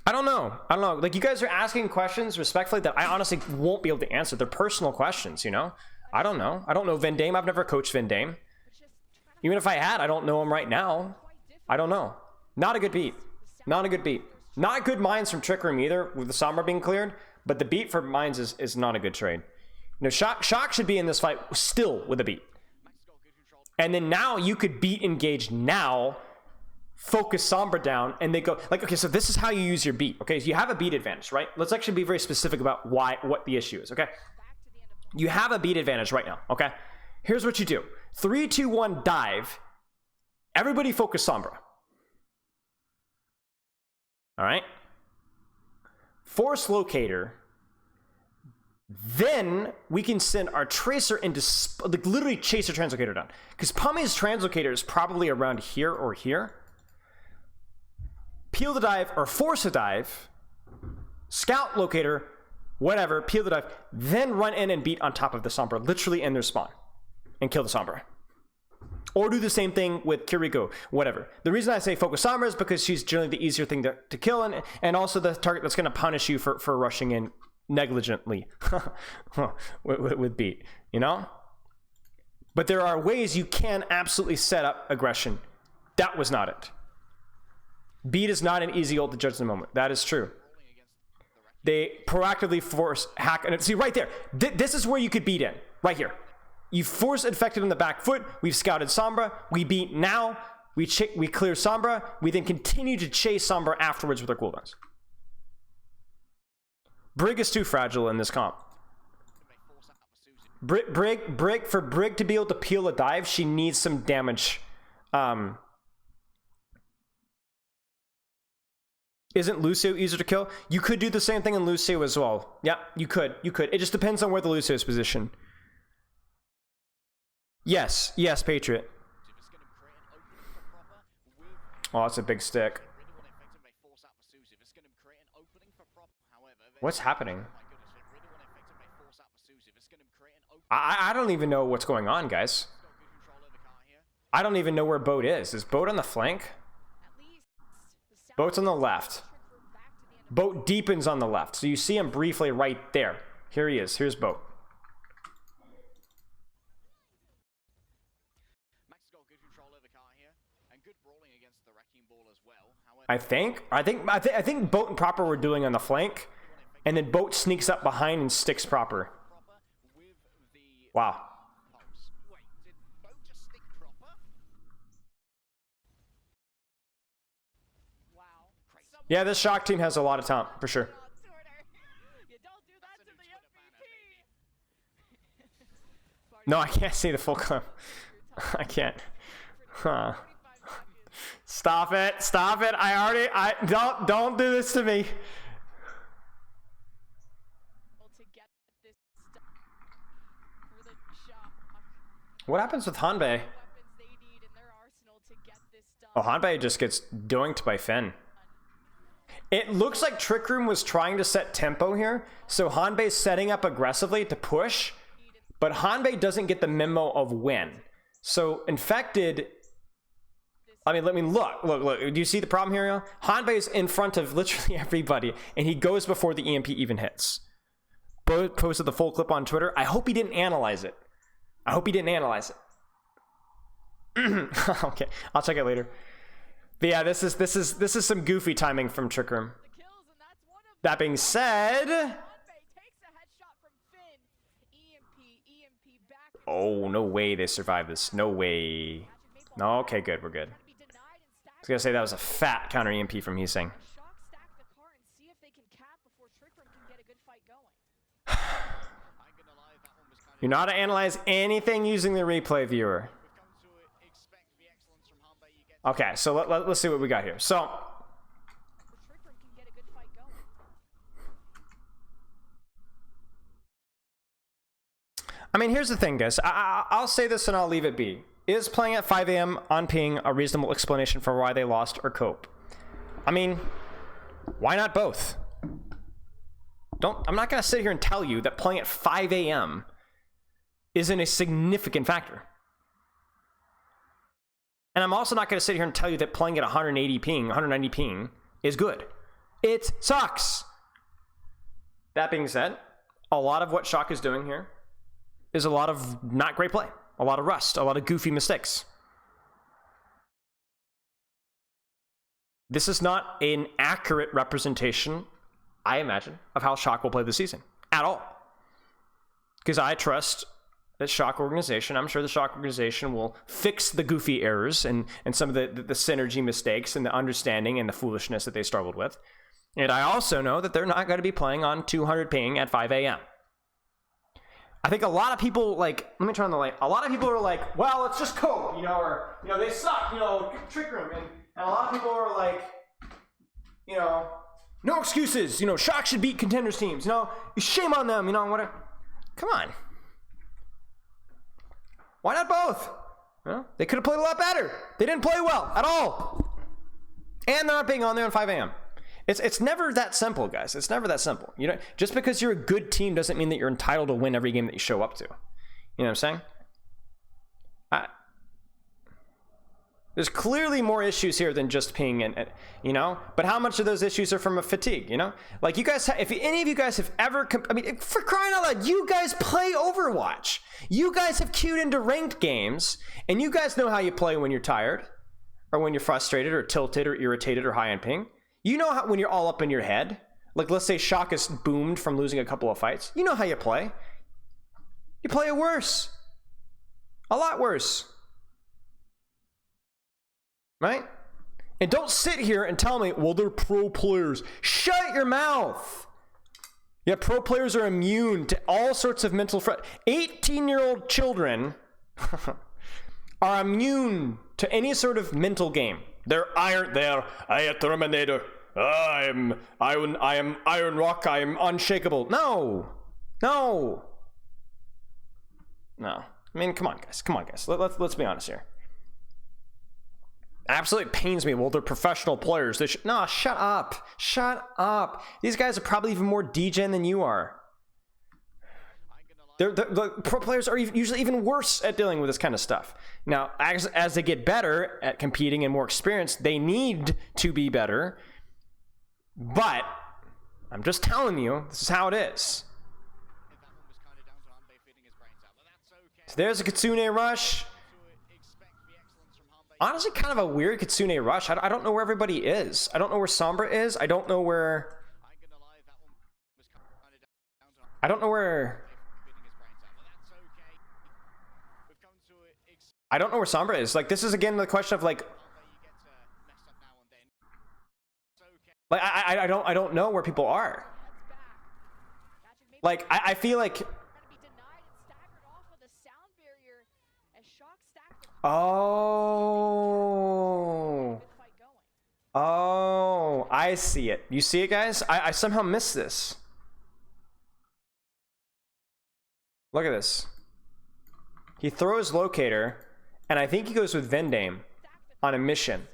I don't know. Like, you guys are asking questions respectfully that I honestly won't be able to answer. They're personal questions, you know? I don't know. I don't know Vendame. I've never coached Vendame. Even if I had, I don't know him right now. I don't know. Not a good beat. Not a good beat. Not good mines from Trick Room either, with the Sombra being cleared, but the beat for mines is not a good trade. You know, Shock should be in this fight still with a beat. And then now you could beat engage now, focus Sombra down, and they go, like, okay, so this is how you use your beat, okay? So you have a beat advantage, right? Let's actually be very specific about what the issue is, okay? You have a beat advantage right now, okay? Here's what you do. 3, 2, 1, dive. Everybody focus Sombra. All right? Force Locator. Then we can send our Tracer into, like, literally chase a Translocator down. Because Pummy's Translocator is probably around here or here. Peel the dive or force a dive. Scout Locator, whatever, peel the dive. Then run in and beat on top of the Sombra, literally in their spawn. And kill the Sombra. Or do the same thing with Kiriko, whatever. The reason I say focus Sombra is because she's generally the easier thing to kill, and also the target that's going to punish you for rushing in negligently with beat, you know? But there are ways you can absolutely set up aggression. That was not it. Beat is not an easy ult to judge the moment. That is true. They proactively force hack, and see right there, this is where you could beat in, right here. You force Infected on the back foot. We've scouted Sombra. We beat now. We clear Sombra. We then continue to chase Sombra afterwards with our cooldowns. Brig is too fragile in this comp. Brig for Brig to be able to peel a dive, she needs some damage. Isn't Lucio easier to kill? You could do the same thing in Lucio as well. Yeah, you could. It just depends on where the Lucio is positioned. Yes, Patriot. Oh, that's a big stick. What's happening? I don't even know what's going on, guys. I don't even know where Boat is. Is Boat on the flank? Boat's on the left. Boat deepens on the left. So you see him briefly right there. Here he is. Here's Boat. I think Boat and Proper were doing on the flank, and then Boat sneaks up behind and sticks Proper. Wow. Yeah, this Shock team has a lot of talent, for sure. No, I can't see the full clip. I can't. Huh. Stop it. Don't do this to me. What happens with Hanbei? Oh, Hanbei just gets doinked by Finn. It looks like Trick Room was trying to set tempo here, so Hanbei's setting up aggressively to push, but Hanbei doesn't get the memo of when. So Infected, look. Do you see the problem here, y'all? Hanbei's in front of literally everybody, and he goes before the EMP even hits. Both posted the full clip on Twitter. I hope he didn't analyze it. Okay, I'll check it later. But yeah, this is some goofy timing from Trick Room. That being said, Takes a headshot from Finn. EMP back. oh, no way they survived this. No way. No, okay, good. We're good. Gotta be denied and I was gonna say that was a fat counter EMP from Heesing. Shock stack the car and see if they can cap before Trick Room can get a good fight going. I'm gonna lie, that one was kind of You're not to analyze anything using the replay viewer. we've come to expect the excellence from Hanbei. You get Okay, so let's see what we got here. So, Trick Room can get a good fight going. I mean, here's the thing, guys. I'll say this and I'll leave it be. Is playing at 5 a.m. on ping a reasonable explanation for why they lost or cope? I mean, why not both? I'm not going to sit here and tell you that playing at 5 a.m. isn't a significant factor. And I'm also not going to sit here and tell you that playing at 180 ping, 190 ping is good. It sucks. That being said, a lot of what Shock is doing here is a lot of not great play, a lot of rust, a lot of goofy mistakes. This is not an accurate representation, I imagine, of how Shock will play this season at all. Because I trust the Shock organization. I'm sure the Shock organization will fix the goofy errors and some of the synergy mistakes and the understanding and the foolishness that they struggled with. And I also know that they're not going to be playing on 200 ping at 5 a.m. I think a lot of people, like, let me turn on the light. A lot of people are like, well, it's just cope, or, they suck, Trick Room. And a lot of people are like, no excuses, Shock should beat contenders teams, shame on them, whatever. Come on. Why not both? They could have played a lot better. They didn't play well at all. And they're not being on there at 5 a.m. It's never that simple, guys. It's never that simple. Just because you're a good team doesn't mean that you're entitled to win every game that you show up to. You know what I'm saying? There's clearly more issues here than just ping and but how much of those issues are from a fatigue, Like you guys, if any of you guys have ever, for crying out loud, you guys play Overwatch. You guys have queued into ranked games, and you guys know how you play when you're tired, or when you're frustrated, or tilted, or irritated, or high on ping. You know how when you're all up in your head, like let's say Shock is boomed from losing a couple of fights. You know how you play. You play it worse. A lot worse. Right? And don't sit here and tell me, well, they're pro players. Shut your mouth. Yeah, pro players are immune to all sorts of mental 18-year-old children are immune to any sort of mental game. They're iron. They're Terminator. I am Iron Rock. I am unshakable. No. I mean, come on, guys. Let's be honest here. Absolutely pains me. Well, they're professional players. They should. No, shut up. These guys are probably even more degen than you are. The pro players are usually even worse at dealing with this kind of stuff. Now, as they get better at competing and more experienced, they need to be better. But I'm just telling you, this is how it is. So there's a Kitsune rush. Honestly, kind of a weird Kitsune rush. I don't know where everybody is. I don't know where Sombra is. I don't know where Sombra is. Like, this is again the question of like I don't know where people are. Like I feel like Oh, I see it. You see it, guys? I somehow missed this. Look at this. He throws Locator, and I think he goes with Vendame on a mission.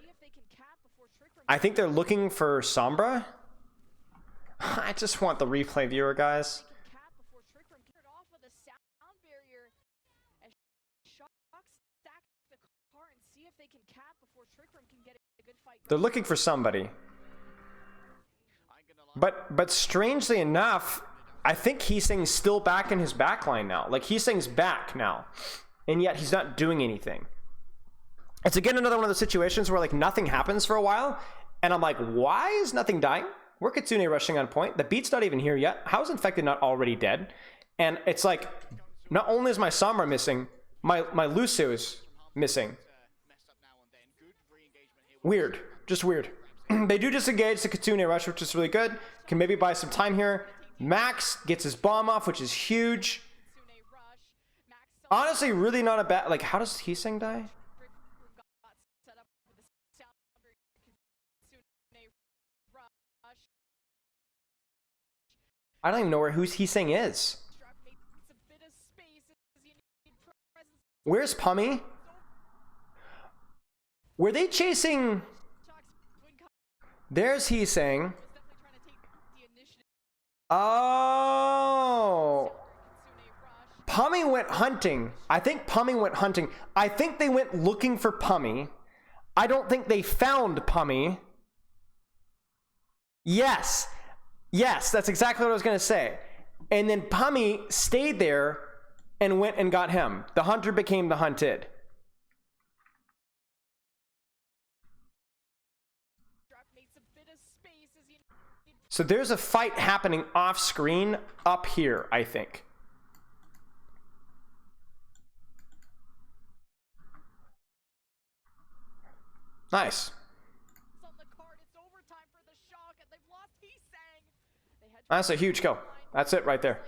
I think they're looking for Sombra. I just want the replay viewer, guys. They're looking for somebody. But strangely enough, I think Heesing's still back in his backline now. Like, Heesing's back now. And yet he's not doing anything. It's again another one of those situations where like nothing happens for a while. And I'm like, why is nothing dying? We're Kitsune rushing on point. The beat's not even here yet. How is Infected not already dead? And it's like, not only is my Sombra missing, my Lucio is missing. Weird. Just weird. They do disengage the Kitsune rush, which is really good. Can maybe buy some time here. Max gets his bomb off, which is huge. Honestly, really not a bad... Like, how does Heesang die? I don't even know where who's Heesang is. Where's Pummy? Were they chasing... There's Heesang. Oh... Pummy went hunting. I think Pummy went hunting. I think they went looking for Pummy. I don't think they found Pummy. Yes. Yes, that's exactly what I was going to say. And then Pummy stayed there and went and got him. The hunter became the hunted. So there's a fight happening off screen up here, I think. Nice. That's a huge kill. That's it right there.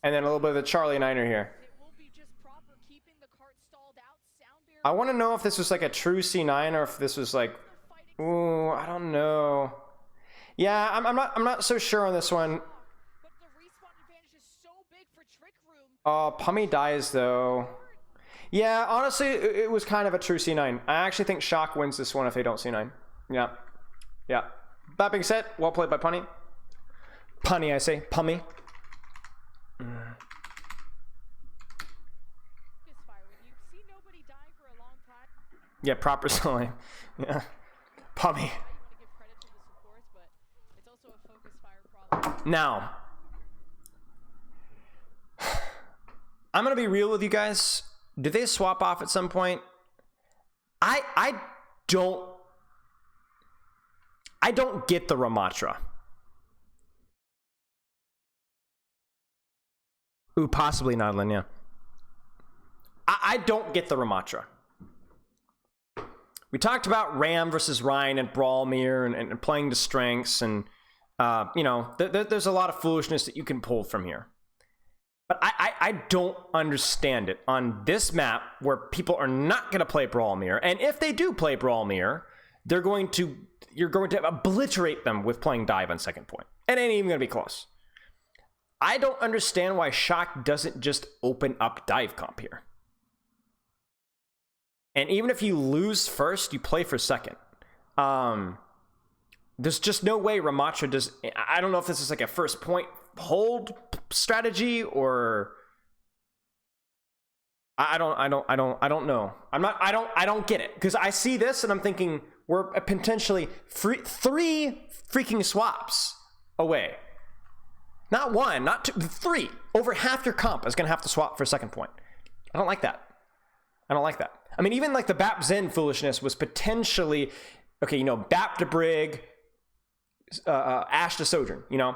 And then a little bit of the Charlie Niner here. I want to know if this was like a true C9 or if this was like, ooh, I don't know. Yeah, I'm not so sure on this one. Pummy dies though. Yeah, honestly, it was kind of a true C9. I actually think Shock wins this one if they don't C9. Yeah. Yeah. That being said, well played by Punny. Punny, I say. Pummy. Yeah, proper song. Yeah. Pummy. Now, I'm gonna be real with you guys. Do they swap off at some point? I don't get the Ramatra. Ooh, possibly Nodlin, yeah. I don't get the Ramatra. We talked about Ram versus Ryan and Brawlmere and playing to strengths and you know, there's a lot of foolishness that you can pull from here. But I don't understand it on this map where people are not going to play Brawlmere. And if they do play Brawlmere, you're going to obliterate them with playing dive on second point. It ain't even going to be close. I don't understand why Shock doesn't just open up dive comp here. And even if you lose first, you play for second. There's just no way Ramatra does. I don't know if this is like a first point hold strategy or I don't know. I don't get it because I see this and I'm thinking we're potentially three freaking swaps away. Not one, not two, three. Over half your comp is gonna have to swap for a second point. I don't like that. I don't like that. I mean, even like the Bap Zen foolishness was potentially okay. You know, Bap to Brig, Ash to Sojourn. You know,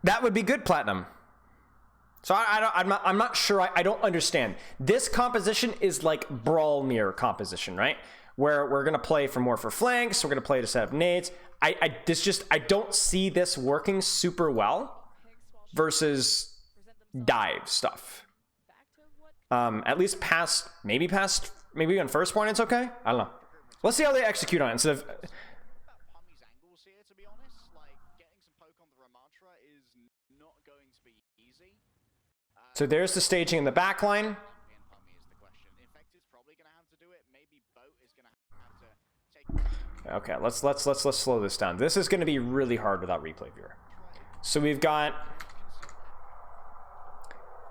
that would be good platinum. So I'm not sure. I don't understand. This composition is like Brawlmere composition, right? Where we're gonna play for flanks. We're gonna play to set up nades. I don't see this working super well versus dive stuff. At least maybe on first point it's okay. I don't know. Let's see how they execute on it instead of. Pummy's angles here, to be honest, like getting some poke on the Ramatra is not going to be easy. So there's the staging in the back line. Pummy is the question. Infected's probably going to have to do it. Maybe Boat is going to have to take. Okay, let's slow this down. This is going to be really hard without replay viewer. So we've got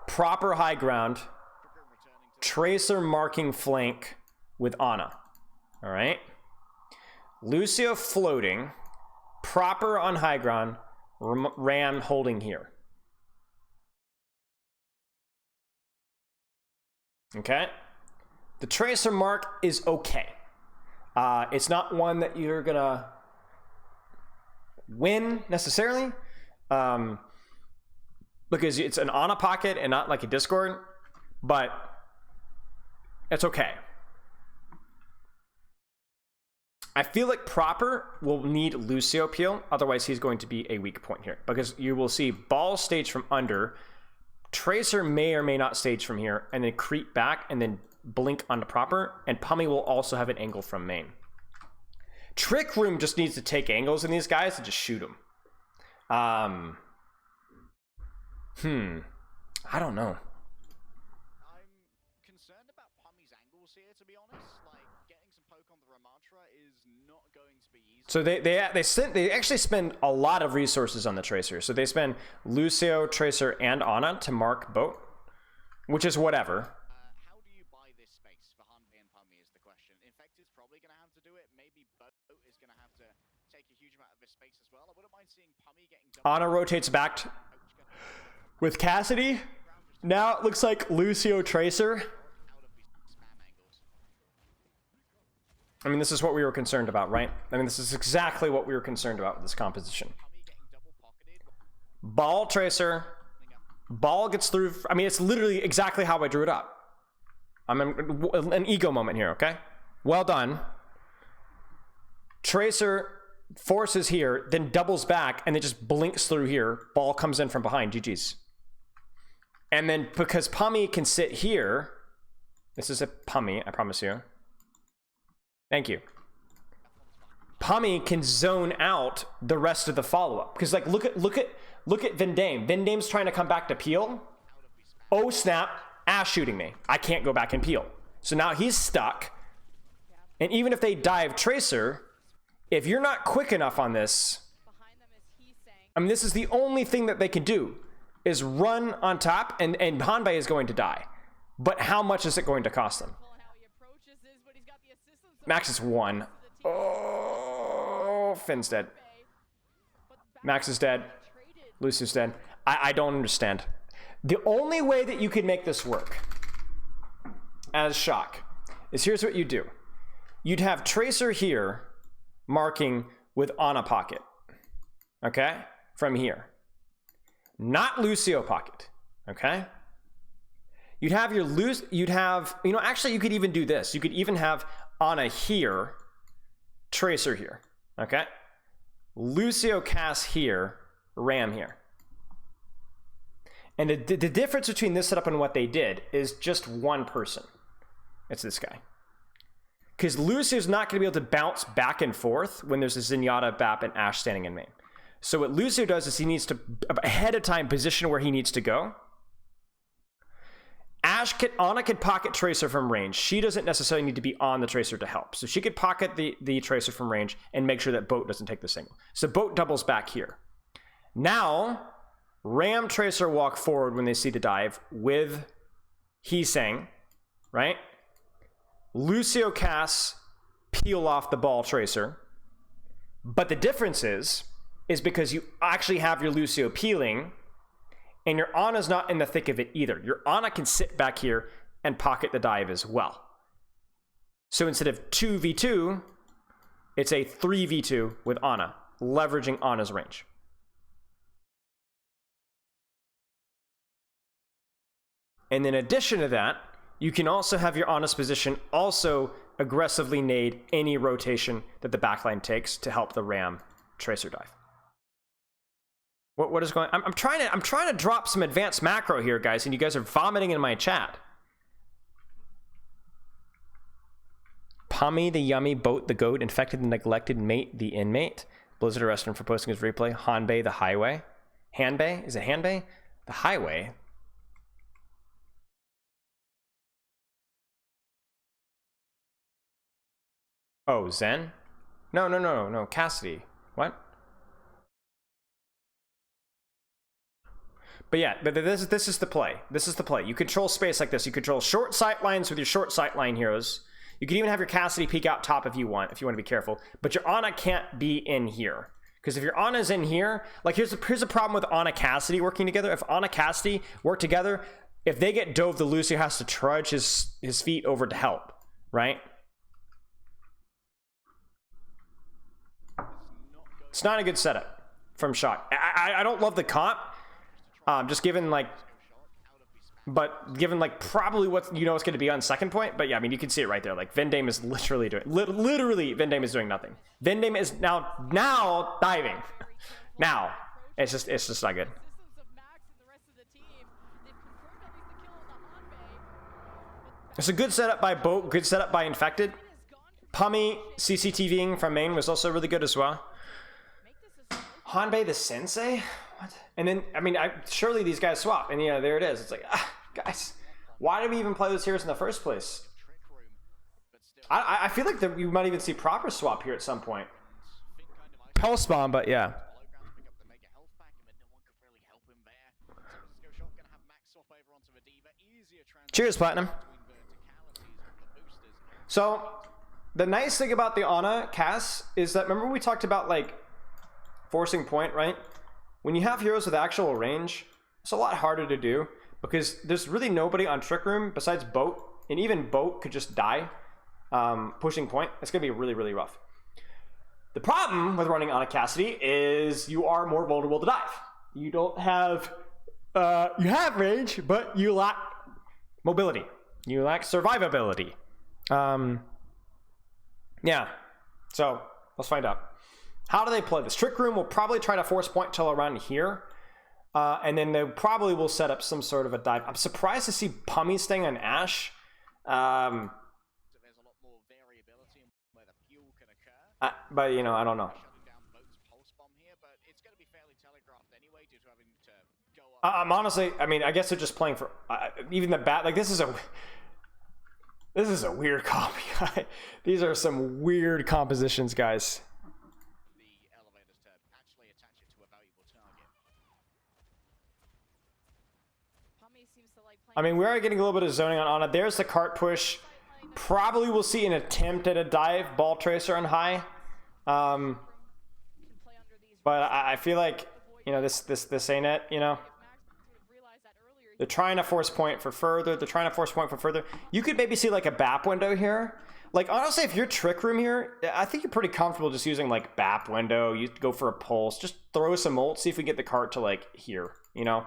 proper high ground, Tracer marking flank with Ana. All right, Lucio floating, proper on high ground, Ram holding here. Okay? The Tracer mark is okay. It's not one that you're gonna win necessarily, because it's an Ana pocket and not like a Discord, but it's okay. I feel like Proper will need Lucio peel, otherwise he's going to be a weak point here, because you will see Ball stage from under, Tracer may or may not stage from here, and then creep back and then blink onto Proper, and Pummy will also have an angle from main. Trick Room just needs to take angles in these guys and just shoot them. I don't know. I'm concerned about Pummy's angles here, to be honest. Like, getting some poke on the Ramatra is not going to be easy. So they actually spend a lot of resources on the Tracer. So they spend Lucio, Tracer, and Ana to mark boat, which is whatever. How do you buy this space for Hanbei and Pummy is the question. Infected's probably going to have to do it. Maybe Boat is going to have to take a huge amount of this space as well. I wouldn't mind seeing Pummy getting Ana rotates back with Cassidy. Now it looks like Lucio Tracer. out of these spam angles. I mean, this is what we were concerned about, right? I mean, this is exactly what we were concerned about with this composition. Pummy getting double pocketed. Ball Tracer. Ball gets through. I mean, it's literally exactly how I drew it up. I'm in an ego moment here, okay? Well done. Tracer forces here, then doubles back, and then just blinks through here. Ball comes in from behind. GG's. And then because Pummy can sit here, this is a Pummy, I promise you. Thank you. Pummy can zone out the rest of the follow-up. Because like look at Vendame. Vendame's trying to come back to peel. Oh snap, Ash shooting me. I can't go back and peel. So now he's stuck. And even if they dive Tracer, if you're not quick enough on this, Behind them is he saying. I mean, this is the only thing that they can do is run on top, and Hanbei is going to die. But how much is it going to cost them? How he approaches this, but he's got the assistance of Max is 1. Oh, Finn's dead. Max is dead. Lucy's dead. I don't understand. The only way that you could make this work as Shock is here's what you do. You'd have Tracer here marking with Ana pocket. Okay? From here. Not Lucio pocket. Okay? You'd have your actually you could even do this. You could even have Ana here, Tracer here. Okay? Lucio Cass here, Ram here. And the difference between this setup and what they did is just one person. It's this guy. Because Lucio's not going to be able to bounce back and forth when there's a Zenyatta, Bap, and Ashe standing in main. So what Lucio does is he needs to, ahead of time, position where he needs to go. Ana could pocket Tracer from range. She doesn't necessarily need to be on the Tracer to help. So she could pocket the Tracer from range and make sure that Boat doesn't take the single. So Boat doubles back here. Now, Ram Tracer walk forward when they see the dive with Heesang, right? Lucio Cass peel off the Ball Tracer. But the difference is because you actually have your Lucio peeling, and your Ana's not in the thick of it either. Your Ana can sit back here and pocket the dive as well. So instead of 2v2, it's a 3v2 with Ana, leveraging Ana's range. And in addition to that, you can also have your Ana's position also aggressively nade any rotation that the backline takes to help the Ram Tracer dive. What is going on? I'm trying to drop some advanced macro here, guys, and you guys are vomiting in my chat. Pummy the yummy, Boat the goat, Infected the neglected, Mate the inmate. Blizzard arrested him for posting his replay. Hanbei the highway. Hanbei? Is it Hanbei? The highway. Oh, Zen? No. Cassidy. What? But yeah, this is the play. This is the play. You control space like this. You control short sight lines with your short sight line heroes. You can even have your Cassidy peek out top if you want to be careful. But your Ana can't be in here. Because if your Ana's in here, like here's a problem with Ana Cassidy working together. If Ana Cassidy work together, if they get dove, the Lucio has to trudge his feet over to help, right? It's not a good setup from Shock. I don't love the comp, just given like, but given like probably what you know it's going to be on second point. But yeah, I mean you can see it right there. Like Vendame is literally doing literally Vendame is doing nothing. Vendame is now diving. Now it's just not good. It's a good setup by Boat, good setup by Infected. Pummy CCTVing from main was also really good as well. Hanbei the Sensei? What? And then, I mean, surely these guys swap. And yeah, there it is. It's like, guys, why did we even play those heroes in the first place? I feel like that we might even see proper swap here at some point. Pulse bomb, but yeah. Cheers, Platinum. So, the nice thing about the Ana Cass is that, remember we talked about, like, forcing point, right? When you have heroes with actual range, it's a lot harder to do because there's really nobody on Trick Room besides Boat, and even Boat could just die pushing point. It's going to be really, really rough. The problem with running Ana Cassidy is you are more vulnerable to dive. You don't have, you have range, but you lack mobility. You lack survivability. Yeah, so let's find out. How do they play this? Trick Room will probably try to force point till around here. And then they probably will set up some sort of a dive. I'm surprised to see Pummy staying on Ash. But, you know, I don't know. I'm honestly, I mean, I guess they're just playing for... even the bat... Like, this is a weird copy. These are some weird compositions, guys. I mean, we are getting a little bit of zoning on Ana. There's the cart push. Probably we'll see an attempt at a dive, ball tracer on high. But I feel like, you know, this ain't it, you know. They're trying to force point for further. You could maybe see like a BAP window here. Like, honestly, if you're Trick Room here, I think you're pretty comfortable just using like BAP window. You go for a pulse. Just throw some ult. See if we get the cart to like here, you know.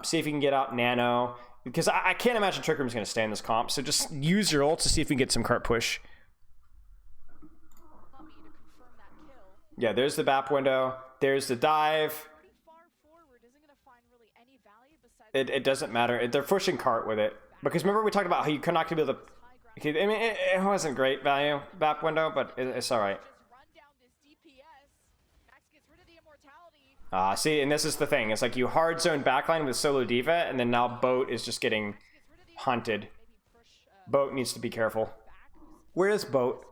See if you can get out nano. Because I can't imagine Trick Room's going to stay in this comp. So just use your ult to see if we can get some cart push. Yeah, there's the BAP window. There's the dive. It doesn't matter. They're pushing cart with it. Because remember we talked about how you could not be able to... I mean, it wasn't great value, BAP window, but it's all right. See, and this is the thing. It's like you hard zone backline with solo diva, and then now Boat is just getting hunted. Boat needs to be careful. Where is Boat?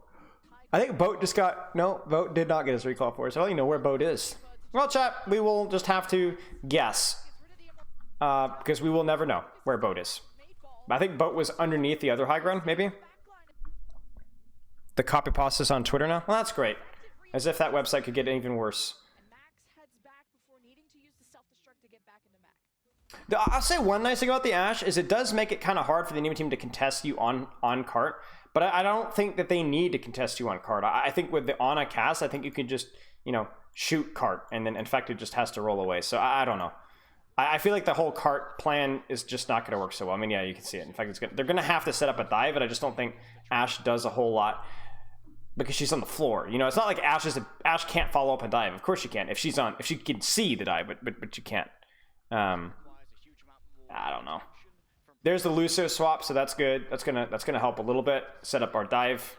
I think Boat just got... No, Boat did not get his recall for it, so I don't even know where Boat is. Well, chat, we will just have to guess. Because we will never know where Boat is. I think Boat was underneath the other high ground, maybe? The copy pasta is on Twitter now? Well, that's great. As if that website could get even worse. I'll say one nice thing about the Ashe is it does make it kind of hard for the enemy team to contest you on cart, but I don't think that they need to contest you on cart. I think with the Ana cast, I think you can just, you know, shoot cart, and then Infected just has to roll away. So I don't know. I feel like the whole cart plan is just not going to work so well. I mean, yeah, you can see it. In fact, they're going to have to set up a dive, but I just don't think Ashe does a whole lot because she's on the floor. You know, it's not like Ashe can't follow up a dive. Of course she can if she can see the dive, but you can't. I don't know. There's the Lucio swap, so that's good. That's gonna help a little bit. Set up our dive.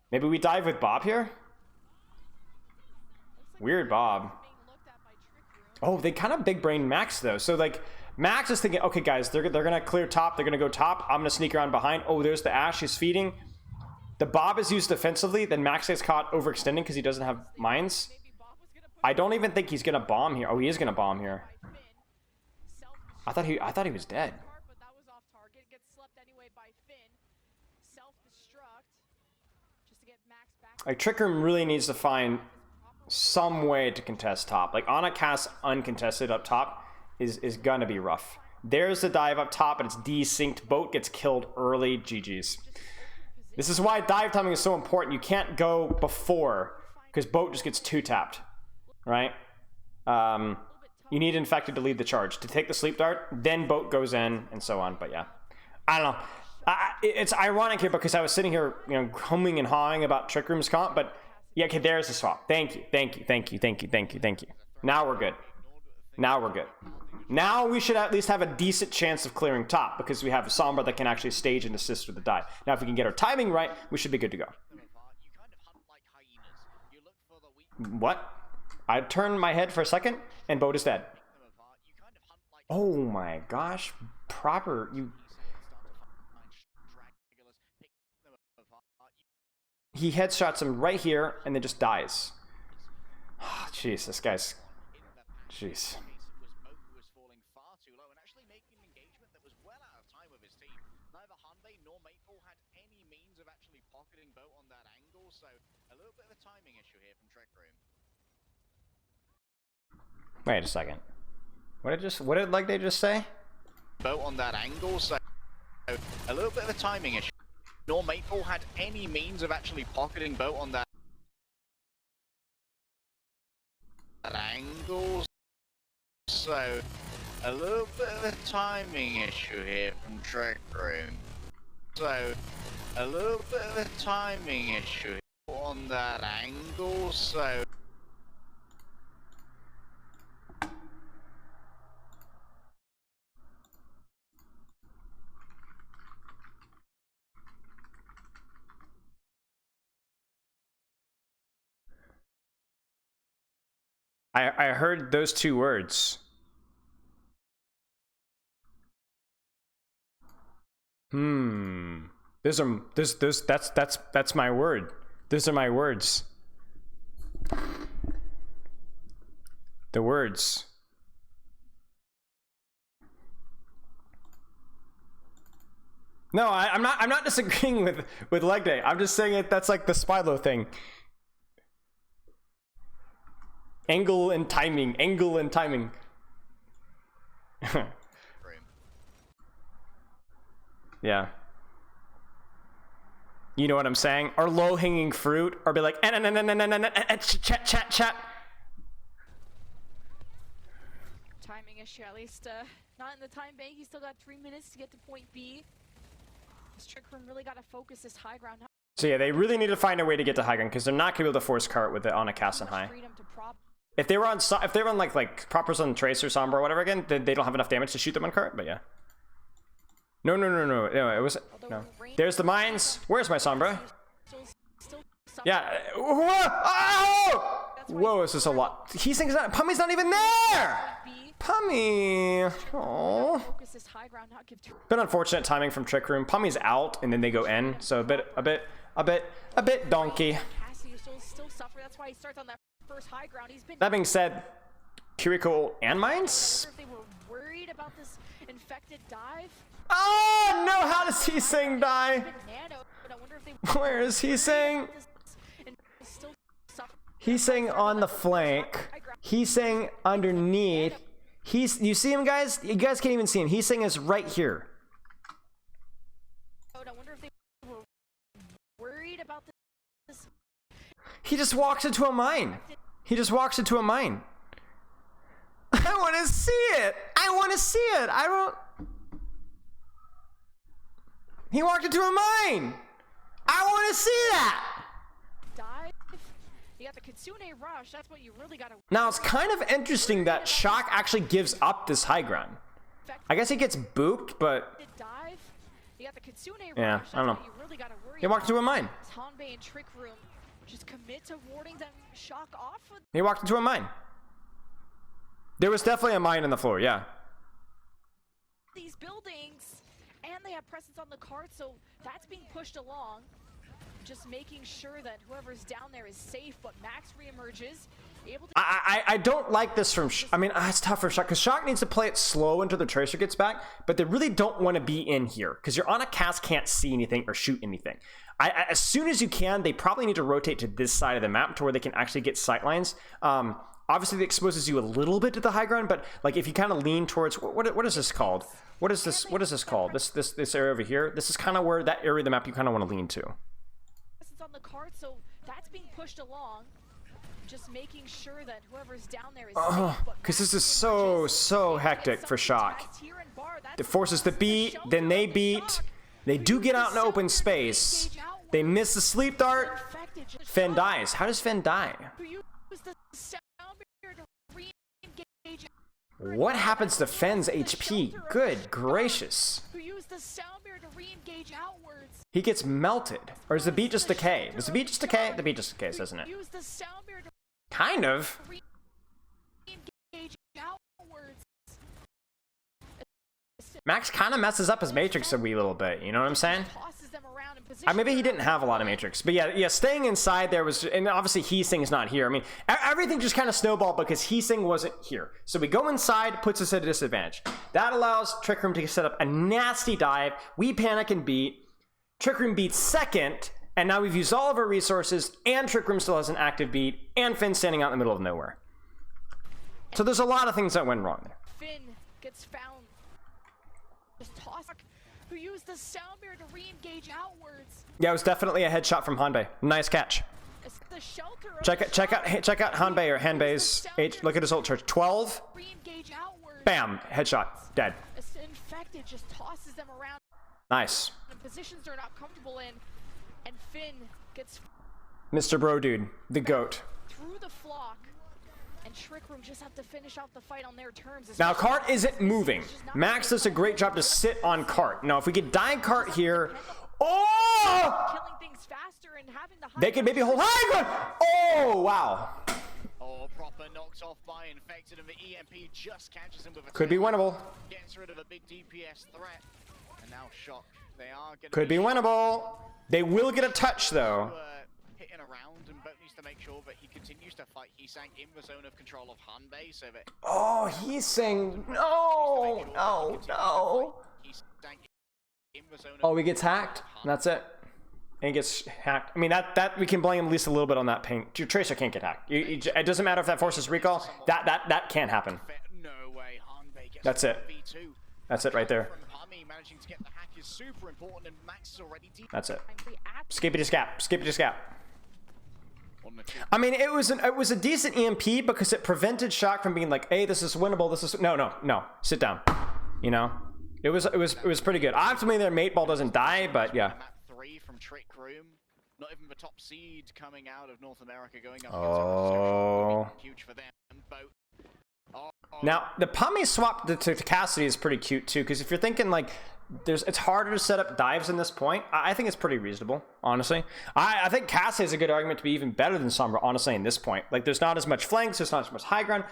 Maybe we dive with Bob here? Weird Bob. Oh, they kind of big brain Max though. So like Max is thinking, okay guys, they're gonna clear top, they're gonna go top. I'm gonna sneak around behind. Oh, there's the Ashe, he's feeding. The Bob is used defensively, then Max gets caught overextending because he doesn't have mines. I don't even think he's gonna bomb here. Oh, he is gonna bomb here. I thought he was dead. Like Trick Room really needs to find some way to contest top. Like Ana cast uncontested up top is gonna be rough. There's the dive up top, and it's desynced. Boat gets killed early. GG's. This is why dive timing is so important. You can't go before, because boat just gets 2-tapped, right? You need infected to lead the charge. To take the sleep dart, then boat goes in, and so on. But yeah, I don't know. It's ironic here because I was sitting here, you know, humming and hawing about Trick Room's comp, but yeah, okay, there's the swap. Thank you. Now we're good. Now we should at least have a decent chance of clearing top because we have a Sombra that can actually stage and assist with the dive. Now, if we can get our timing right, we should be good to go. What? I turned my head for a second, and boat is dead. Oh my gosh. Proper. He headshots him right here, and then just dies. Jeez, this guy's... Jeez. Wait a second. What did like they just say? Boat on that angle, so a little bit of a timing issue. Nor Maple had any means of actually pocketing boat on that angle, so a little bit of a timing issue here from Trick Room. So a little bit of a timing issue on that angle, so I heard those two words. That's my word. Those are my words. The words. No, I'm not disagreeing with leg day. I'm just saying that's like the Spylo thing. Angle and timing. Yeah. You know what I'm saying? Or low-hanging fruit, or be like, chat. Timing issue, at least not in the time bank. He's still got 3 minutes to get to point B. This Trick Room really got to focus this high ground. So yeah, they really need to find a way to get to high ground because they're not gonna be able to force cart with it on a cast and high. If they were on like Propers on Tracer, Sombra, or whatever again, then they don't have enough damage to shoot them on cart. But yeah. No. It was no. There's the mines. Where's my Sombra? Yeah. Whoa, this is a lot. He's thinking that Pummy's not even there. Pummy. Oh. Bit unfortunate timing from Trick Room. Pummy's out, and then they go in. So a bit donkey. That being said, Kiriko and mines. Oh no! How does he sing die? Where is he saying? He's saying on the flank. He's saying underneath. You see him, guys? You guys can't even see him. He's saying it's right here. He just walks into a mine. I want to see it. I don't. He walked into a mine. I want to see that. You got the Kitsune rush. That's what you really got to. Now it's kind of interesting that Shock actually gives up this high ground. I guess he gets booped, but yeah, I don't know. He walked into a mine. He walked into a mine. There was definitely a mine in the floor. Yeah. These buildings, and they have presence on the card, so that's being pushed along. Just making sure that whoever's down there is safe, but Max reemerges. Able to I don't like this from I mean, it's tough for Shock because Shock needs to play it slow until the Tracer gets back, but they really don't want to be in here because you're on a cast, can't see anything or shoot anything. As soon as you can, they probably need to rotate to this side of the map to where they can actually get sightlines. Obviously, it exposes you a little bit to the high ground, but like if you kind of lean towards what is this called? What is this called? This area over here. This is kind of where that area of the map you kind of want to lean to. It's on the card, so that's being pushed along. Just making sure that whoever's down there is safe, but Because this is Max so hectic for Shock. It forces the beat, then they beat. They do get out in open space. They miss the sleep dart. Finn dies. How does Finn die? What happens to Finn's HP? Good gracious. He gets melted. Or does the beat just decay? Does the beat just decay? The beat just decays, doesn't it? Kind of. Max kind of messes up his matrix a wee little bit, you know what I'm saying? Maybe he didn't have a lot of matrix, but yeah, staying inside there was, and obviously Heesing's not here. I mean, everything just kind of snowballed because Heesing wasn't here. So we go inside, puts us at a disadvantage. That allows Trick Room to set up a nasty dive. We panic and beat. Trick Room beats second, and now we've used all of our resources, and Trick Room still has an active beat, and Finn's standing out in the middle of nowhere. So there's a lot of things that went wrong there. Finn gets found. Just toss. Who used the sound mirror to re-engage outwards. Yeah, it was definitely a headshot from Hanbei. Nice catch. It's the shelter Check out Hanbei or Hanbei's H. Look at his ult charge. 12. Re-engage outwards. Bam. Headshot. Dead. It's infected, just tosses them around Nice. in positions they're not comfortable in, and Finn gets Mr. Bro Dude, the GOAT. through the flock, and Trick Room just have to finish off the fight on their terms. Now, Cart isn't moving. Max does a great job to sit on Cart. Now, if we could die Cart here... Oh! Killing things faster and having the They could maybe hold high ground. Oh, wow. Oh, proper knocked off by Infected, and the EMP just catches him with a Could be winnable. Gets rid of a big DPS threat, and now Shock. They are going to Could be winnable. They will get a touch, though. Hitting around, and Boat needs to make sure that he continues to fight. He sank in the zone of control of Hanbei, so that Oh, he's saying no. he sank in the zone of Oh, he gets hacked. That's it. And he gets hacked. I mean, that we can blame at least a little bit on that ping. Your Tracer can't get hacked. It doesn't matter if that forces recall. That can't happen. No way, Hanbei gets That's it. V2. That's it right there. From Hami, managing to get the hack is super important, and Max is already deep. That's it. Skippity scap. Skippity scap. On the two. I mean, it was a decent EMP because it prevented Shock from being like, hey, this is winnable. This is no. Sit down. You know, it was pretty good. Optimally, their mate ball doesn't die, but yeah. Map 3 from Trick Room. Not even the top seed coming out of North America going up. Oh. Huge for them. Boat. Now the Pummy swap to Cassidy is pretty cute too, because if you're thinking like it's harder to set up dives in this point, I think it's pretty reasonable, honestly. I think Cassidy has a good argument to be even better than Sombra, honestly, in this point. Like there's not as much flanks, there's not as much high ground.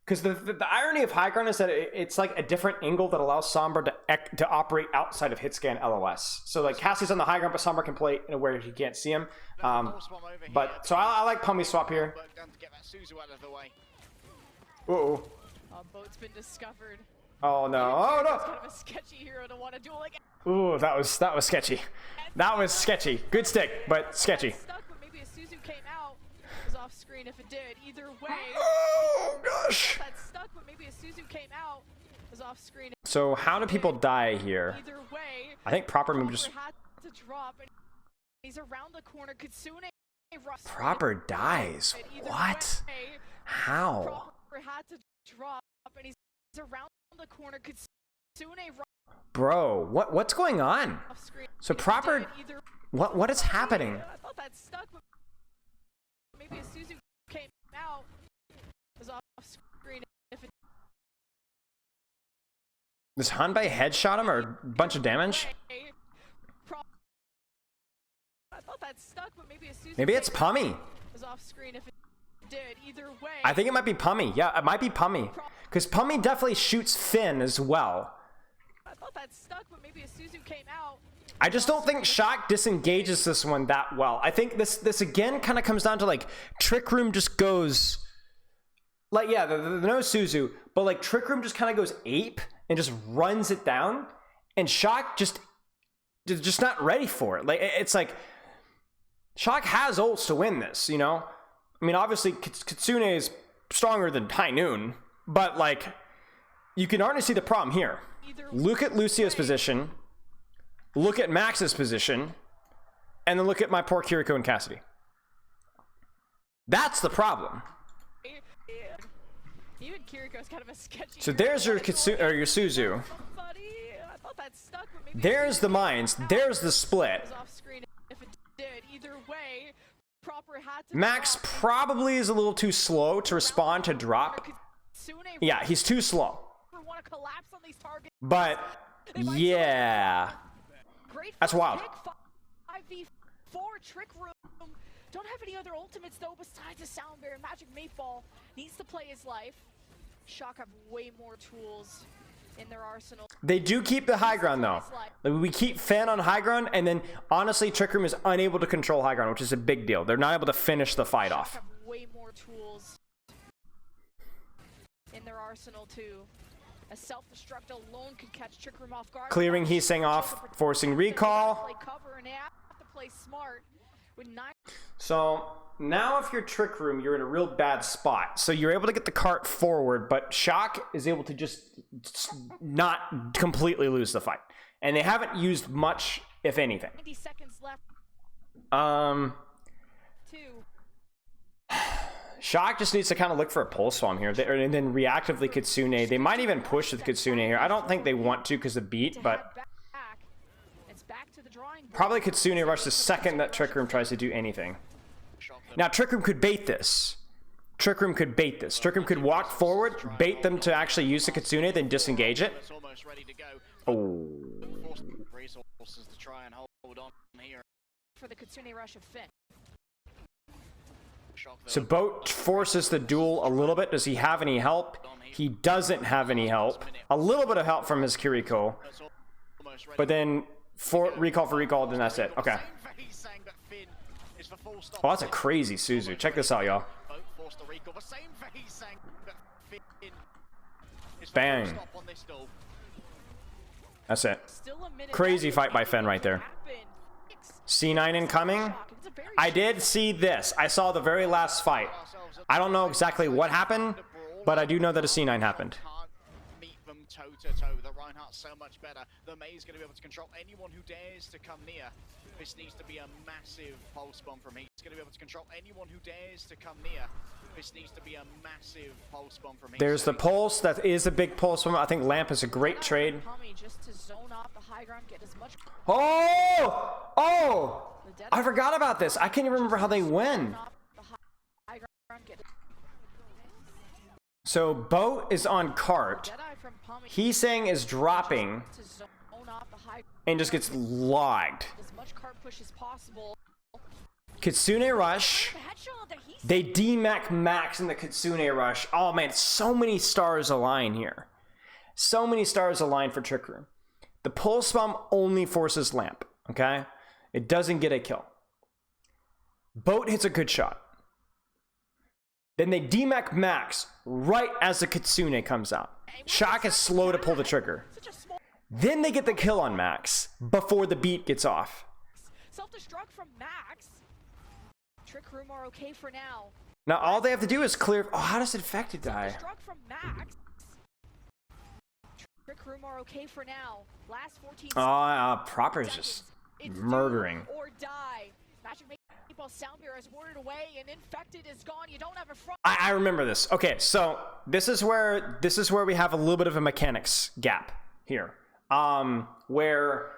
Because the irony of high ground is that it's like a different angle that allows Sombra to operate outside of hit scan LOS. So like Cassie's on the high ground, but Sombra can play in a way he can't see him. But so I like Pummy swap here. Uh-oh. Boat's been discovered. Oh no! Oh no! It's kind of a sketchy hero to want to duel like. Ooh, that was sketchy. That was sketchy. Good stick, but sketchy. Stuck, but maybe a Suzu came out. It was off screen if it did. Either way. Oh gosh. That's stuck, but maybe a Suzu came out. It was off screen. So how do people die here? Either way. I think proper move just. Had to drop, and he's around the corner. Kitsune. Proper dies. What? How? Proper had to drop, and he's around the corner. Kitsune. Bro, what's going on? So proper. What is happening? I thought that stuck, but maybe a Suzu came out. It was off screen. If it Does Hanbei headshot him or a bunch of damage? I thought that stuck, but maybe a Suzu Maybe it's Pummy. was off screen if it did. Either way. I think it might be Pummy. Yeah, it might be Pummy. Because Pummy definitely shoots Finn as well. I thought that stuck, but maybe a Suzu came out. I just don't think Shock disengages this one that well. I think this again kind of comes down to like Trick Room just goes like, yeah, the no Suzu, but like Trick Room just kind of goes ape and just runs it down, and Shock just not ready for it. Like it's like Shock has ults to win this, you know. I mean, obviously, Kitsune is stronger than High Noon, but, like, you can already see the problem here. Look at Lucio's position, look at Max's position, and then look at my poor Kiriko and Cassidy. That's the problem. Even Kiriko's kind of a sketchy. So there's your Kitsune, or your Suzu. There's the mines. There's the split. Max probably is a little too slow to respond to drop. Yeah, he's too slow. But yeah, that's wild. 5v4 Trick Room. Don't have any other ultimates though besides a Sound Bear. Magic Meatball needs to play his life. Shock have way more tools in their arsenal. They do keep the high ground though. Like, we keep Fan on high ground, and then honestly Trick Room is unable to control high ground, which is a big deal. They're not able to finish the fight off. Have way more tools in their arsenal too. A self-destruct alone could catch Trick Room off guard. Clearing Heesang off, forcing recall. Play cover and they have to play smart with 9. So now if you're Trick Room, you're in a real bad spot. So you're able to get the cart forward, but Shock is able to just not completely lose the fight. And they haven't used much, if anything. 90 seconds left. 2. Shock just needs to kind of look for a pulse bomb here, and then reactively Kitsune. They might even push with Kitsune here. I don't think they want to because of beat, but probably Kitsune rush the second that Trick Room tries to do anything. Now Trick Room could bait this. Trick Room could bait this. Trick Room could walk forward, bait them to actually use the Kitsune, then disengage it. Oh. For the Kitsune rush of Finn. So Boat forces the duel a little bit. Does he have any help? He doesn't have any help. A little bit of help from his Kiriko. But then for recall, then that's it. Okay. Oh, that's a crazy Suzu. Check this out, y'all. Bang. That's it. Crazy fight by Fen right there. C9 incoming. I did see this. I saw the very last fight. I don't know exactly what happened, but I do know that a C9 happened. Toe to toe, the Reinhardt's so much better. The May's going to be able to control anyone who dares to come near. This needs to be a massive pulse bomb from him. He's going to be able to control anyone who dares to come near. This needs to be a massive pulse bomb from him. There's the pulse. That is a big pulse bomb. I think Lamp is a great trade. Oh! Oh! I forgot about this. I can't even remember how they win. So Boat is on cart. Heesang is dropping and just gets logged. Kitsune rush. They DMAC Max in the Kitsune rush. Oh man, so many stars align here. So many stars align for Trick Room. The pulse bomb only forces Lamp, okay? It doesn't get a kill. Boat hits a good shot. Then they DMAC Max right as the Kitsune comes out. Shock is slow to pull the trigger. Then they get the kill on Max before the beat gets off. Self-destruct from Max. Trick Room are okay for now. Now all they have to do is clear. Oh, how does Infected die? Self-destruct from Max. Trick Room are okay for now. Last 14 seconds. Proper is just murdering. Or die. Magic Meatball Soundbear is warded away and Infected is gone. You don't have a front. I remember this. Okay, so this is where we have a little bit of a mechanics gap here. Where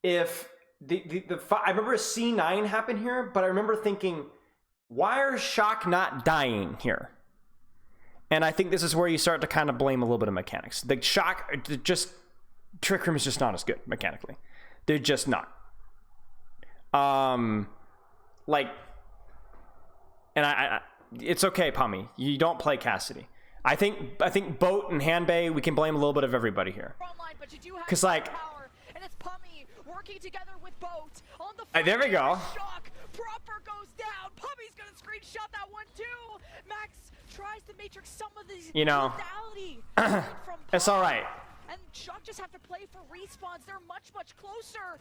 if I remember a C9 happened here, but I remember thinking, why are Shock not dying here? And I think this is where you start to kind of blame a little bit of mechanics. The Shock, Trick Room is just not as good mechanically. They're just not. It's okay, Pummy. You don't play Cassidy. I think Boat and Hanbei, we can blame a little bit of everybody here. Because like, and it's Pummy working together with Boat on the there we go. Shock proper goes down. Pummy's gonna screenshot that one too. Max tries to matrix some of these. You know, it's all right. And Shock just have to play for respawns. They're much closer.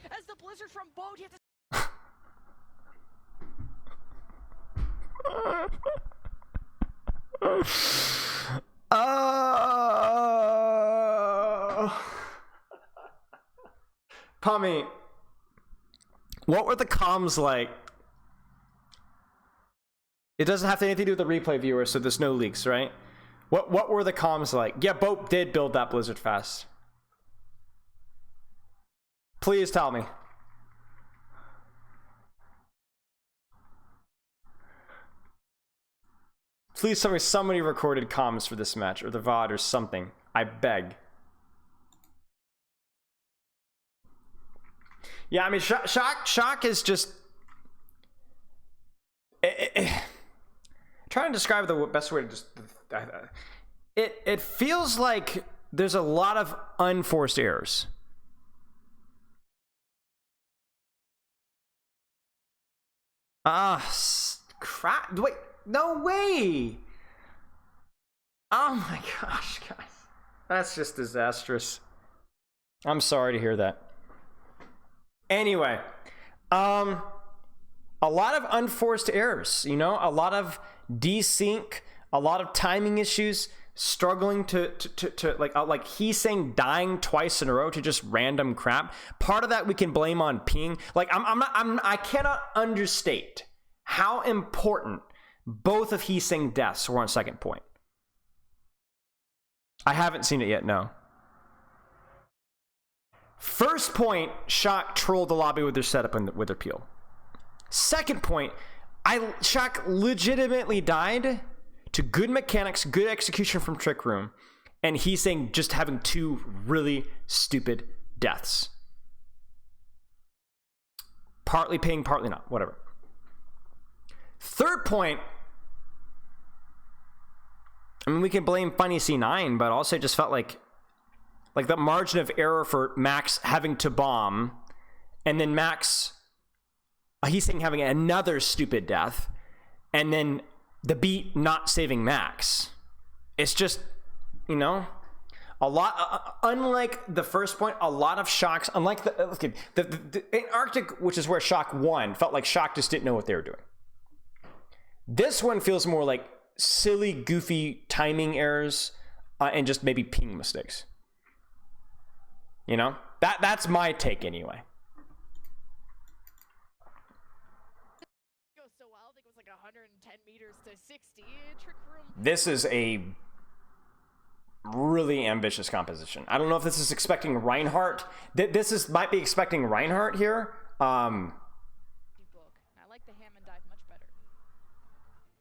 As the blizzard from Boat hit the Pommy, what were the comms like? It doesn't have anything to do with the replay viewers, so there's no leaks, right? What were the comms like? Yeah, Boat did build that Blizzard fast. Please tell me. Please tell me somebody recorded comms for this match, or the VOD, or something. I beg. Yeah, I mean, Shock is just... trying to describe the best way to just... It feels like there's a lot of unforced errors. Crap. Wait, no way. Oh my gosh, guys. That's just disastrous. I'm sorry to hear that. Anyway, a lot of unforced errors, you know, a lot of desync, a lot of timing issues, struggling to like he's saying dying twice in a row to just random crap. Part of that we can blame on ping. Like I cannot understate how important both of he's saying deaths were on second point. I haven't seen it yet, no. First point, Shock trolled the lobby with their setup and with their peel. Second point, Shock legitimately died to good mechanics, good execution from Trick Room, and he's saying just having two really stupid deaths. Partly ping, partly not, whatever. Third point, I mean, we can blame Funny C9, but also just felt like the margin of error for Max having to bomb, and then Max, he's saying having another stupid death, and then the beat not saving Max. It's just, you know, a lot, unlike the first point, a lot of Shocks, unlike the Arctic, which is where Shock won, felt like Shock just didn't know what they were doing. This one feels more like silly, goofy timing errors and just maybe ping mistakes. You know, that's my take anyway. Goes so well. I think it was like 110 meters to 60. Trick Room. This is a really ambitious composition. I don't know if this is expecting Reinhardt. Might be expecting Reinhardt here. I like the ham and dive much better.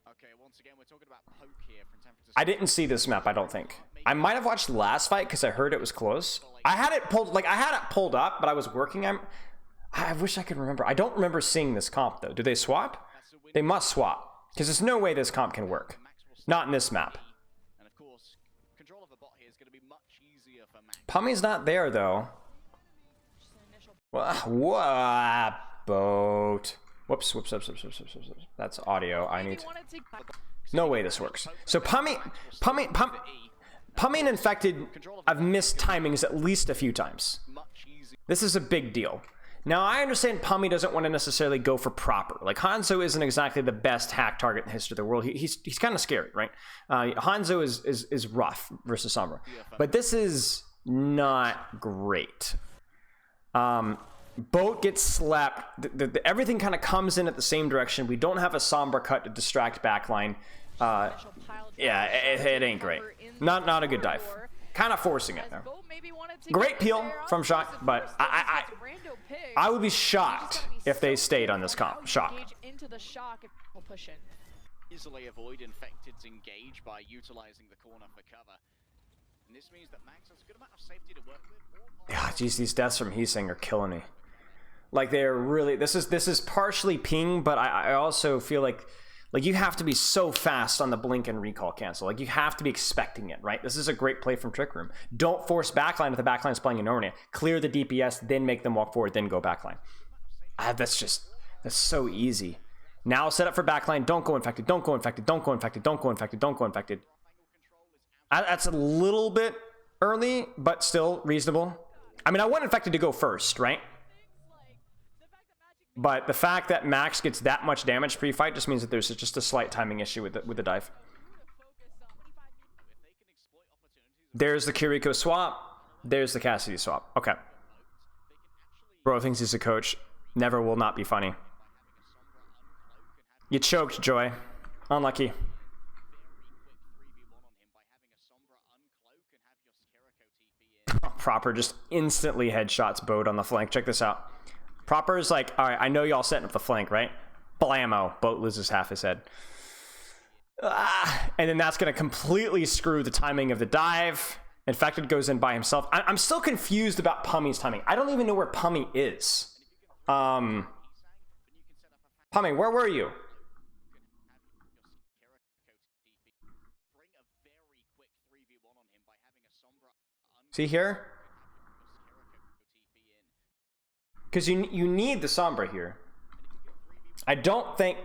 Okay, once again, we're talking about poke here from San Francisco. I didn't see this map, I don't think. I might have watched the last fight because I heard it was close. I had it pulled up, but I was working. I wish I could remember. I don't remember seeing this comp though. Do they swap? They must swap because there's no way this comp can work. Not in this map. And of course, control of the bot here is going to be much easier for Max. Pummy's not there though. What? Boat. Whoops. That's audio. I need. No way this works. So Pummy and Infected, I've missed timings at least a few times. This is a big deal. Now, I understand Pummy doesn't want to necessarily go for proper. Like, Hanzo isn't exactly the best hack target in the history of the world. He's kind of scary, right? Hanzo is rough versus Sombra. But this is not great. Boat gets slapped. Everything kind of comes in at the same direction. We don't have a Sombra cut to distract backline. Yeah, it ain't great. Not a good dive. Kind of forcing it there. Great peel from Shock, but I would be shocked if they stayed on this comp. Shock. Easily avoid Infected's engage by utilizing the corner for cover. And this means that Max has a good amount of safety to work with. Yeah, geez, these deaths from Heesing are killing me. Like, they're really... This is partially ping, but I also feel like you have to be so fast on the blink and recall cancel. Like, you have to be expecting it, right? This is a great play from Trick Room. Don't force backline if the backline is playing in Nornia. Clear the DPS, then make them walk forward, then go backline. That's so easy. Now set up for backline. Don't go infected. Don't go infected. Don't go infected. Don't go infected. Don't go infected. That's a little bit early, but still reasonable. I mean, I want infected to go first, right? But the fact that Max gets that much damage pre-fight just means that there's just a slight timing issue with the dive. There's the Kiriko swap. There's the Cassidy swap. Okay. Bro thinks he's a coach. Never will not be funny. You choked, Joy. Unlucky. Proper just instantly headshots Bode on the flank. Check this out. Proper is like, all right, I know y'all setting up the flank, right? Blammo. Boat loses half his head. And then that's going to completely screw the timing of the dive. Infected goes in by himself. I'm still confused about Pummy's timing. I don't even know where Pummy is. Pummy, where were you? See here? Because you need the Sombra here. I don't think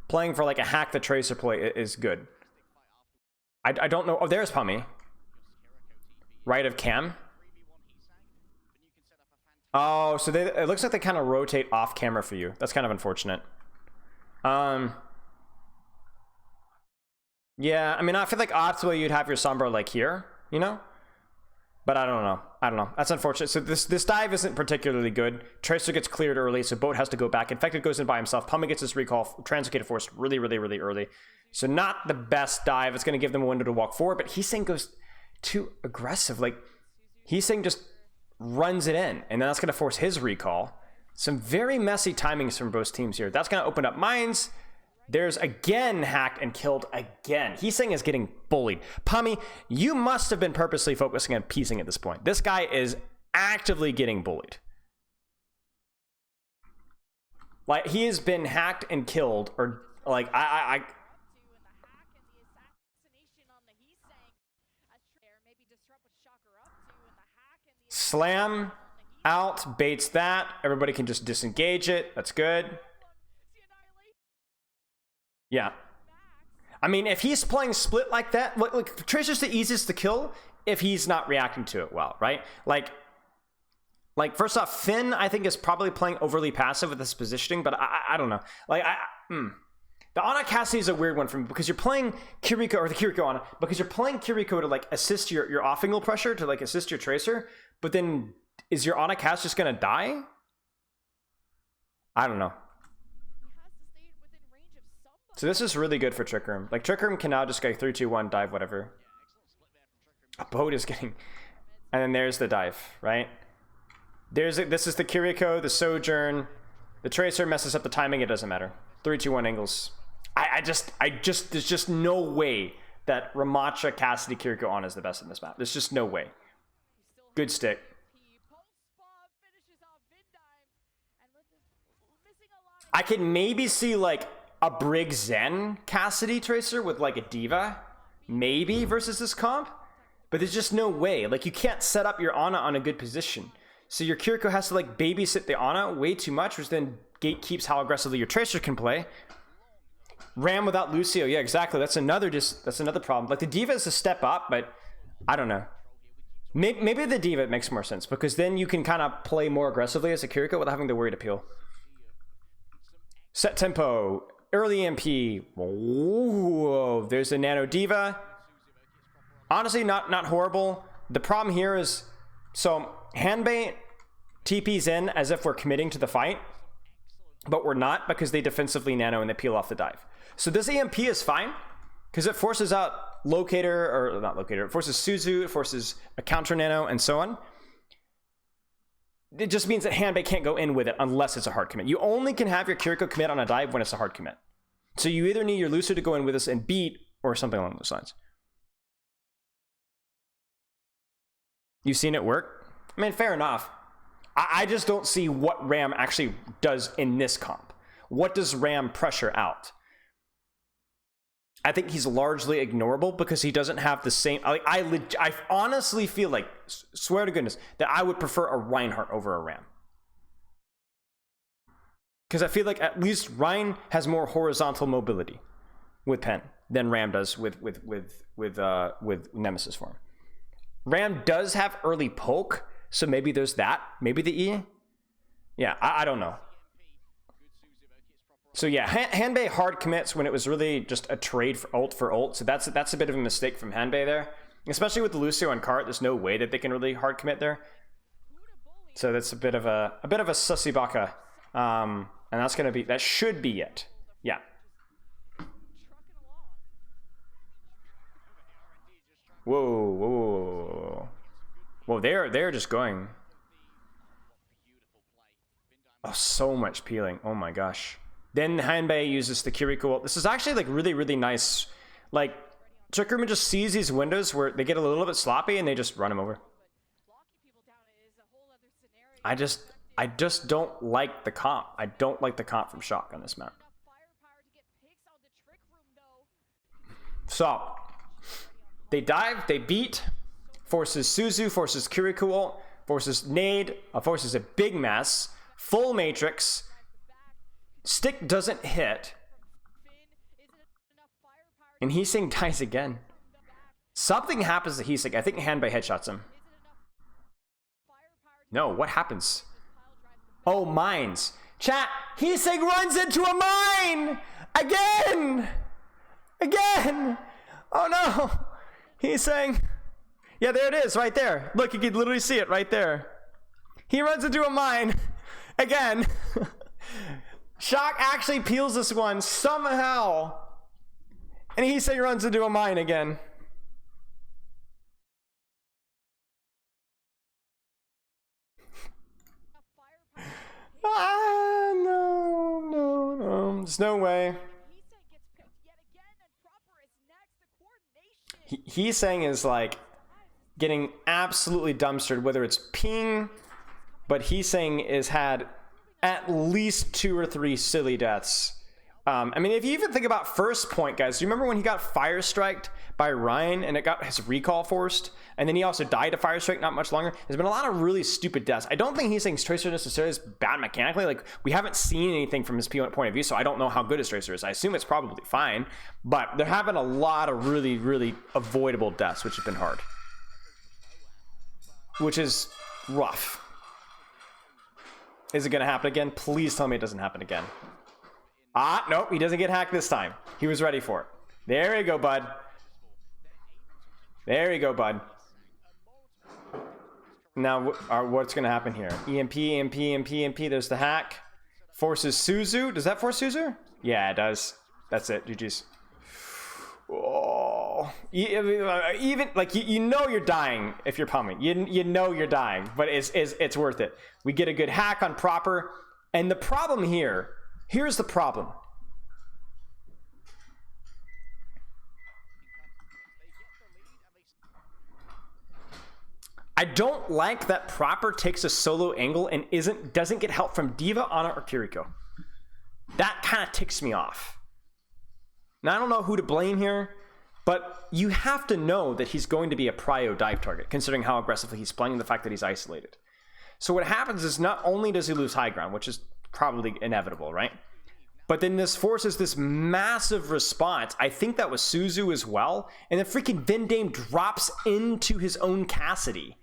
playing for like a hack the tracer play is good. I don't know. Oh, there's Pummy. Right of Cam. Oh, so it looks like they kind of rotate off camera for you. That's kind of unfortunate. Yeah, I mean, I feel like optimally you'd have your Sombra like here, you know? But I don't know. That's unfortunate. So this dive isn't particularly good. Tracer gets cleared early, so Boat has to go back. Infected goes in by himself. Pummey gets his recall. Translocated Force really early. So not the best dive. It's going to give them a window to walk forward, but Heesing goes too aggressive. Like, Heesing just runs it in, and then that's going to force his recall. Some very messy timings from both teams here. That's going to open up mines. There's again hacked and killed again. Heesing is getting bullied. Pummy, you must have been purposely focusing on piecing at this point. This guy is actively getting bullied. Like, he has been hacked and killed, or like Slam out, baits that. Everybody can just disengage it. That's good. Yeah. I mean, if he's playing split like that, like Tracer's the easiest to kill if he's not reacting to it well, right? Like first off, Finn, I think, is probably playing overly passive with this positioning, but I don't know. Like, the Ana Cassidy is a weird one for me because you're playing Kiriko, or the Kiriko Ana, because you're playing Kiriko to like assist your off-angle pressure, to like assist your Tracer, but then is your Ana Cass just gonna die? I don't know. So this is really good for Trick Room. Like, Trick Room can now just go 3, 2, 1, dive, whatever. A Boat is getting... And then there's the dive, right? This is the Kiriko, the Sojourn. The Tracer messes up the timing, it doesn't matter. 3, 2, 1 angles. There's just no way that Ramacha, Cassidy, Kiriko on is the best in this map. There's just no way. Good stick. I could maybe see, like, a Brig Zen Cassidy Tracer with like a Diva, maybe, versus this comp, but there's just no way. Like, you can't set up your Ana on a good position, so your Kiriko has to like babysit the Ana way too much, which then gatekeeps how aggressively your Tracer can play. Ram without Lucio, yeah, exactly. That's another problem. Like, the Diva is a step up, but I don't know. Maybe the Diva makes more sense because then you can kind of play more aggressively as a Kiriko without having to worry to peel. Set tempo. Early MP. Whoa, there's a Nano Diva. Honestly, not horrible. The problem here is, so Hanbei TP's in as if we're committing to the fight, but we're not because they defensively nano and they peel off the dive. So this EMP is fine because it forces out Locator, or not Locator, it forces Suzu, it forces a counter nano, and so on. It just means that Hanbei can't go in with it unless it's a hard commit. You only can have your Kiriko commit on a dive when it's a hard commit. So you either need your Lucio to go in with us and beat, or something along those lines. You've seen it work? I mean, fair enough. I just don't see what Ram actually does in this comp. What does Ram pressure out? I think he's largely ignorable because he doesn't have the same... I honestly feel like, swear to goodness, that I would prefer a Reinhardt over a Ram. Because I feel like at least Ryan has more horizontal mobility with Pen than Ram does with Nemesis form. Ram does have early poke, so maybe there's that. Maybe the E. Yeah, I don't know. So yeah, Hanbei hard commits when it was really just a trade for ult. So that's a bit of a mistake from Hanbei there. Especially with the Lucio and Cart, there's no way that they can really hard commit there. So that's a bit of a sussy baka. And that should be it. Yeah. Whoa. Whoa, they're just going. Oh, so much peeling. Oh my gosh. Then Hanbei uses the Kiriko ult. This is actually like really, really nice. Like, Trick Room just sees these windows where they get a little bit sloppy and they just run him over. I just don't like the comp. I don't like the comp from Shock on this map. So, they dive, they beat, forces Suzu, forces Kiriko ult, forces Nade, forces a big mess, full Matrix, stick doesn't hit, and Heesing dies again. Something happens to Heesing. I think Hanbei headshots him. No, what happens? Oh, mines. Chat, Heesing runs into a mine! Again! Oh no! Heesing. Yeah, there it is, right there. Look, you can literally see it right there. He runs into a mine. Again. Shock actually peels this one somehow. And Heesing runs into a mine again. No. There's no way. Heesing is like getting absolutely dumpstered, whether it's ping, but Heesing has had at least 2 or 3 silly deaths. I mean, if you even think about first point, guys, do you remember when he got fire striked by Ryan and it got his recall forced? And then he also died to fire strike not much longer. There's been a lot of really stupid deaths. I don't think Heesing's Tracer necessarily is bad mechanically. Like, we haven't seen anything from his point of view, so I don't know how good his Tracer is. I assume it's probably fine, but there have been a lot of really, really avoidable deaths, which have been hard. Which is rough. Is it going to happen again? Please tell me it doesn't happen again. Ah, nope, he doesn't get hacked this time. He was ready for it. There you go, bud. There you go, bud. Now, what's going to happen here? EMP. There's the hack. Forces Suzu. Does that force Suzu? Yeah, it does. That's it. GG's. Oh. Even, like, you know you're dying if you're pumming. You know you're dying, but it's worth it. We get a good hack on proper. And the problem here... Here's the problem. I don't like that proper takes a solo angle and doesn't get help from Diva, Ana, or Kiriko. That kind of ticks me off. Now, I don't know who to blame here, but you have to know that he's going to be a prio dive target, considering how aggressively he's playing and the fact that he's isolated. So what happens is not only does he lose high ground, which is probably inevitable, right? But then this forces this massive response. I think that was Suzu as well. And then freaking Vendame drops into his own Cassidy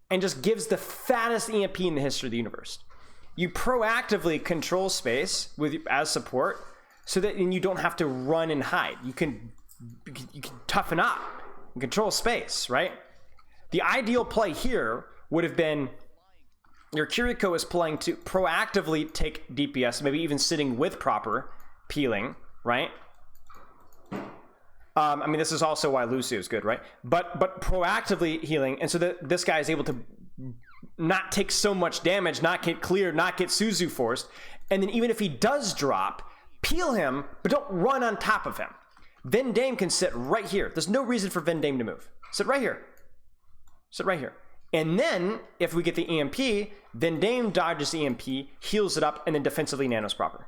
and just gives the fattest EMP in the history of the universe. You proactively control space as support so that you don't have to run and hide. You can toughen up and control space, right? The ideal play here would have been your Kiriko is playing to proactively take DPS, maybe even sitting with proper peeling, right? I mean, this is also why Lucio is good, right? But proactively healing, and so that this guy is able to not take so much damage, not get cleared, not get Suzu forced, and then even if he does drop, peel him, but don't run on top of him. Vendame can sit right here. There's no reason for Vendame to move. Sit right here. Sit right here. And then, if we get the EMP, then Dame dodges the EMP, heals it up, and then defensively nanos proper.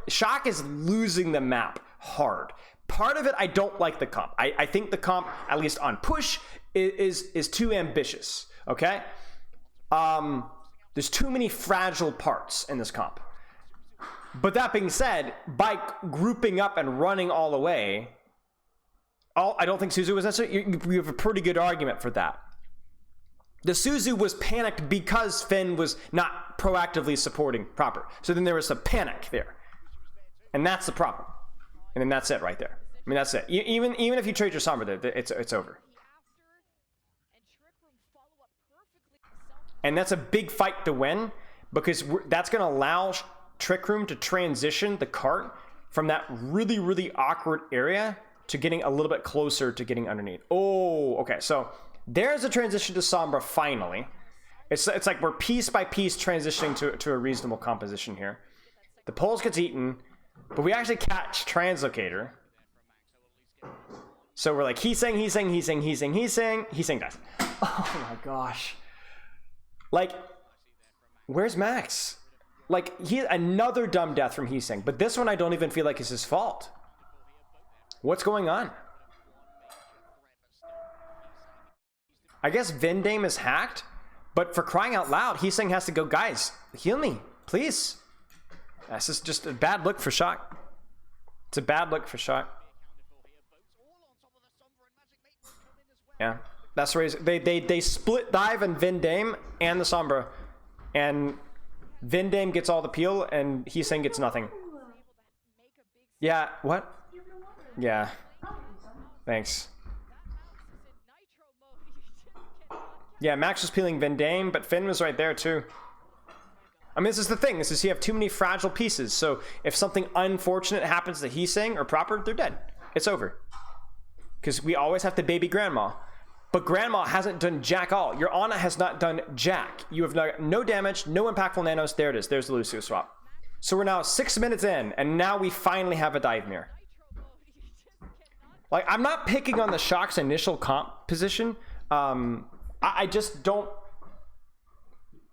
Shock is losing the map hard. Part of it, I don't like the comp. I think the comp, at least on push, is too ambitious, okay? There's too many fragile parts in this comp. But that being said, by grouping up and running all the way, I don't think Suzu was necessary. You have a pretty good argument for that. The Suzu was panicked because Finn was not proactively supporting proper. So then there was a panic there. And that's the problem. And then that's it right there. I mean, that's it. Even if you trade your Sombra there, it's over. And that's a big fight to win, because that's going to allow Trick Room to transition the cart from that really, really awkward area to getting a little bit closer to getting underneath. Oh, okay. So there's a transition to Sombra finally. It's like we're piece by piece transitioning to a reasonable composition here. The Pulse gets eaten, but we actually catch Translocator. So we're like, he's saying dies. Oh my gosh. Like, where's Max? Like, another dumb death from Heesing, but this one I don't even feel like is his fault. What's going on? I guess Vendame is hacked, but for crying out loud, Heesing has to go, guys, heal me, please. This is just a bad look for Shock. It's a bad look for Shock. Yeah. That's the reason they split dive and Vendame and the Sombra, and Vendame gets all the peel and Heesing gets nothing. Yeah, what? Yeah. Thanks. Yeah, Max was peeling Vendame, but Finn was right there too. I mean, this is the thing. This is you have too many fragile pieces. So if something unfortunate happens to Heesing or proper, they're dead. It's over. Because we always have to baby Grandma. But Grandma hasn't done jack all. Your Ana has not done jack. You have no damage, no impactful nanos. There it is. There's the Lucio swap. So we're now 6 minutes in, and now we finally have a dive mirror. Like, I'm not picking on the Shock's initial comp position. I just don't.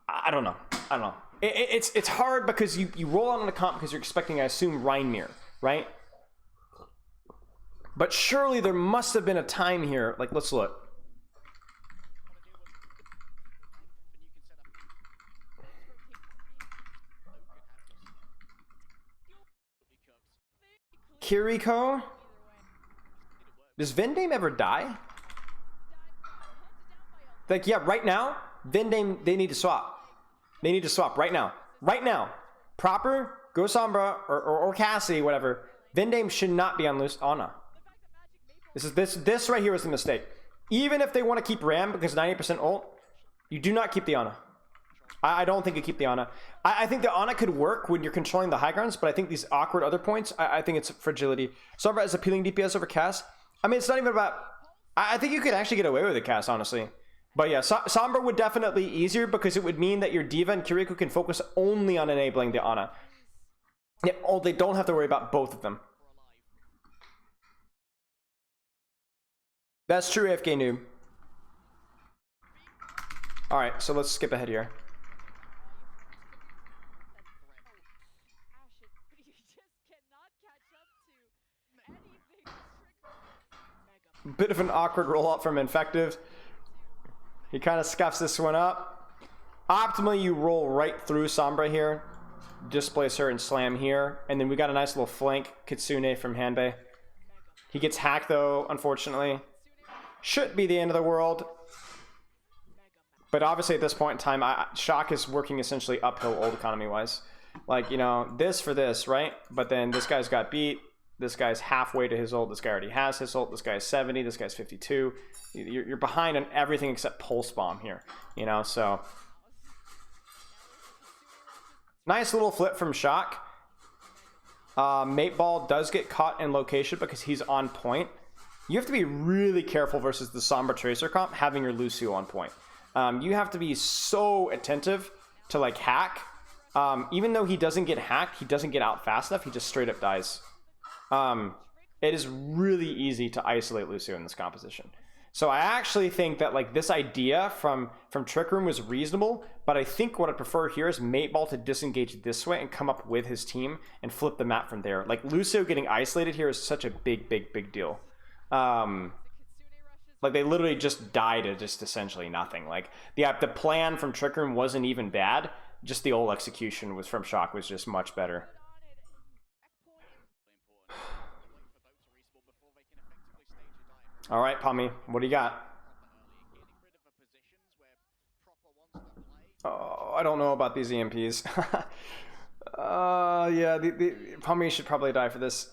I don't know. I don't know. It's hard because you roll out on the comp because you're expecting, I assume, Reinmir, right? But surely there must have been a time here. Like, let's look. Kiriko? Does Vendame ever die? Like, yeah, right now, Vendame, they need to swap. They need to swap right now. Right now. Proper, go Sombra, or Cassie, whatever. Vendame should not be on loose Ana. This right here was the mistake. Even if they want to keep Ram, because 90% ult, you do not keep the Ana. I don't think you keep the Ana. I think the Ana could work when you're controlling the high grounds, but I think these awkward other points, I think it's fragility. Sombra is appealing DPS over Cass. I mean, it's not even about... I think you could actually get away with the Cass, honestly. But yeah, Sombra would definitely easier because it would mean that your Diva and Kiriko can focus only on enabling the Ana. Yeah, oh, they don't have to worry about both of them. That's true, AFK noob. Alright, so let's skip ahead here. Bit of an awkward rollout from Infective. He kind of scuffs this one up. Optimally, you roll right through Sombra here, displace her and slam here, and then we got a nice little flank Kitsune from Hanbei. He gets hacked though, unfortunately. Should be the end of the world. But obviously at this point in time, Shock is working essentially uphill old economy wise. Like, you know, this for this, right? But then this guy's got beat. This guy's halfway to his ult. This guy already has his ult. This guy's 70. This guy's 52. You're behind on everything except Pulse Bomb here. You know, so... Nice little flip from Shock. Mate Ball does get caught in location because he's on point. You have to be really careful versus the Sombra Tracer comp having your Lucio on point. You have to be so attentive to like hack. Even though he doesn't get hacked, he doesn't get out fast enough. He just straight up dies. It is really easy to isolate Lucio in this composition. So I actually think that like this idea from Trick Room was reasonable, but I think what I prefer here is Mate Ball to disengage this way and come up with his team and flip the map from there. Like Lucio getting isolated here is such a big deal. Like they literally just died to just essentially nothing. Like the plan from Trick Room wasn't even bad. Just the old execution was from Shock was just much better. All right, Pommy, what do you got? Oh, I don't know about these EMPs. Yeah, the Pommy should probably die for this.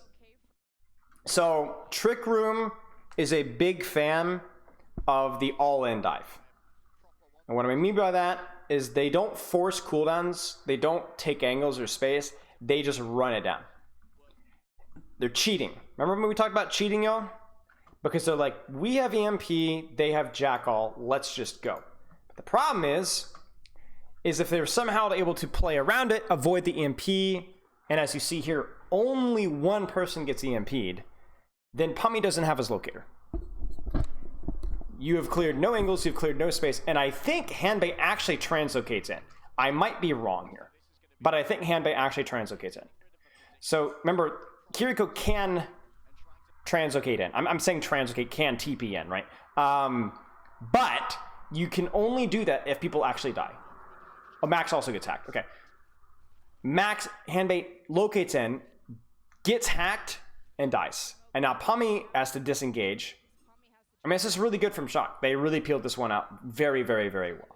So, Trick Room is a big fan of the all-in dive. And what I mean by that is they don't force cooldowns, they don't take angles or space, they just run it down. They're cheating. Remember when we talked about cheating, y'all? Because they're like, we have EMP, they have Jackal, let's just go. But the problem is if they're somehow able to play around it, avoid the EMP, and as you see here, only one person gets EMP'd, then Pommy doesn't have his locator. You have cleared no angles, you've cleared no space, and I think Hanbei actually translocates in. I might be wrong here, but I think Hanbei actually translocates in. So remember, Kiriko can translocate in. I'm saying translocate, can TP in, right? But you can only do that if people actually die. Oh, Max also gets hacked. Okay. Max, Hanbei locates in, gets hacked, and dies. And now Pommy has to disengage. I mean, this is really good from Shock. They really peeled this one out very, very, very well.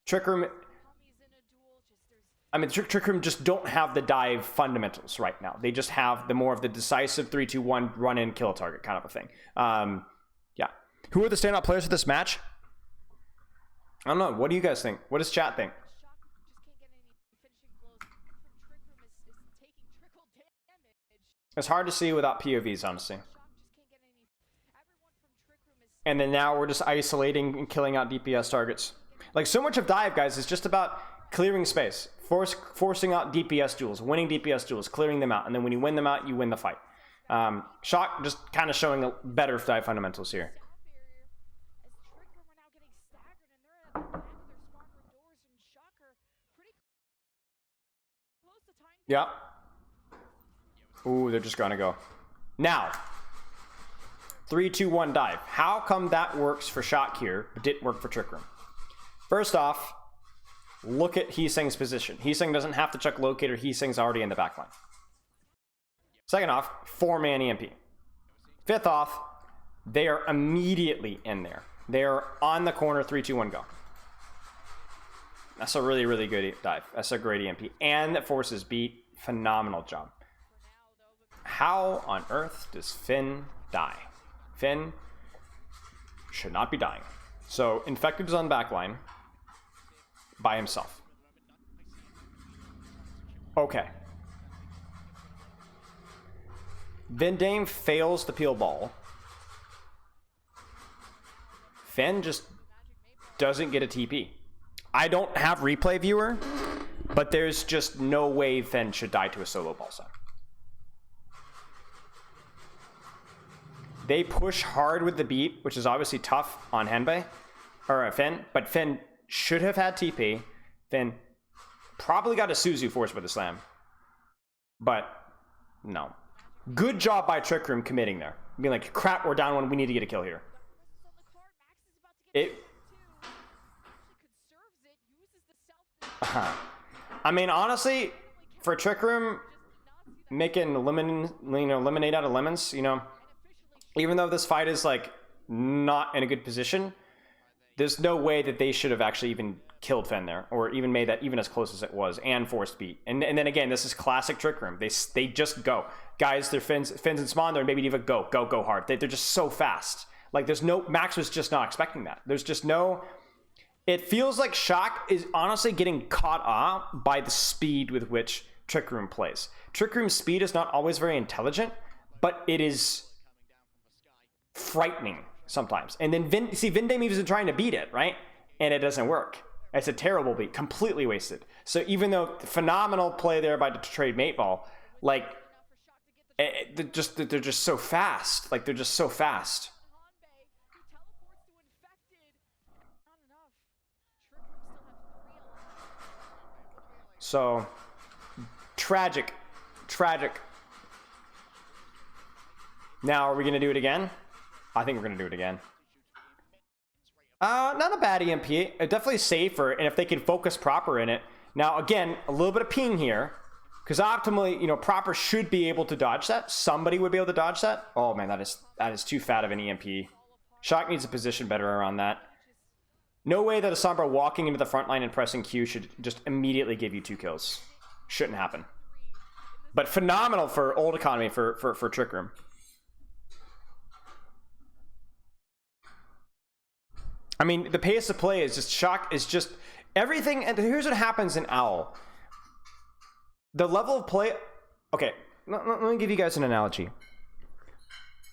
Trick Room... I mean, Trick Room just don't have the dive fundamentals right now. They just have the more of the decisive 3-2-1 run-in, kill a target kind of a thing. Yeah. Who are the standout players for this match? I don't know. What do you guys think? What does chat think? It's hard to see without POVs, honestly. And then now we're just isolating and killing out DPS targets. Like, so much of dive, guys, is just about clearing space, forcing out DPS duels, winning DPS duels, clearing them out, and then when you win them out, you win the fight. Shock just kind of showing better dive fundamentals here. Yeah. Ooh, they're just gonna go. Now, 3-2-1 dive. How come that works for Shock here, but didn't work for Trick Room? First off, look at Heeseng's position. Heeseng doesn't have to check locator. Heeseng's already in the backline. Second off, 4-man EMP. Fifth off, they are immediately in there. They are on the corner, 3-2-1 go. That's a really, really good dive. That's a great EMP. And that forces beat. Phenomenal job. How on earth does Finn die? Finn should not be dying. So, Infected is on the backline by himself. Okay. Vindame fails the peel ball. Finn just doesn't get a TP. I don't have replay viewer, but there's just no way Finn should die to a solo ball set. They push hard with the beat, which is obviously tough on Hanbei, or Finn, but Finn should have had TP. Finn probably got a Suzu forced by the slam. But, no. Good job by Trick Room committing there. Being like, crap, we're down one, we need to get a kill here. I mean, honestly, for Trick Room, making lemonade out of lemons, even though this fight is like not in a good position, there's no way that they should have actually even killed Finn there, or even made that even as close as it was, and forced beat. And then again, this is classic Trick Room. They just go, guys. They're Fins and Spawn. They're maybe even go hard. They're just so fast. Like there's no Max was just not expecting that. There's just no. It feels like Shock is honestly getting caught off by the speed with which Trick Room plays. Trick Room's speed is not always very intelligent, but it is frightening sometimes. And then Vindame is trying to beat it, right? And it doesn't work. It's a terrible beat, completely wasted. So even though phenomenal play there by the trade mate ball, like they're just so fast. Like they're just so fast. So tragic. Now are we gonna do it again? I think we're gonna do it again. Not a bad EMP. Definitely safer, and if they can focus proper in it. Now, again, a little bit of ping here, because optimally, proper should be able to dodge that. Somebody would be able to dodge that. Oh man, that is too fat of an EMP. Shock needs to position better around that. No way that a Sombra walking into the front line and pressing Q should just immediately give you 2 kills. Shouldn't happen. But phenomenal for old economy for Trick Room. I mean, the pace of play is just shock, is just everything. And here's what happens in OWL. The level of play. Okay, let me give you guys an analogy.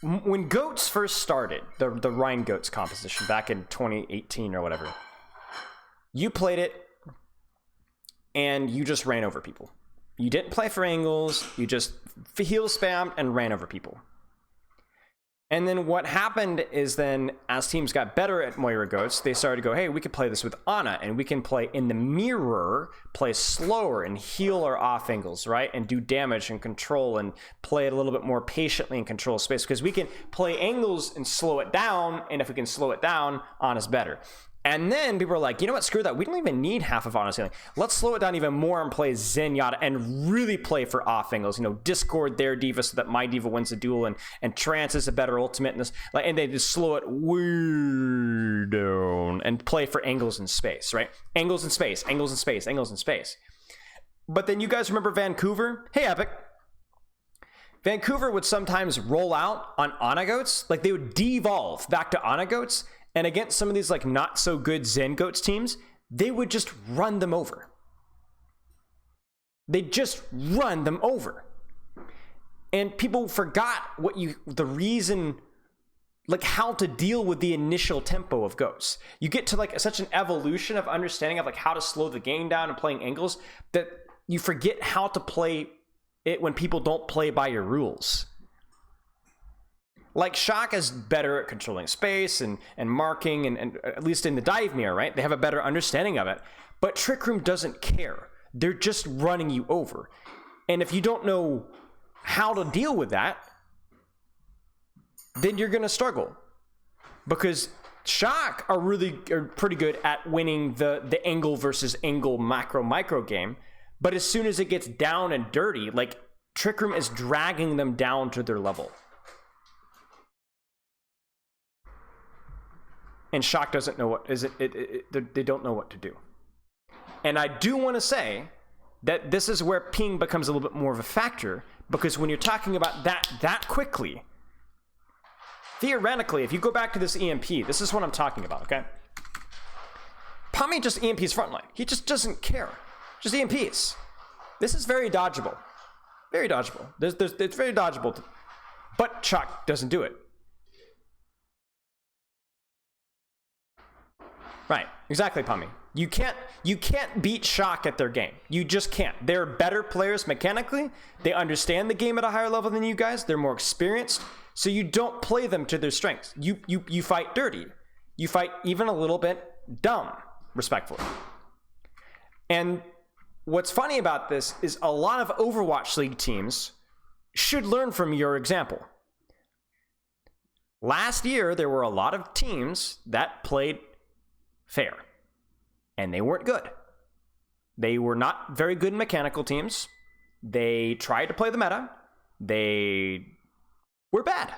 When Goats first started, the Rhine Goats composition back in 2018 or whatever, you played it and you just ran over people. You didn't play for angles, you just heal spammed and ran over people. And then what happened is then, as teams got better at Moira Goats, they started to go, hey, we could play this with Ana, and we can play in the mirror, play slower and heal our off angles, right? And do damage and control and play it a little bit more patiently and control space, because we can play angles and slow it down, and if we can slow it down, Ana's better. And then people are like, you know what, screw that. We don't even need half of Ana's healing. Let's slow it down even more and play Zenyatta and really play for off angles. You know, discord their diva so that my diva wins the duel, and Trance is a better ultimate. And they just slow it way down and play for angles in space, right? Angles in space, angles in space, angles in space. But then you guys remember Vancouver? Hey, Epic. Vancouver would sometimes roll out on Ana Goats. Like, they would devolve back to Ana Goats. And against some of these like not so good Zen Goats teams, they would just run them over. They'd just run them over. And people forgot the reason, like how to deal with the initial tempo of Goats. You get to like such an evolution of understanding of like how to slow the game down and playing angles that you forget how to play it when people don't play by your rules. Like, Shock is better at controlling space and marking, and at least in the dive mirror, right? They have a better understanding of it. But Trick Room doesn't care. They're just running you over. And if you don't know how to deal with that, then you're going to struggle. Because Shock are pretty good at winning the angle versus angle macro game. But as soon as it gets down and dirty, like, Trick Room is dragging them down to their level. And Shock doesn't know what is it. They don't know what to do. And I do want to say that this is where ping becomes a little bit more of a factor, because when you're talking about that quickly, theoretically, if you go back to this EMP, this is what I'm talking about, okay? Pommy just EMPs frontline. He just doesn't care. Just EMPs. This is very dodgeable. Very dodgeable. It's very dodgeable. But Shock doesn't do it. Right, exactly, Pommy. You can't beat Shock at their game. You just can't. They're better players mechanically. They understand the game at a higher level than you guys. They're more experienced. So you don't play them to their strengths. You fight dirty. You fight even a little bit dumb, respectfully. And what's funny about this is a lot of Overwatch League teams should learn from your example. Last year, there were a lot of teams that played fair, and they weren't good. They were not very good mechanical teams. They tried to play the meta. They were bad.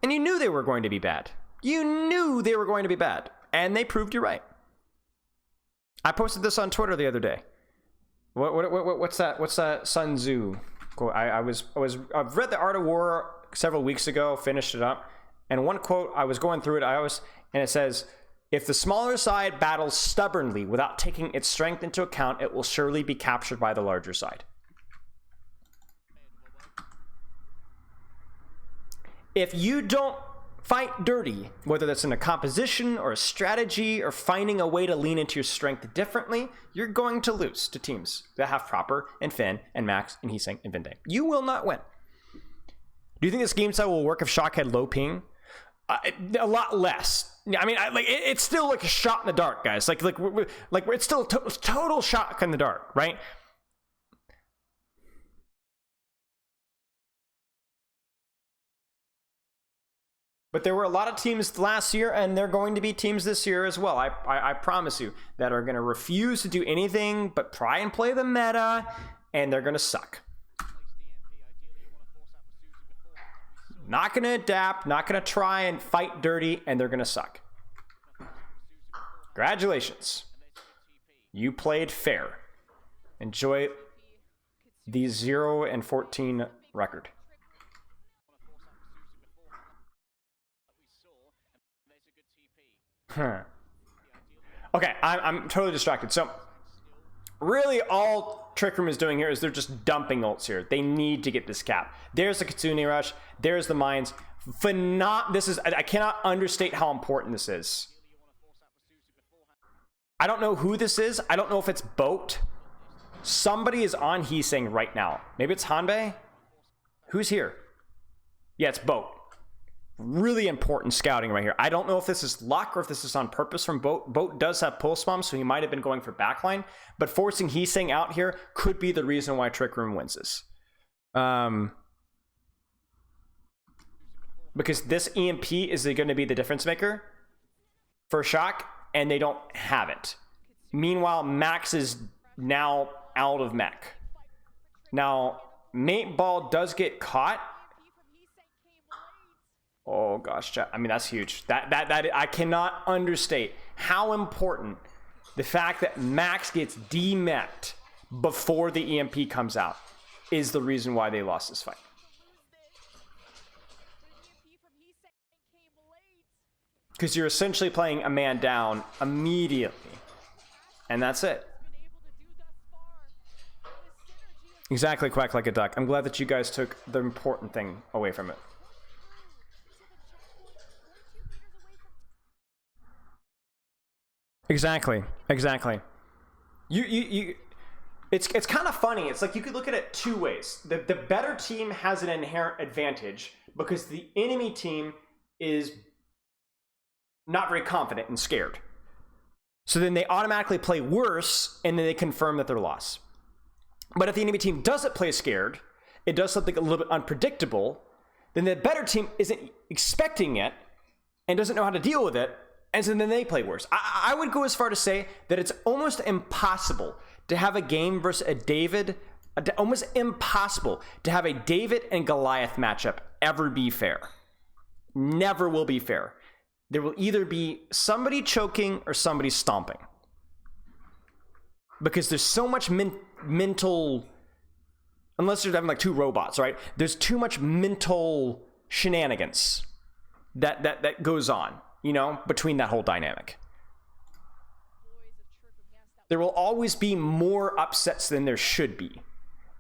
And you knew they were going to be bad. You knew they were going to be bad, and they proved you right. I posted this on Twitter the other day. What's that? What's that Sun Tzu quote? I've read The Art of War several weeks ago, finished it up, and one quote, I was going through it, and it says, if the smaller side battles stubbornly without taking its strength into account, it will surely be captured by the larger side. If you don't fight dirty, whether that's in a composition or a strategy or finding a way to lean into your strength differently, you're going to lose to teams that have Proper and Finn and Max and Heesang and Vinde. You will not win. Do you think this game style will work if Shock had low ping? A lot less. I mean, it's still like a shot in the dark, guys. Like it's still a total shot in the dark, right? But there were a lot of teams last year, and there are going to be teams this year as well. I promise you, that are going to refuse to do anything but try and play the meta, and they're going to suck. Not going to adapt, not going to try and fight dirty, and they're going to suck. Congratulations. You played fair. Enjoy the 0-14 record. Huh. Okay, I'm totally distracted. So, really all Trick Room is doing here is they're just dumping ults here. They need to get this cap. There's the Kitsune Rush. There's the mines. This is, I cannot understate how important this is. I don't know who this is. I don't know if it's Boat. Somebody is on Heesing right now. Maybe it's Hanbei? Who's here? Yeah, it's Boat. Really important scouting right here. I don't know if this is luck or if this is on purpose from Boat. Boat does have pulse bomb, so he might have been going for backline. But forcing Heesing out here could be the reason why Trick Room wins this. Because this EMP is going to be the difference maker for Shock, and they don't have it. Meanwhile, Max is now out of mech. Now, Mate Ball does get caught. Oh gosh, chat. I mean, that's huge. That I cannot understate how important the fact that Max gets demeched before the EMP comes out is the reason why they lost this fight. Because you're essentially playing a man down immediately. And that's it. Exactly, quack like a duck. I'm glad that you guys took the important thing away from it. Exactly. It's kind of funny. It's like you could look at it two ways. The better team has an inherent advantage because the enemy team is not very confident and scared. So then they automatically play worse, and then they confirm that they're lost. But if the enemy team doesn't play scared, it does something a little bit unpredictable, then the better team isn't expecting it and doesn't know how to deal with it, and so then they play worse. I would go as far to say that it's almost impossible to have a game versus a David, almost impossible to have a David and Goliath matchup ever be fair. Never will be fair. There will either be somebody choking or somebody stomping. Because there's so much mental, unless you're having like two robots, right? There's too much mental shenanigans that goes on, you know, between that whole dynamic. There will always be more upsets than there should be.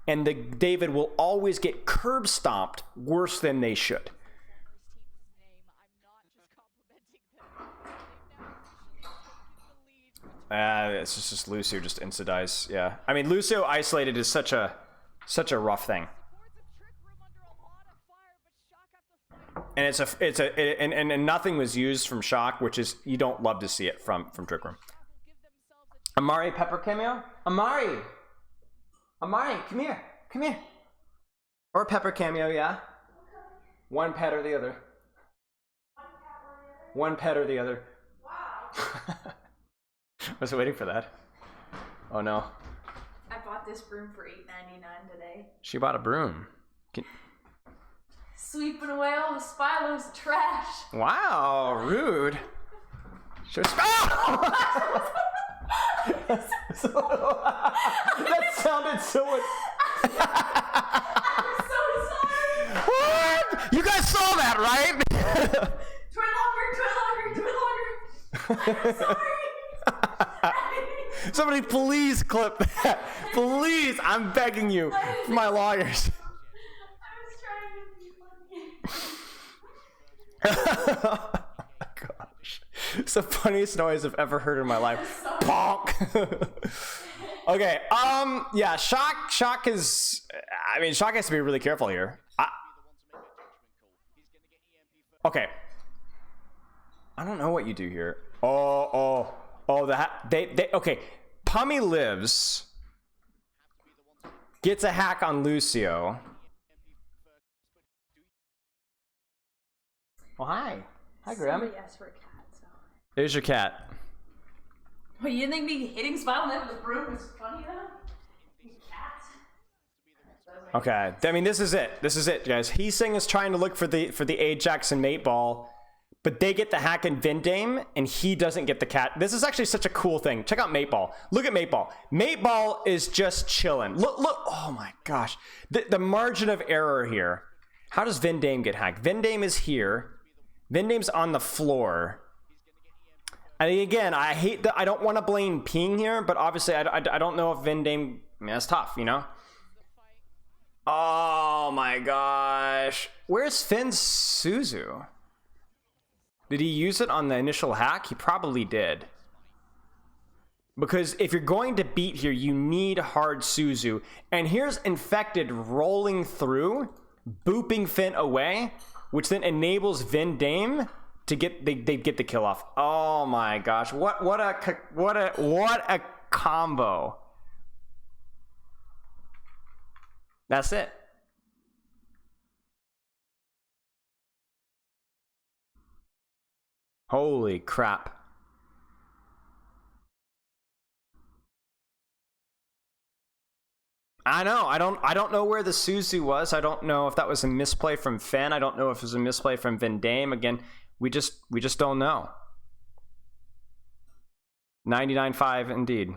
And the David will always get curb stomped worse than they should. It's just Lucio just insta-dies. Yeah, I mean Lucio isolated is such a rough thing, and and nothing was used from Shock, which is you don't love to see it from Trick Room. Amari Pepper cameo. Amari, come here, or Pepper cameo, yeah. One pet or the other. One pet or the other. Wow. I was waiting for that. Oh no. I bought this broom for $8.99 today. She bought a broom. Sweeping away all the Spylo's trash. Wow, rude. Oh! That sounded so... I'm so sorry. What? You guys saw that, right? Twin longer. I'm sorry. Somebody please clip that. Please, I'm begging you, for my lawyers. I was trying to be funny. Oh my gosh. It's the funniest noise I've ever heard in my life. Bonk. Okay, yeah, Shock is, I mean, Shock has to be really careful here. Okay. I don't know what you do here. Oh, they okay. Pummy lives, gets a hack on Lucio. Well, hi, Graham. Somebody asked for a cat, so. There's your cat. Well, you didn't think me hitting Spylo with a broom was funny though? Cat. Okay, I mean this is it. This is it, guys. Heesing is trying to look for the Ajax and Mate Ball, but they get the hack in Vindame, and he doesn't get the cat. This is actually such a cool thing. Check out Mateball. Look at Mateball. Mateball is just chilling. Look. Oh my gosh. The margin of error here. How does Vindame get hacked? Vindame is here. Vindame's on the floor. And again, I hate that. I don't want to blame Ping here, but obviously I don't know if Vindame. I mean, that's tough, you know. Oh my gosh. Where's Finn's Suzu? Did he use it on the initial hack? He probably did. Because if you're going to beat here, you need hard Suzu. And here's Infected rolling through, booping Finn away, which then enables Vindame to get they get the kill off. Oh my gosh. What a combo. That's it. Holy crap. I know. I don't know where the Suzu was. I don't know if that was a misplay from Finn. I don't know if it was a misplay from Vindame. Again, we just don't know. 99.5 indeed.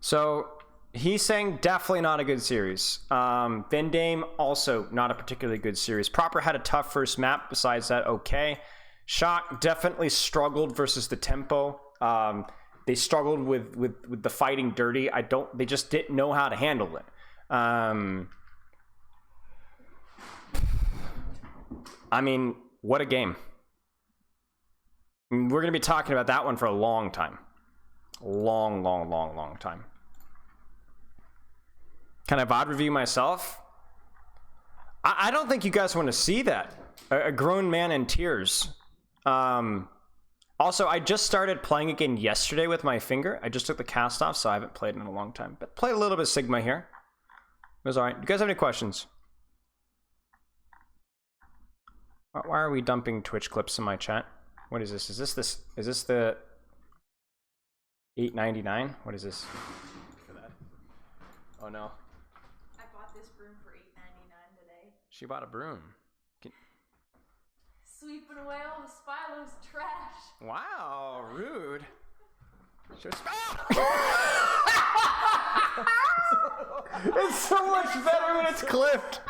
So he's saying definitely not a good series. Vindame also not a particularly good series. Proper had a tough first map. Besides that, okay. Shock definitely struggled versus the tempo. They struggled with the fighting dirty. They just didn't know how to handle it. I mean, what a game. I mean, we're going to be talking about that one for a long time. Long time. Can I VOD review myself? I don't think you guys want to see that. A grown man in tears. Also, I just started playing again yesterday with my finger. I just took the cast off, so I haven't played in a long time. But played a little bit of Sigma here. It was alright. You guys have any questions? Why are we dumping Twitch clips in my chat? What is this? Is this the $8.99? What is this? For that? Oh no. I bought this broom for $8.99 today. She bought a broom. Sweeping away all the Spylo's trash. Wow, rude. It's so much better when it's clipped.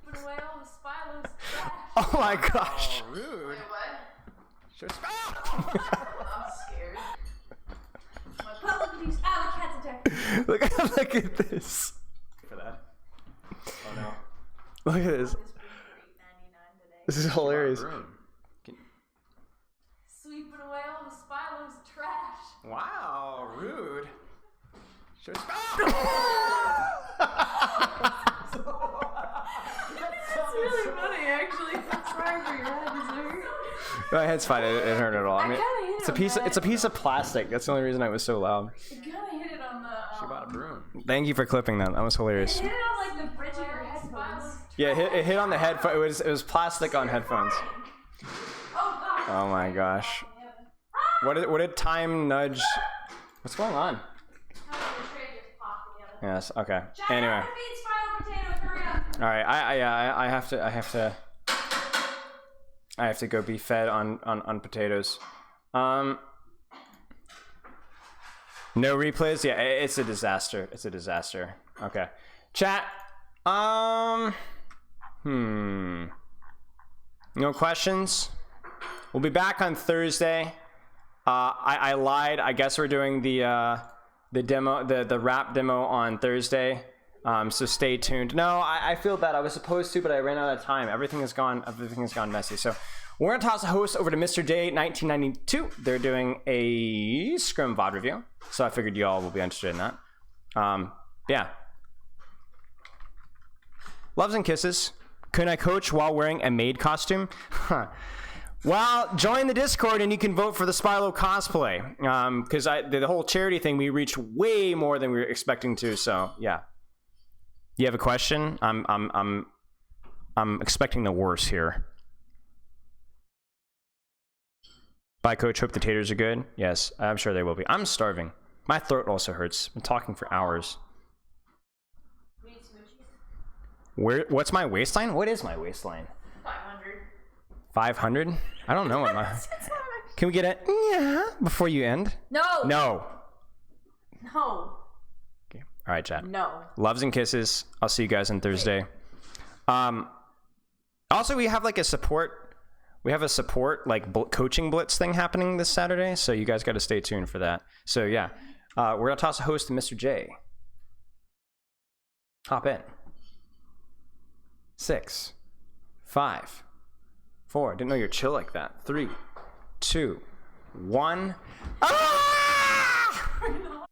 Sweeping away all the Spylo's trash. Oh my gosh. Wait, what? I'm scared. Look at these alley cats attacking. Look at this. For that. Oh no. Look at this. This is hilarious. Sweeping away all the Spylo's trash. Wow, rude. That's really funny, actually. Sorry for your head, sir. My head's fine. It didn't hurt at all. I mean, kinda hit it's a piece of plastic. That's the only reason I was so loud. You kinda hit it on the. She bought a broom. Thank you for clipping that. That was hilarious. Hit it on like the bridge of your headphones. Yeah, it hit on the headphone. It was plastic on headphones. Oh god. Oh my gosh. What did time nudge? What's going on? Yes. Okay. Anyway. All right. I have to go be fed on potatoes. No replays. Yeah, it's a disaster. It's a disaster. Okay. Chat. No questions. We'll be back on Thursday. I lied. I guess we're doing the demo, the rap demo on Thursday. So stay tuned. No, I feel bad. I was supposed to, but I ran out of time. Everything has gone messy. So we're gonna toss a host over to Mr. J 1992. They're doing a Scrim VOD review, so I figured y'all will be interested in that. Yeah. Loves and kisses. Can I coach while wearing a maid costume? Well, join the Discord and you can vote for the Spylo cosplay. Because the whole charity thing, we reached way more than we were expecting to. So yeah. You have a question? I'm expecting the worst here. Bye, Coach. Hope the taters are good. Yes, I'm sure they will be. I'm starving. My throat also hurts. I'm talking for hours. What's my waistline? What is my waistline? 500. 500? I don't know what my... Can we get a yeah before you end? No. No. No. Okay. All right, chat. No. Loves and kisses. I'll see you guys on Thursday. Also, we have like a support. We have a support like coaching blitz thing happening this Saturday, so you guys got to stay tuned for that. So yeah, we're gonna toss a host to Mr. J. Hop in. 6, 5, 4. Didn't know you're chill like that. 3, 2, 1. Ah!